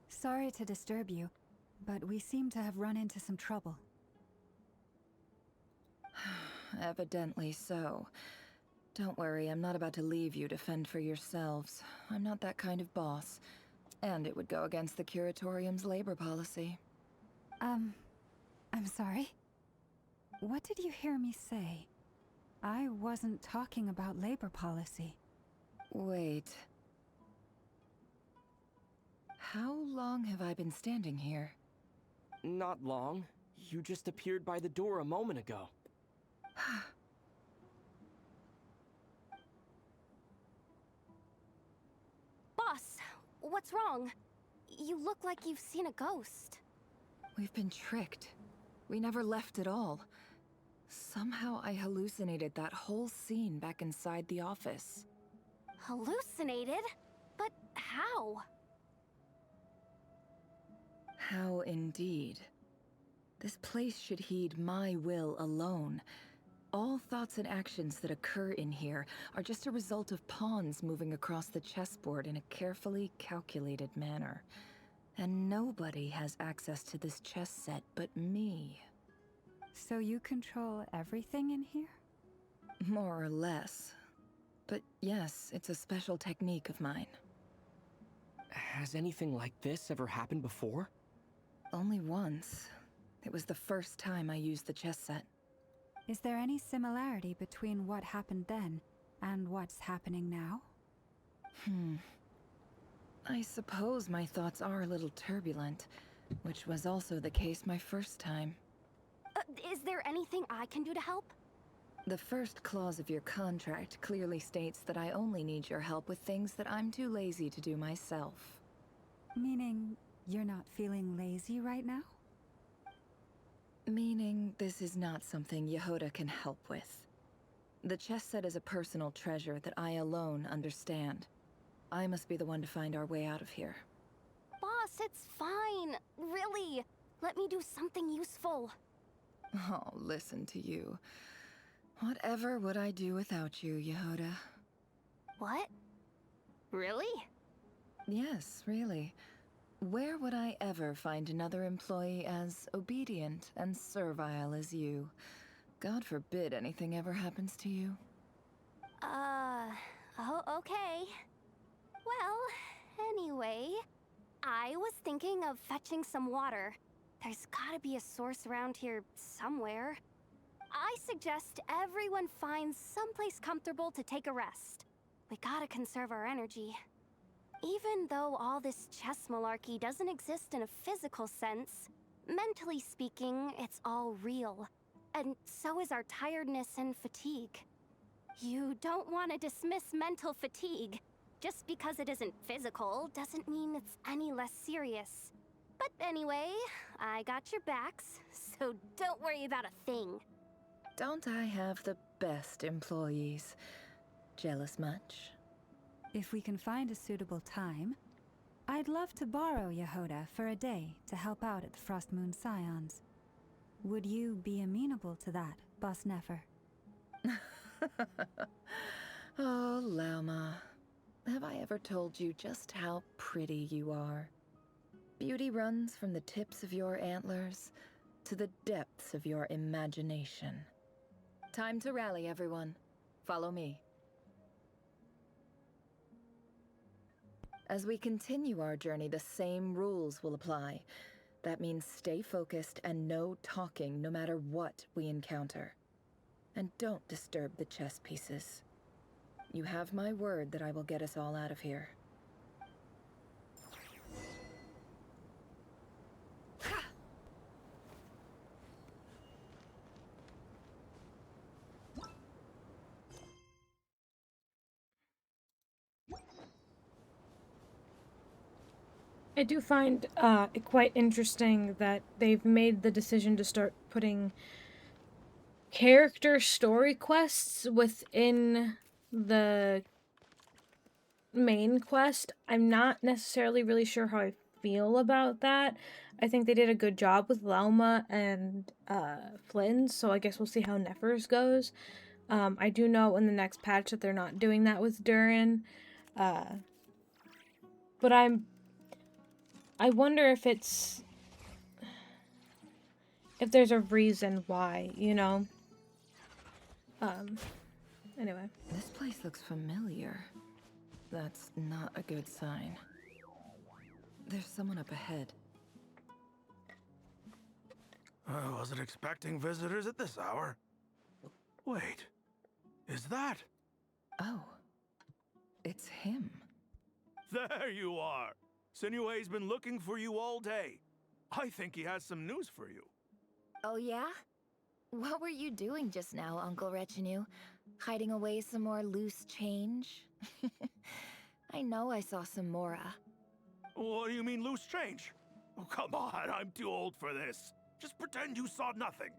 Sorry to disturb you, but we seem to have run into some trouble. Evidently so. Don't worry, I'm not about to leave you to fend for yourselves. I'm not that kind of boss. And it would go against the Curatorium's labor policy. I'm sorry? What did you hear me say? I wasn't talking about labor policy. Wait. How long have I been standing here? Not long. You just appeared by the door a moment ago. Boss, what's wrong? You look like you've seen a ghost. We've been tricked. We never left at all. Somehow I hallucinated that whole scene back inside the office. Hallucinated? But how? How indeed. This place should heed my will alone. All thoughts and actions that occur in here are just a result of pawns moving across the chessboard in a carefully calculated manner. And nobody has access to this chess set but me. So you control everything in here? More or less. But yes, it's a special technique of mine. Has anything like this ever happened before? Only once. It was the first time I used the chess set. Is there any similarity between what happened then and what's happening now? I suppose my thoughts are a little turbulent, which was also the case my first time. Is there anything I can do to help? The first clause of your contract clearly states that I only need your help with things that I'm too lazy to do myself. Meaning, you're not feeling lazy right now? Meaning, this is not something Jahoda can help with. The chess set is a personal treasure that I alone understand. I must be the one to find our way out of here. Boss, it's fine. Really. Let me do something useful. Oh, listen to you. Whatever would I do without you, Jahoda? What? Really? Yes, really. Where would I ever find another employee as obedient and servile as you? God forbid anything ever happens to you. Oh, okay. Well, anyway, I was thinking of fetching some water. There's gotta be a source around here somewhere. I suggest everyone finds someplace comfortable to take a rest. We gotta conserve our energy. Even though all this chess malarkey doesn't exist in a physical sense, mentally speaking, it's all real. And so is our tiredness and fatigue. You don't want to dismiss mental fatigue. Just because it isn't physical doesn't mean it's any less serious. But anyway, I got your backs, so don't worry about a thing. Don't I have the best employees? Jealous much? If we can find a suitable time, I'd love to borrow Jahoda for a day to help out at the Frost Moon Scions. Would you be amenable to that, Boss Nefer? Oh, Lauma. Have I ever told you just how pretty you are? Beauty runs from the tips of your antlers to the depths of your imagination. Time to rally, everyone. Follow me. As we continue our journey, the same rules will apply. That means stay focused and no talking no matter what we encounter. And don't disturb the chess pieces. You have my word that I will get us all out of here. I do find it quite interesting that they've made the decision to start putting character story quests within the main quest. I'm not necessarily really sure how I feel about that. I think they did a good job with Lauma and flins, so I guess we'll see how Nefer's goes. I do know in the next patch that they're not doing that with Durin. But I wonder if there's a reason why, you know? Anyway. This place looks familiar. That's not a good sign. There's someone up ahead. I wasn't expecting visitors at this hour. Wait, is that? Oh, it's him. There you are! Sinue's been looking for you all day. I think he has some news for you. Oh yeah? What were you doing just now, Uncle Retinue? Hiding away some more loose change? I know I saw some Mora. What do you mean loose change? Oh, come on, I'm too old for this. Just pretend you saw nothing.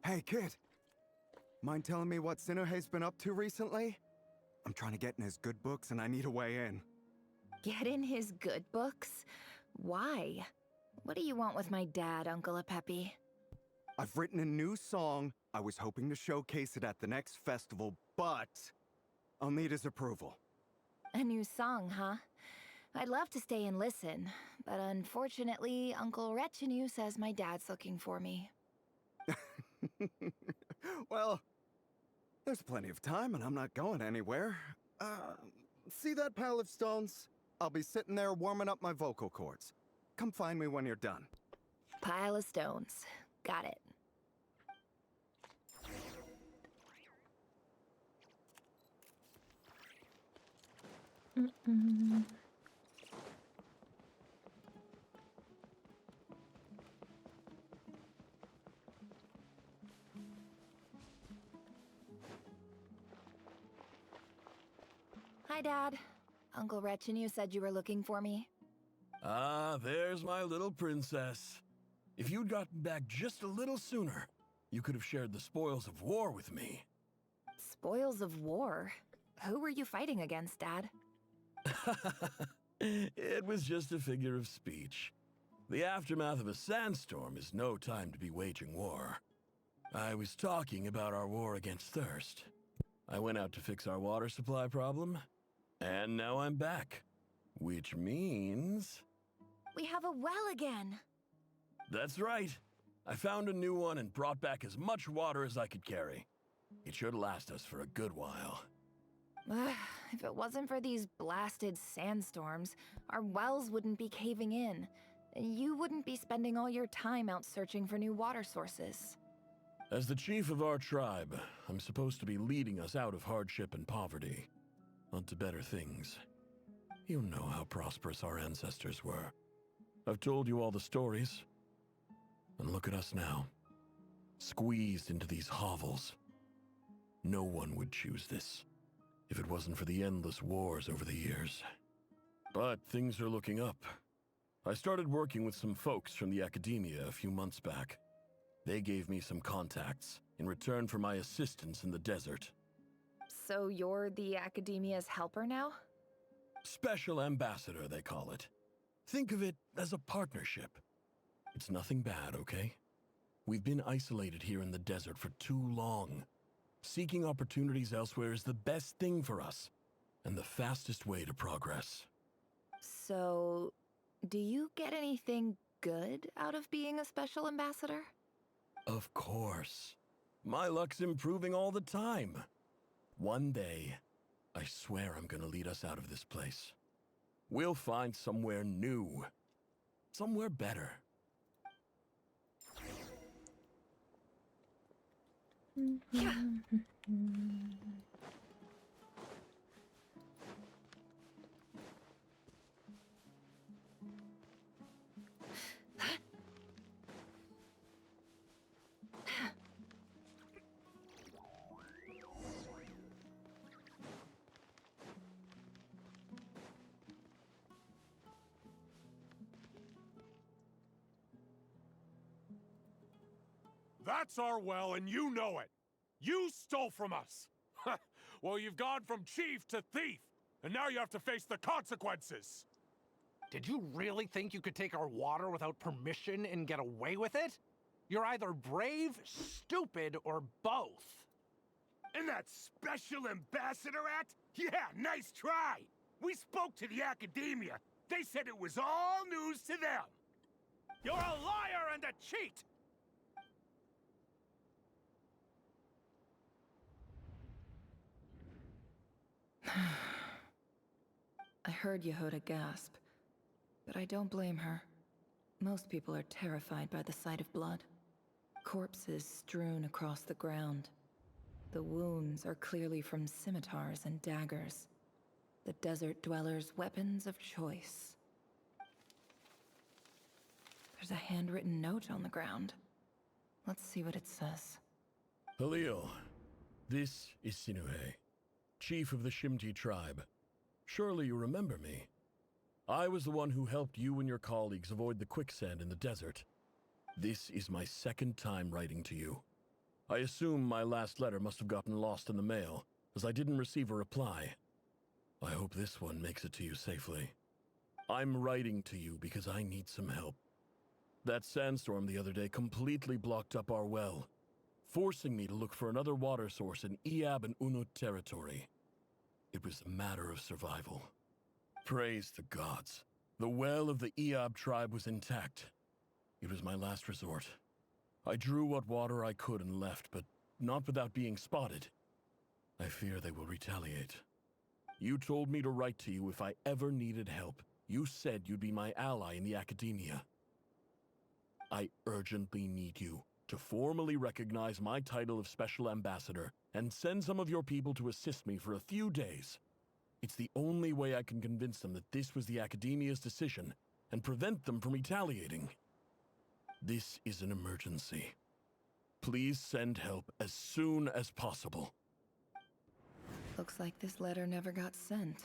Hey, kid. Mind telling me what Sinuhe's been up to recently? I'm trying to get in his good books and I need a way in. Get in his good books? Why? What do you want with my dad, Uncle Apepi? I've written a new song. I was hoping to showcase it at the next festival, but I'll need his approval. A new song, huh? I'd love to stay and listen, but unfortunately, Uncle Retinue says my dad's looking for me. Well, there's plenty of time and I'm not going anywhere. See that pile of stones? I'll be sitting there warming up my vocal cords. Come find me when you're done. Pile of stones. Got it. Hi, Dad. Uncle Retinue said you were looking for me. Ah, there's my little princess. If you'd gotten back just a little sooner, you could have shared the spoils of war with me. Spoils of war? Who were you fighting against, Dad? It was just a figure of speech. The aftermath of a sandstorm is no time to be waging war. I was talking about our war against thirst. I went out to fix our water supply problem, and now I'm back. Which means... We have a well again! That's right. I found a new one and brought back as much water as I could carry. It should last us for a good while. If it wasn't for these blasted sandstorms, our wells wouldn't be caving in. You wouldn't be spending all your time out searching for new water sources. As the chief of our tribe, I'm supposed to be leading us out of hardship and poverty, onto better things. You know how prosperous our ancestors were. I've told you all the stories. And look at us now, squeezed into these hovels. No one would choose this, if it wasn't for the endless wars over the years. But things are looking up. I started working with some folks from the academia a few months back. They gave me some contacts in return for my assistance in the desert. So you're the academia's helper now? Special ambassador, they call it. Think of it as a partnership. It's nothing bad, okay? We've been isolated here in the desert for too long. Seeking opportunities elsewhere is the best thing for us, and the fastest way to progress. So, do you get anything good out of being a special ambassador? Of course. My luck's improving all the time. One day, I swear I'm gonna lead us out of this place. We'll find somewhere new. Somewhere better. That's our well, and you know it. You stole from us. Well, you've gone from chief to thief, and now you have to face the consequences. Did you really think you could take our water without permission and get away with it? You're either brave, stupid, or both. And that special ambassador act? Yeah, nice try. We spoke to the academia. They said it was all news to them. You're a liar and a cheat! I heard Jahoda gasp, but I don't blame her. Most people are terrified by the sight of blood. Corpses strewn across the ground. The wounds are clearly from scimitars and daggers. The desert dwellers' weapons of choice. There's a handwritten note on the ground. Let's see what it says. Halil, this is Sinuhe, chief of the Shimti tribe. Surely you remember me. I was the one who helped you and your colleagues avoid the quicksand in the desert. This is my second time writing to you. I assume my last letter must have gotten lost in the mail, as I didn't receive a reply. I hope this one makes it to you safely. I'm writing to you because I need some help. That sandstorm the other day completely blocked up our well, forcing me to look for another water source in Iab and Unut territory. It was a matter of survival. Praise the gods. The well of the Iab tribe was intact. It was my last resort. I drew what water I could and left, but not without being spotted. I fear they will retaliate. You told me to write to you if I ever needed help. You said you'd be my ally in the academia. I urgently need you to formally recognize my title of Special Ambassador and send some of your people to assist me for a few days. It's the only way I can convince them that this was the academia's decision and prevent them from retaliating. This is an emergency. Please send help as soon as possible. Looks like this letter never got sent.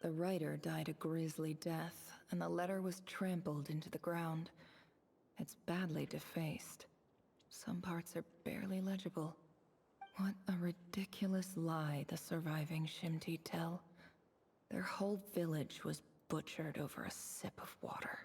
The writer died a grisly death, and the letter was trampled into the ground. It's badly defaced. Some parts are barely legible. What a ridiculous lie the surviving Shimti tell. Their whole village was butchered over a sip of water.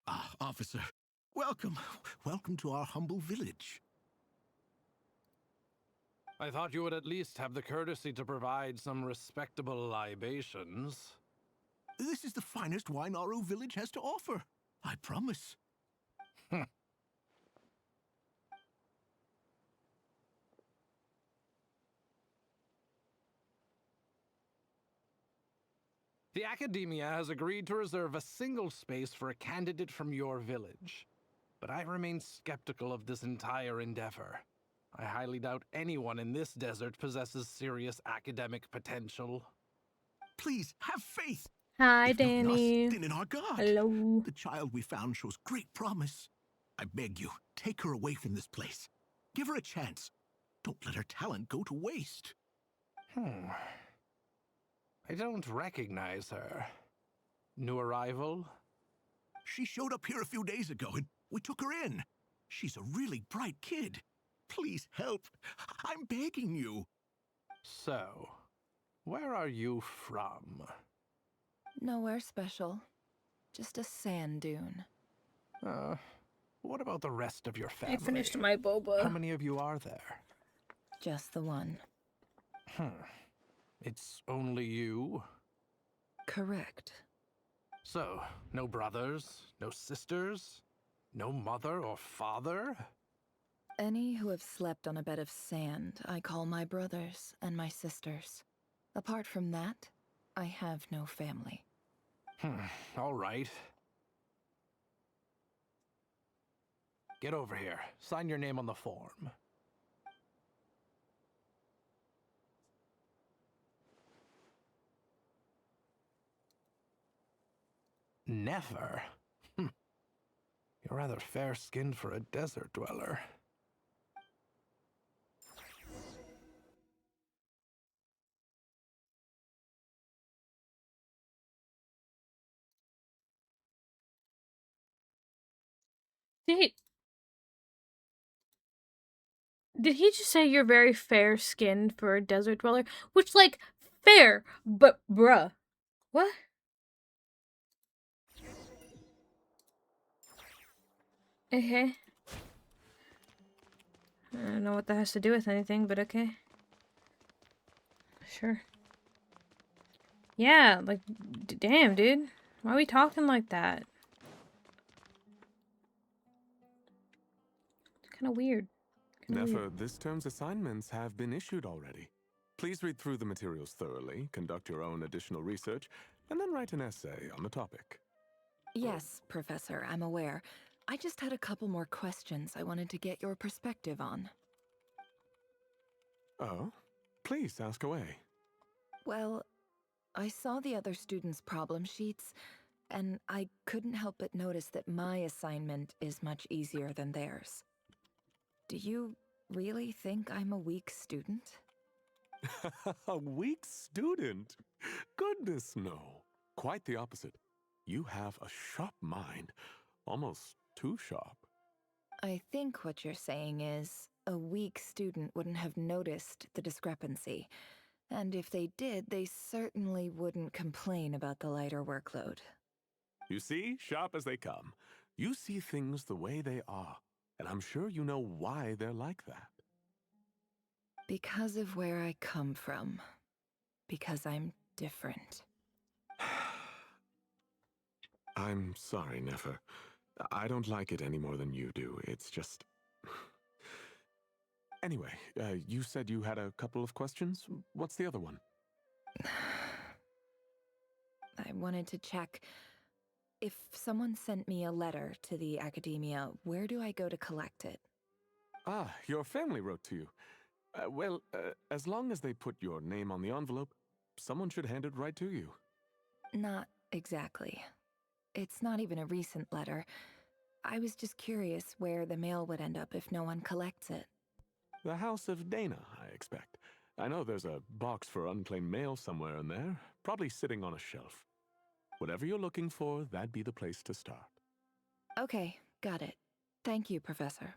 Ah, officer. Welcome. Welcome to our humble village. I thought you would at least have the courtesy to provide some respectable libations. This is the finest wine our village has to offer. I promise. The Academia has agreed to reserve a single space for a candidate from your village. But I remain skeptical of this entire endeavor. I highly doubt anyone in this desert possesses serious academic potential. Please, have faith. Hi, If not in Danny. us, then in our God. Hello. The child we found shows great promise. I beg you, take her away from this place. Give her a chance. Don't let her talent go to waste. I don't recognize her. New arrival? She showed up here a few days ago and we took her in. She's a really bright kid. Please help. I'm begging you. So, where are you from? Nowhere special. Just a sand dune. What about the rest of your family? I finished my boba. How many of you are there? Just the one. It's only you? Correct. So, no brothers, no sisters, no mother or father? Any who have slept on a bed of sand, I call my brothers and my sisters. Apart from that, I have no family. All right. Get over here. Sign your name on the form. Nefer? You're rather fair-skinned for a desert dweller. Did he just say you're very fair-skinned for a desert dweller? Which, like, fair, but bruh. What? Okay. I don't know what that has to do with anything, but okay. Sure. Yeah, like, damn, dude. Why are we talking like that? It's kind of weird. Nefer, this term's assignments have been issued already. Please read through the materials thoroughly, conduct your own additional research, and then write an essay on the topic. Yes, Professor, I'm aware. I just had a couple more questions I wanted to get your perspective on. Oh? Please ask away. Well, I saw the other students' problem sheets, and I couldn't help but notice that my assignment is much easier than theirs. Do you really think I'm a weak student? A weak student? Goodness, no. Quite the opposite. You have a sharp mind. Almost too sharp. I think what you're saying is, a weak student wouldn't have noticed the discrepancy. And if they did, they certainly wouldn't complain about the lighter workload. You see, sharp as they come. You see things the way they are. And I'm sure you know why they're like that. Because of where I come from. Because I'm different. I'm sorry, Nefer. I don't like it any more than you do. It's just... Anyway, you said you had a couple of questions. What's the other one? I wanted to check... If someone sent me a letter to the academia, where do I go to collect it? Ah, your family wrote to you. Well, as long as they put your name on the envelope, someone should hand it right to you. Not exactly. It's not even a recent letter. I was just curious where the mail would end up if no one collects it. The House of Dana, I expect. I know there's a box for unclaimed mail somewhere in there, probably sitting on a shelf. Whatever you're looking for, that'd be the place to start. Okay, got it. Thank you, Professor.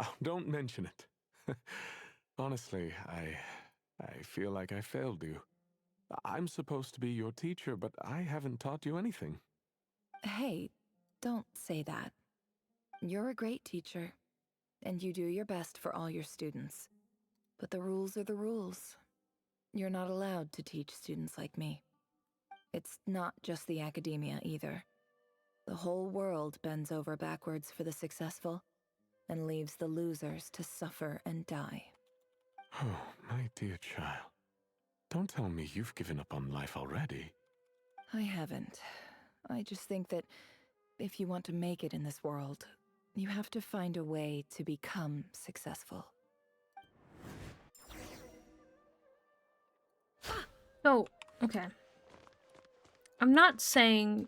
Oh, don't mention it. Honestly, I feel like I failed you. I'm supposed to be your teacher, but I haven't taught you anything. Hey, don't say that. You're a great teacher, and you do your best for all your students. But the rules are the rules. You're not allowed to teach students like me. It's not just the academia either. The whole world bends over backwards for the successful, and leaves the losers to suffer and die. Oh, my dear child. Don't tell me you've given up on life already. I haven't. I just think that if you want to make it in this world, you have to find a way to become successful. So, okay. I'm not saying...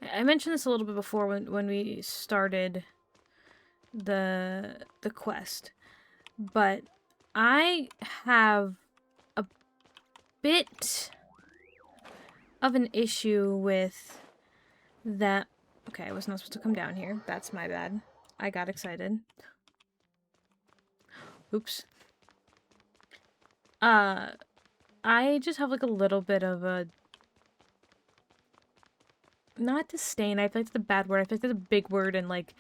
I mentioned this a little bit before when we started the quest, but I have a bit of an issue with that. Okay, I was not supposed to come down here. That's my bad. I got excited. Oops. I just have like a little bit of a not disdain. I feel like it's a bad word. I feel like it's a big word and like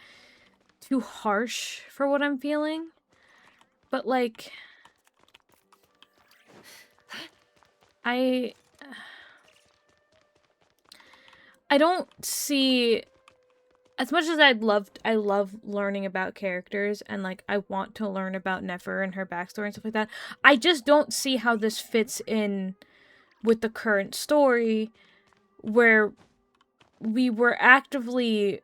too harsh for what I'm feeling. But like, I don't see, as much as I love learning about characters and like I want to learn about Nefer and her backstory and stuff like that. I just don't see how this fits in with the current story, where we were actively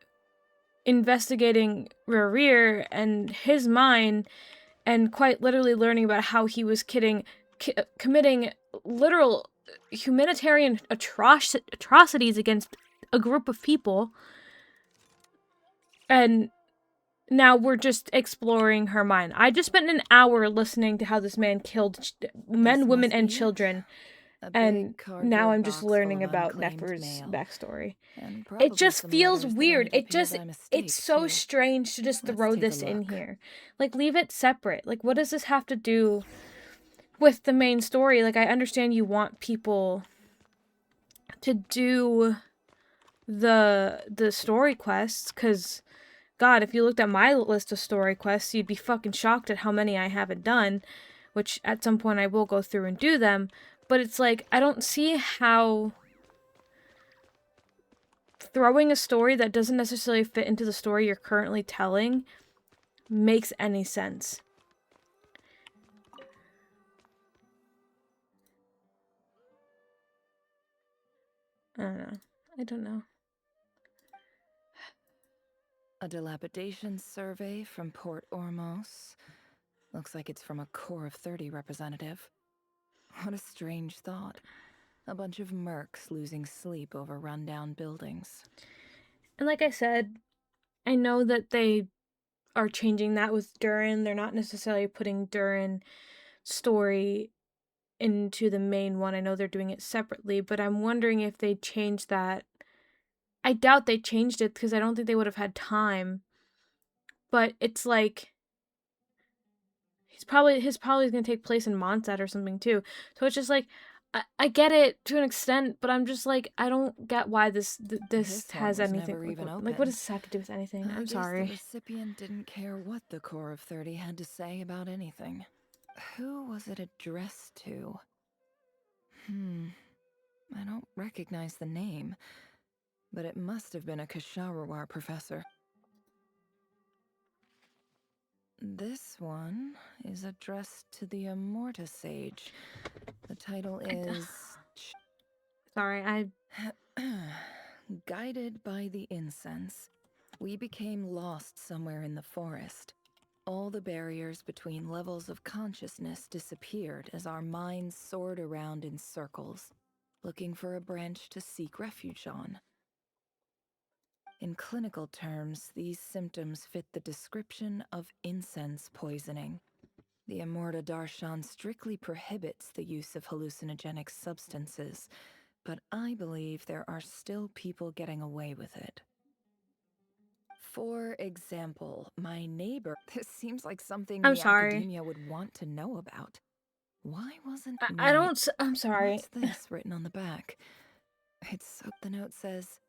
investigating Rerir and his mind, and quite literally learning about how he was committing literal humanitarian atrocities against a group of people. And now we're just exploring her mind. I just spent an hour listening to how this man killed men, women, and children. And now I'm just learning about Nefer's backstory. It just feels weird. It's so strange to just throw this in here. Like, leave it separate. Like, what does this have to do with the main story? Like, I understand you want people to do the story quests, because God, if you looked at my list of story quests, you'd be fucking shocked at how many I haven't done, which at some point I will go through and do them. But it's like, I don't see how throwing a story that doesn't necessarily fit into the story you're currently telling makes any sense. I don't know. A dilapidation survey from Port Ormos. Looks like it's from a Core of 30 representative. What a strange thought. A bunch of mercs losing sleep over rundown buildings. And like I said, I know that they are changing that with Durin. They're not necessarily putting Durin's story into the main one. I know they're doing it separately, but I'm wondering if they changed that. I doubt they changed it because I don't think they would have had time. But it's like, his probably going to take place in Mondstadt or something too. So it's just like, I get it to an extent, but I'm just like, I don't get why this has anything. Like, what does this have to do with anything? I'm sorry. The recipient didn't care what the Core of 30 had to say about anything. Who was it addressed to? I don't recognize the name, but it must have been a Kasharawar professor. This one is addressed to the Immorta Sage. The title is... Sorry, Guided by the incense, we became lost somewhere in the forest. All the barriers between levels of consciousness disappeared as our minds soared around in circles, looking for a branch to seek refuge on. In clinical terms, these symptoms fit the description of incense poisoning. The Immorta Darshan strictly prohibits the use of hallucinogenic substances, but I believe there are still people getting away with it. For example, my neighbor... This seems like something academia would want to know about. Why wasn't... I'm sorry. What's this written on the back? The note says,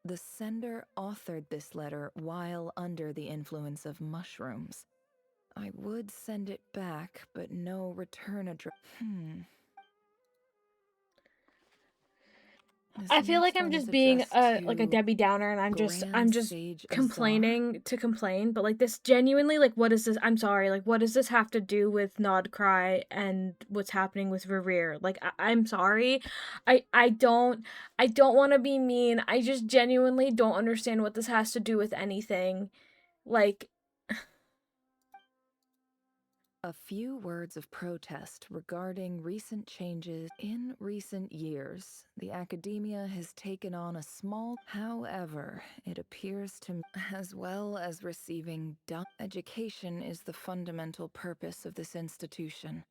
the sender authored this letter while under the influence of mushrooms. I would send it back, but no return address. I feel like I'm just being like a Debbie Downer, and I'm just complaining to complain. But like, this genuinely, like, what is this? I'm sorry, like, what does this have to do with nodkrai and what's happening with Rerir? Like, I'm sorry, I don't want to be mean. I just genuinely don't understand what this has to do with anything. Like, a few words of protest regarding recent changes. In recent years, the academia has taken on a small... However, it appears to... As well as receiving... Education is the fundamental purpose of this institution,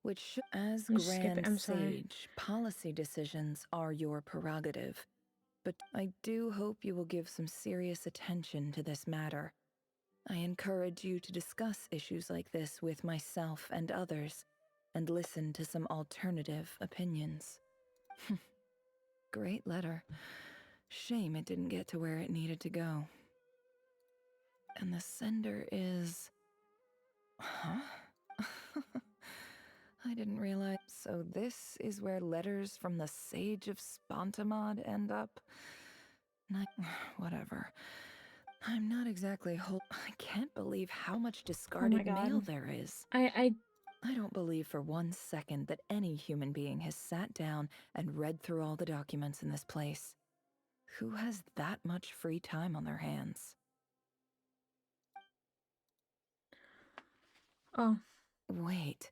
which, as Grand Sage, policy decisions are your prerogative. But I do hope you will give some serious attention to this matter. I encourage you to discuss issues like this with myself and others, and listen to some alternative opinions. Great letter. Shame it didn't get to where it needed to go. And the sender is... Huh? I didn't realize. So this is where letters from the Sage of Spontamod end up? Whatever. I'm not exactly I can't believe how much discarded mail there is. I don't believe for 1 second that any human being has sat down and read through all the documents in this place. Who has that much free time on their hands? Oh. Wait.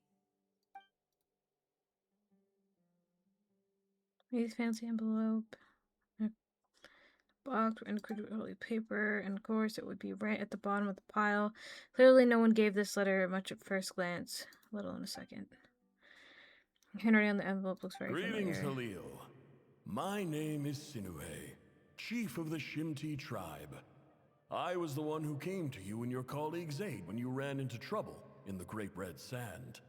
These fancy envelope. Box and incredibly paper, and of course it would be right at the bottom of the pile. Clearly no one gave this letter much at first glance, let alone a second. Handwriting on the envelope looks very Greetings, familiar. Halil. My name is Sinuhe, chief of the Shimti tribe. I was the one who came to you and your colleague's aid when you ran into trouble in the Great Red Sand.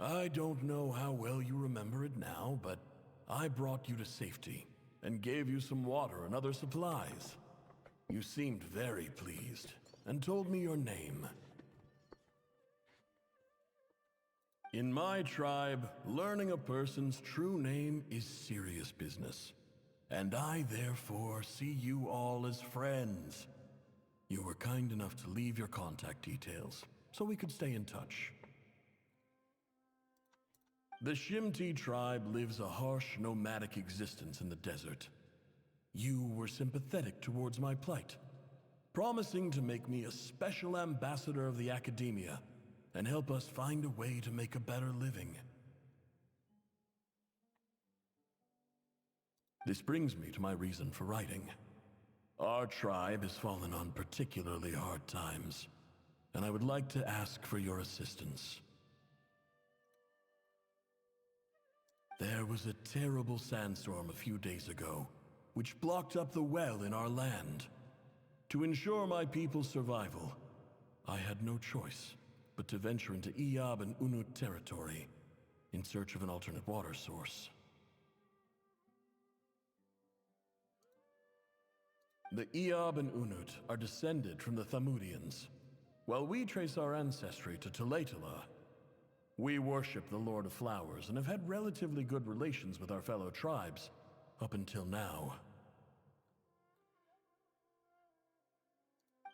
I don't know how well you remember it now, but I brought you to safety and gave you some water and other supplies. You seemed very pleased and told me your name. In my tribe, learning a person's true name is serious business, and I therefore see you all as friends. You were kind enough to leave your contact details so we could stay in touch. The Shimti tribe lives a harsh, nomadic existence in the desert. You were sympathetic towards my plight, promising to make me a special ambassador of the academia and help us find a way to make a better living. This brings me to my reason for writing. Our tribe has fallen on particularly hard times, and I would like to ask for your assistance. There was a terrible sandstorm a few days ago, which blocked up the well in our land. To ensure my people's survival, I had no choice but to venture into Iyab and Unut territory in search of an alternate water source. The Iyab and Unut are descended from the Thamudians, while we trace our ancestry to Tulatala. We worship the Lord of Flowers and have had relatively good relations with our fellow tribes up until now.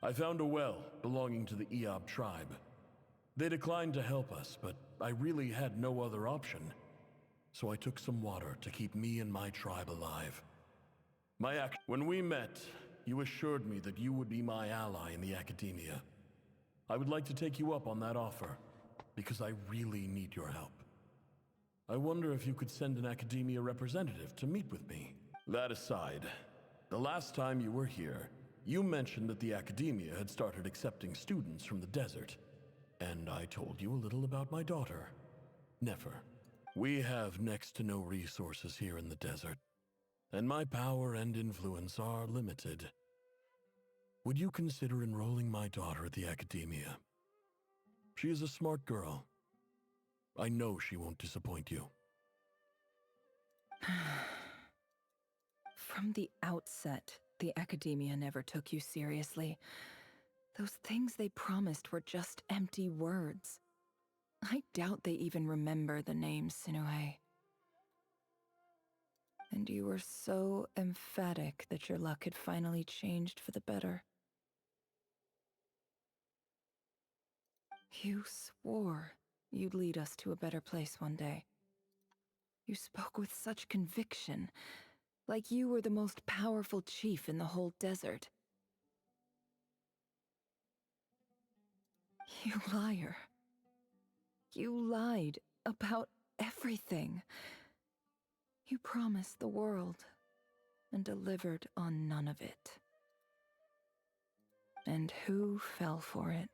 I found a well belonging to the Iyab tribe. They declined to help us, but I really had no other option. So I took some water to keep me and my tribe alive. When we met, you assured me that you would be my ally in the academia. I would like to take you up on that offer, because I really need your help. I wonder if you could send an academia representative to meet with me. That aside, the last time you were here, you mentioned that the academia had started accepting students from the desert, and I told you a little about my daughter, Nefer. We have next to no resources here in the desert, and my power and influence are limited. Would you consider enrolling my daughter at the academia? She is a smart girl. I know she won't disappoint you. From the outset, the academia never took you seriously. Those things they promised were just empty words. I doubt they even remember the name Sinuhe. And you were so emphatic that your luck had finally changed for the better. You swore you'd lead us to a better place one day. You spoke with such conviction, like you were the most powerful chief in the whole desert. You liar. You lied about everything. You promised the world and delivered on none of it. And who fell for it?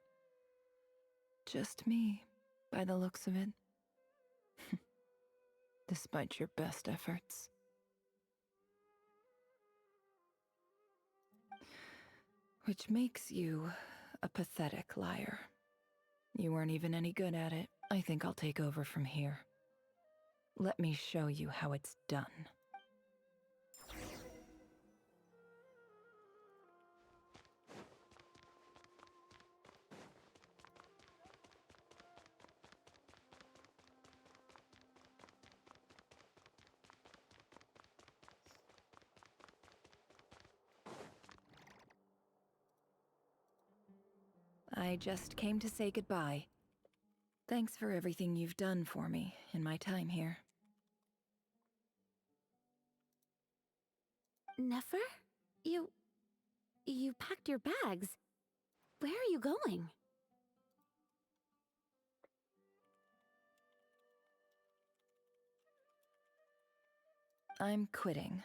Just me, by the looks of it. Despite your best efforts. Which makes you a pathetic liar. You weren't even any good at it. I think I'll take over from here. Let me show you how it's done. I just came to say goodbye. Thanks for everything you've done for me in my time here. Nefer? You packed your bags. Where are you going? I'm quitting.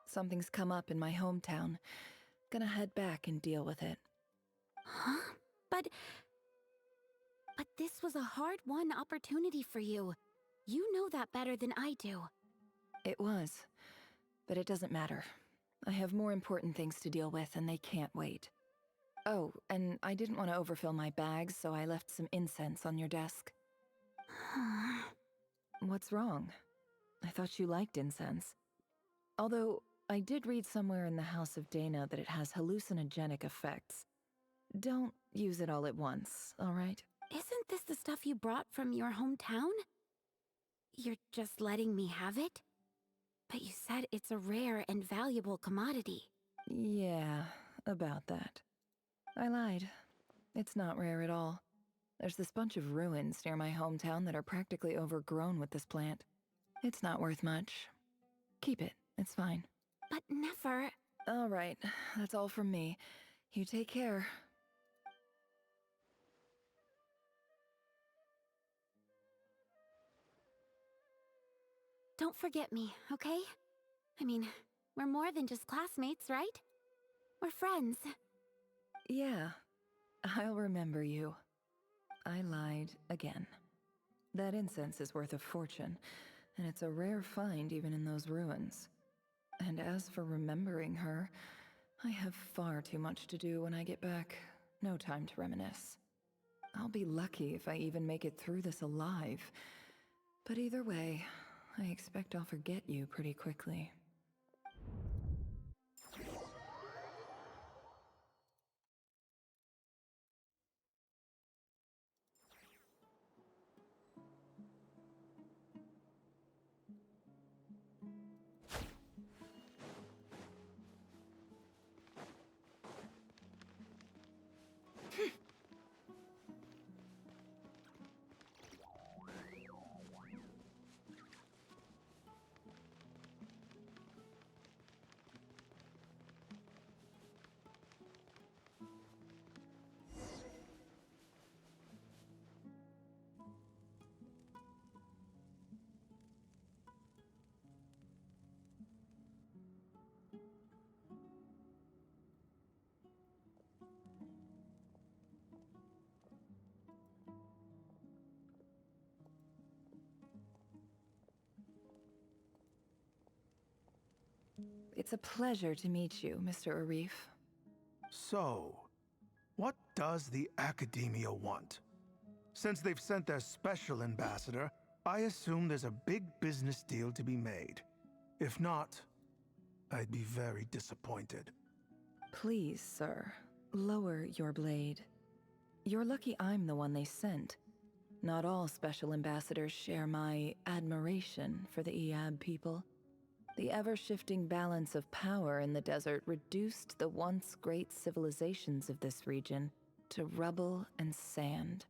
Something's come up in my hometown. Gonna head back and deal with it. Huh? But this was a hard-won opportunity for you. You know that better than I do. It was, but it doesn't matter. I have more important things to deal with and they can't wait. Oh, and I didn't want to overfill my bags, so I left some incense on your desk. What's wrong? I thought you liked incense. Although, I did read somewhere in the House of Dana that it has hallucinogenic effects. Don't use it all at once, alright? Isn't this the stuff you brought from your hometown? You're just letting me have it? But you said it's a rare and valuable commodity. Yeah, about that. I lied. It's not rare at all. There's this bunch of ruins near my hometown that are practically overgrown with this plant. It's not worth much. Keep it, it's fine. But Nefer... Alright, that's all from me. You take care. Don't forget me, okay? I mean, we're more than just classmates, right? We're friends. Yeah, I'll remember you. I lied again. That incense is worth a fortune, and it's a rare find even in those ruins. And as for remembering her, I have far too much to do when I get back. No time to reminisce. I'll be lucky if I even make it through this alive. But either way, I expect I'll forget you pretty quickly. It's a pleasure to meet you, Mr. Arif. So, what does the Academia want? Since they've sent their special ambassador, I assume there's a big business deal to be made. If not, I'd be very disappointed. Please, sir, lower your blade. You're lucky I'm the one they sent. Not all special ambassadors share my admiration for the Iab people. The ever-shifting balance of power in the desert reduced the once great civilizations of this region to rubble and sand.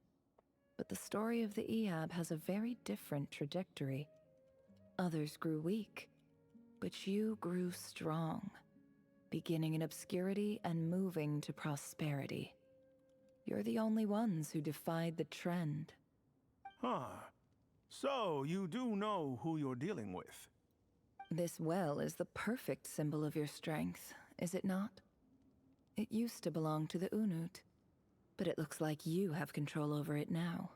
But the story of the Iab has a very different trajectory. Others grew weak, but you grew strong, beginning in obscurity and moving to prosperity. You're the only ones who defied the trend. Huh. So, you do know who you're dealing with? This well is the perfect symbol of your strength, is it not? It used to belong to the Unut, but it looks like you have control over it now.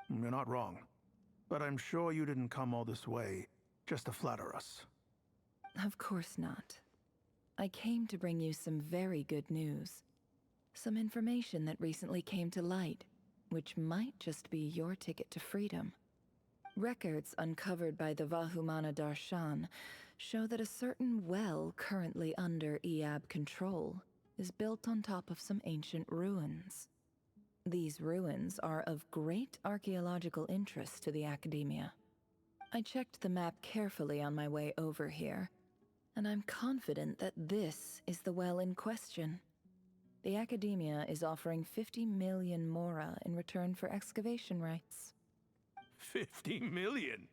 You're not wrong. But I'm sure you didn't come all this way just to flatter us. Of course not. I came to bring you some very good news. Some information that recently came to light, which might just be your ticket to freedom. Records uncovered by the Vahumana Darshan show that a certain well currently under Iab control is built on top of some ancient ruins. These ruins are of great archaeological interest to the Academia. I checked the map carefully on my way over here, and I'm confident that this is the well in question. the Academia is offering 50 million mora in return for excavation rights. 50 million?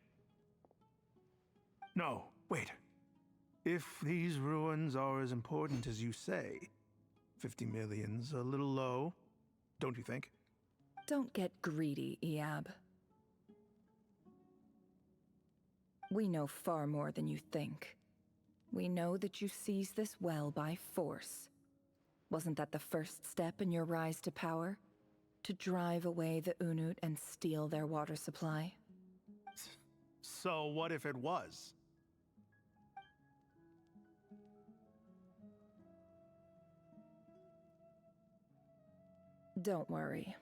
No, wait. If these ruins are as important as you say, 50 million's a little low, don't you think? Don't get greedy, Iab. We know far more than you think. We know that you seized this well by force. Wasn't that the first step in your rise to power? To drive away the Unut and steal their water supply? So what if it was? Don't worry.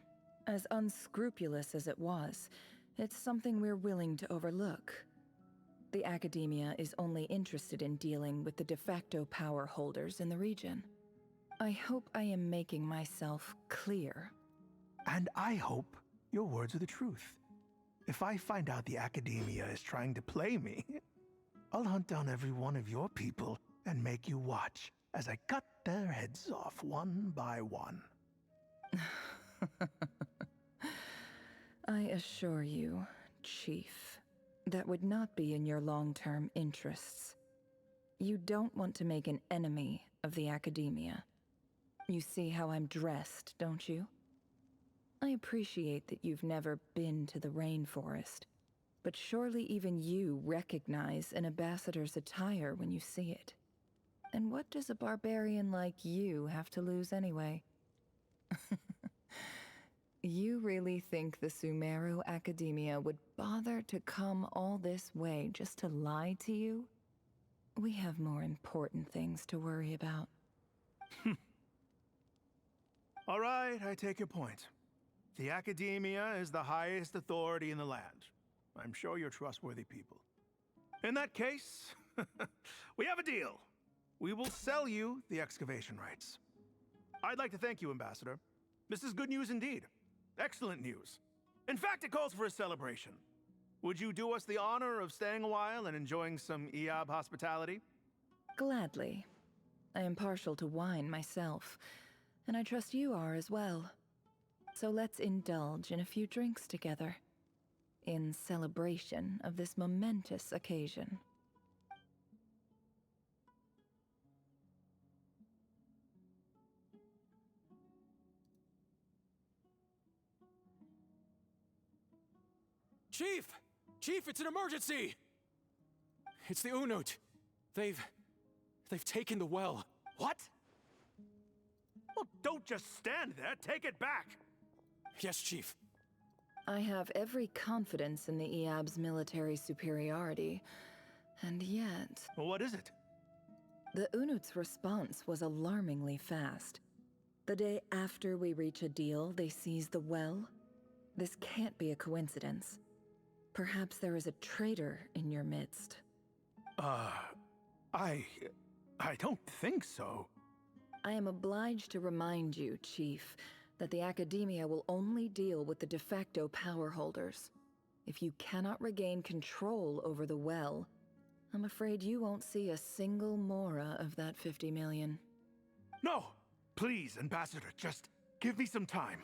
As unscrupulous as it was, it's something we're willing to overlook. The Academia is only interested in dealing with the de facto power holders in the region. I hope I am making myself clear. And I hope your words are the truth. If I find out the Academia is trying to play me, I'll hunt down every one of your people and make you watch as I cut their heads off one by one. I assure you, Chief, that would not be in your long-term interests. You don't want to make an enemy of the Academia. You see how I'm dressed, don't you? I appreciate that you've never been to the rainforest, but surely even you recognize an ambassador's attire when you see it. And what does a barbarian like you have to lose anyway? You really think the Sumeru Academia would bother to come all this way just to lie to you? We have more important things to worry about. All right, I take your point. The Academia is the highest authority in the land. I'm sure you're trustworthy people. In that case, we have a deal. We will sell you the excavation rights. I'd like to thank you, Ambassador. This is good news indeed. Excellent news. In fact, it calls for a celebration. Would you do us the honor of staying a while and enjoying some Iab hospitality? Gladly. I am partial to wine myself, and I trust you are as well. So let's indulge in a few drinks together, in celebration of this momentous occasion. Chief! Chief, it's an emergency! It's the Unut. They've taken the well. What? Well, don't just stand there. Take it back. Yes, Chief. I have every confidence in the Iab's military superiority, and yet... What is it? The Unut's response was alarmingly fast. The day after we reach a deal, they seize the well. This can't be a coincidence. Perhaps there is a traitor in your midst. I don't think so. I am obliged to remind you, Chief, that the Academia will only deal with the de facto power holders. If you cannot regain control over the well, I'm afraid you won't see a single mora of that 50 million. No! Please, Ambassador, just give me some time.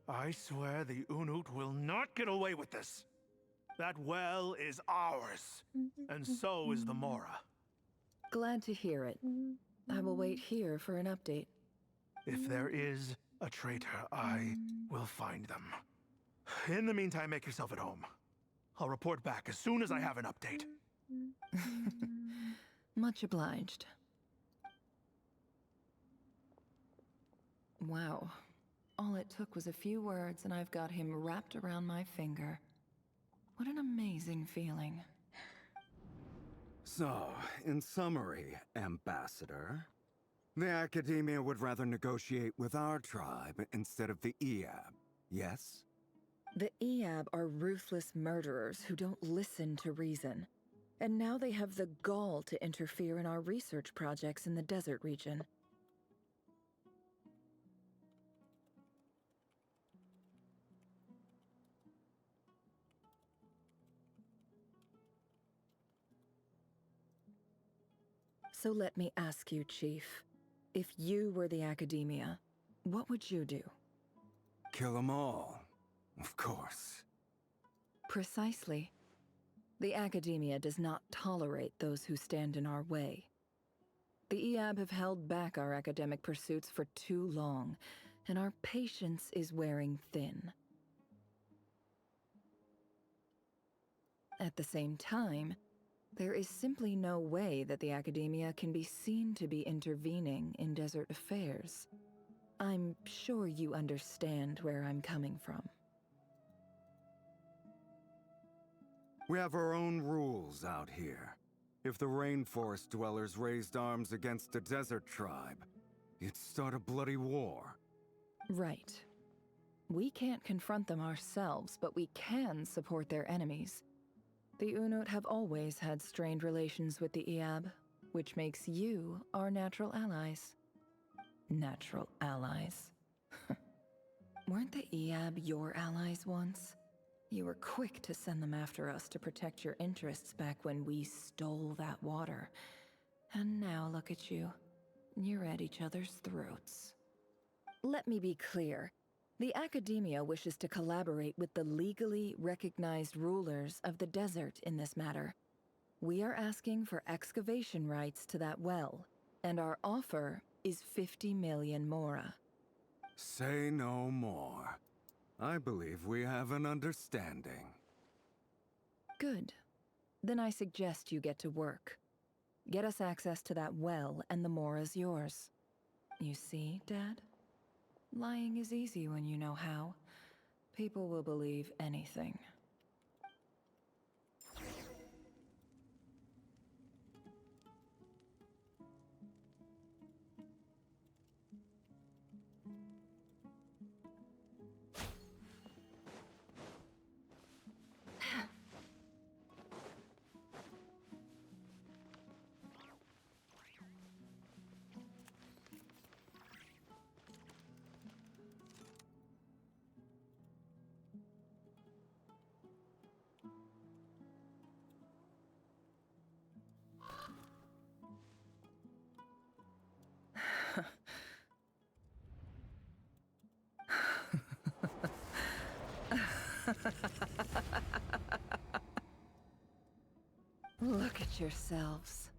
I swear the Unut will not get away with this. That well is ours, and so is the mora. Glad to hear it. I will wait here for an update. If there is a traitor, I will find them. In the meantime, make yourself at home. I'll report back as soon as I have an update. Much obliged. Wow. All it took was a few words and I've got him wrapped around my finger. What an amazing feeling. So, in summary, Ambassador, the Academia would rather negotiate with our tribe instead of the Iab, yes? The Iab are ruthless murderers who don't listen to reason. And now they have the gall to interfere in our research projects in the desert region. So let me ask you, Chief, if you were the Academia, What would you do? Kill them all, of course. Precisely. The Academia does not tolerate those who stand in our way. The EAB have held back our academic pursuits for too long, and our patience is wearing thin. At the same time, there is simply no way that the Academia can be seen to be intervening in desert affairs. I'm sure you understand where I'm coming from. We have our own rules out here. If the rainforest dwellers raised arms against a desert tribe, you'd start a bloody war. Right. We can't confront them ourselves, but we can support their enemies. The Unut have always had strained relations with the EAB, which makes you our natural allies. Natural allies. Weren't the EAB your allies once? You were quick to send them after us to protect your interests back when we stole that water. And now look at you. You're at each other's throats. Let me be clear. The Academia wishes to collaborate with the legally recognized rulers of the desert in this matter. We are asking for excavation rights to that well, and our offer is 50 million mora. Say no more. I believe we have an understanding. Good. Then I suggest you get to work. Get us access to that well, and the mora's yours. You see, Dad? Lying is easy when you know how. People will believe anything. Look at yourselves.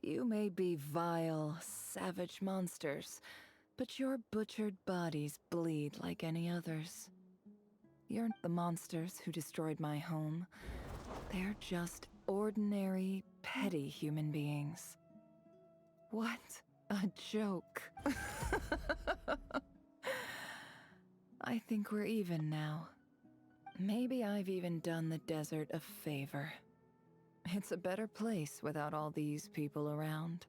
You may be vile, savage monsters, but your butchered bodies bleed like any others. You're the monsters who destroyed my home. They're just ordinary, petty human beings. What a joke. I think we're even now. Maybe I've even done the desert a favor. It's a better place without all these people around.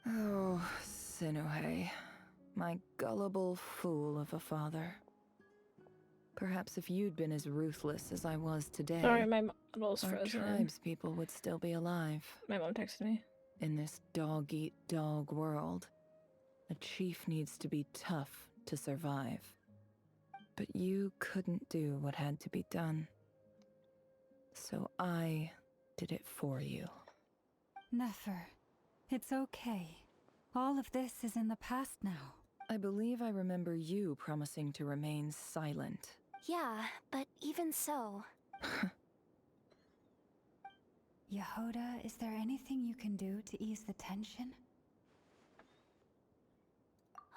Oh, Sinuhe, my gullible fool of a father. Perhaps if you'd been as ruthless as I was today, Sorry, my model's our frozen. tribespeople would still be alive. My mom texted me. In this dog-eat-dog world, a chief needs to be tough to survive. But you couldn't do what had to be done. So I did it for you. Nefer, it's okay. All of this is in the past now. I believe I remember you promising to remain silent. Yeah, but even so... Jahoda, is there anything you can do to ease the tension?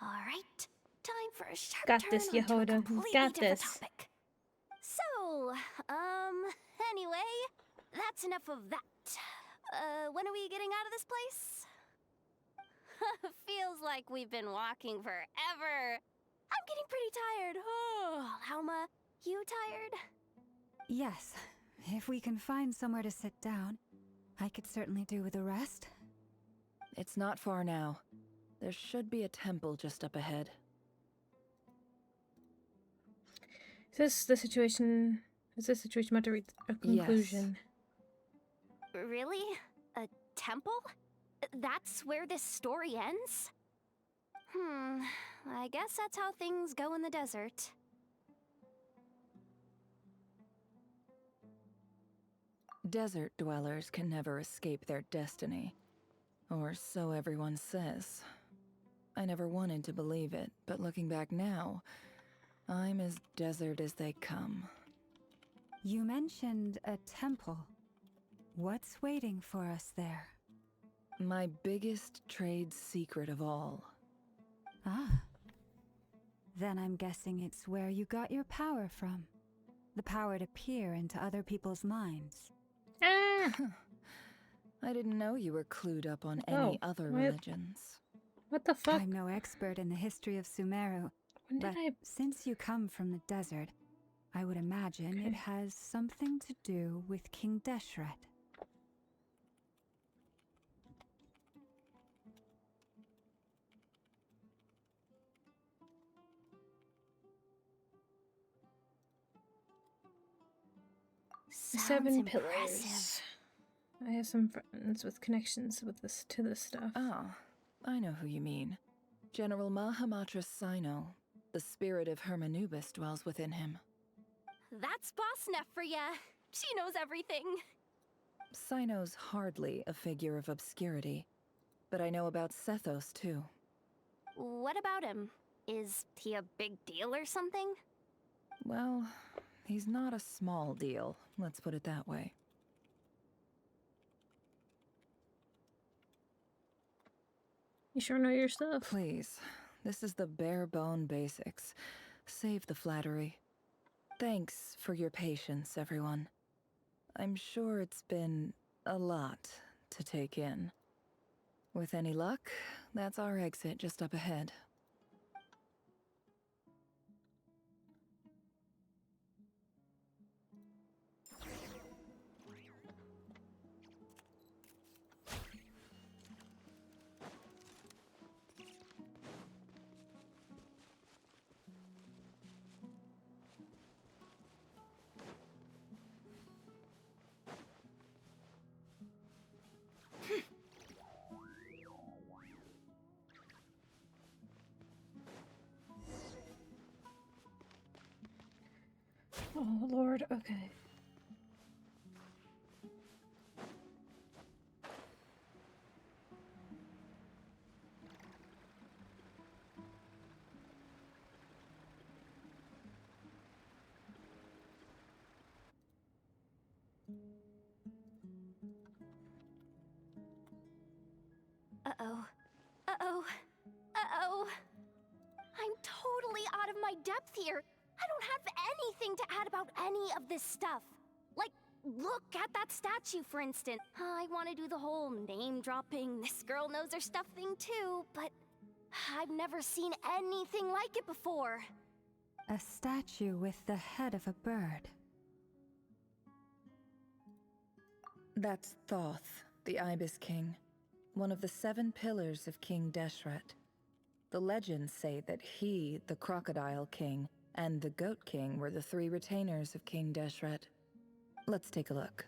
Alright, time for a sharp Got turn this, onto a Jahoda. completely Got different this. topic. So, anyway, that's enough of that. When are we getting out of this place? Feels like we've been walking forever. I'm getting pretty tired. Oh, Lauma, you tired? Yes, if we can find somewhere to sit down, I could certainly do with a rest. It's not far now. There should be a temple just up ahead. Is this the situation? Is this situation about to reach a conclusion? Really? A temple? That's where this story ends? I guess that's how things go in the desert. Desert dwellers can never escape their destiny. Or so everyone says. I never wanted to believe it, but looking back now, I'm as desert as they come. You mentioned a temple. What's waiting for us there? My biggest trade secret of all. Ah. Then I'm guessing it's where you got your power from. The power to peer into other people's minds. I didn't know you were clued up on any other religions. What the fuck? I'm no expert in the history of Sumeru, but since you come from the desert, I would imagine it has something to do with King Deshret. Seven pillars. I have some friends with connections with this to this stuff. Oh, I know who you mean. General Mahamatra Sino. The spirit of Hermanubis dwells within him. That's Boss Neff for ya. She knows everything. Sino's hardly a figure of obscurity, but I know about Sethos too. What about him? Is he a big deal or something? Well, he's not a small deal, let's put it that way. You sure know your stuff. Please, this is the bare bone basics. Save the flattery. Thanks for your patience, everyone. I'm sure it's been a lot to take in. With any luck, that's our exit just up ahead. Oh, Lord, okay. Uh-oh. Uh-oh. Uh-oh. I'm totally out of my depth here. I don't have anything to add about any of this stuff. Like, look at that statue, for instance. I want to do the whole name-dropping, this girl knows her stuff thing too, but I've never seen anything like it before. A statue with the head of a bird. That's Thoth, the Ibis King, one of the 7 pillars of King Deshret. The legends say that he, the Crocodile King, and the Goat King were the 3 retainers of King Deshret. Let's take a look.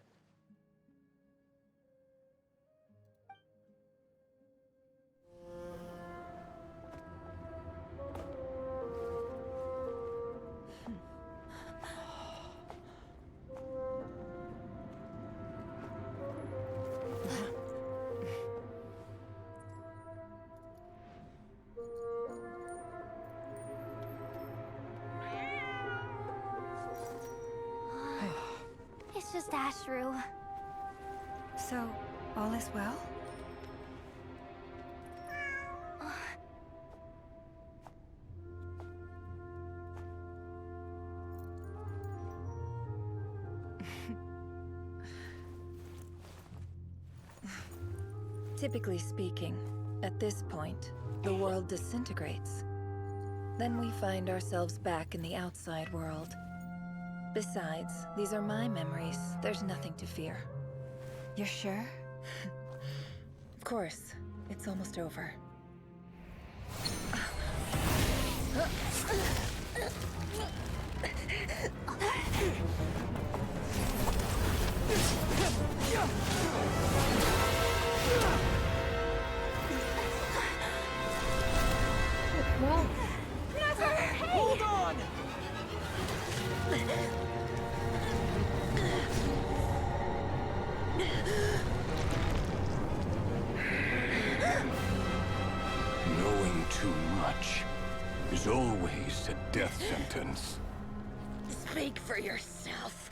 It's just Ashru. So, all is well? Typically speaking, at this point, the world disintegrates. Then we find ourselves back in the outside world. Besides, these are my memories. There's nothing to fear. You're sure? Of course. It's almost over. Well, Nefer, hey! Hold on! Knowing too much is always a death sentence. Speak for yourself.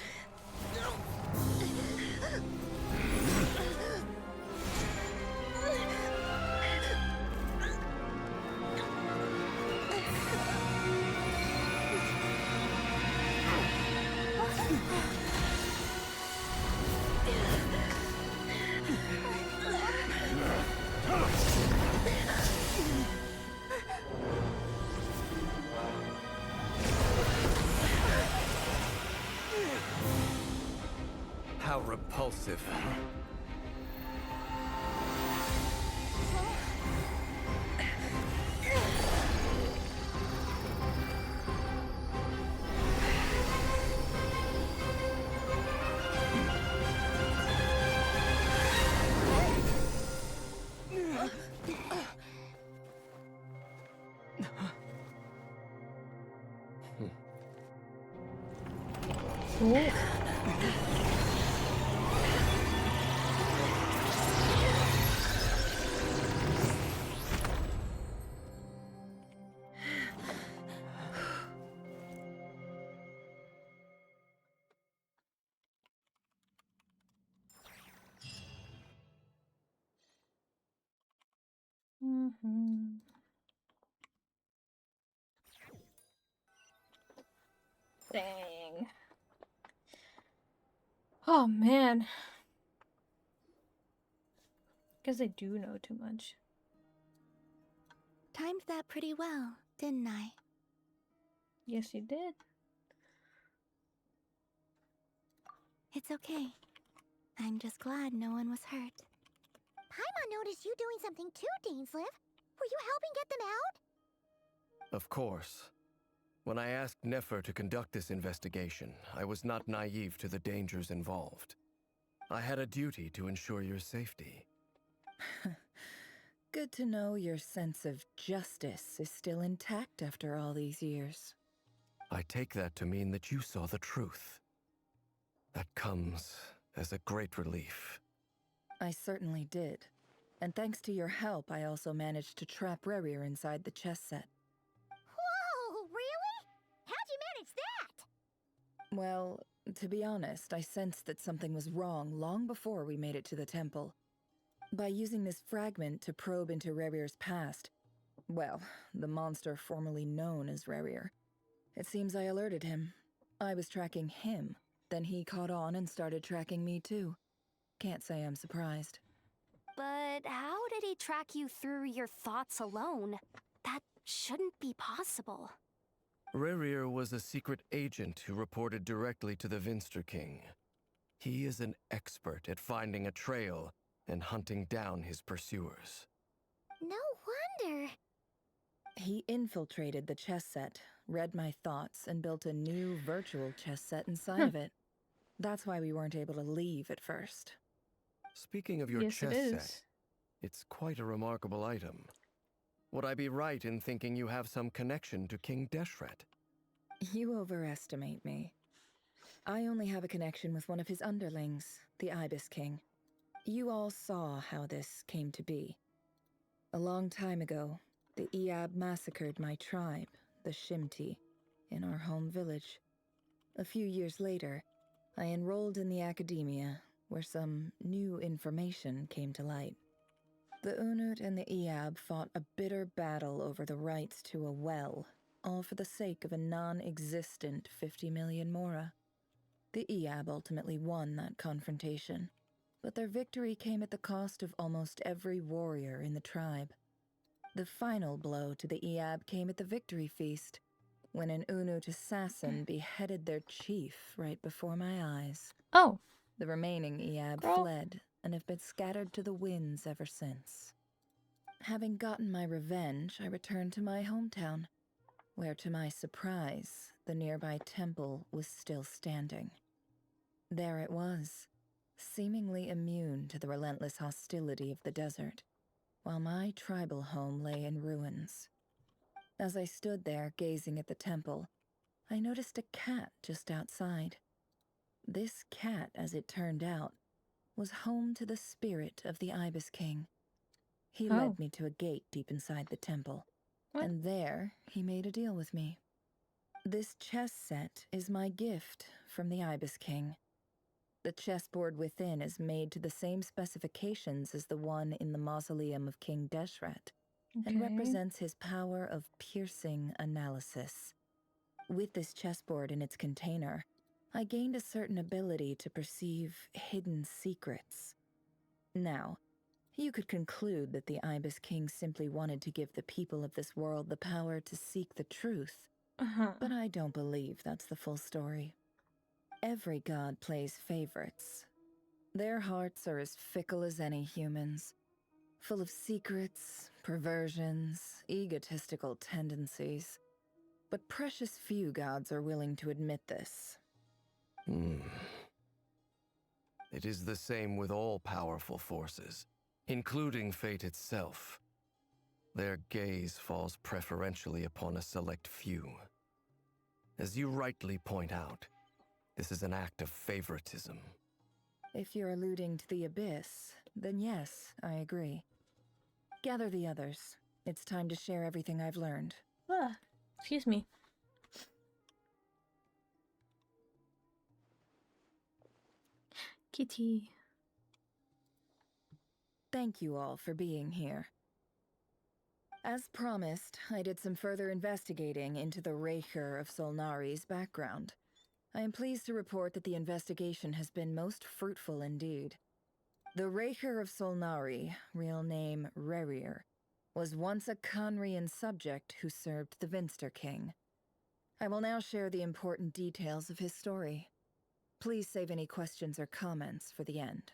How repulsive. Dang. Oh man. Guess I do know too much. Timed that pretty well, didn't I? Yes, you did. It's okay. I'm just glad no one was hurt. Paimon noticed you doing something too, Dainsleif. Were you helping get them out? Of course. When I asked Nefer to conduct this investigation, I was not naive to the dangers involved. I had a duty to ensure your safety. Good to know your sense of justice is still intact after all these years. I take that to mean that you saw the truth. That comes as a great relief. I certainly did. And thanks to your help, I also managed to trap Rerir inside the chess set. Whoa, really? How'd you manage that? Well, to be honest, I sensed that something was wrong long before we made it to the temple. By using this fragment to probe into Rerir's past, well, the monster formerly known as Rerir, it seems I alerted him. I was tracking him, then he caught on and started tracking me too. Can't say I'm surprised. But how did he track you through your thoughts alone? That shouldn't be possible. Rerir was a secret agent who reported directly to the Vinster King. He is an expert at finding a trail and hunting down his pursuers. No wonder. He infiltrated the chess set, read my thoughts, and built a new virtual chess set inside of it. That's why we weren't able to leave at first. Speaking of your Yes, it chess is. set, it's quite a remarkable item. Would I be right in thinking you have some connection to King Deshret? You overestimate me. I only have a connection with one of his underlings, the Ibis King. You all saw how this came to be. A long time ago, the Eab massacred my tribe, the Shimti, in our home village. A few years later, I enrolled in the academia, where some new information came to light. The Unut and the Eab fought a bitter battle over the rights to a well, all for the sake of a non-existent 50 million mora. The Eab ultimately won that confrontation, but their victory came at the cost of almost every warrior in the tribe. The final blow to the Eab came at the victory feast, when an Unut assassin beheaded their chief right before my eyes. Oh. The remaining Eab fled and have been scattered to the winds ever since. Having gotten my revenge, I returned to my hometown, where to my surprise, the nearby temple was still standing. There it was, seemingly immune to the relentless hostility of the desert, while my tribal home lay in ruins. As I stood there gazing at the temple, I noticed a cat just outside. This cat, as it turned out, was home to the spirit of the Ibis King. He Oh. led me to a gate deep inside the temple. What? And there, he made a deal with me. This chess set is my gift from the Ibis King. The chessboard within is made to the same specifications as the one in the mausoleum of King Deshret, and Okay. represents his power of piercing analysis. With this chessboard in its container, I gained a certain ability to perceive hidden secrets. Now, you could conclude that the Ibis King simply wanted to give the people of this world the power to seek the truth. But I don't believe that's the full story. Every god plays favorites. Their hearts are as fickle as any humans, full of secrets, perversions, egotistical tendencies. But precious few gods are willing to admit this. It is the same with all powerful forces, including fate itself. Their gaze falls preferentially upon a select few. As you rightly point out, this is an act of favoritism. If you're alluding to the Abyss, then yes, I agree. Gather the others. It's time to share everything I've learned. Excuse me. Kitty. Thank you all for being here. As promised, I did some further investigating into the Rächer of Solnari's background. I am pleased to report that the investigation has been most fruitful indeed. The Rächer of Solnari, real name Rerir, was once a Conrian subject who served the Vinster King. I will now share the important details of his story. Please save any questions or comments for the end.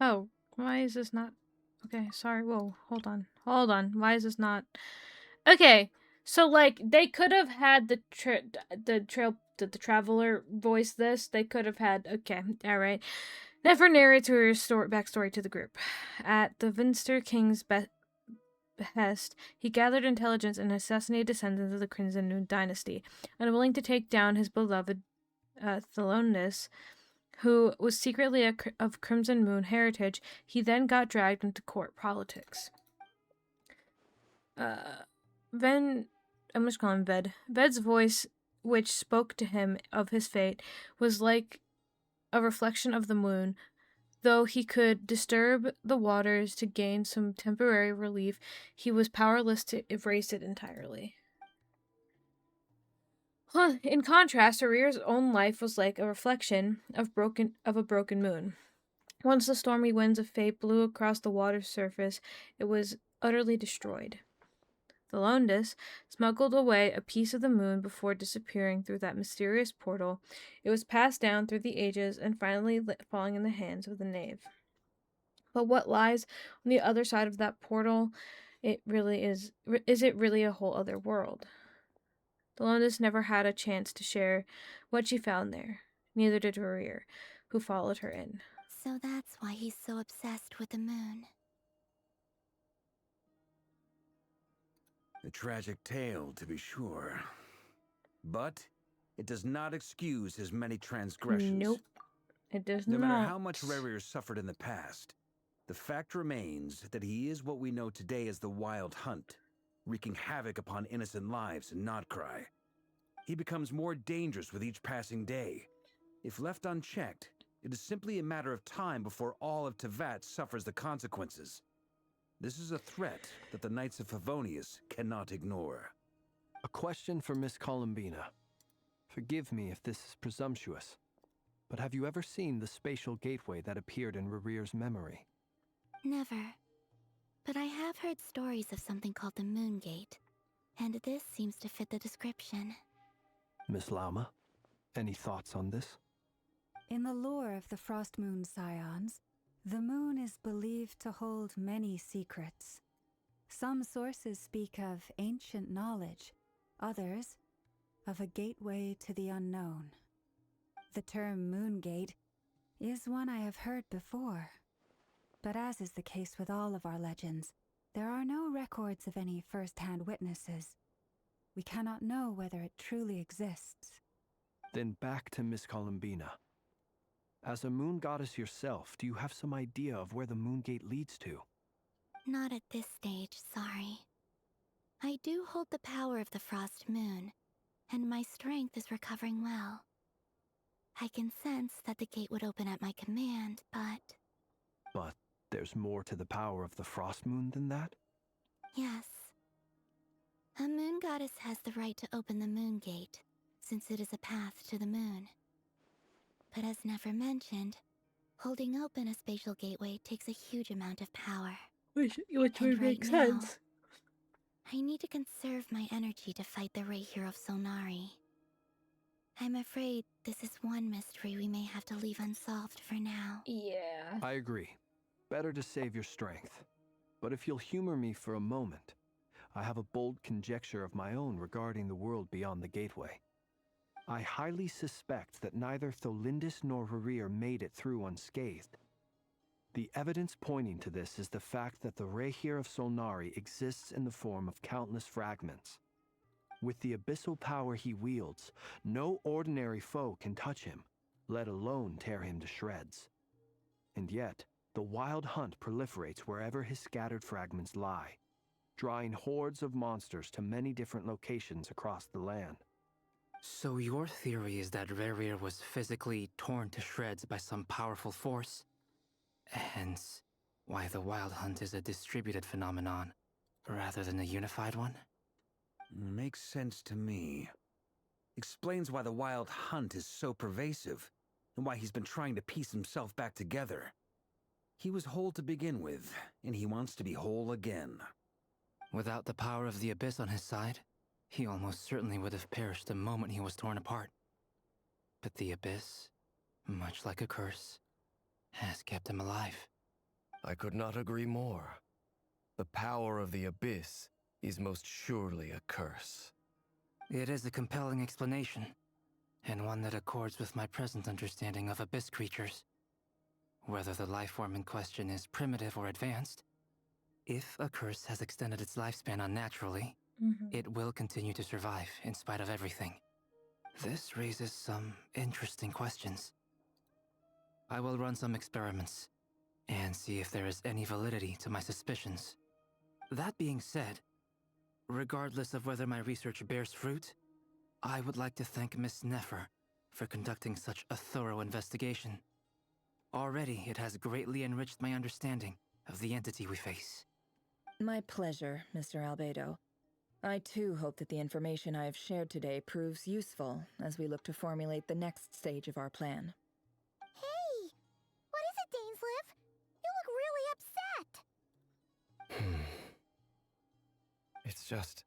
Oh, why is this not... Okay, sorry. Whoa, hold on. Hold on. Why is this not... Okay, so, like, they could have had the traveler voice this. They could have had... Okay, alright. Nefer narrates her backstory to the group. At the Vinster King's behest, he gathered intelligence and assassinated descendants of the Crimson Moon dynasty. Unwilling to take down his beloved Thelonus, who was secretly of Crimson Moon heritage, he then got dragged into court politics. I'm just calling him Ved. Ved's voice, which spoke to him of his fate, was like a reflection of the moon. Though he could disturb the waters to gain some temporary relief, he was powerless to erase it entirely. In contrast, Rerir's own life was like a reflection of a broken moon. Once the stormy winds of fate blew across the water's surface, it was utterly destroyed. Thelonus smuggled away a piece of the moon before disappearing through that mysterious portal. It was passed down through the ages and finally falling in the hands of the knave. But what lies on the other side of that portal, is it really a whole other world? Thelonus never had a chance to share what she found there. Neither did Rerir, who followed her in. So that's why he's so obsessed with the moon. A tragic tale, to be sure. But it does not excuse his many transgressions. Nope, it does not. No matter how not. much Rerir suffered in the past, the fact remains that he is what we know today as the Wild Hunt, wreaking havoc upon innocent lives in nodkrai. He becomes more dangerous with each passing day. If left unchecked, it is simply a matter of time before all of Teyvat suffers the consequences. This is a threat that the Knights of Favonius cannot ignore. A question for Miss Columbina. Forgive me if this is presumptuous, but have you ever seen the spatial gateway that appeared in Rerir's memory? Never. But I have heard stories of something called the Moon Gate, and this seems to fit the description. Miss Lauma, any thoughts on this? In the lore of the Frost Moon Scions, the moon is believed to hold many secrets. Some sources speak of ancient knowledge, others of a gateway to the unknown. The term Moon Gate is one I have heard before. But as is the case with all of our legends, there are no records of any first-hand witnesses. We cannot know whether it truly exists. Then back to Miss Columbina. As a moon goddess yourself, do you have some idea of where the moon gate leads to? Not at this stage, sorry. I do hold the power of the frost moon, and my strength is recovering well. I can sense that the gate would open at my command, but... But there's more to the power of the frost moon than that? Yes. A moon goddess has the right to open the moon gate, since it is a path to the moon. But as Nefer mentioned, holding open a spatial gateway takes a huge amount of power. Which And would make sense. I need to conserve my energy to fight the Rächer of Solnari. I'm afraid this is one mystery we may have to leave unsolved for now. Yeah. I agree. Better to save your strength. But if you'll humor me for a moment, I have a bold conjecture of my own regarding the world beyond the gateway. I highly suspect that neither Tholindis nor Rerir made it through unscathed. The evidence pointing to this is the fact that the Rächer of Solnari exists in the form of countless fragments. With the abyssal power he wields, no ordinary foe can touch him, let alone tear him to shreds. And yet, the wild hunt proliferates wherever his scattered fragments lie, drawing hordes of monsters to many different locations across the land. So your theory is that Rerir was physically torn to shreds by some powerful force? Hence, why the wild hunt is a distributed phenomenon, rather than a unified one? Makes sense to me. Explains why the wild hunt is so pervasive, and why he's been trying to piece himself back together. He was whole to begin with, and he wants to be whole again. Without the power of the Abyss on his side, he almost certainly would have perished the moment he was torn apart. But the Abyss, much like a curse, has kept him alive. I could not agree more. The power of the Abyss is most surely a curse. It is a compelling explanation, and one that accords with my present understanding of Abyss creatures. Whether the life form in question is primitive or advanced, if a curse has extended its lifespan unnaturally, it will continue to survive in spite of everything. This raises some interesting questions. I will run some experiments and see if there is any validity to my suspicions. That being said, regardless of whether my research bears fruit, I would like to thank Miss Nefer for conducting such a thorough investigation. Already, it has greatly enriched my understanding of the entity we face. My pleasure, Mr. Albedo. I too hope that the information I have shared today proves useful as we look to formulate the next stage of our plan. Hey! What is it, Dainsleif? You look really upset! It's just...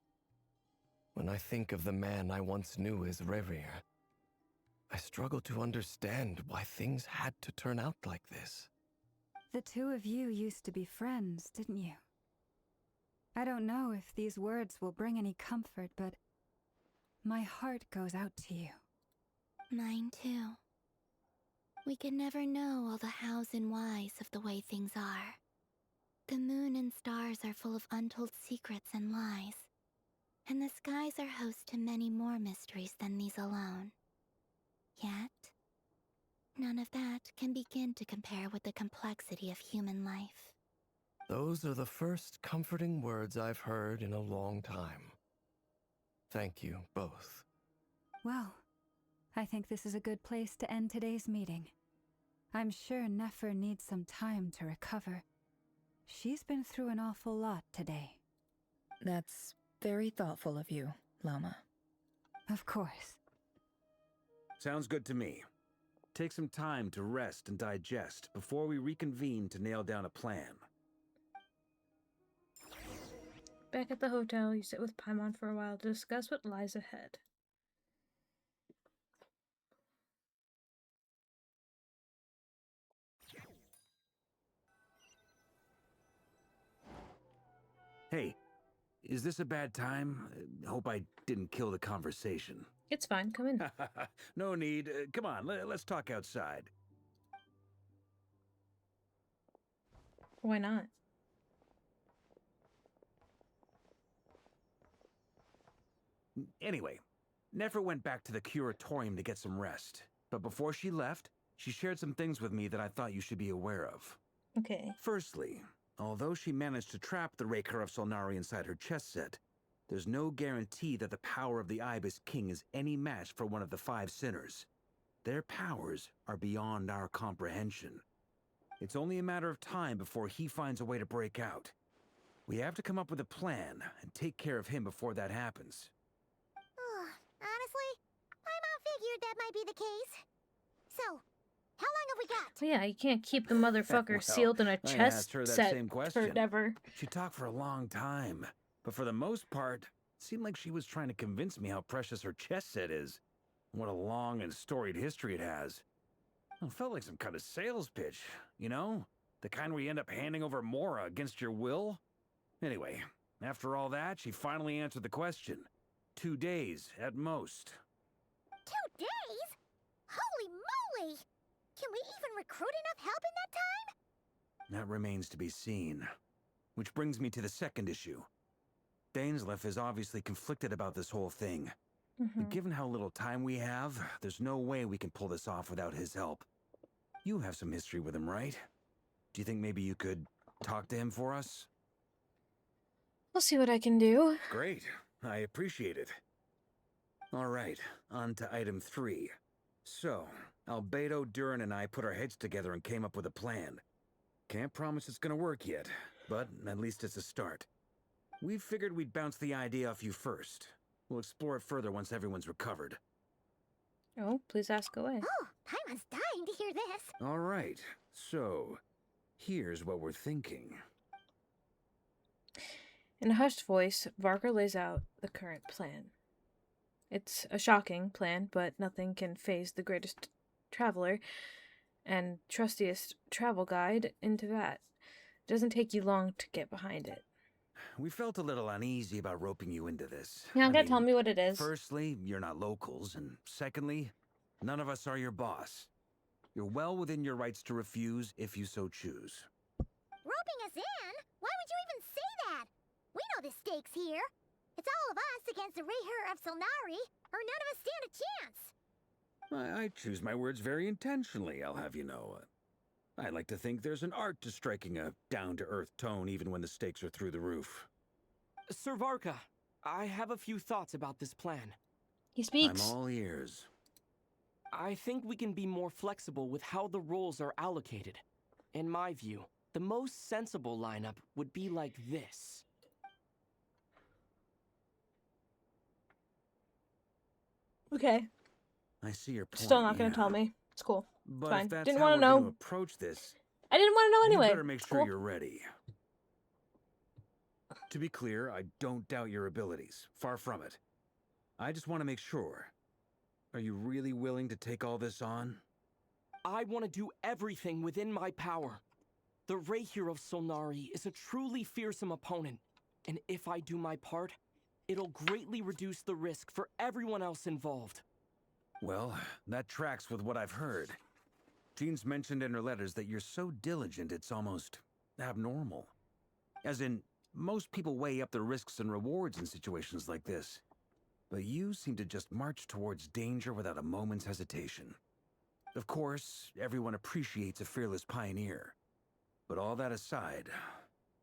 when I think of the man I once knew as Rerir, I struggle to understand why things had to turn out like this. The two of you used to be friends, didn't you? I don't know if these words will bring any comfort, but my heart goes out to you. Mine too. We can never know all the hows and whys of the way things are. The moon and stars are full of untold secrets and lies, and the skies are host to many more mysteries than these alone. Yet, none of that can begin to compare with the complexity of human life. Those are the first comforting words I've heard in a long time. Thank you, both. Well, I think this is a good place to end today's meeting. I'm sure Nefer needs some time to recover. She's been through an awful lot today. That's very thoughtful of you, Lauma. Of course. Sounds good to me. Take some time to rest and digest before we reconvene to nail down a plan. Back at the hotel, you sit with Paimon for a while to discuss what lies ahead. Hey, is this a bad time? Hope I didn't kill the conversation. It's fine, come in. No need. Come on, let's talk outside. Why not? Anyway, Nefer went back to the curatorium to get some rest. But before she left, she shared some things with me that I thought you should be aware of. Okay. Firstly, although she managed to trap the Rächer of Solnari inside her chess set, there's no guarantee that the power of the Ibis King is any match for one of the 5 sinners. Their powers are beyond our comprehension. It's only a matter of time before he finds a way to break out. We have to come up with a plan and take care of him before that happens. Honestly, my mom figured that might be the case. So, how long have we got? Well, yeah, you can't keep the motherfucker Well, sealed in a I chest asked her that set same question. forever. She talked for a long time, but for the most part, it seemed like she was trying to convince me how precious her chess set is, and what a long and storied history it has. It felt like some kind of sales pitch, you know? The kind where you end up handing over Mora against your will? Anyway, after all that, she finally answered the question. 2 days, at most. 2 days? Holy moly! Can we even recruit enough help in that time? That remains to be seen. Which brings me to the second issue. Dainsleif is obviously conflicted about this whole thing. But given how little time we have, there's no way we can pull this off without his help. You have some history with him, right? Do you think maybe you could talk to him for us? I'll see what I can do. Great. I appreciate it. All right, on to item 3. So, Albedo, Durin, and I put our heads together and came up with a plan. Can't promise it's gonna work yet, but at least it's a start. We figured we'd bounce the idea off you first. We'll explore it further once everyone's recovered. Oh, please ask away. Oh, Paimon's dying to hear this. All right, so here's what we're thinking. In a hushed voice, Varka lays out the current plan. It's a shocking plan, but nothing can faze the greatest traveler and trustiest travel guide into that. It doesn't take you long to get behind it. We felt a little uneasy about roping you into this. You're not gonna tell me what it is. Firstly, you're not locals, and secondly, none of us are your boss. You're well within your rights to refuse if you so choose. Roping us in? Why would you even say that? We know the stakes here. It's all of us against the Rerir of Solnari, or none of us stand a chance. I choose my words very intentionally, I'll have you know. I like to think there's an art to striking a down-to-earth tone even when the stakes are through the roof. Sir Varka, I have a few thoughts about this plan. He speaks. I'm all ears. I think we can be more flexible with how the roles are allocated. In my view, the most sensible lineup would be like this. Okay. I see your point. Still not gonna tell me. It's cool. But It's fine. if that's Didn't how want we're to know. gonna approach this, I didn't want to know anyway. you better make It's sure cool. you're ready. To be clear, I don't doubt your abilities. Far from it. I just want to make sure. Are you really willing to take all this on? I want to do everything within my power. The Rächer of Solnari is a truly fearsome opponent, and if I do my part, it'll greatly reduce the risk for everyone else involved. Well, that tracks with what I've heard. Jean's mentioned in her letters that you're so diligent it's almost abnormal. As in, most people weigh up the risks and rewards in situations like this. But you seem to just march towards danger without a moment's hesitation. Of course, everyone appreciates a fearless pioneer. But all that aside,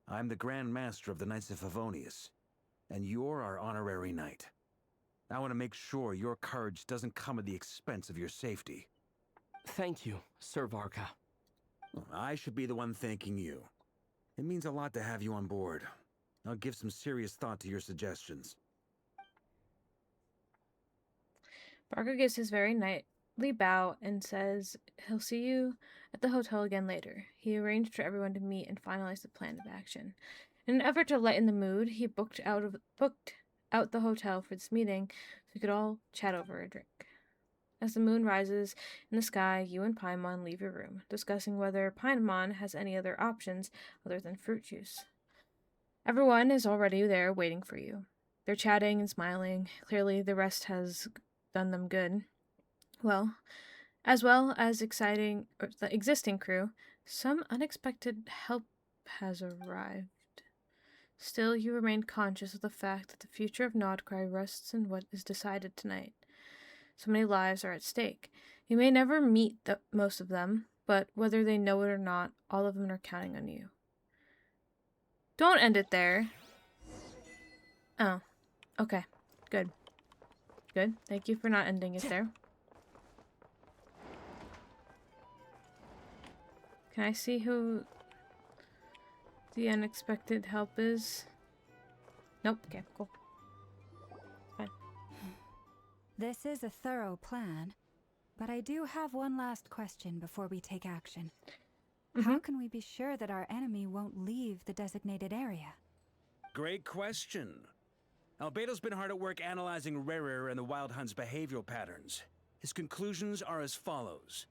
I'm the Grand Master of the Knights of Favonius, and you're our honorary knight. I want to make sure your courage doesn't come at the expense of your safety. Thank you, Sir Varka. Well, I should be the one thanking you. It means a lot to have you on board. I'll give some serious thought to your suggestions. Varka gives his very knightly bow and says he'll see you at the hotel again later. He arranged for everyone to meet and finalize the plan of action. In an effort to lighten the mood, he booked out the hotel for this meeting so we could all chat over a drink. As the moon rises in the sky, you and Paimon leave your room, discussing whether Paimon has any other options other than fruit juice. Everyone is already there waiting for you. They're chatting and smiling. Clearly the rest has done them good. Well as the existing crew, some unexpected help has arrived. Still, you remain conscious of the fact that the future of nodkrai rests in what is decided tonight. So many lives are at stake. You may never meet most of them, but whether they know it or not, all of them are counting on you. Don't end it there. Oh, okay. Good. Good. Thank you for not ending it there. Can I see who the unexpected help is? Nope. Okay, cool. Fine. This is a thorough plan, but I do have one last question before we take action. How can we be sure that our enemy won't leave the designated area? Great question. Albedo's been hard at work analyzing Rerir and the Wild Hunt's behavioral patterns. His conclusions are as follows.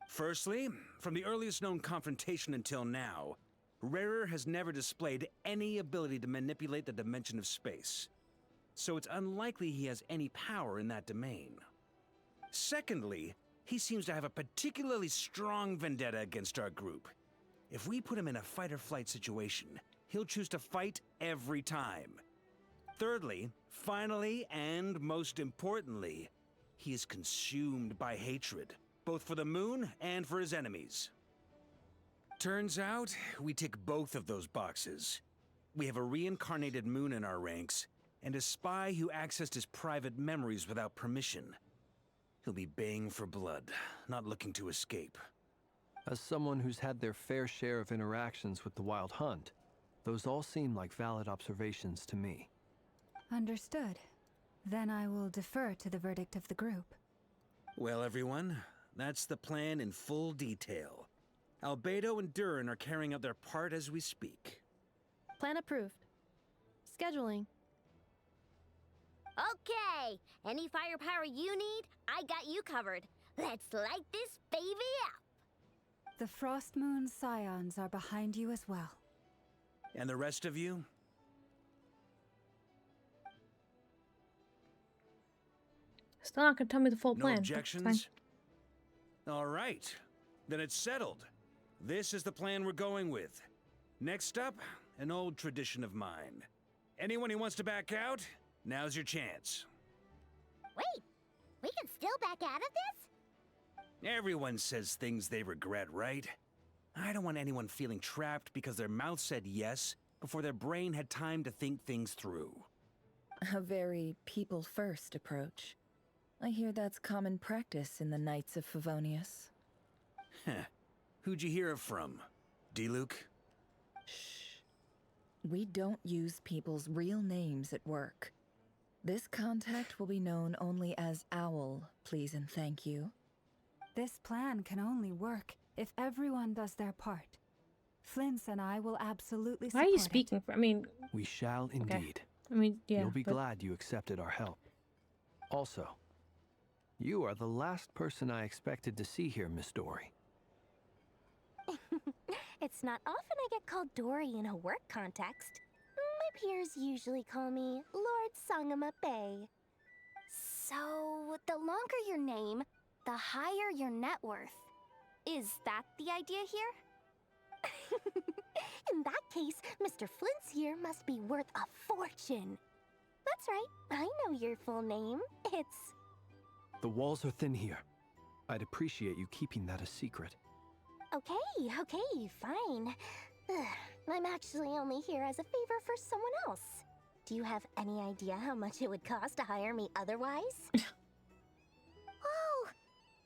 Firstly, from the earliest known confrontation until now, Rerir has never displayed any ability to manipulate the dimension of space. So it's unlikely he has any power in that domain. Secondly, he seems to have a particularly strong vendetta against our group. If we put him in a fight-or-flight situation, he'll choose to fight every time. Thirdly, finally, and most importantly, he is consumed by hatred, both for the moon and for his enemies. Turns out, we tick both of those boxes. We have a reincarnated moon in our ranks, and a spy who accessed his private memories without permission. He'll be baying for blood, not looking to escape. As someone who's had their fair share of interactions with the Wild Hunt, those all seem like valid observations to me. Understood. Then I will defer to the verdict of the group. Well, everyone, that's the plan in full detail. Albedo and Durin are carrying out their part as we speak. Plan approved. Scheduling. Okay, any firepower you need, I got you covered. Let's light this baby up. The Frost Moon Scions are behind you as well. And the rest of you? Still not gonna tell me the full plan. No objections? All right, then it's settled. This is the plan we're going with. Next up, an old tradition of mine. Anyone who wants to back out, now's your chance. Wait, we can still back out of this? Everyone says things they regret, right? I don't want anyone feeling trapped because their mouth said yes before their brain had time to think things through. A very people-first approach. I hear that's common practice in the Knights of Favonius. Heh. Who'd you hear it from? D-Luke? Shh. We don't use people's real names at work. This contact will be known only as Owl, please and thank you. This plan can only work if everyone does their part. Flins and I will absolutely support Why are you speaking for? I mean... We shall indeed. I mean, yeah. You'll be glad you accepted our help. Also, you are the last person I expected to see here, Miss Dory. It's not often I get called Dory in a work context. My peers usually call me Lord Sangamabe. So, the longer your name, the higher your net worth. Is that the idea here? In that case, Mr. Flint's here must be worth a fortune. That's right, I know your full name. It's... The walls are thin here. I'd appreciate you keeping that a secret. Okay, fine. I'm actually only here as a favor for someone else. Do you have any idea how much it would cost to hire me otherwise? Oh,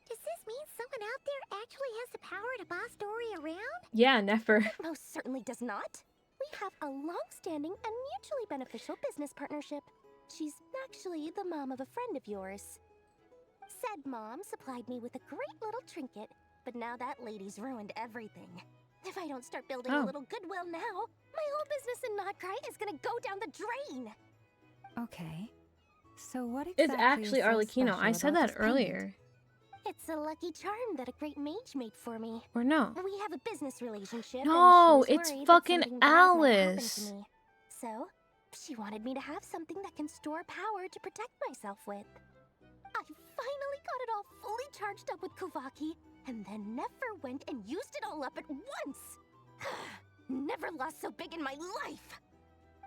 does this mean someone out there actually has the power to boss Dory around? Yeah, never. It most certainly does not. We have a long-standing and mutually beneficial business partnership. She's actually the mom of a friend of yours. Said mom supplied me with a great little trinket, but now that lady's ruined everything. If I don't start building a little goodwill now, my whole business in nodkrai is gonna go down the drain. Okay. So what exactly It's actually is so Arlecchino. I special said about that this payment? earlier. It's a lucky charm that a great mage made for me. Or no. We have a business relationship. No, and she was it's worried that fucking something bad might happen Alice. to me. So, she wanted me to have something that can store power to protect myself with. I finally got it all fully charged up with Kuvaki, and then Nefer went and used it all up at once. Never lost so big in my life!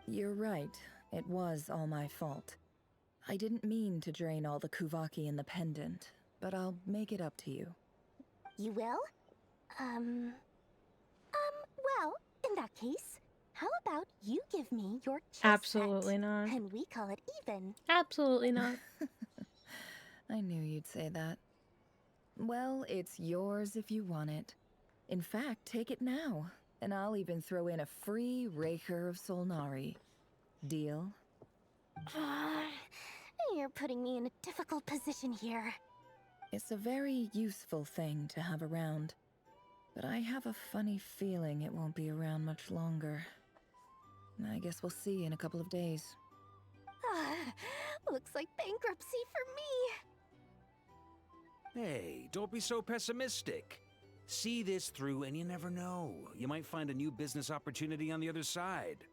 You're right. It was all my fault. I didn't mean to drain all the Kuvaki in the pendant, but I'll make it up to you. You will? Well, in that case, how about you give me your chess Absolutely set, not. and we call it even. Absolutely not. I knew you'd say that. Well, it's yours if you want it. In fact, take it now, and I'll even throw in a free Rächer of Solnari. Deal? You're putting me in a difficult position here. It's a very useful thing to have around, but I have a funny feeling it won't be around much longer. I guess we'll see in a couple of days. Looks like bankruptcy for me. Hey, don't be so pessimistic. See this through and you never know. You might find a new business opportunity on the other side.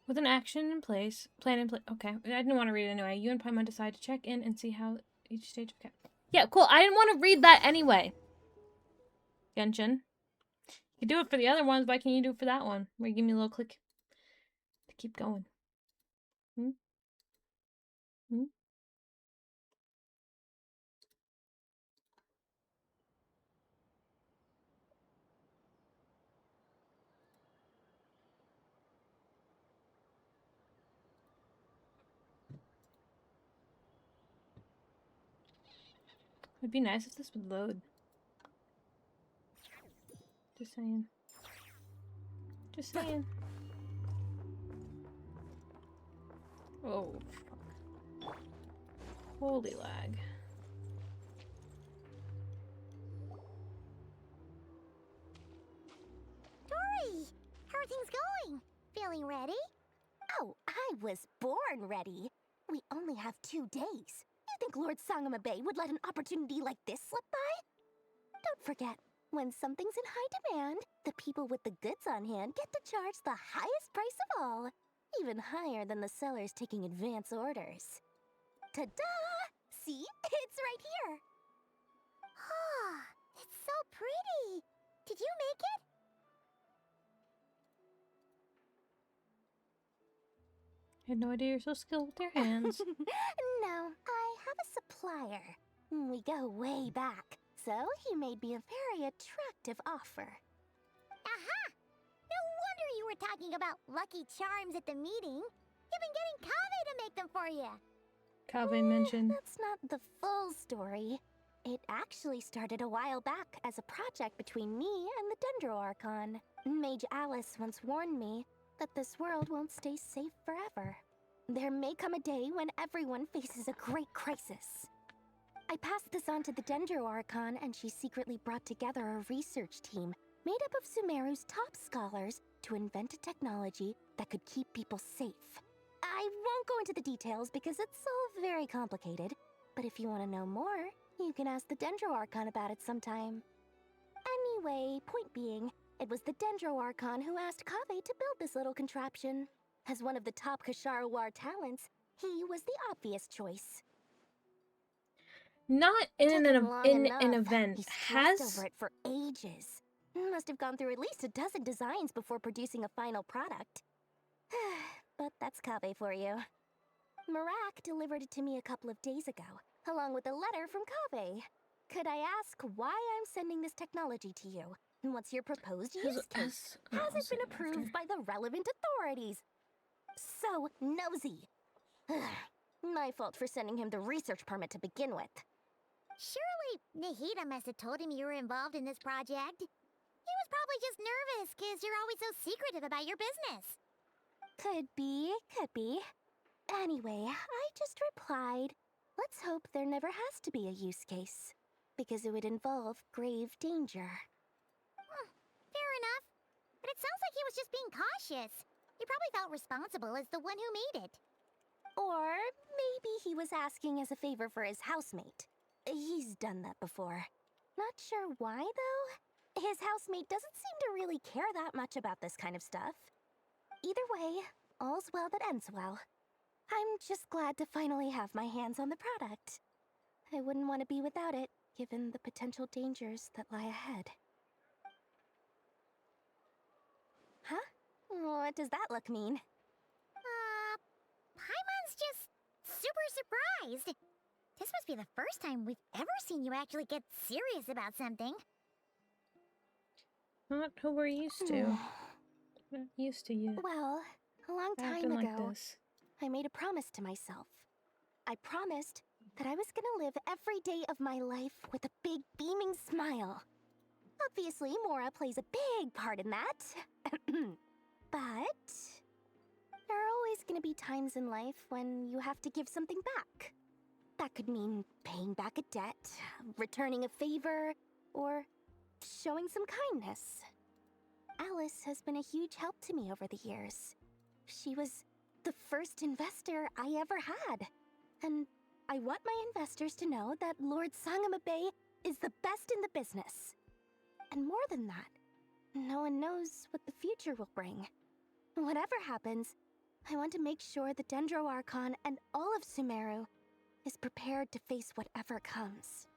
With an action in place, plan in place. Okay, I didn't want to read it anyway. You and Paimon decide to check in and see how each stage. Okay. Yeah, cool. I didn't want to read that anyway. Genshin. You do it for the other ones. Why can't you do it for that one? Where you give me a little click to keep going. Hmm? Hmm? It'd be nice if this would load. Just saying. Just saying. Oh, fuck. Holy lag. Dory! How are things going? Feeling ready? Oh, I was born ready. We only have 2 days. You think Lord Sangamabe would let an opportunity like this slip by? Don't forget, when something's in high demand, the people with the goods on hand get to charge the highest price of all. Even higher than the sellers taking advance orders. Ta-da! See? It's right here! Ah, it's so pretty! Did you make it? I had no idea you're so skilled with your hands. No, I have a supplier. We go way back, so he made me a very attractive offer. Aha! No wonder you were talking about Lucky Charms at the meeting. You've been getting Kaveh to make them for you. Kaveh mentioned. That's not the full story. It actually started a while back as a project between me and the Dendro Archon. Mage Alice once warned me that this world won't stay safe forever. There may come a day when everyone faces a great crisis. I passed this on to the Dendro Archon, and she secretly brought together a research team made up of Sumeru's top scholars to invent a technology that could keep people safe. I won't go into the details because it's all very complicated, but if you want to know more, you can ask the Dendro Archon about it sometime. Anyway, point being, it was the Dendro Archon who asked Kaveh to build this little contraption. As one of the top Kasharawar talents, he was the obvious choice. Not in an event. He stressed over it for ages. Must have gone through at least a dozen designs before producing a final product. But that's Kaveh for you. Marak delivered it to me a couple of days ago, along with a letter from Kaveh. Could I ask why I'm sending this technology to you? What's your proposed use case? Has it been approved by the relevant authorities? So nosy. My fault for sending him the research permit to begin with. Surely Nahida must have told him you were involved in this project. He was probably just nervous because you're always so secretive about your business. Could be, could be. Anyway, I just replied, let's hope there never has to be a use case, because it would involve grave danger. Fair enough. But it sounds like he was just being cautious. He probably felt responsible as the one who made it. Or maybe he was asking as a favor for his housemate. He's done that before. Not sure why, though. His housemate doesn't seem to really care that much about this kind of stuff. Either way, all's well that ends well. I'm just glad to finally have my hands on the product. I wouldn't want to be without it, given the potential dangers that lie ahead. Huh? What does that look mean? Paimon's just super surprised. This must be the first time we've ever seen you actually get serious about something. Not who we're used to. Not used to you. Well, a long time Acting ago, like this. I made a promise to myself. I promised that I was gonna live every day of my life with a big beaming smile. Obviously, Mora plays a big part in that. But there are always gonna be times in life when you have to give something back. That could mean paying back a debt, returning a favor, or showing some kindness. Alice has been a huge help to me over the years. She was the first investor I ever had. And I want my investors to know that Lord Sangamabe is the best in the business. And more than that, no one knows what the future will bring. Whatever happens, I want to make sure the Dendro Archon and all of Sumeru is prepared to face whatever comes.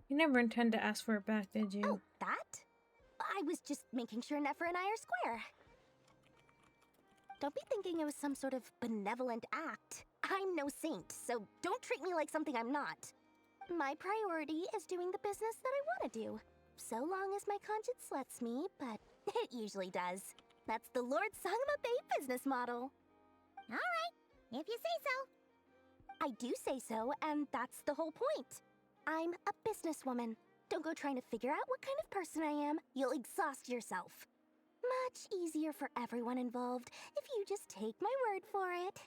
You never intend to ask for it back, did you? Oh, that? I was just making sure Nefer and I are square. Don't be thinking it was some sort of benevolent act. I'm no saint, so don't treat me like something I'm not. My priority is doing the business that I want to do. So long as my conscience lets me, but it usually does. That's the Lord Sangamabe business model. Alright, if you say so. I do say so, and that's the whole point. I'm a businesswoman. Don't go trying to figure out what kind of person I am. You'll exhaust yourself. Much easier for everyone involved if you just take my word for it.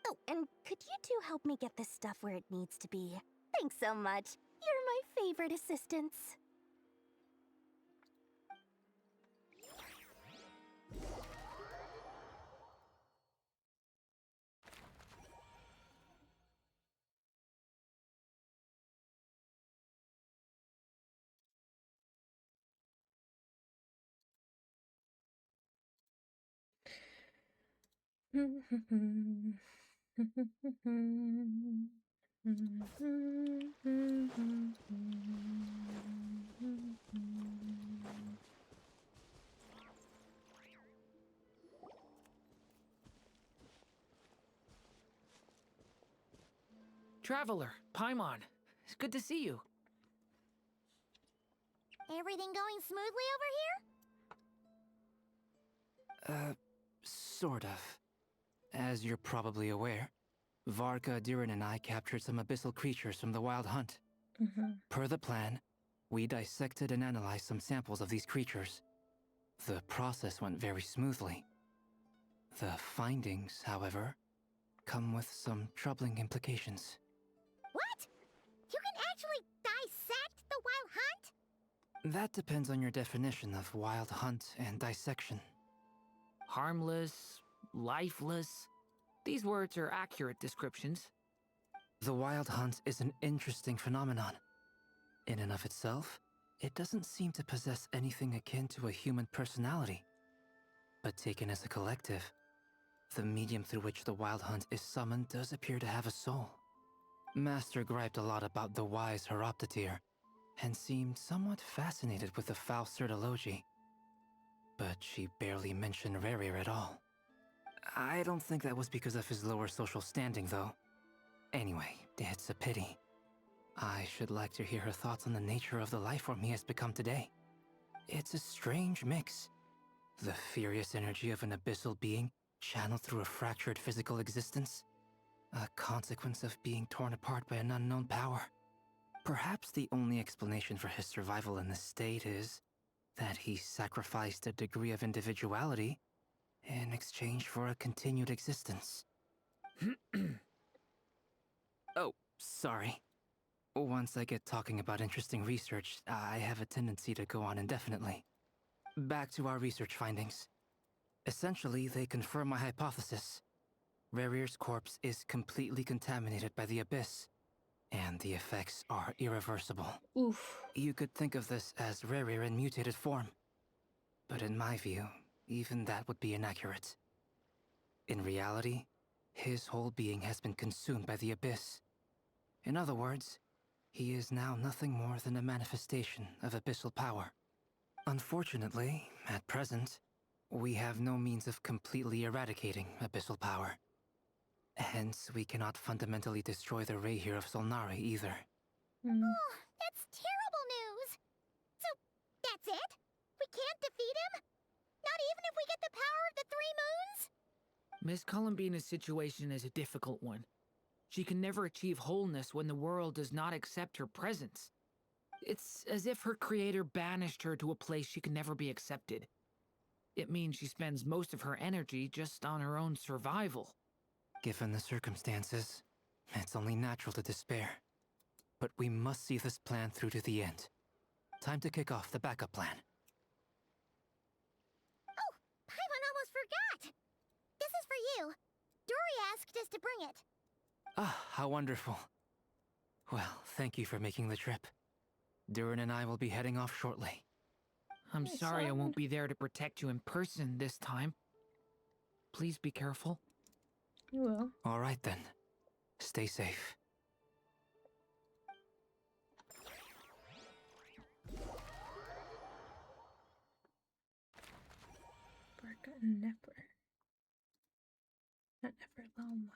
Oh, and could you two help me get this stuff where it needs to be? Thanks so much. You're my favorite assistants. Traveler, Paimon, it's good to see you. Everything going smoothly over here? Sort of. As you're probably aware, Varka, Durin, and I captured some abyssal creatures from the Wild Hunt. Per the plan, we dissected and analyzed some samples of these creatures. The process went very smoothly. The findings, however, come with some troubling implications. What? You can actually dissect the Wild Hunt? That depends on your definition of Wild Hunt and dissection. Harmless, lifeless. These words are accurate descriptions. The Wild Hunt is an interesting phenomenon. In and of itself, it doesn't seem to possess anything akin to a human personality. But taken as a collective, the medium through which the Wild Hunt is summoned does appear to have a soul. Master griped a lot about the wise Horoptetyr, and seemed somewhat fascinated with the foul Certology. But she barely mentioned Rerir at all. I don't think that was because of his lower social standing, though. Anyway, it's a pity. I should like to hear her thoughts on the nature of the lifeform he has become today. It's a strange mix. The furious energy of an abyssal being channeled through a fractured physical existence. A consequence of being torn apart by an unknown power. Perhaps the only explanation for his survival in this state is that he sacrificed a degree of individuality in exchange for a continued existence. Oh, sorry. Once I get talking about interesting research, I have a tendency to go on indefinitely. Back to our research findings. Essentially, they confirm my hypothesis. Rerir's corpse is completely contaminated by the Abyss, and the effects are irreversible. Oof. You could think of this as Rerir in mutated form. But in my view, even that would be inaccurate. In reality, his whole being has been consumed by the abyss. In other words, he is now nothing more than a manifestation of abyssal power. Unfortunately, at present, we have no means of completely eradicating abyssal power. Hence, we cannot fundamentally destroy the Rächer of Solnari either. Oh, that's terrible news! So, that's it? We can't defeat him? Not even if we get the power of the Three Moons? Miss Columbina's situation is a difficult one. She can never achieve wholeness when the world does not accept her presence. It's as if her creator banished her to a place she can never be accepted. It means she spends most of her energy just on her own survival. Given the circumstances, it's only natural to despair. But we must see this plan through to the end. Time to kick off the backup plan. Oh, Paimon almost forgot! This is for you. Dory asked us to bring it. Ah, how wonderful. Well, thank you for making the trip. Durin and I will be heading off shortly. I'm sorry I won't be there to protect you in person this time. Please be careful. You will. All right then. Stay safe. Varka and nefer. Not nefer, lauma.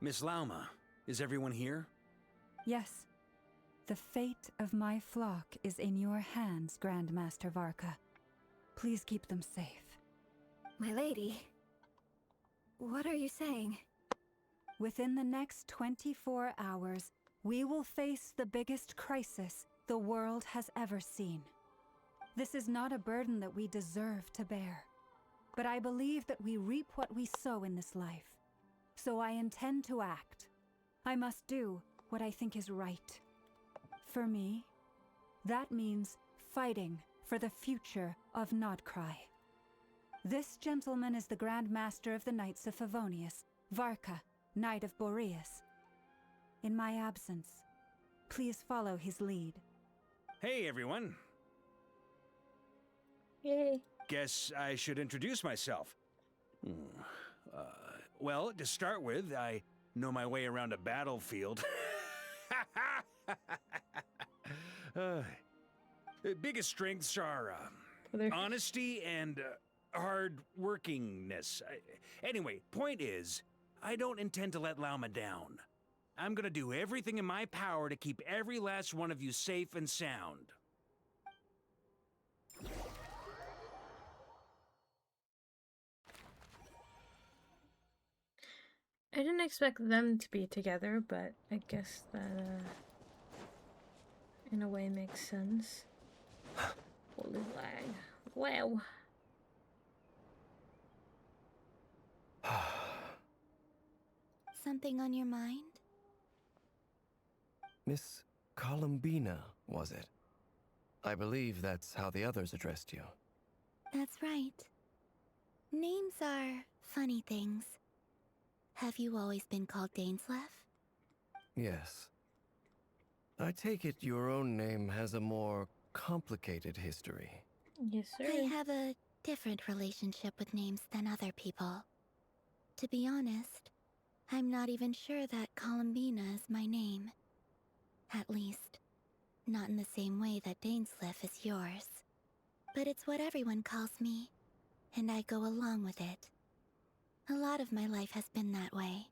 Miss Lauma, is everyone here? Yes. The fate of my flock is in your hands, Grandmaster Varka. Please keep them safe. My lady, what are you saying? Within the next 24 hours, we will face the biggest crisis the world has ever seen. This is not a burden that we deserve to bear, but I believe that we reap what we sow in this life. So I intend to act. I must do what I think is right. For me, that means fighting for the future of nodkrai. This gentleman is the Grand Master of the Knights of Favonius, Varka, Knight of Boreas. In my absence, please follow his lead. Hey, everyone. Yay. Guess I should introduce myself. Well, to start with, I know my way around a battlefield. Biggest strengths are honesty and hard workingness. Anyway, point is, I don't intend to let Lauma down. I'm gonna do everything in my power to keep every last one of you safe and sound. I didn't expect them to be together, but I guess that, in a way makes sense. Holy lag. Wow. Something on your mind? Miss Columbina, was it? I believe that's how the others addressed you. That's right. Names are funny things. Have you always been called Dainsleif? Yes. I take it your own name has a more complicated history. Yes, sir. I have a different relationship with names than other people. To be honest, I'm not even sure that Columbina is my name. At least, not in the same way that Dainsleif is yours. But it's what everyone calls me, and I go along with it. A lot of my life has been that way.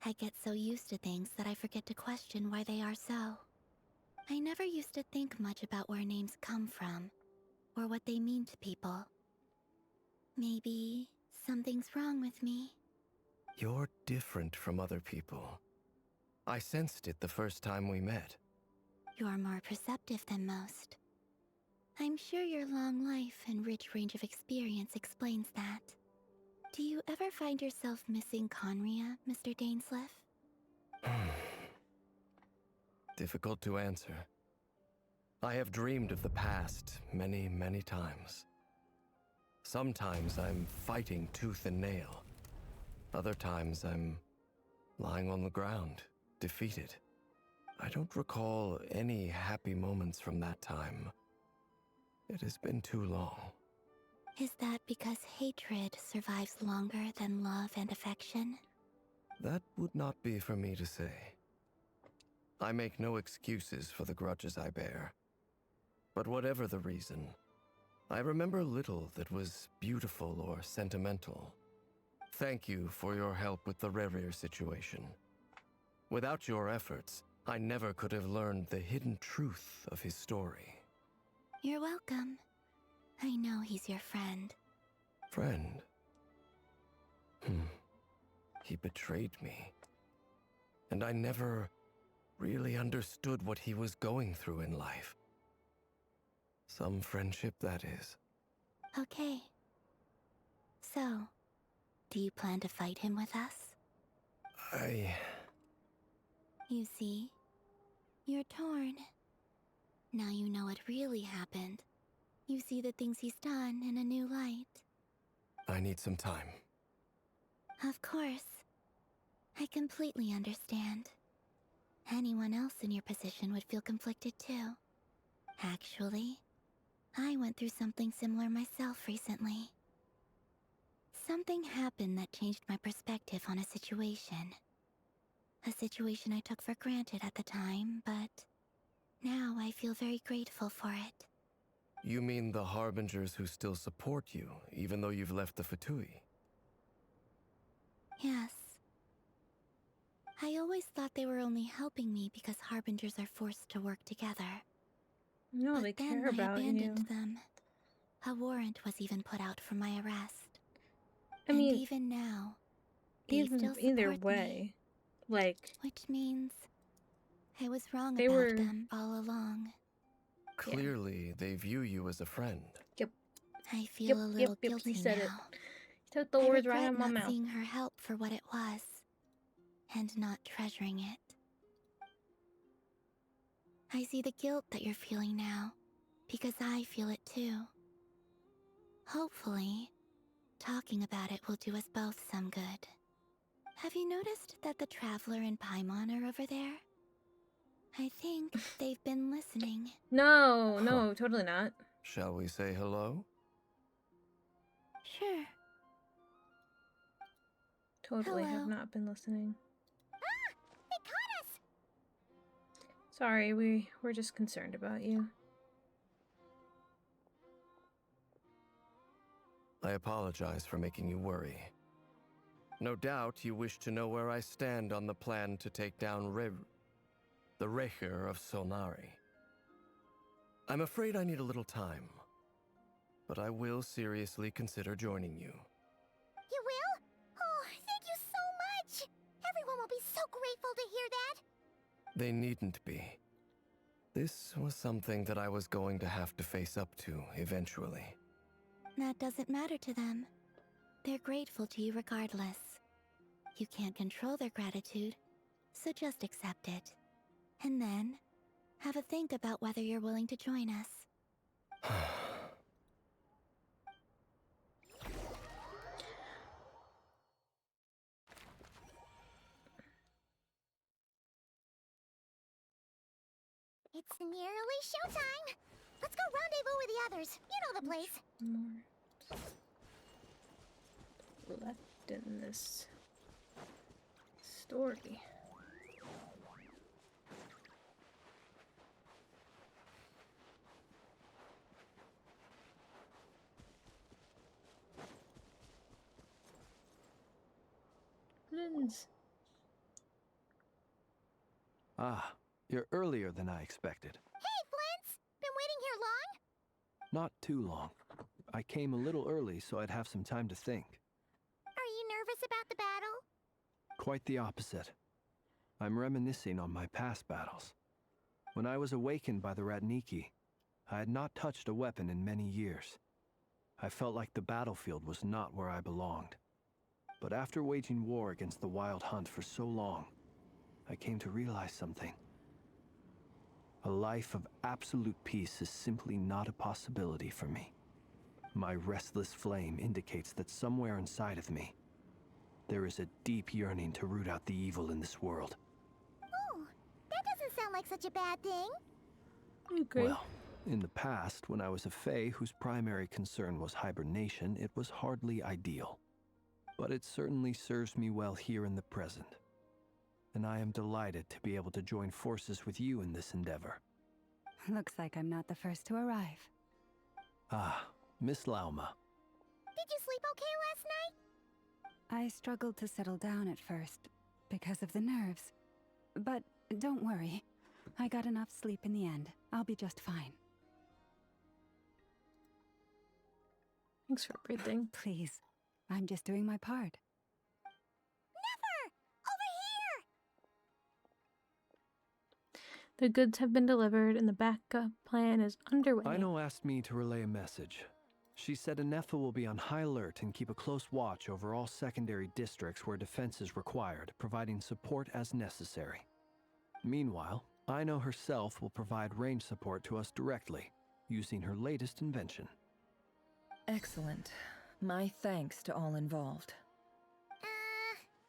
I get so used to things that I forget to question why they are so. I never used to think much about where names come from, or what they mean to people. Maybe something's wrong with me. You're different from other people. I sensed it the first time we met. You're more perceptive than most. I'm sure your long life and rich range of experience explains that. Do you ever find yourself missing Conria, Mr. Dainsleff? Difficult to answer. I have dreamed of the past many, many times. Sometimes I'm fighting tooth and nail. Other times I'm lying on the ground, defeated. I don't recall any happy moments from that time. It has been too long. Is that because hatred survives longer than love and affection? That would not be for me to say. I make no excuses for the grudges I bear. But whatever the reason, I remember little that was beautiful or sentimental. Thank you for your help with the Rerir situation. Without your efforts, I never could have learned the hidden truth of his story. You're welcome. I know he's your friend. Friend? He betrayed me. And I never really understood what he was going through in life. Some friendship, that is. Okay. So, do you plan to fight him with us? You see, you're torn. Now you know what really happened. You see the things he's done in a new light. I need some time. Of course. I completely understand. Anyone else in your position would feel conflicted too. Actually, I went through something similar myself recently. Something happened that changed my perspective on a situation. A situation I took for granted at the time, but now I feel very grateful for it. You mean the Harbingers who still support you, even though you've left the Fatui? Yes. I always thought they were only helping me because Harbingers are forced to work together. No, But they then care I about abandoned you. them. A warrant was even put out for my arrest. I mean, and even now, they still either support way, me. like, Which means I was wrong they about were them all along. Clearly, they view you as a friend. Yep. I feel a little he guilty said now. it. He took the I words right regret out of my not mouth. seeing her help for what it was, and not treasuring it. I see the guilt that you're feeling now, because I feel it too. Hopefully, talking about it will do us both some good. Have you noticed that the Traveler and Paimon are over there? I think they've been listening. No, totally not. Shall we say hello? Sure. Totally have Hello. not been listening. Ah! They caught us! Sorry, we're just concerned about you. I apologize for making you worry. No doubt you wish to know where I stand on the plan to take down the Rächer of Solnari. I'm afraid I need a little time, but I will seriously consider joining you. You will? Oh, thank you so much! Everyone will be so grateful to hear that! They needn't be. This was something that I was going to have to face up to eventually. That doesn't matter to them. They're grateful to you regardless. You can't control their gratitude, so just accept it. And then, have a think about whether you're willing to join us. It's nearly showtime! Let's go rendezvous with the others. You know the place. More left in this story. Flins. Ah, you're earlier than I expected. Hey, Flins! Been waiting here long? Not too long. I came a little early so I'd have some time to think. Are you nervous about the battle? Quite the opposite. I'm reminiscing on my past battles. When I was awakened by the Ratniki, I had not touched a weapon in many years. I felt like the battlefield was not where I belonged. But after waging war against the Wild Hunt for so long, I came to realize something. A life of absolute peace is simply not a possibility for me. My restless flame indicates that somewhere inside of me, there is a deep yearning to root out the evil in this world. Oh, that doesn't sound like such a bad thing. I agree. Well, in the past, when I was a fae whose primary concern was hibernation, it was hardly ideal. But it certainly serves me well here in the present. And I am delighted to be able to join forces with you in this endeavor. Looks like I'm not the first to arrive. Ah, Miss Lauma. Did you sleep okay last night? I struggled to settle down at first, because of the nerves. But don't worry. I got enough sleep in the end. I'll be just fine. Thanks for everything. Please. I'm just doing my part. Nefer! Over here! The goods have been delivered and the backup plan is underway. Ino asked me to relay a message. She said a nefer will be on high alert and keep a close watch over all secondary districts where defense is required, providing support as necessary. Meanwhile, Ino herself will provide range support to us directly, using her latest invention. Excellent. My thanks to all involved.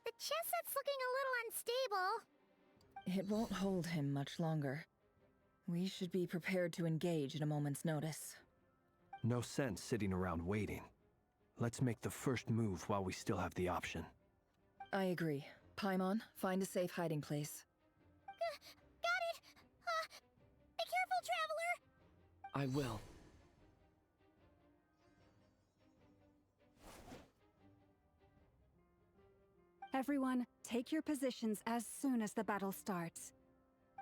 The chest set's looking a little unstable. It won't hold him much longer. We should be prepared to engage at a moment's notice. No sense sitting around waiting. Let's make the first move while we still have the option. I agree. Paimon, find a safe hiding place. Got it! Be careful, traveler! I will. Everyone, take your positions as soon as the battle starts.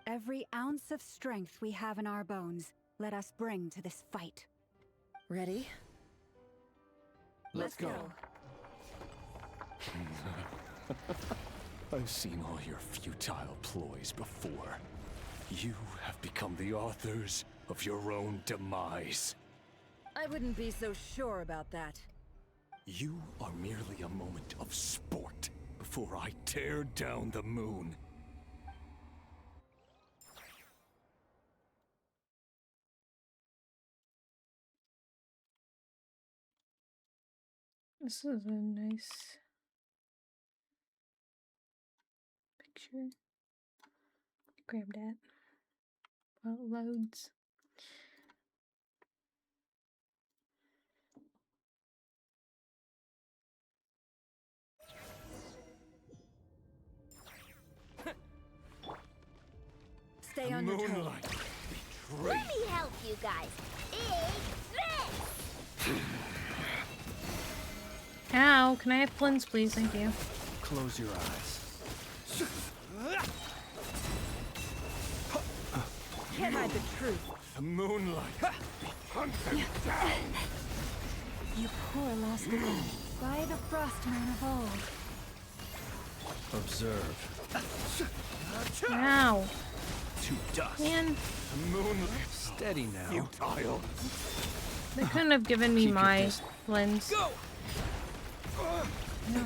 Every ounce of strength we have in our bones, let us bring to this fight. Ready? Let's go. I've seen all your futile ploys before. You have become the authors of your own demise. I wouldn't be so sure about that. You are merely a moment of sport before I tear down the moon. This is a nice picture. Grab that while it loads. Stay on your toes. Moonlight betrayed. Let me help you guys. It's this! Ow, can I have flins, please? Thank you. Close your eyes. Can't hide the truth. The moonlight be hunted down. You poor lost one, by the frostman of old. Observe. Ow. To dust. Man, The moonlight. Steady now. Futile. they couldn't have given me Keep your my distance. flins. Go! No.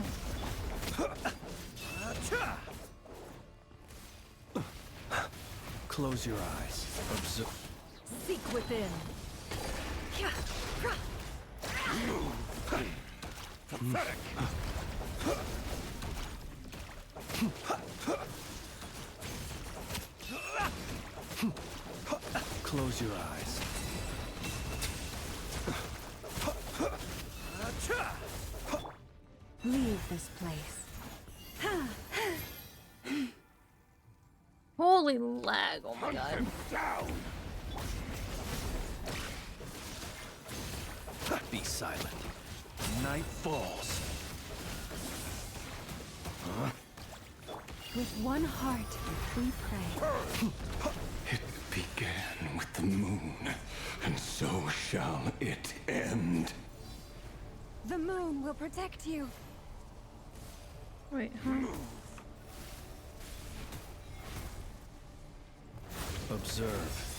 Close your eyes. Observe. Seek within. Pathetic. Close your eyes. Leave this place. Holy lag, oh my god. Down. Be silent. Night falls. With one heart, we pray. It began with the moon, and so shall it end. The moon will protect you. Wait, huh? Observe.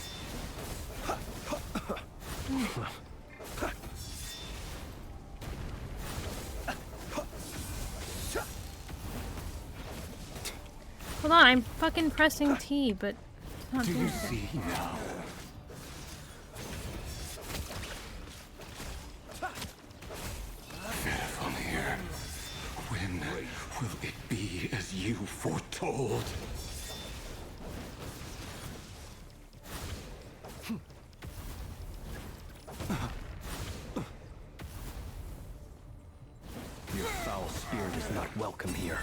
Hold on, I'm fucking pressing T, but it's not doing you it. see now? Fairfamir, when will it be as you foretold? Your foul spirit is not welcome here.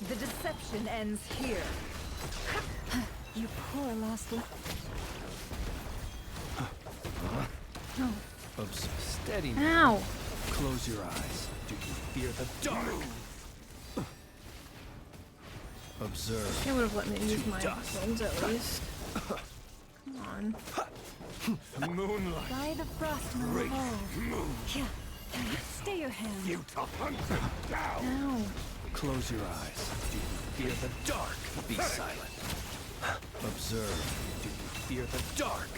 The deception ends here. You poor lost one. No. Oops. Steady Ow. now. Close your eyes. Do you fear the dark? Observe. They would have let me use my dust. phones at least. Come on. Moonlight. By the frost moon Great of old. moon. Here, stay your hand. You to hunt them down. Ow. Close your eyes. Do you fear the dark? Be silent. Observe. Do you fear the dark?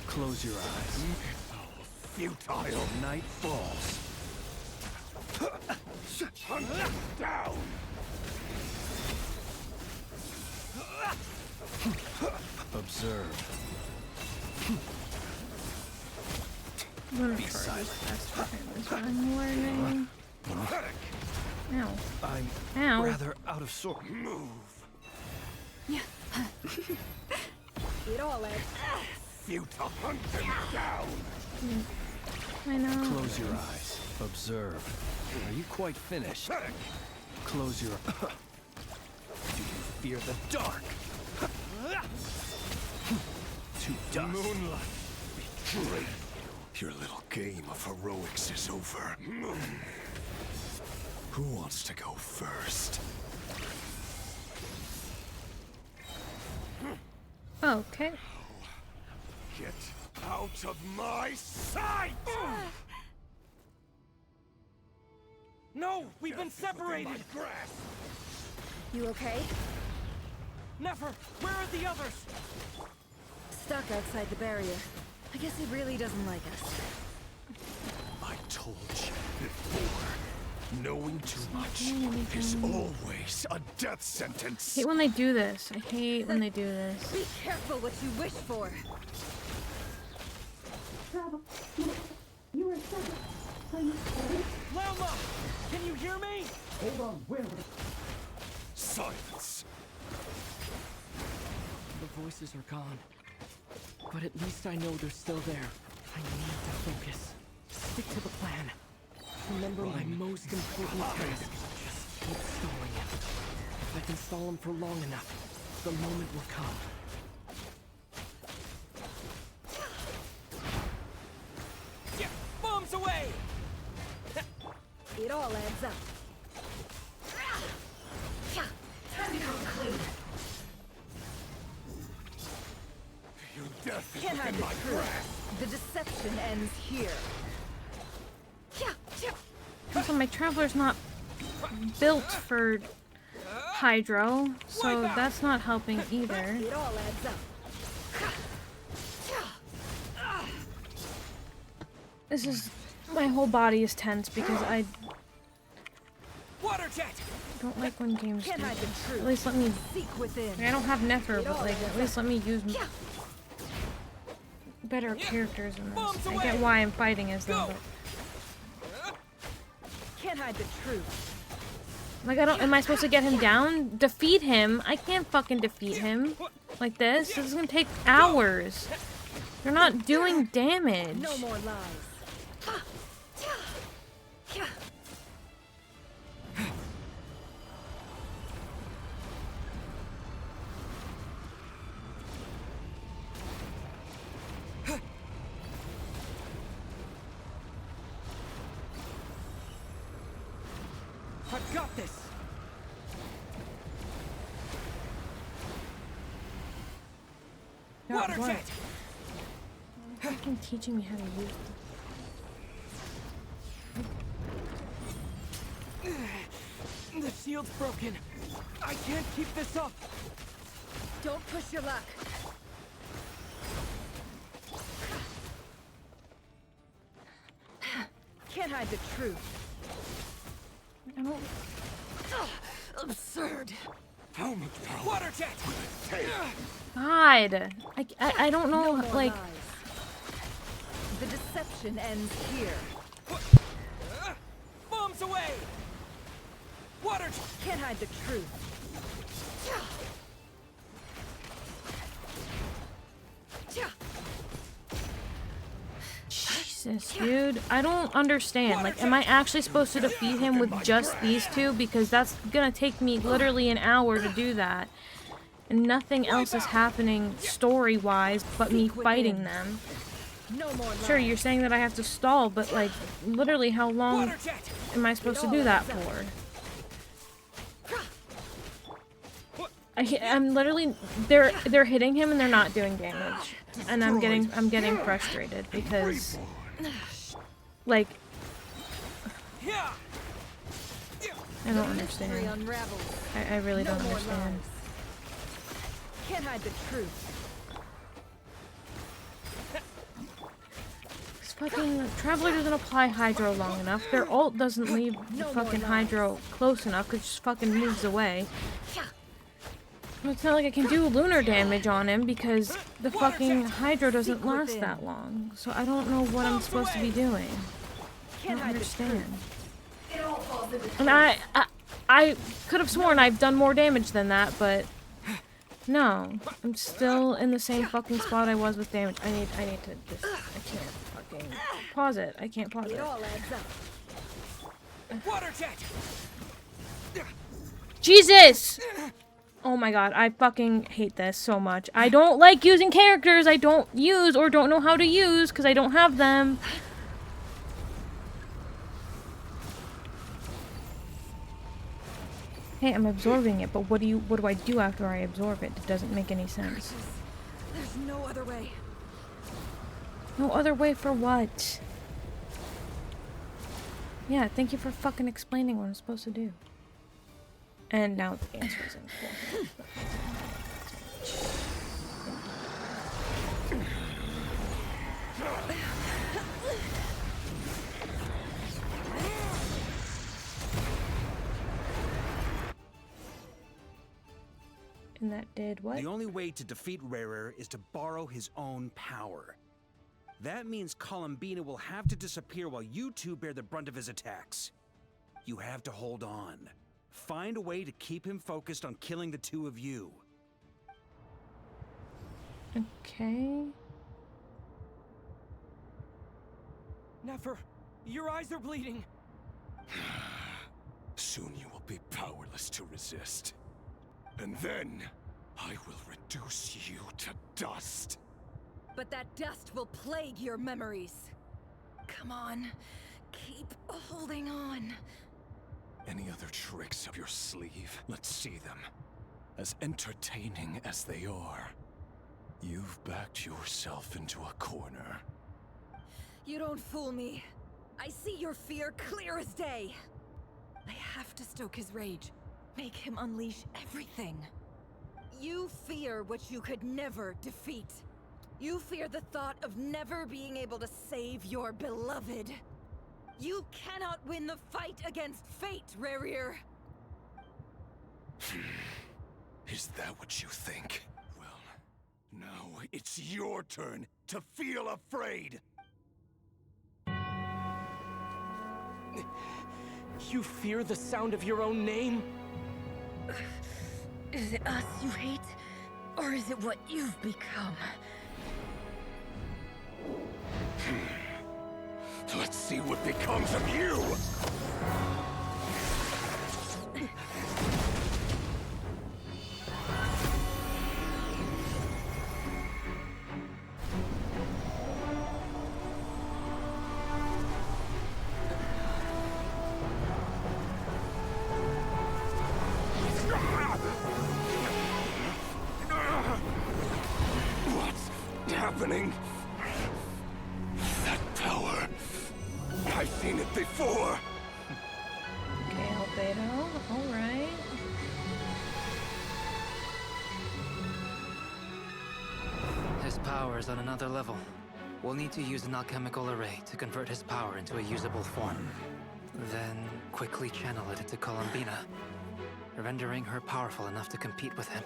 Close your eyes. Futile. Night falls. Hunt them down. Observe. I'm gonna Be try silent. this fast for him is what I'm learning. Ow. I'm Ow. rather out of sort. Move. It all ends. Futile. Hunt them down. I know. Close your eyes. Observe. Are you quite finished? Close your... Do you fear the dark? To dust. Moonlight. Betray. Your little game of heroics is over. Who wants to go first? Okay. Get out of my sight! No, we've been separated. You okay? Nefer, where are the others? Stuck outside the barrier. I guess he really doesn't like us. I told you before. Knowing too much is always a death sentence. I hate when they do this. I hate when they do this. Be careful what you wish for. Lauma, can you hear me? Hold on, where? Silence. The voices are gone. But at least I know they're still there. I need to focus. Stick to the plan. Remember my most important task. Just keep stalling him. If I can stall him for long enough, the moment will come. Yeah, bombs away! It all adds up. Time to come clean. Your death is Can't hide within the my truth. grasp. The deception ends here. Also, my Traveler's not built for Hydro, so that's not helping either. It all adds up. This is... my whole body is tense because I Water jet! don't like when games do Can't hide the this. truth. At least let me... Seek within. I don't have Nefer, but like, at least let me use better characters in this. I get why I'm fighting as them, but... Can't hide the truth. like, I don't... am I supposed to get him down? Defeat him? I can't fucking defeat him. Like this? This is gonna take hours. They're not doing damage. No more lies. I've got this! Water what? jet! Fucking teaching me how to use them. The shield's broken. I can't keep this up. Don't push your luck. Can't hide the truth. I don't... Absurd. How much power? Water jet! God. I don't know, No more like... lies. The deception ends here. Bombs away! Water jet! Can't hide the truth. Jesus, dude. I don't understand. Like, am I actually supposed to defeat him with just these two? Because that's gonna take me literally an hour to do that. And nothing else is happening story-wise but me fighting them. Sure, you're saying that I have to stall, but like, literally how long am I supposed to do that for? I'm literally, they're hitting him and they're not doing damage. And I'm getting frustrated because, like, I don't understand. I really don't understand. Can't hide the truth. This fucking Traveler doesn't apply Hydro long enough. Their ult doesn't leave the fucking Hydro close enough because it just fucking moves away. It's not like I can do lunar damage on him because the fucking Hydro doesn't last that long. So I don't know what I'm supposed to be doing. I don't understand. And I could have sworn I've done more damage than that, but no. I'm still in the same fucking spot I was with damage. I need to just, I can't fucking pause it. I can't pause it. Water jet! Jesus! Oh my god, I fucking hate this so much. I don't like using characters I don't use or don't know how to use because I don't have them. Hey, I'm absorbing it, but what do I do after I absorb it? It doesn't make any sense. There's no other way. No other way for what? Yeah, thank you for fucking explaining what I'm supposed to do. And now the answer is in full. And that did what? The only way to defeat Rerir is to borrow his own power. That means Columbina will have to disappear while you two bear the brunt of his attacks. You have to hold on. Find a way to keep him focused on killing the two of you. Okay. Nefer, your eyes are bleeding. Soon you will be powerless to resist. And then, I will reduce you to dust. But that dust will plague your memories. Come on, keep holding on. Any other tricks up your sleeve? Let's see them. As entertaining as they are, you've backed yourself into a corner. You don't fool me. I see your fear clear as day. I have to stoke his rage. Make him unleash everything. You fear what you could never defeat. You fear the thought of never being able to save your beloved. You cannot win the fight against fate, Rerir. Is that what you think? Well, now it's your turn to feel afraid. You fear the sound of your own name? Is it us you hate? Or is it what you've become? Let's see what becomes of you! What's happening? That power. I've seen it before. Okay, Albedo. Alright. his power is on another level. We'll need to use an alchemical array to convert his power into a usable form. Then quickly channel it into Columbina, rendering her powerful enough to compete with him.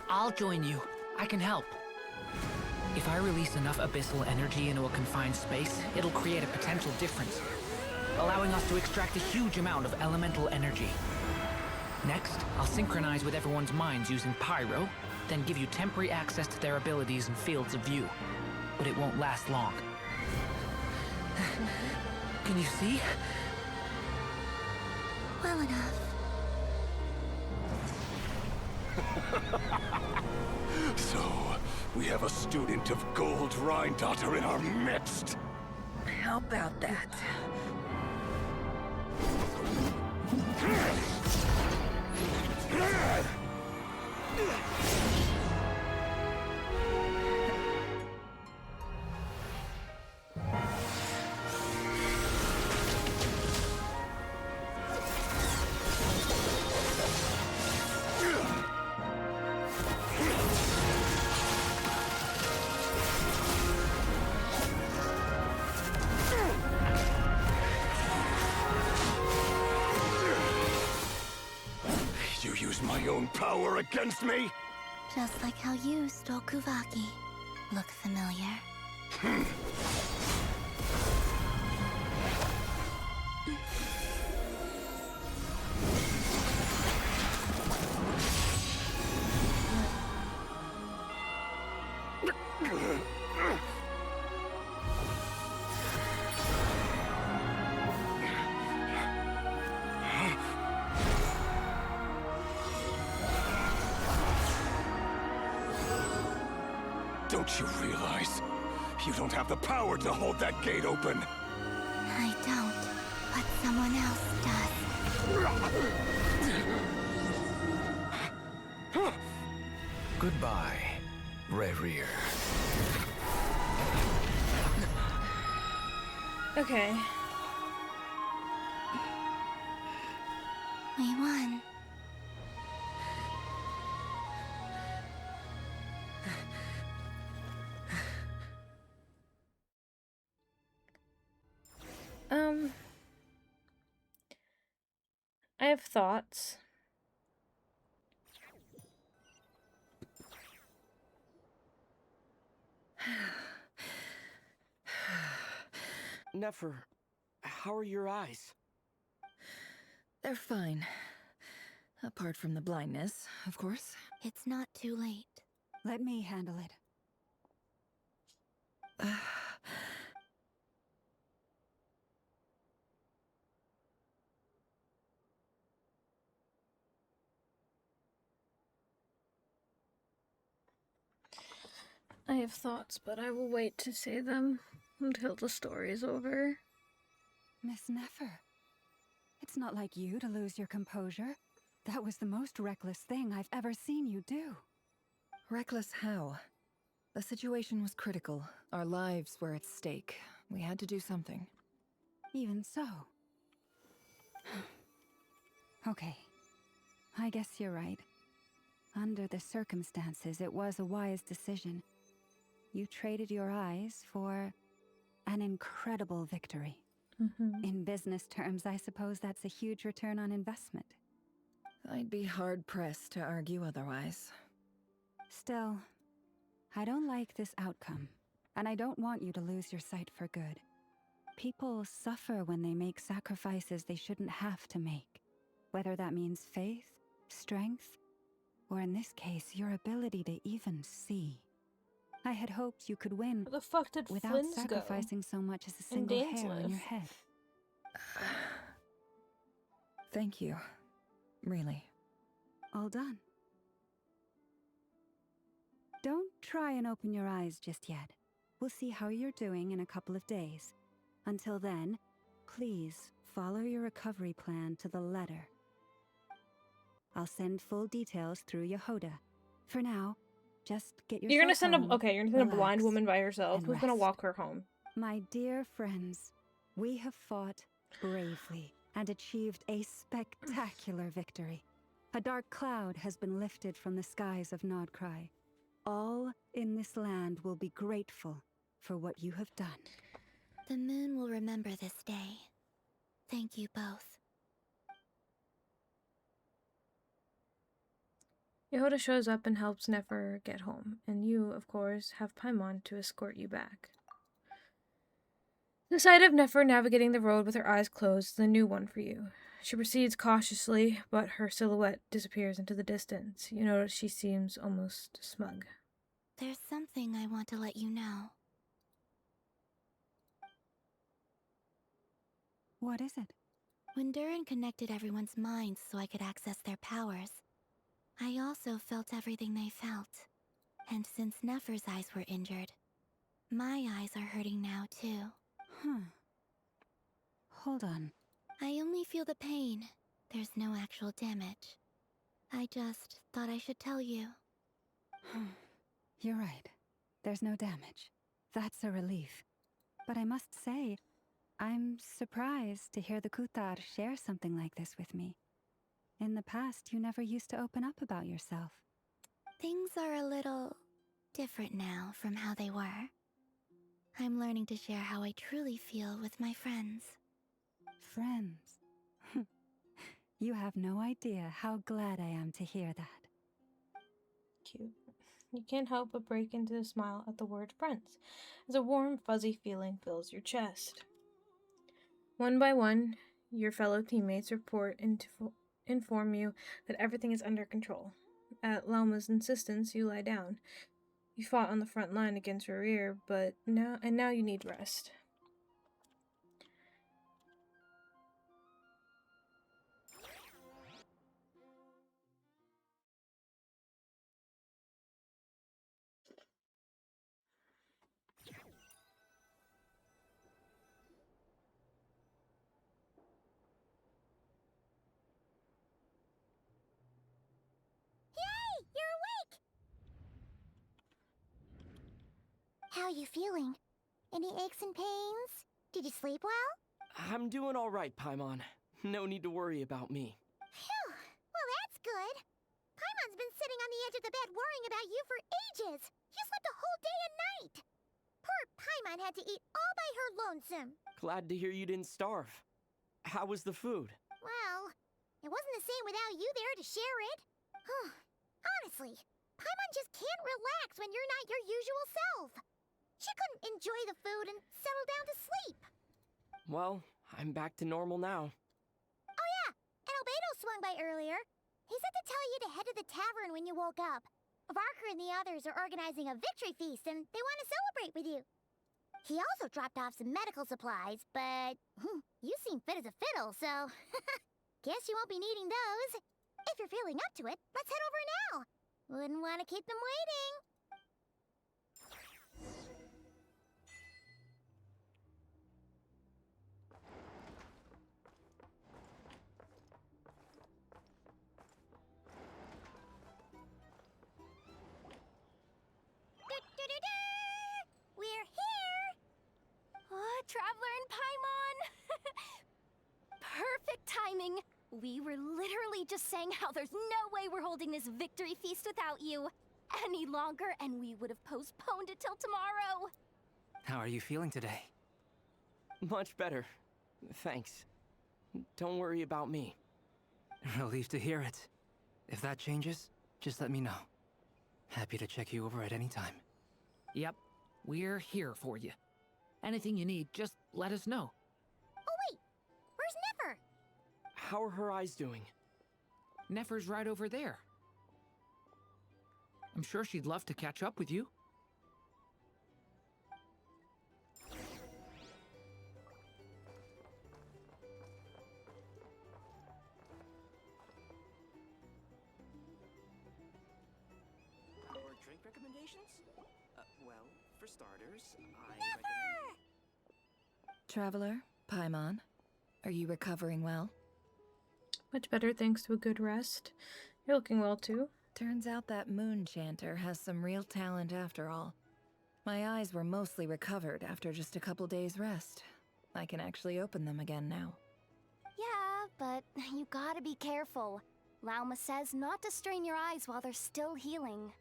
I'll join you. I can help. If I release enough abyssal energy into a confined space, it'll create a potential difference, allowing us to extract a huge amount of elemental energy. Next, I'll synchronize with everyone's minds using pyro, then give you temporary access to their abilities and fields of view. But it won't last long. Can you see? Well enough. So, we have a student of Gold Rhine-Daughter in our midst. How about that? You use my own power against me? Just like how you stole Kuvaki. Look familiar? Don't you realize? You don't have the power to hold that gate open. I don't, but someone else does. Goodbye, Rerir. Okay. We won. I have thoughts. Nefer, how are your eyes? They're fine. Apart from the blindness, of course. It's not too late. Let me handle it. I have thoughts, but I will wait to say them until the story is over. Miss Nefer, it's not like you to lose your composure. That was the most reckless thing I've ever seen you do. Reckless how? The situation was critical. Our lives were at stake. We had to do something. Even so. Okay. I guess you're right. Under the circumstances, it was a wise decision. You traded your eyes for an incredible victory. In business terms, I suppose that's a huge return on investment. I'd be hard-pressed to argue otherwise. Still, I don't like this outcome, and I don't want you to lose your sight for good. People suffer when they make sacrifices they shouldn't have to make, whether that means faith, strength, or in this case, your ability to even see. I had hoped you could win Where the fuck did without Flins sacrificing so much as a And single Dane's hair on live. your head. Thank you. Really. All done. Don't try and open your eyes just yet. We'll see how you're doing in a couple of days. Until then, please follow your recovery plan to the letter. I'll send full details through Jahoda. For now, just get yourself You're gonna send home, you're gonna send a blind relax, woman by herself. and Who's gonna rest. walk her home? My dear friends, we have fought bravely and achieved a spectacular victory. A dark cloud has been lifted from the skies of Nodkrai. All in this land will be grateful for what you have done. The moon will remember this day. Thank you both. Jahoda shows up and helps Nefer get home, and you, of course, have Paimon to escort you back. The sight of Nefer navigating the road with her eyes closed is a new one for you. She proceeds cautiously, but her silhouette disappears into the distance. You notice she seems almost smug. There's something I want to let you know. What is it? When Durin connected everyone's minds so I could access their powers, I also felt everything they felt. And since Nefer's eyes were injured, my eyes are hurting now too. Hold on. I only feel the pain. There's no actual damage. I just thought I should tell you. You're right. There's no damage. That's a relief. But I must say, I'm surprised to hear the Kutar share something like this with me. In the past, you never used to open up about yourself. Things are a little different now from how they were. I'm learning to share how I truly feel with my friends. Friends? You have no idea how glad I am to hear that. Cute. You can't help but break into a smile at the word friends, as a warm, fuzzy feeling fills your chest. One by one, your fellow teammates report inform you that everything is under control. At Lauma's insistence, you lie down. You fought on the front line against Rerir, but now you need rest. Yay! You're awake! How are you feeling? Any aches and pains? Did you sleep well? I'm doing all right, Paimon. No need to worry about me. Phew! Well, that's good. Paimon's been sitting on the edge of the bed worrying about you for ages. You slept a whole day and night. Poor Paimon had to eat all by her lonesome. Glad to hear you didn't starve. How was the food? Well, it wasn't the same without you there to share it. Honestly, Paimon just can't relax when you're not your usual self. She couldn't enjoy the food and settle down to sleep. Well, I'm back to normal now. Oh yeah, and Albedo swung by earlier. He said to tell you to head to the tavern when you woke up. Varka and the others are organizing a victory feast and they want to celebrate with you. He also dropped off some medical supplies, but you seem fit as a fiddle, so guess you won't be needing those. If you're feeling up to it, let's head over now. Wouldn't want to keep them waiting. We're here! Oh, Traveler and Paimon! Perfect timing! We were literally just saying how there's no way we're holding this victory feast without you any longer, and we would have postponed it till tomorrow. How are you feeling today? Much better. Thanks. Don't worry about me. Relieved to hear it. If that changes, just let me know. Happy to check you over at any time. Yep, we're here for you. Anything you need, just let us know. Oh wait, where's Nefer? How are her eyes doing? Nefer's right over there. I'm sure she'd love to catch up with you. Or drink recommendations? Well, for starters, Nefer! Traveler, Paimon, are you recovering well? Much better thanks to a good rest. You're looking well too. Turns out that moon chanter has some real talent after all. My eyes were mostly recovered after just a couple days rest. I can actually open them again now. Yeah, but you gotta be careful. Lauma says not to strain your eyes while they're still healing.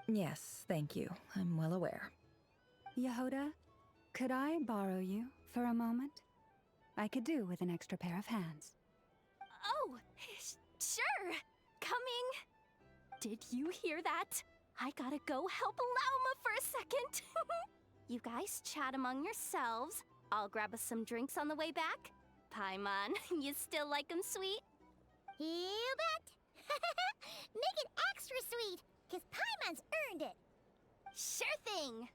Yes, thank you. I'm well aware. Jahoda, could I borrow you for a moment? I could do with an extra pair of hands. Oh, sure. Coming. Did you hear that? I gotta go help Lauma for a second. You guys chat among yourselves. I'll grab us some drinks on the way back. Paimon, you still like 'em sweet? You bet! Make it extra sweet, because Paimon's earned it! Sure thing!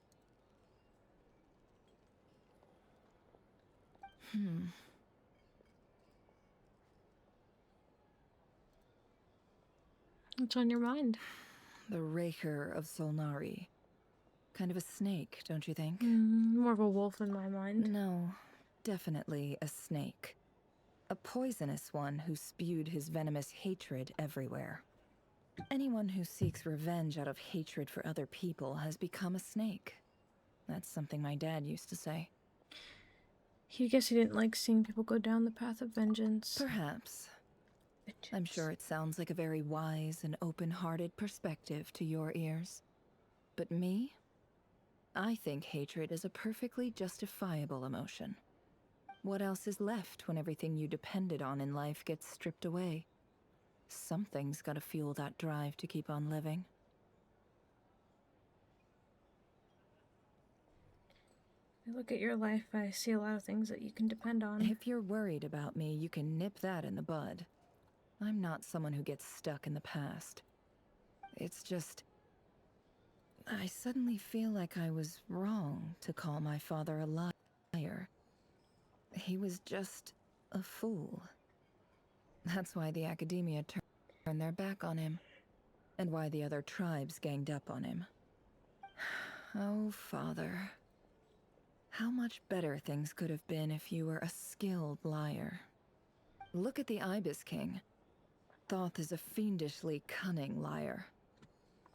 What's on your mind? The Rächer of Solnari. Kind of a snake, don't you think? More of a wolf in my mind. No, definitely a snake. A poisonous one who spewed his venomous hatred everywhere. Anyone who seeks revenge out of hatred for other people has become a snake. That's something my dad used to say. I guess he didn't like seeing people go down the path of vengeance. Perhaps. I'm sure it sounds like a very wise and open-hearted perspective to your ears. But me? I think hatred is a perfectly justifiable emotion. What else is left when everything you depended on in life gets stripped away? Something's gotta fuel that drive to keep on living. I look at your life, I see a lot of things that you can depend on. If you're worried about me, you can nip that in the bud. I'm not someone who gets stuck in the past. It's just... I suddenly feel like I was wrong to call my father a liar. He was just a fool. That's why the academia turned their back on him, and why the other tribes ganged up on him. Oh, Father. How much better things could have been if you were a skilled liar. Look at the Ibis King. Thoth is a fiendishly cunning liar.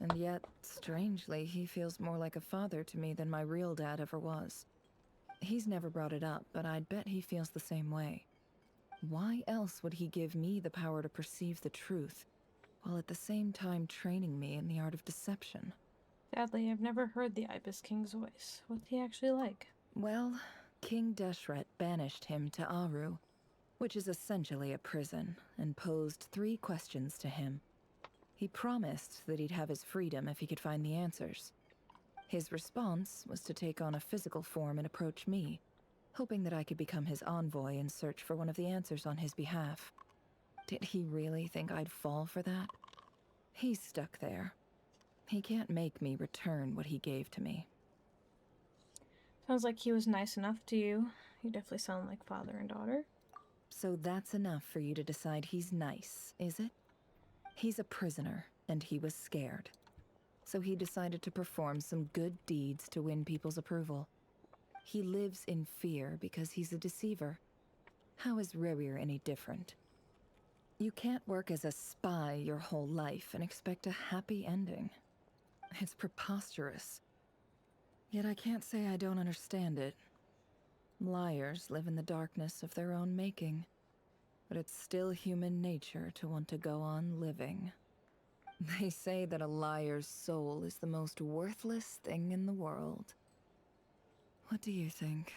And yet, strangely, he feels more like a father to me than my real dad ever was. He's never brought it up, but I'd bet he feels the same way. Why else would he give me the power to perceive the truth, while at the same time training me in the art of deception? Sadly, I've never heard the Ibis King's voice. What's he actually like? Well, King Deshret banished him to Aru, which is essentially a prison, and posed 3 questions to him. He promised that he'd have his freedom if he could find the answers. His response was to take on a physical form and approach me, hoping that I could become his envoy and search for one of the answers on his behalf. Did he really think I'd fall for that? He's stuck there. He can't make me return what he gave to me. Sounds like he was nice enough to you. You definitely sound like father and daughter. So that's enough for you to decide he's nice, is it? He's a prisoner, and he was scared. So he decided to perform some good deeds to win people's approval. He lives in fear because he's a deceiver. How is Rerir any different? You can't work as a spy your whole life and expect a happy ending. It's preposterous. Yet I can't say I don't understand it. Liars live in the darkness of their own making. But it's still human nature to want to go on living. They say that a liar's soul is the most worthless thing in the world. What do you think?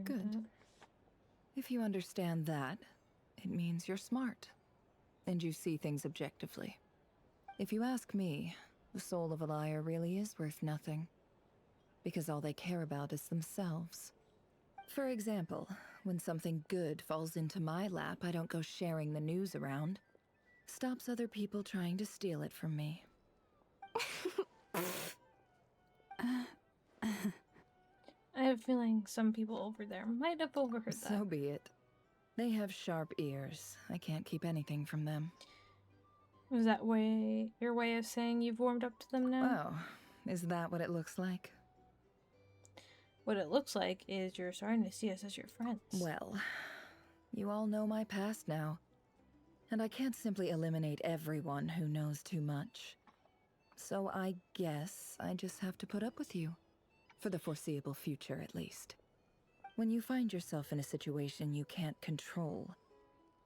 Good. If you understand that, it means you're smart. And you see things objectively. If you ask me, the soul of a liar really is worth nothing. Because all they care about is themselves. For example, when something good falls into my lap, I don't go sharing the news around. Stops other people trying to steal it from me. I have a feeling some people over there might have overheard that. So be it. They have sharp ears. I can't keep anything from them. Was that your way of saying you've warmed up to them now? Oh, is that what it looks like? What it looks like is you're starting to see us as your friends. Well, you all know my past now. And I can't simply eliminate everyone who knows too much. So I guess I just have to put up with you. For the foreseeable future, at least. When you find yourself in a situation you can't control,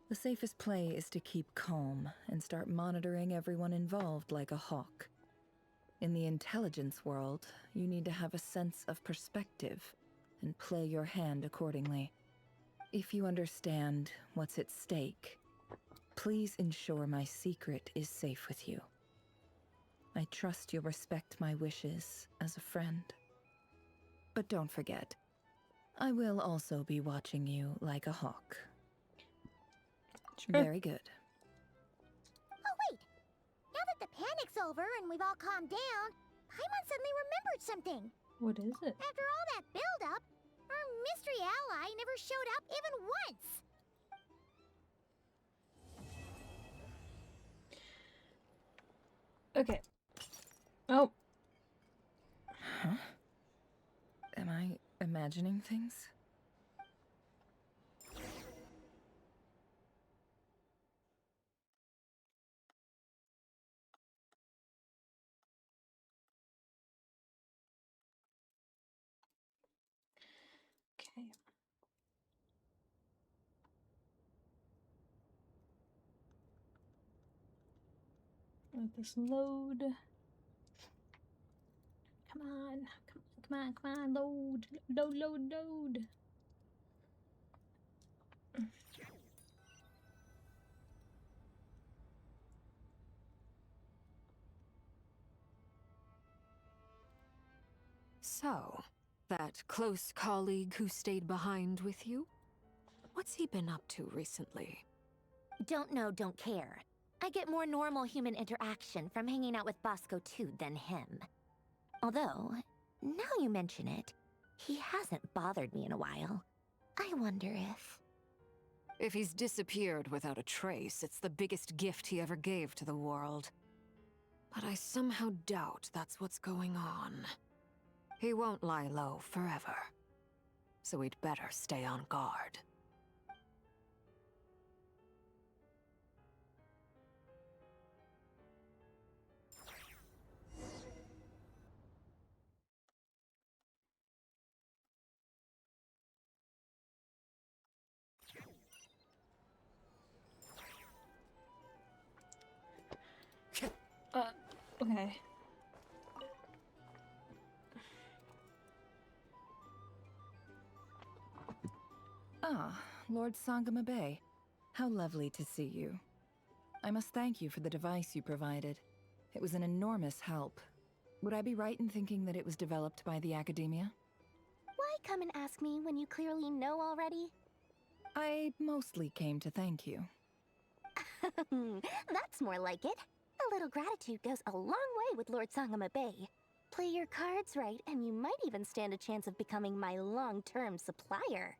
the safest play is to keep calm and start monitoring everyone involved like a hawk. In the intelligence world, you need to have a sense of perspective and play your hand accordingly. If you understand what's at stake, please ensure my secret is safe with you. I trust you'll respect my wishes as a friend. But don't forget, I will also be watching you like a hawk. Sure. Very good. Oh, wait! Now that the panic's over and we've all calmed down, Paimon suddenly remembered something. What is it? After all that build-up, our mystery ally never showed up even once. Okay. Oh. Huh? Am I imagining things? Okay. Let this load. Come on. Come on. Load. Load. So, that close colleague who stayed behind with you? What's he been up to recently? Don't know, don't care. I get more normal human interaction from hanging out with Bosco 2 than him. Although, now you mention it, he hasn't bothered me in a while. I wonder if... If he's disappeared without a trace, it's the biggest gift he ever gave to the world. But I somehow doubt that's what's going on. He won't lie low forever. So we'd better stay on guard. Okay. Ah, Lord Sangama Bay. How lovely to see you. I must thank you for the device you provided. It was an enormous help. Would I be right in thinking that it was developed by the Academia? Why come and ask me when you clearly know already? I mostly came to thank you. That's more like it. A little gratitude goes a long way with Lord Sangama Bay. Play your cards right, and you might even stand a chance of becoming my long-term supplier.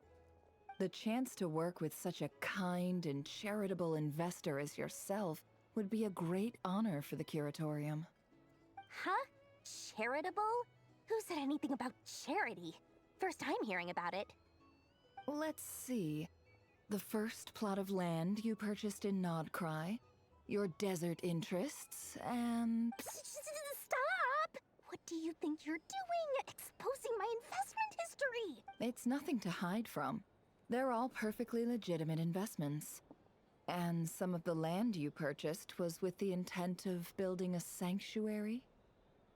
The chance to work with such a kind and charitable investor as yourself would be a great honor for the Curatorium. Huh? Charitable? Who said anything about charity? First I'm hearing about it. Let's see. The first plot of land you purchased in nodkrai, your desert interests, and... Stop! What do you think you're doing? Exposing my investment history! It's nothing to hide from. They're all perfectly legitimate investments. And some of the land you purchased was with the intent of building a sanctuary?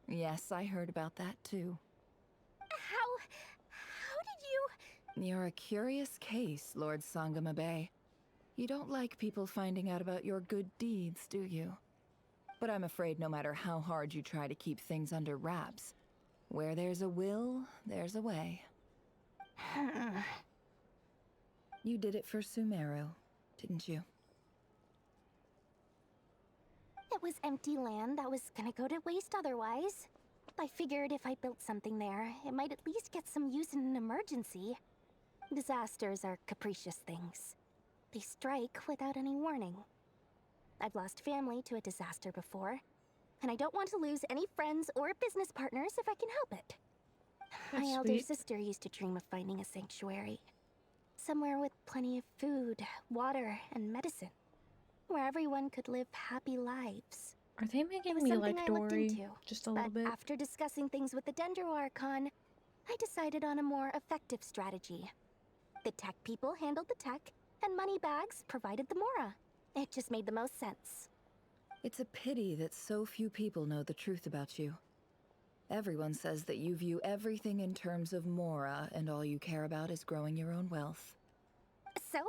Yes, I heard about that too. How did you... You're a curious case, Lord Sangama Bay. You don't like people finding out about your good deeds, do you? But I'm afraid no matter how hard you try to keep things under wraps, where there's a will, there's a way. You did it for Sumeru, didn't you? It was empty land that was gonna go to waste otherwise. I figured if I built something there, it might at least get some use in an emergency. Disasters are capricious things. They strike without any warning. I've lost family to a disaster before, and I don't want to lose any friends or business partners if I can help it. My elder sister used to dream of finding a sanctuary. Somewhere with plenty of food, water, and medicine. where everyone could live happy lives. Are they It making was me something like I looked Dory into, just a little but bit? after discussing things with the Dendro Archon, I decided on a more effective strategy. The tech people handled the tech, and Moneybags provided the Mora. It just made the most sense. It's a pity that so few people know the truth about you. Everyone says that you view everything in terms of Mora, and all you care about is growing your own wealth. So,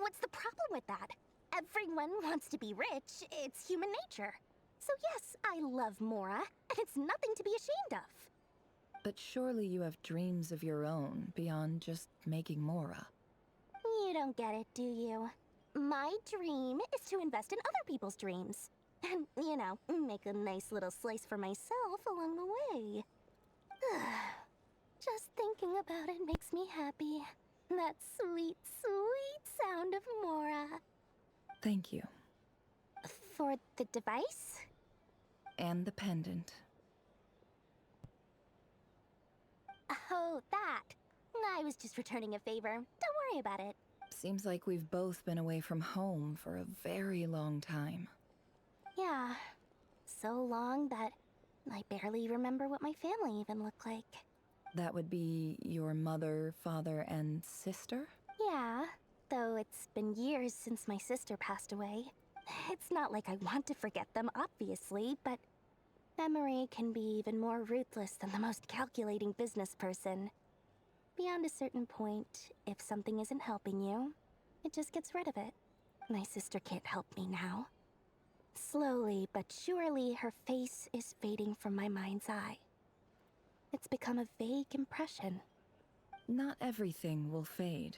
what's the problem with that? Everyone wants to be rich. It's human nature. So yes, I love Mora, and it's nothing to be ashamed of. But surely you have dreams of your own beyond just making Mora. You don't get it, do you? My dream is to invest in other people's dreams. And, you know, make a nice little slice for myself along the way. Just thinking about it makes me happy. That sweet, sweet sound of Mora. Thank you. For the device? And the pendant. Oh, that. I was just returning a favor. Don't worry about it. Seems like we've both been away from home for a very long time. Yeah. So long that I barely remember what my family even looked like. That would be your mother, father, and sister? Yeah, though it's been years since my sister passed away. It's not like I want to forget them, obviously, but memory can be even more ruthless than the most calculating business person. Beyond a certain point, if something isn't helping you, it just gets rid of it. My sister can't help me now. Slowly but surely, her face is fading from my mind's eye. It's become a vague impression. Not everything will fade.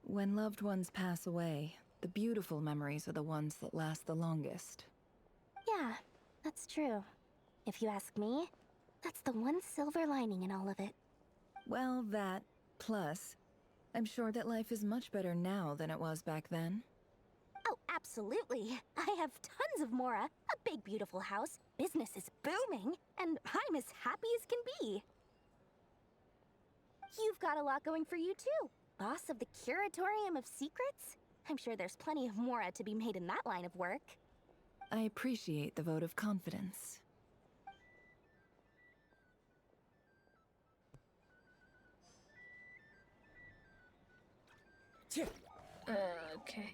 When loved ones pass away, the beautiful memories are the ones that last the longest. Yeah, that's true. If you ask me, that's the one silver lining in all of it. Well, that, plus, I'm sure that life is much better now than it was back then. Oh, absolutely. I have tons of Mora, a big beautiful house, business is booming, and I'm as happy as can be. You've got a lot going for you too. Boss of the Curatorium of Secrets? I'm sure there's plenty of Mora to be made in that line of work. I appreciate the vote of confidence. Okay.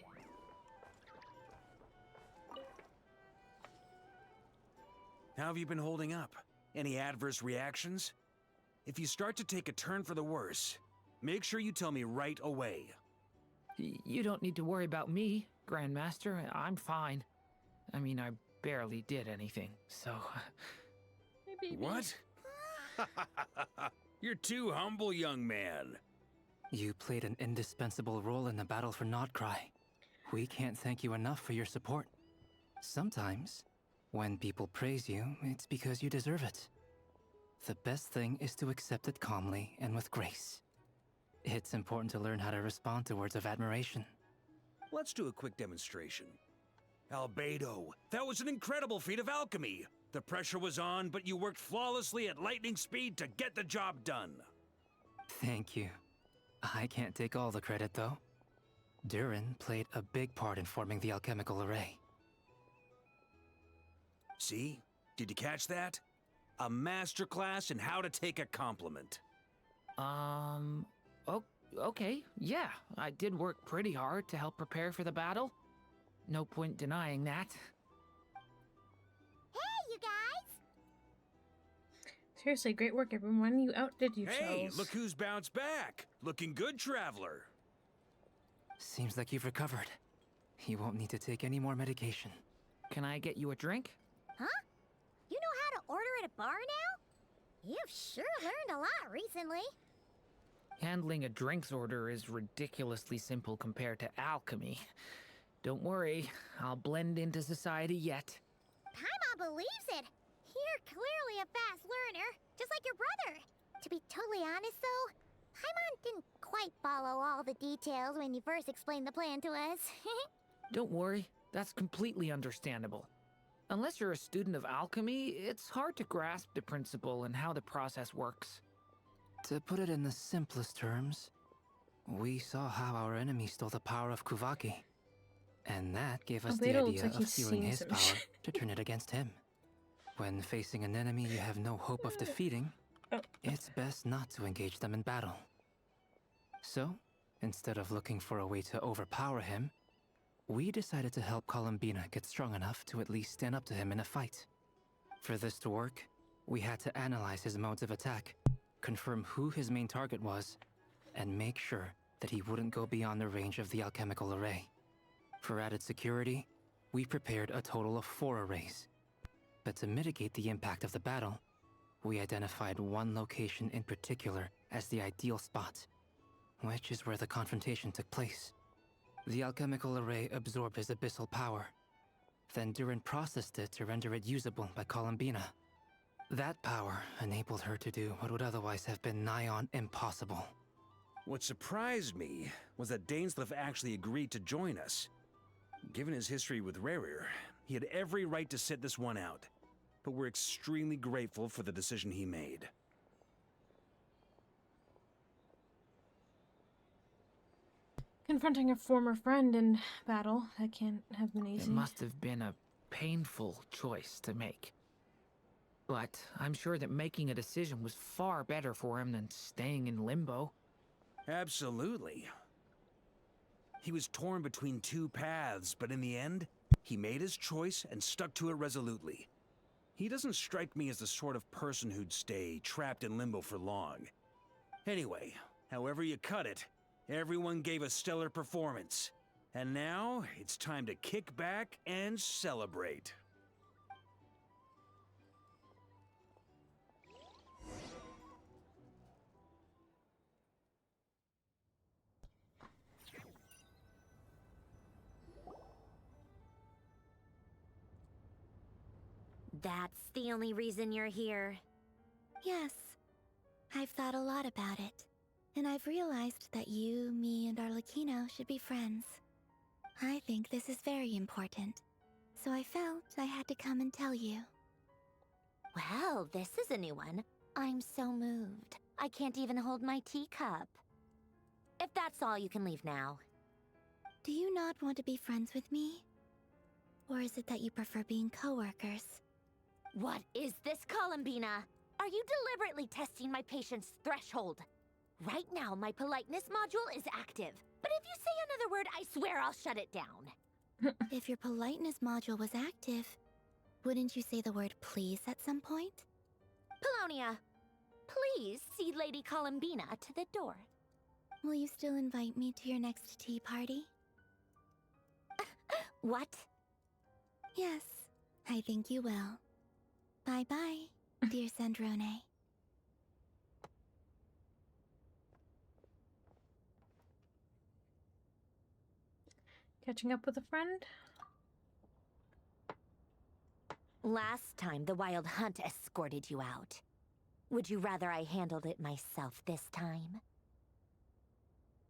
How have you been holding up? Any adverse reactions? If you start to take a turn for the worse, make sure you tell me right away. You don't need to worry about me, Grandmaster. I'm fine. I mean, I barely did anything, so... What? You're too humble, young man. You played an indispensable role in the battle for nodkrai. We can't thank you enough for your support. Sometimes, when people praise you, it's because you deserve it. The best thing is to accept it calmly and with grace. It's important to learn how to respond to words of admiration. Let's do a quick demonstration. Albedo, that was an incredible feat of alchemy. The pressure was on, but you worked flawlessly at lightning speed to get the job done. Thank you. I can't take all the credit, though. Durin played a big part in forming the alchemical array. See? Did you catch that? A masterclass in how to take a compliment. Okay, yeah. I did work pretty hard to help prepare for the battle. No point denying that. Hey, you guys! Seriously, great work, everyone. You outdid yourselves. Hey, look who's bounced back. Looking good, traveler. Seems like you've recovered. You won't need to take any more medication. Can I get you a drink? Huh? You know how to order at a bar now? You've sure learned a lot recently. Handling a drinks order is ridiculously simple compared to alchemy. Don't worry, I'll blend into society yet. Paimon believes it. You're clearly a fast learner, just like your brother. To be totally honest, though, Paimon didn't quite follow all the details when you first explained the plan to us. Don't worry, that's completely understandable. Unless you're a student of alchemy, it's hard to grasp the principle and how the process works. To put it in the simplest terms, we saw how our enemy stole the power of Kuvaki. And that gave us the Albedo looks idea like of he's stealing seen his some power shit. to turn it against him. When facing an enemy you have no hope of defeating, it's best not to engage them in battle. So, instead of looking for a way to overpower him, we decided to help Columbina get strong enough to at least stand up to him in a fight. For this to work, we had to analyze his modes of attack, confirm who his main target was, and make sure that he wouldn't go beyond the range of the alchemical array. For added security, we prepared a total of 4 arrays. But to mitigate the impact of the battle, we identified one location in particular as the ideal spot, which is where the confrontation took place. The alchemical array absorbed his abyssal power. Then Durin processed it to render it usable by Columbina. That power enabled her to do what would otherwise have been nigh on impossible. What surprised me was that Dainsleif actually agreed to join us. Given his history with Rerir, he had every right to sit this one out. But we're extremely grateful for the decision he made. Confronting a former friend in battle, that can't have been easy. It must have been a painful choice to make. But I'm sure that making a decision was far better for him than staying in limbo. Absolutely. He was torn between 2 paths, but in the end, he made his choice and stuck to it resolutely. He doesn't strike me as the sort of person who'd stay trapped in limbo for long. Anyway, however you cut it, everyone gave a stellar performance. And now, it's time to kick back and celebrate. That's the only reason you're here. Yes. I've thought a lot about it. And I've realized that you, me, and Arlecchino should be friends. I think this is very important. So I felt I had to come and tell you. Well, this is a new one. I'm so moved. I can't even hold my teacup. If that's all, you can leave now. Do you not want to be friends with me? Or is it that you prefer being co-workers? What is this, Columbina? Are you deliberately testing my patience threshold? Right now, my politeness module is active. But if you say another word, I swear I'll shut it down. If your politeness module was active, wouldn't you say the word please at some point? Polonia, please see Lady Columbina to the door. Will you still invite me to your next tea party? What? Yes, I think you will. Bye-bye, dear Sandrone. Catching up with a friend? Last time, the Wild Hunt escorted you out. Would you rather I handled it myself this time?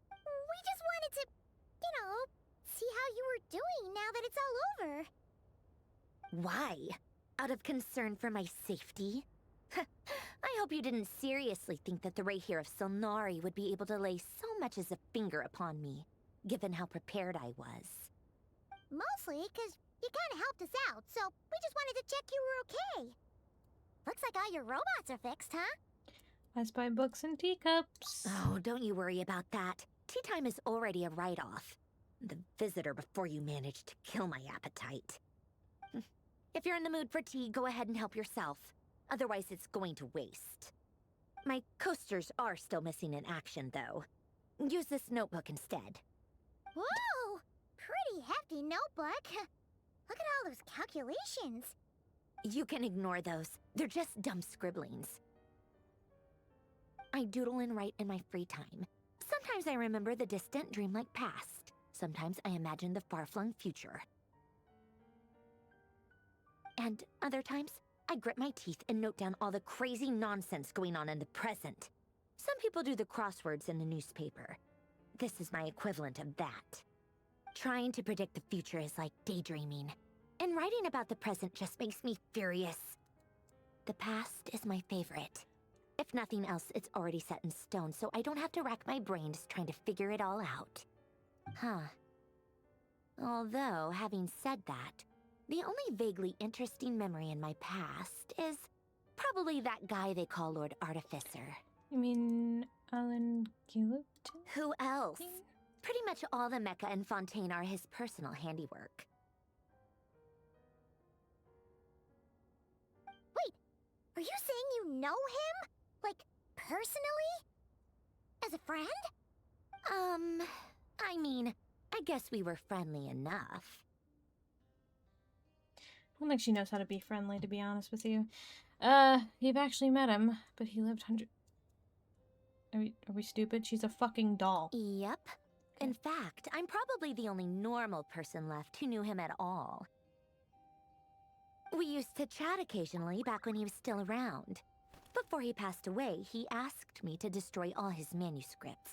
We just wanted to, see how you were doing now that it's all over. Why? Out of concern for my safety? I hope you didn't seriously think that the Rächer of Solnari would be able to lay so much as a finger upon me, given how prepared I was. Mostly because you kind of helped us out, so we just wanted to check you were okay. Looks like all your robots are fixed, huh? Let's buy books and teacups. Oh, don't you worry about that. Tea time is already a write-off. The visitor before you managed to kill my appetite. If you're in the mood for tea, go ahead and help yourself. Otherwise, it's going to waste. My coasters are still missing in action, though. Use this notebook instead. Whoa! Pretty hefty notebook. Look at all those calculations. You can ignore those. They're just dumb scribblings. I doodle and write in my free time. Sometimes I remember the distant dreamlike past. Sometimes I imagine the far-flung future. And other times, I grit my teeth and note down all the crazy nonsense going on in the present. Some people do the crosswords in the newspaper. This is my equivalent of that. Trying to predict the future is like daydreaming. And writing about the present just makes me furious. The past is my favorite. If nothing else, it's already set in stone, so I don't have to rack my brains trying to figure it all out. Huh. Although, having said that, the only vaguely interesting memory in my past is probably that guy they call Lord Artificer. You mean Alan Gillett? Who else? Pretty much all the mecha in Fontaine are his personal handiwork. Wait, are you saying you know him? Like, personally? As a friend? I mean, I guess we were friendly enough. I don't think she knows how to be friendly, to be honest with you. You've actually met him, but he lived hundred... Are we stupid? She's a fucking doll. Yep. In fact, I'm probably the only normal person left who knew him at all. We used to chat occasionally back when he was still around. Before he passed away, he asked me to destroy all his manuscripts.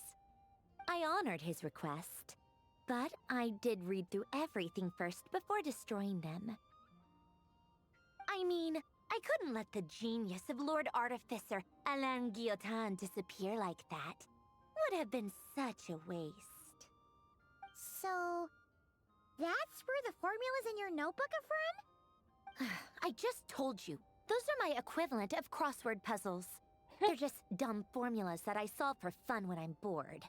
I honored his request, but I did read through everything first before destroying them. I mean, I couldn't let the genius of Lord Artificer Alain Guillotin disappear like that. Would have been such a waste. So, that's where the formula's in your notebook are from? I just told you. Those are my equivalent of crossword puzzles. They're just dumb formulas that I solve for fun when I'm bored.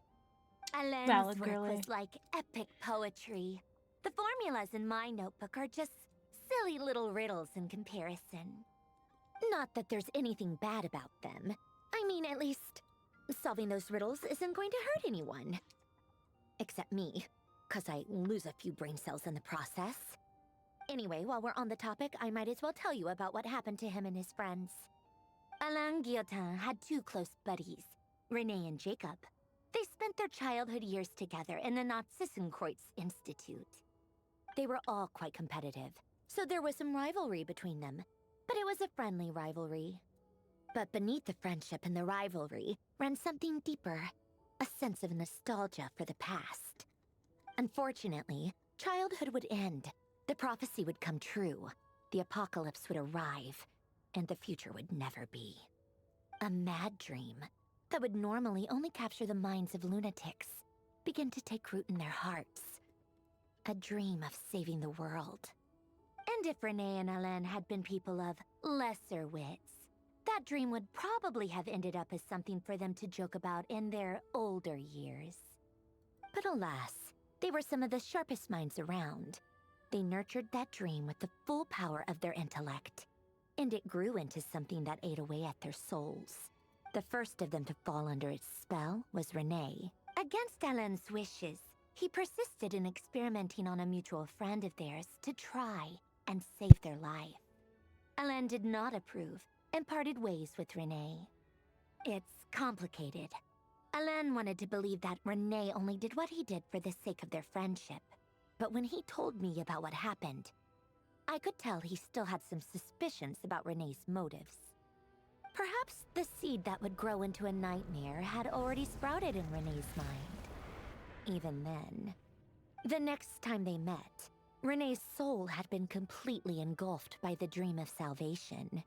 Alain's work was like epic poetry. The formulas in my notebook are just silly little riddles in comparison. Not that there's anything bad about them. I mean, at least, solving those riddles isn't going to hurt anyone. Except me, 'cause I lose a few brain cells in the process. Anyway, while we're on the topic, I might as well tell you about what happened to him and his friends. Alain Guillotin had two close buddies, Renee and Jacob. They spent their childhood years together in the Narzissenkreuz Institute. They were all quite competitive, so there was some rivalry between them, but it was a friendly rivalry. But beneath the friendship and the rivalry ran something deeper, a sense of nostalgia for the past. Unfortunately, childhood would end. The prophecy would come true, the apocalypse would arrive, and the future would never be. A mad dream that would normally only capture the minds of lunatics began to take root in their hearts. A dream of saving the world. And if Renee and Alain had been people of lesser wits, that dream would probably have ended up as something for them to joke about in their older years. But alas, they were some of the sharpest minds around. They nurtured that dream with the full power of their intellect, and it grew into something that ate away at their souls. The first of them to fall under its spell was Renee. Against Alain's wishes, he persisted in experimenting on a mutual friend of theirs to try and save their life. Alain did not approve and parted ways with Renee. It's complicated. Alain wanted to believe that Renee only did what he did for the sake of their friendship. But when he told me about what happened, I could tell he still had some suspicions about Renee's motives. Perhaps the seed that would grow into a nightmare had already sprouted in Renee's mind. Even then, the next time they met, Renee's soul had been completely engulfed by the dream of salvation.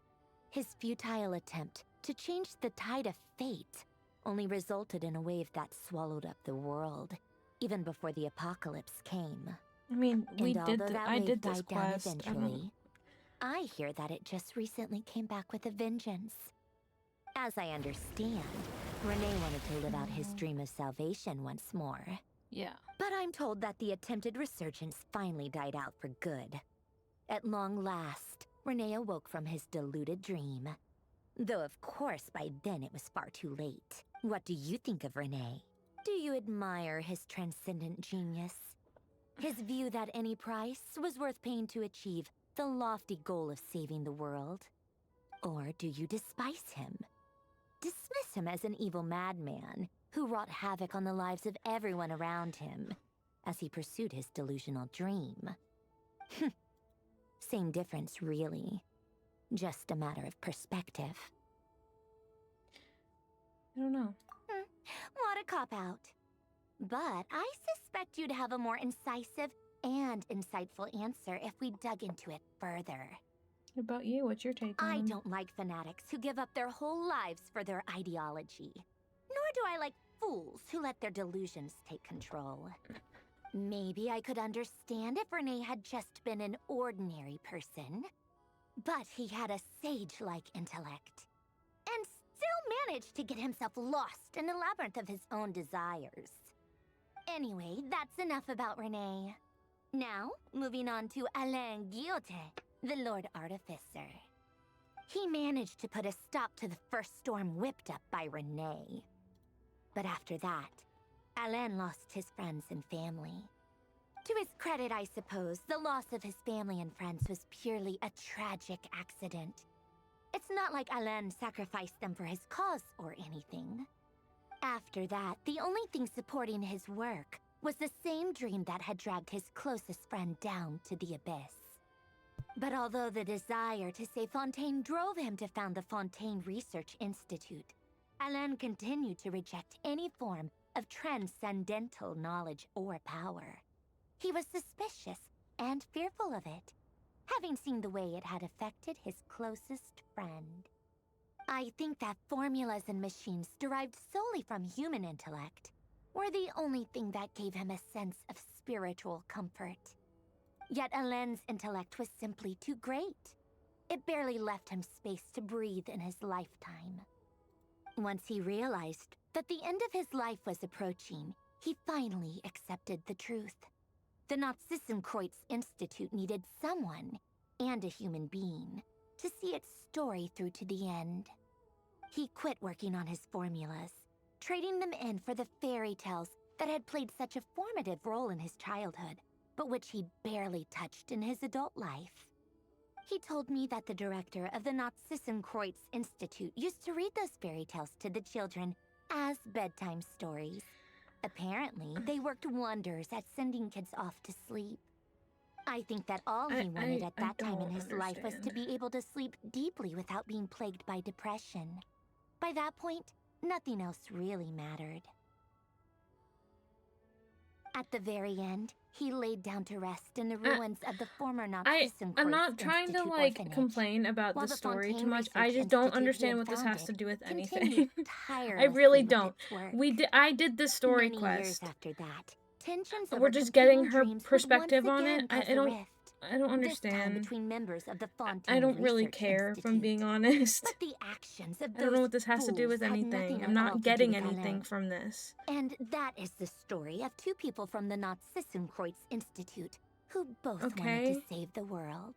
His futile attempt to change the tide of fate only resulted in a wave that swallowed up the world, even before the apocalypse came. I mean, I did this died down quest. eventually, I hear that it just recently came back with a vengeance. As I understand, Renee wanted to live out his dream of salvation once more. Yeah. But I'm told that the attempted resurgence finally died out for good. At long last, Renee awoke from his deluded dream. Though of course by then it was far too late. What do you think of Renee? Do you admire his transcendent genius? His view that any price was worth paying to achieve the lofty goal of saving the world? Or do you despise him? Dismiss him as an evil madman who wrought havoc on the lives of everyone around him as he pursued his delusional dream? Same difference, really. Just a matter of perspective. I don't know. What a cop-out. But I suspect you'd have a more incisive and insightful answer if we dug into it further. What about you? What's your take on I him? don't like fanatics who give up their whole lives for their ideology. Nor do I like fools who let their delusions take control. Maybe I could understand if Renee had just been an ordinary person. But he had a sage-like intellect. And still managed to get himself lost in a labyrinth of his own desires. Anyway, that's enough about Renee. Now, moving on to Alain Guillotin, the Lord Artificer. He managed to put a stop to the first storm whipped up by Renee. But after that, Alain lost his friends and family. To his credit, I suppose, the loss of his family and friends was purely a tragic accident. It's not like Alain sacrificed them for his cause or anything. After that, the only thing supporting his work was the same dream that had dragged his closest friend down to the abyss. But although the desire to save Fontaine drove him to found the Fontaine Research Institute, Alain continued to reject any form of transcendental knowledge or power. He was suspicious and fearful of it, having seen the way it had affected his closest friend. I think that formulas and machines derived solely from human intellect were the only thing that gave him a sense of spiritual comfort. Yet Alain's intellect was simply too great. It barely left him space to breathe in his lifetime. Once he realized that the end of his life was approaching, he finally accepted the truth. The Nazissenkreuz Institute needed someone, and a human being, to see its story through to the end. He quit working on his formulas, trading them in for the fairy tales that had played such a formative role in his childhood, but which he barely touched in his adult life. He told me that the director of the Nazissenkreuz Institute used to read those fairy tales to the children as bedtime stories. Apparently, they worked wonders at sending kids off to sleep. I think that all he wanted at that time in his life was to be able to sleep deeply without being plagued by depression. By that point, nothing else really mattered. At the very end, he laid down to rest in the ruins of the former Nazissenkreuz I'm not trying to like complain about the story too much. I just don't understand what this has to do with anything. I really don't. I did this story quest. We're just getting her perspective on it. I don't understand. I don't really care, if I'm being honest. I don't know what this has to do with anything. I'm not getting anything from this. And that is the story of two people from the Nazissenkreuz Institute who both wanted to save the world.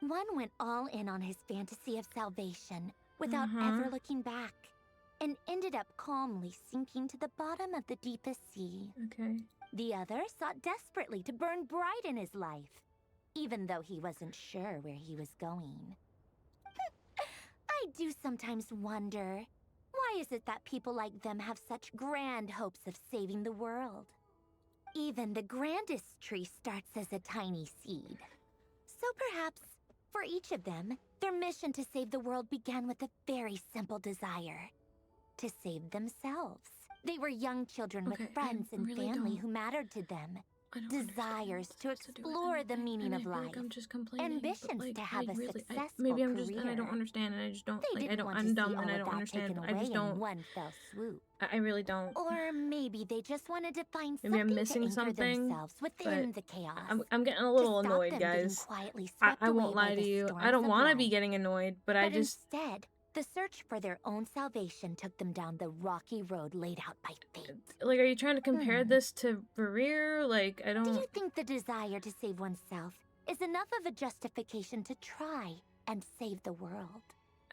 One went all in on his fantasy of salvation without ever looking back, and ended up calmly sinking to the bottom of the deepest sea. The other sought desperately to burn bright in his life, even though he wasn't sure where he was going. I do sometimes wonder, why is it that people like them have such grand hopes of saving the world? Even the grandest tree starts as a tiny seed. So perhaps, for each of them, their mission to save the world began with a very simple desire: to save themselves. They were young children with friends and family who mattered to them. Desires to explore the meaning of life. I'm just complaining, ambitions to have a successful maybe I'm just career. and I don't understand, and I just don't They like. I'm dumb and I don't understand. But I just don't. One fell swoop. I really don't. Or maybe they just wanted to find Maybe something I'm missing to anchor something. themselves within the chaos. I'm getting a little annoyed, guys. I won't lie to you. I don't want to be getting annoyed, but I just. Instead, the search for their own salvation took them down the rocky road laid out by fate. Like, are you trying to compare this to Rerir? Like, I don't... Do you think the desire to save oneself is enough of a justification to try and save the world?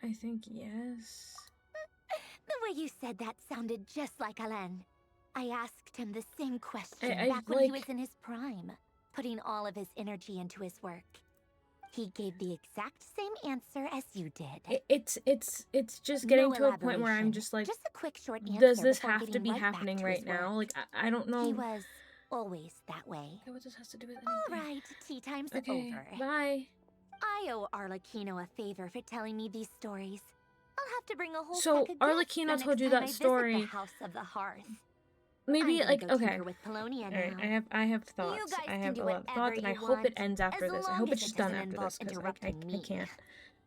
I think yes. The way you said that sounded just like Alain. I asked him the same question back when he was in his prime, putting all of his energy into his work. He gave the exact same answer as you did. It's just getting to a point where I'm just like, just a quick short answer. Does this have to be happening right now? Like, I don't know. He was always that way. Okay, what this has to do with anything? All right, tea time's over. Bye. I owe Arlecchino a favor for telling me these stories. I'll have to bring a whole So pack of Arlecchino gifts told the you next that time I story. visit the House of the Hearth. Maybe like go okay. tinker with Polonia All right, now. I have thoughts. You guys I can have do a lot of whatever thoughts, and I you hope it want, ends after as this. I long hope as it's it just done doesn't after involve this because interrupting I me. can't.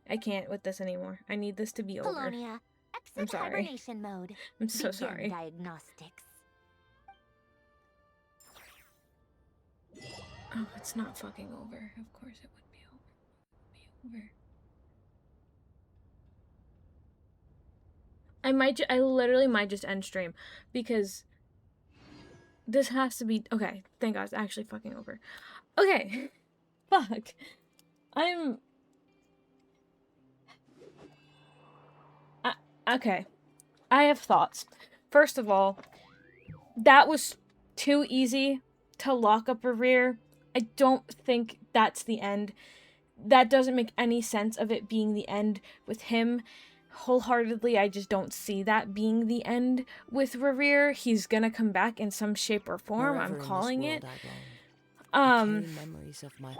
I can't with this anymore. I need this to be over. Polonia, I'm exit sorry. hibernation mode. I'm so Begin sorry. diagnostics. Oh, it's not fucking over. Of course it would be over. I literally might just end stream because this has to be, okay, thank God it's actually fucking over. Okay, fuck. Okay, I have thoughts. First of all, that was too easy to lock up Rerir. I don't think that's the end. That doesn't make any sense of it being the end with him. Wholeheartedly, I just don't see that being the end with Rerir. He's gonna come back in some shape or form. Wherever I'm calling in it. this world I roam, I carry memories of my...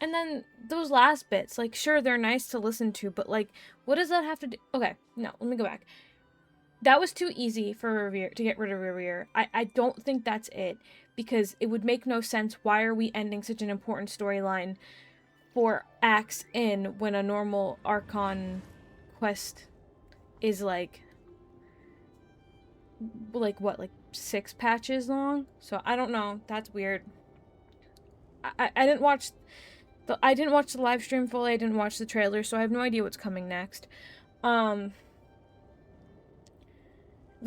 And then those last bits, like, sure, they're nice to listen to, but, like, what does that have to do? Okay, no, let me go back. That was too easy for Rerir to get rid of Rerir. I don't think that's it, because it would make no sense. Why are we ending such an important storyline 4 acts in when a normal Archon quest is like what, like 6 patches long? So I don't know. That's weird. I didn't watch the live stream fully. I didn't watch the trailer, so I have no idea what's coming next. The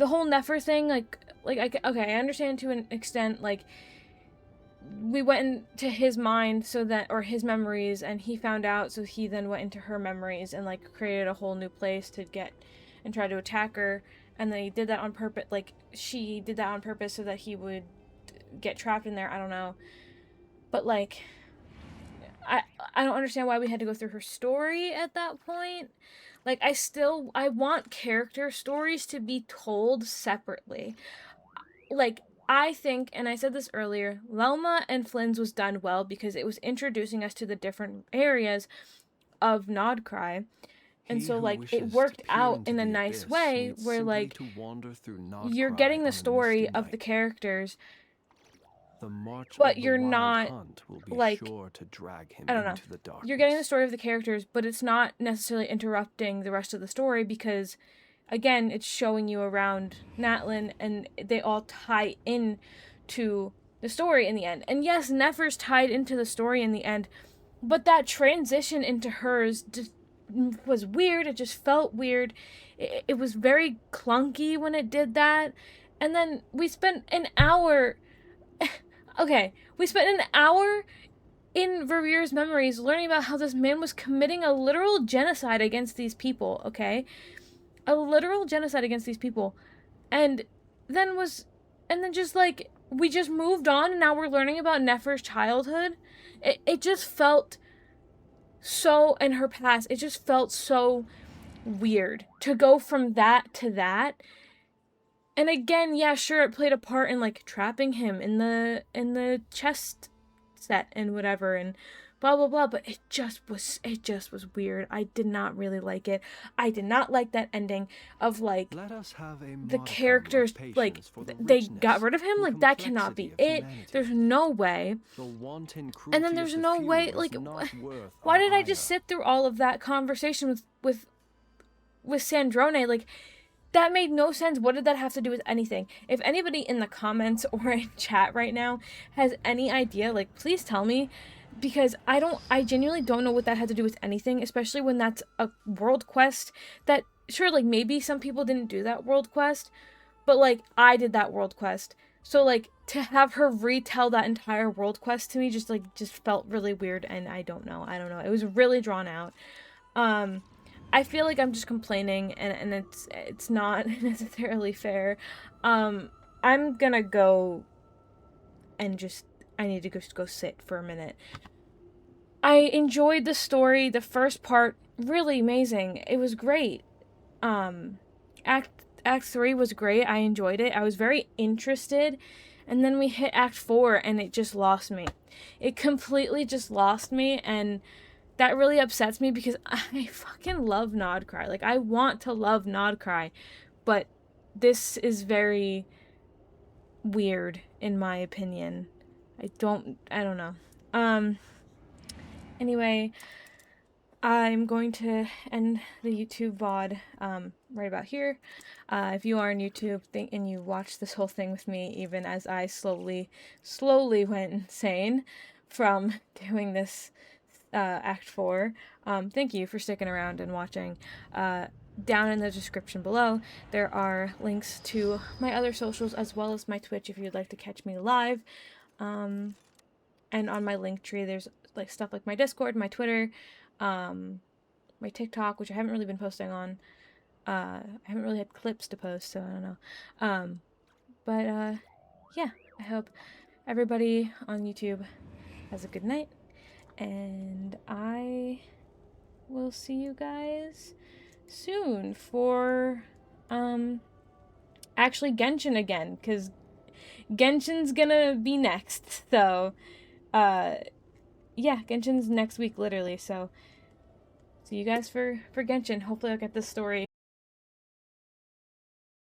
whole nefer thing, okay, I understand to an extent. Like, we went into his mind or his memories, and he found out, so he then went into her memories and like created a whole new place to get and try to attack her. And then he did that on purpose. Like, she did that on purpose so that he would get trapped in there. I don't know, but like, I don't understand why we had to go through her story at that point. Like, I want character stories to be told separately. Like, I think, and I said this earlier, Lauma and Flins was done well because it was introducing us to the different areas of nodkrai. And so, like, it worked out in a nice way where, like, you're getting the story of the characters, but you're not, like, I don't know. You're getting the story of the characters, but it's not necessarily interrupting the rest of the story because, again, it's showing you around Natlin, and they all tie in to the story in the end. And yes, Nefer's tied into the story in the end, but that transition into hers just was weird. It just felt weird. It was very clunky when it did that. And then we spent an hour... Okay, we spent an hour in Rerir's memories learning about how this man was committing a literal genocide against these people, okay? A literal genocide against these people. And then just like, we just moved on and now we're learning about Nefer's childhood. It just felt so, in her past, it just felt so weird to go from that to that. And again, yeah, sure, it played a part in like trapping him in the chest set and whatever and blah blah blah, but it just was weird. I did not really like it. I did not like that ending of like the characters, like they got rid of him. Like, that cannot be it. There's no way. And then there's no way, like, why did I just sit through all of that conversation with Sandrone? Like, that made no sense. What did that have to do with anything? If anybody in the comments or in chat right now has any idea, like, please tell me, because I genuinely don't know what that had to do with anything, especially when that's a world quest that, sure, like, maybe some people didn't do that world quest, but, like, I did that world quest. So, like, to have her retell that entire world quest to me just felt really weird, and I don't know. It was really drawn out. I feel like I'm just complaining, and it's not necessarily fair. I'm gonna go and I need to just go sit for a minute. I enjoyed the story. The first part, really amazing. It was great. Act 3 was great. I enjoyed it. I was very interested. And then we hit Act 4, and it just lost me. It completely just lost me, and that really upsets me because I fucking love nodkrai. Like, I want to love nodkrai, but this is very weird in my opinion. I don't know. Anyway, I'm going to end the YouTube VOD right about here. If you are on YouTube and you watched this whole thing with me, even as I slowly went insane from doing this Act 4, thank you for sticking around and watching. Down in the description below, there are links to my other socials as well as my Twitch if you'd like to catch me live. And on my link tree, there's like stuff like my Discord, my Twitter, my TikTok, which I haven't really been posting on. I haven't really had clips to post, so I don't know. But yeah, I hope everybody on YouTube has a good night, and I will see you guys soon for actually Genshin again, because Genshin's gonna be next. So yeah, Genshin's next week literally. So see you guys for Genshin. Hopefully I'll get this story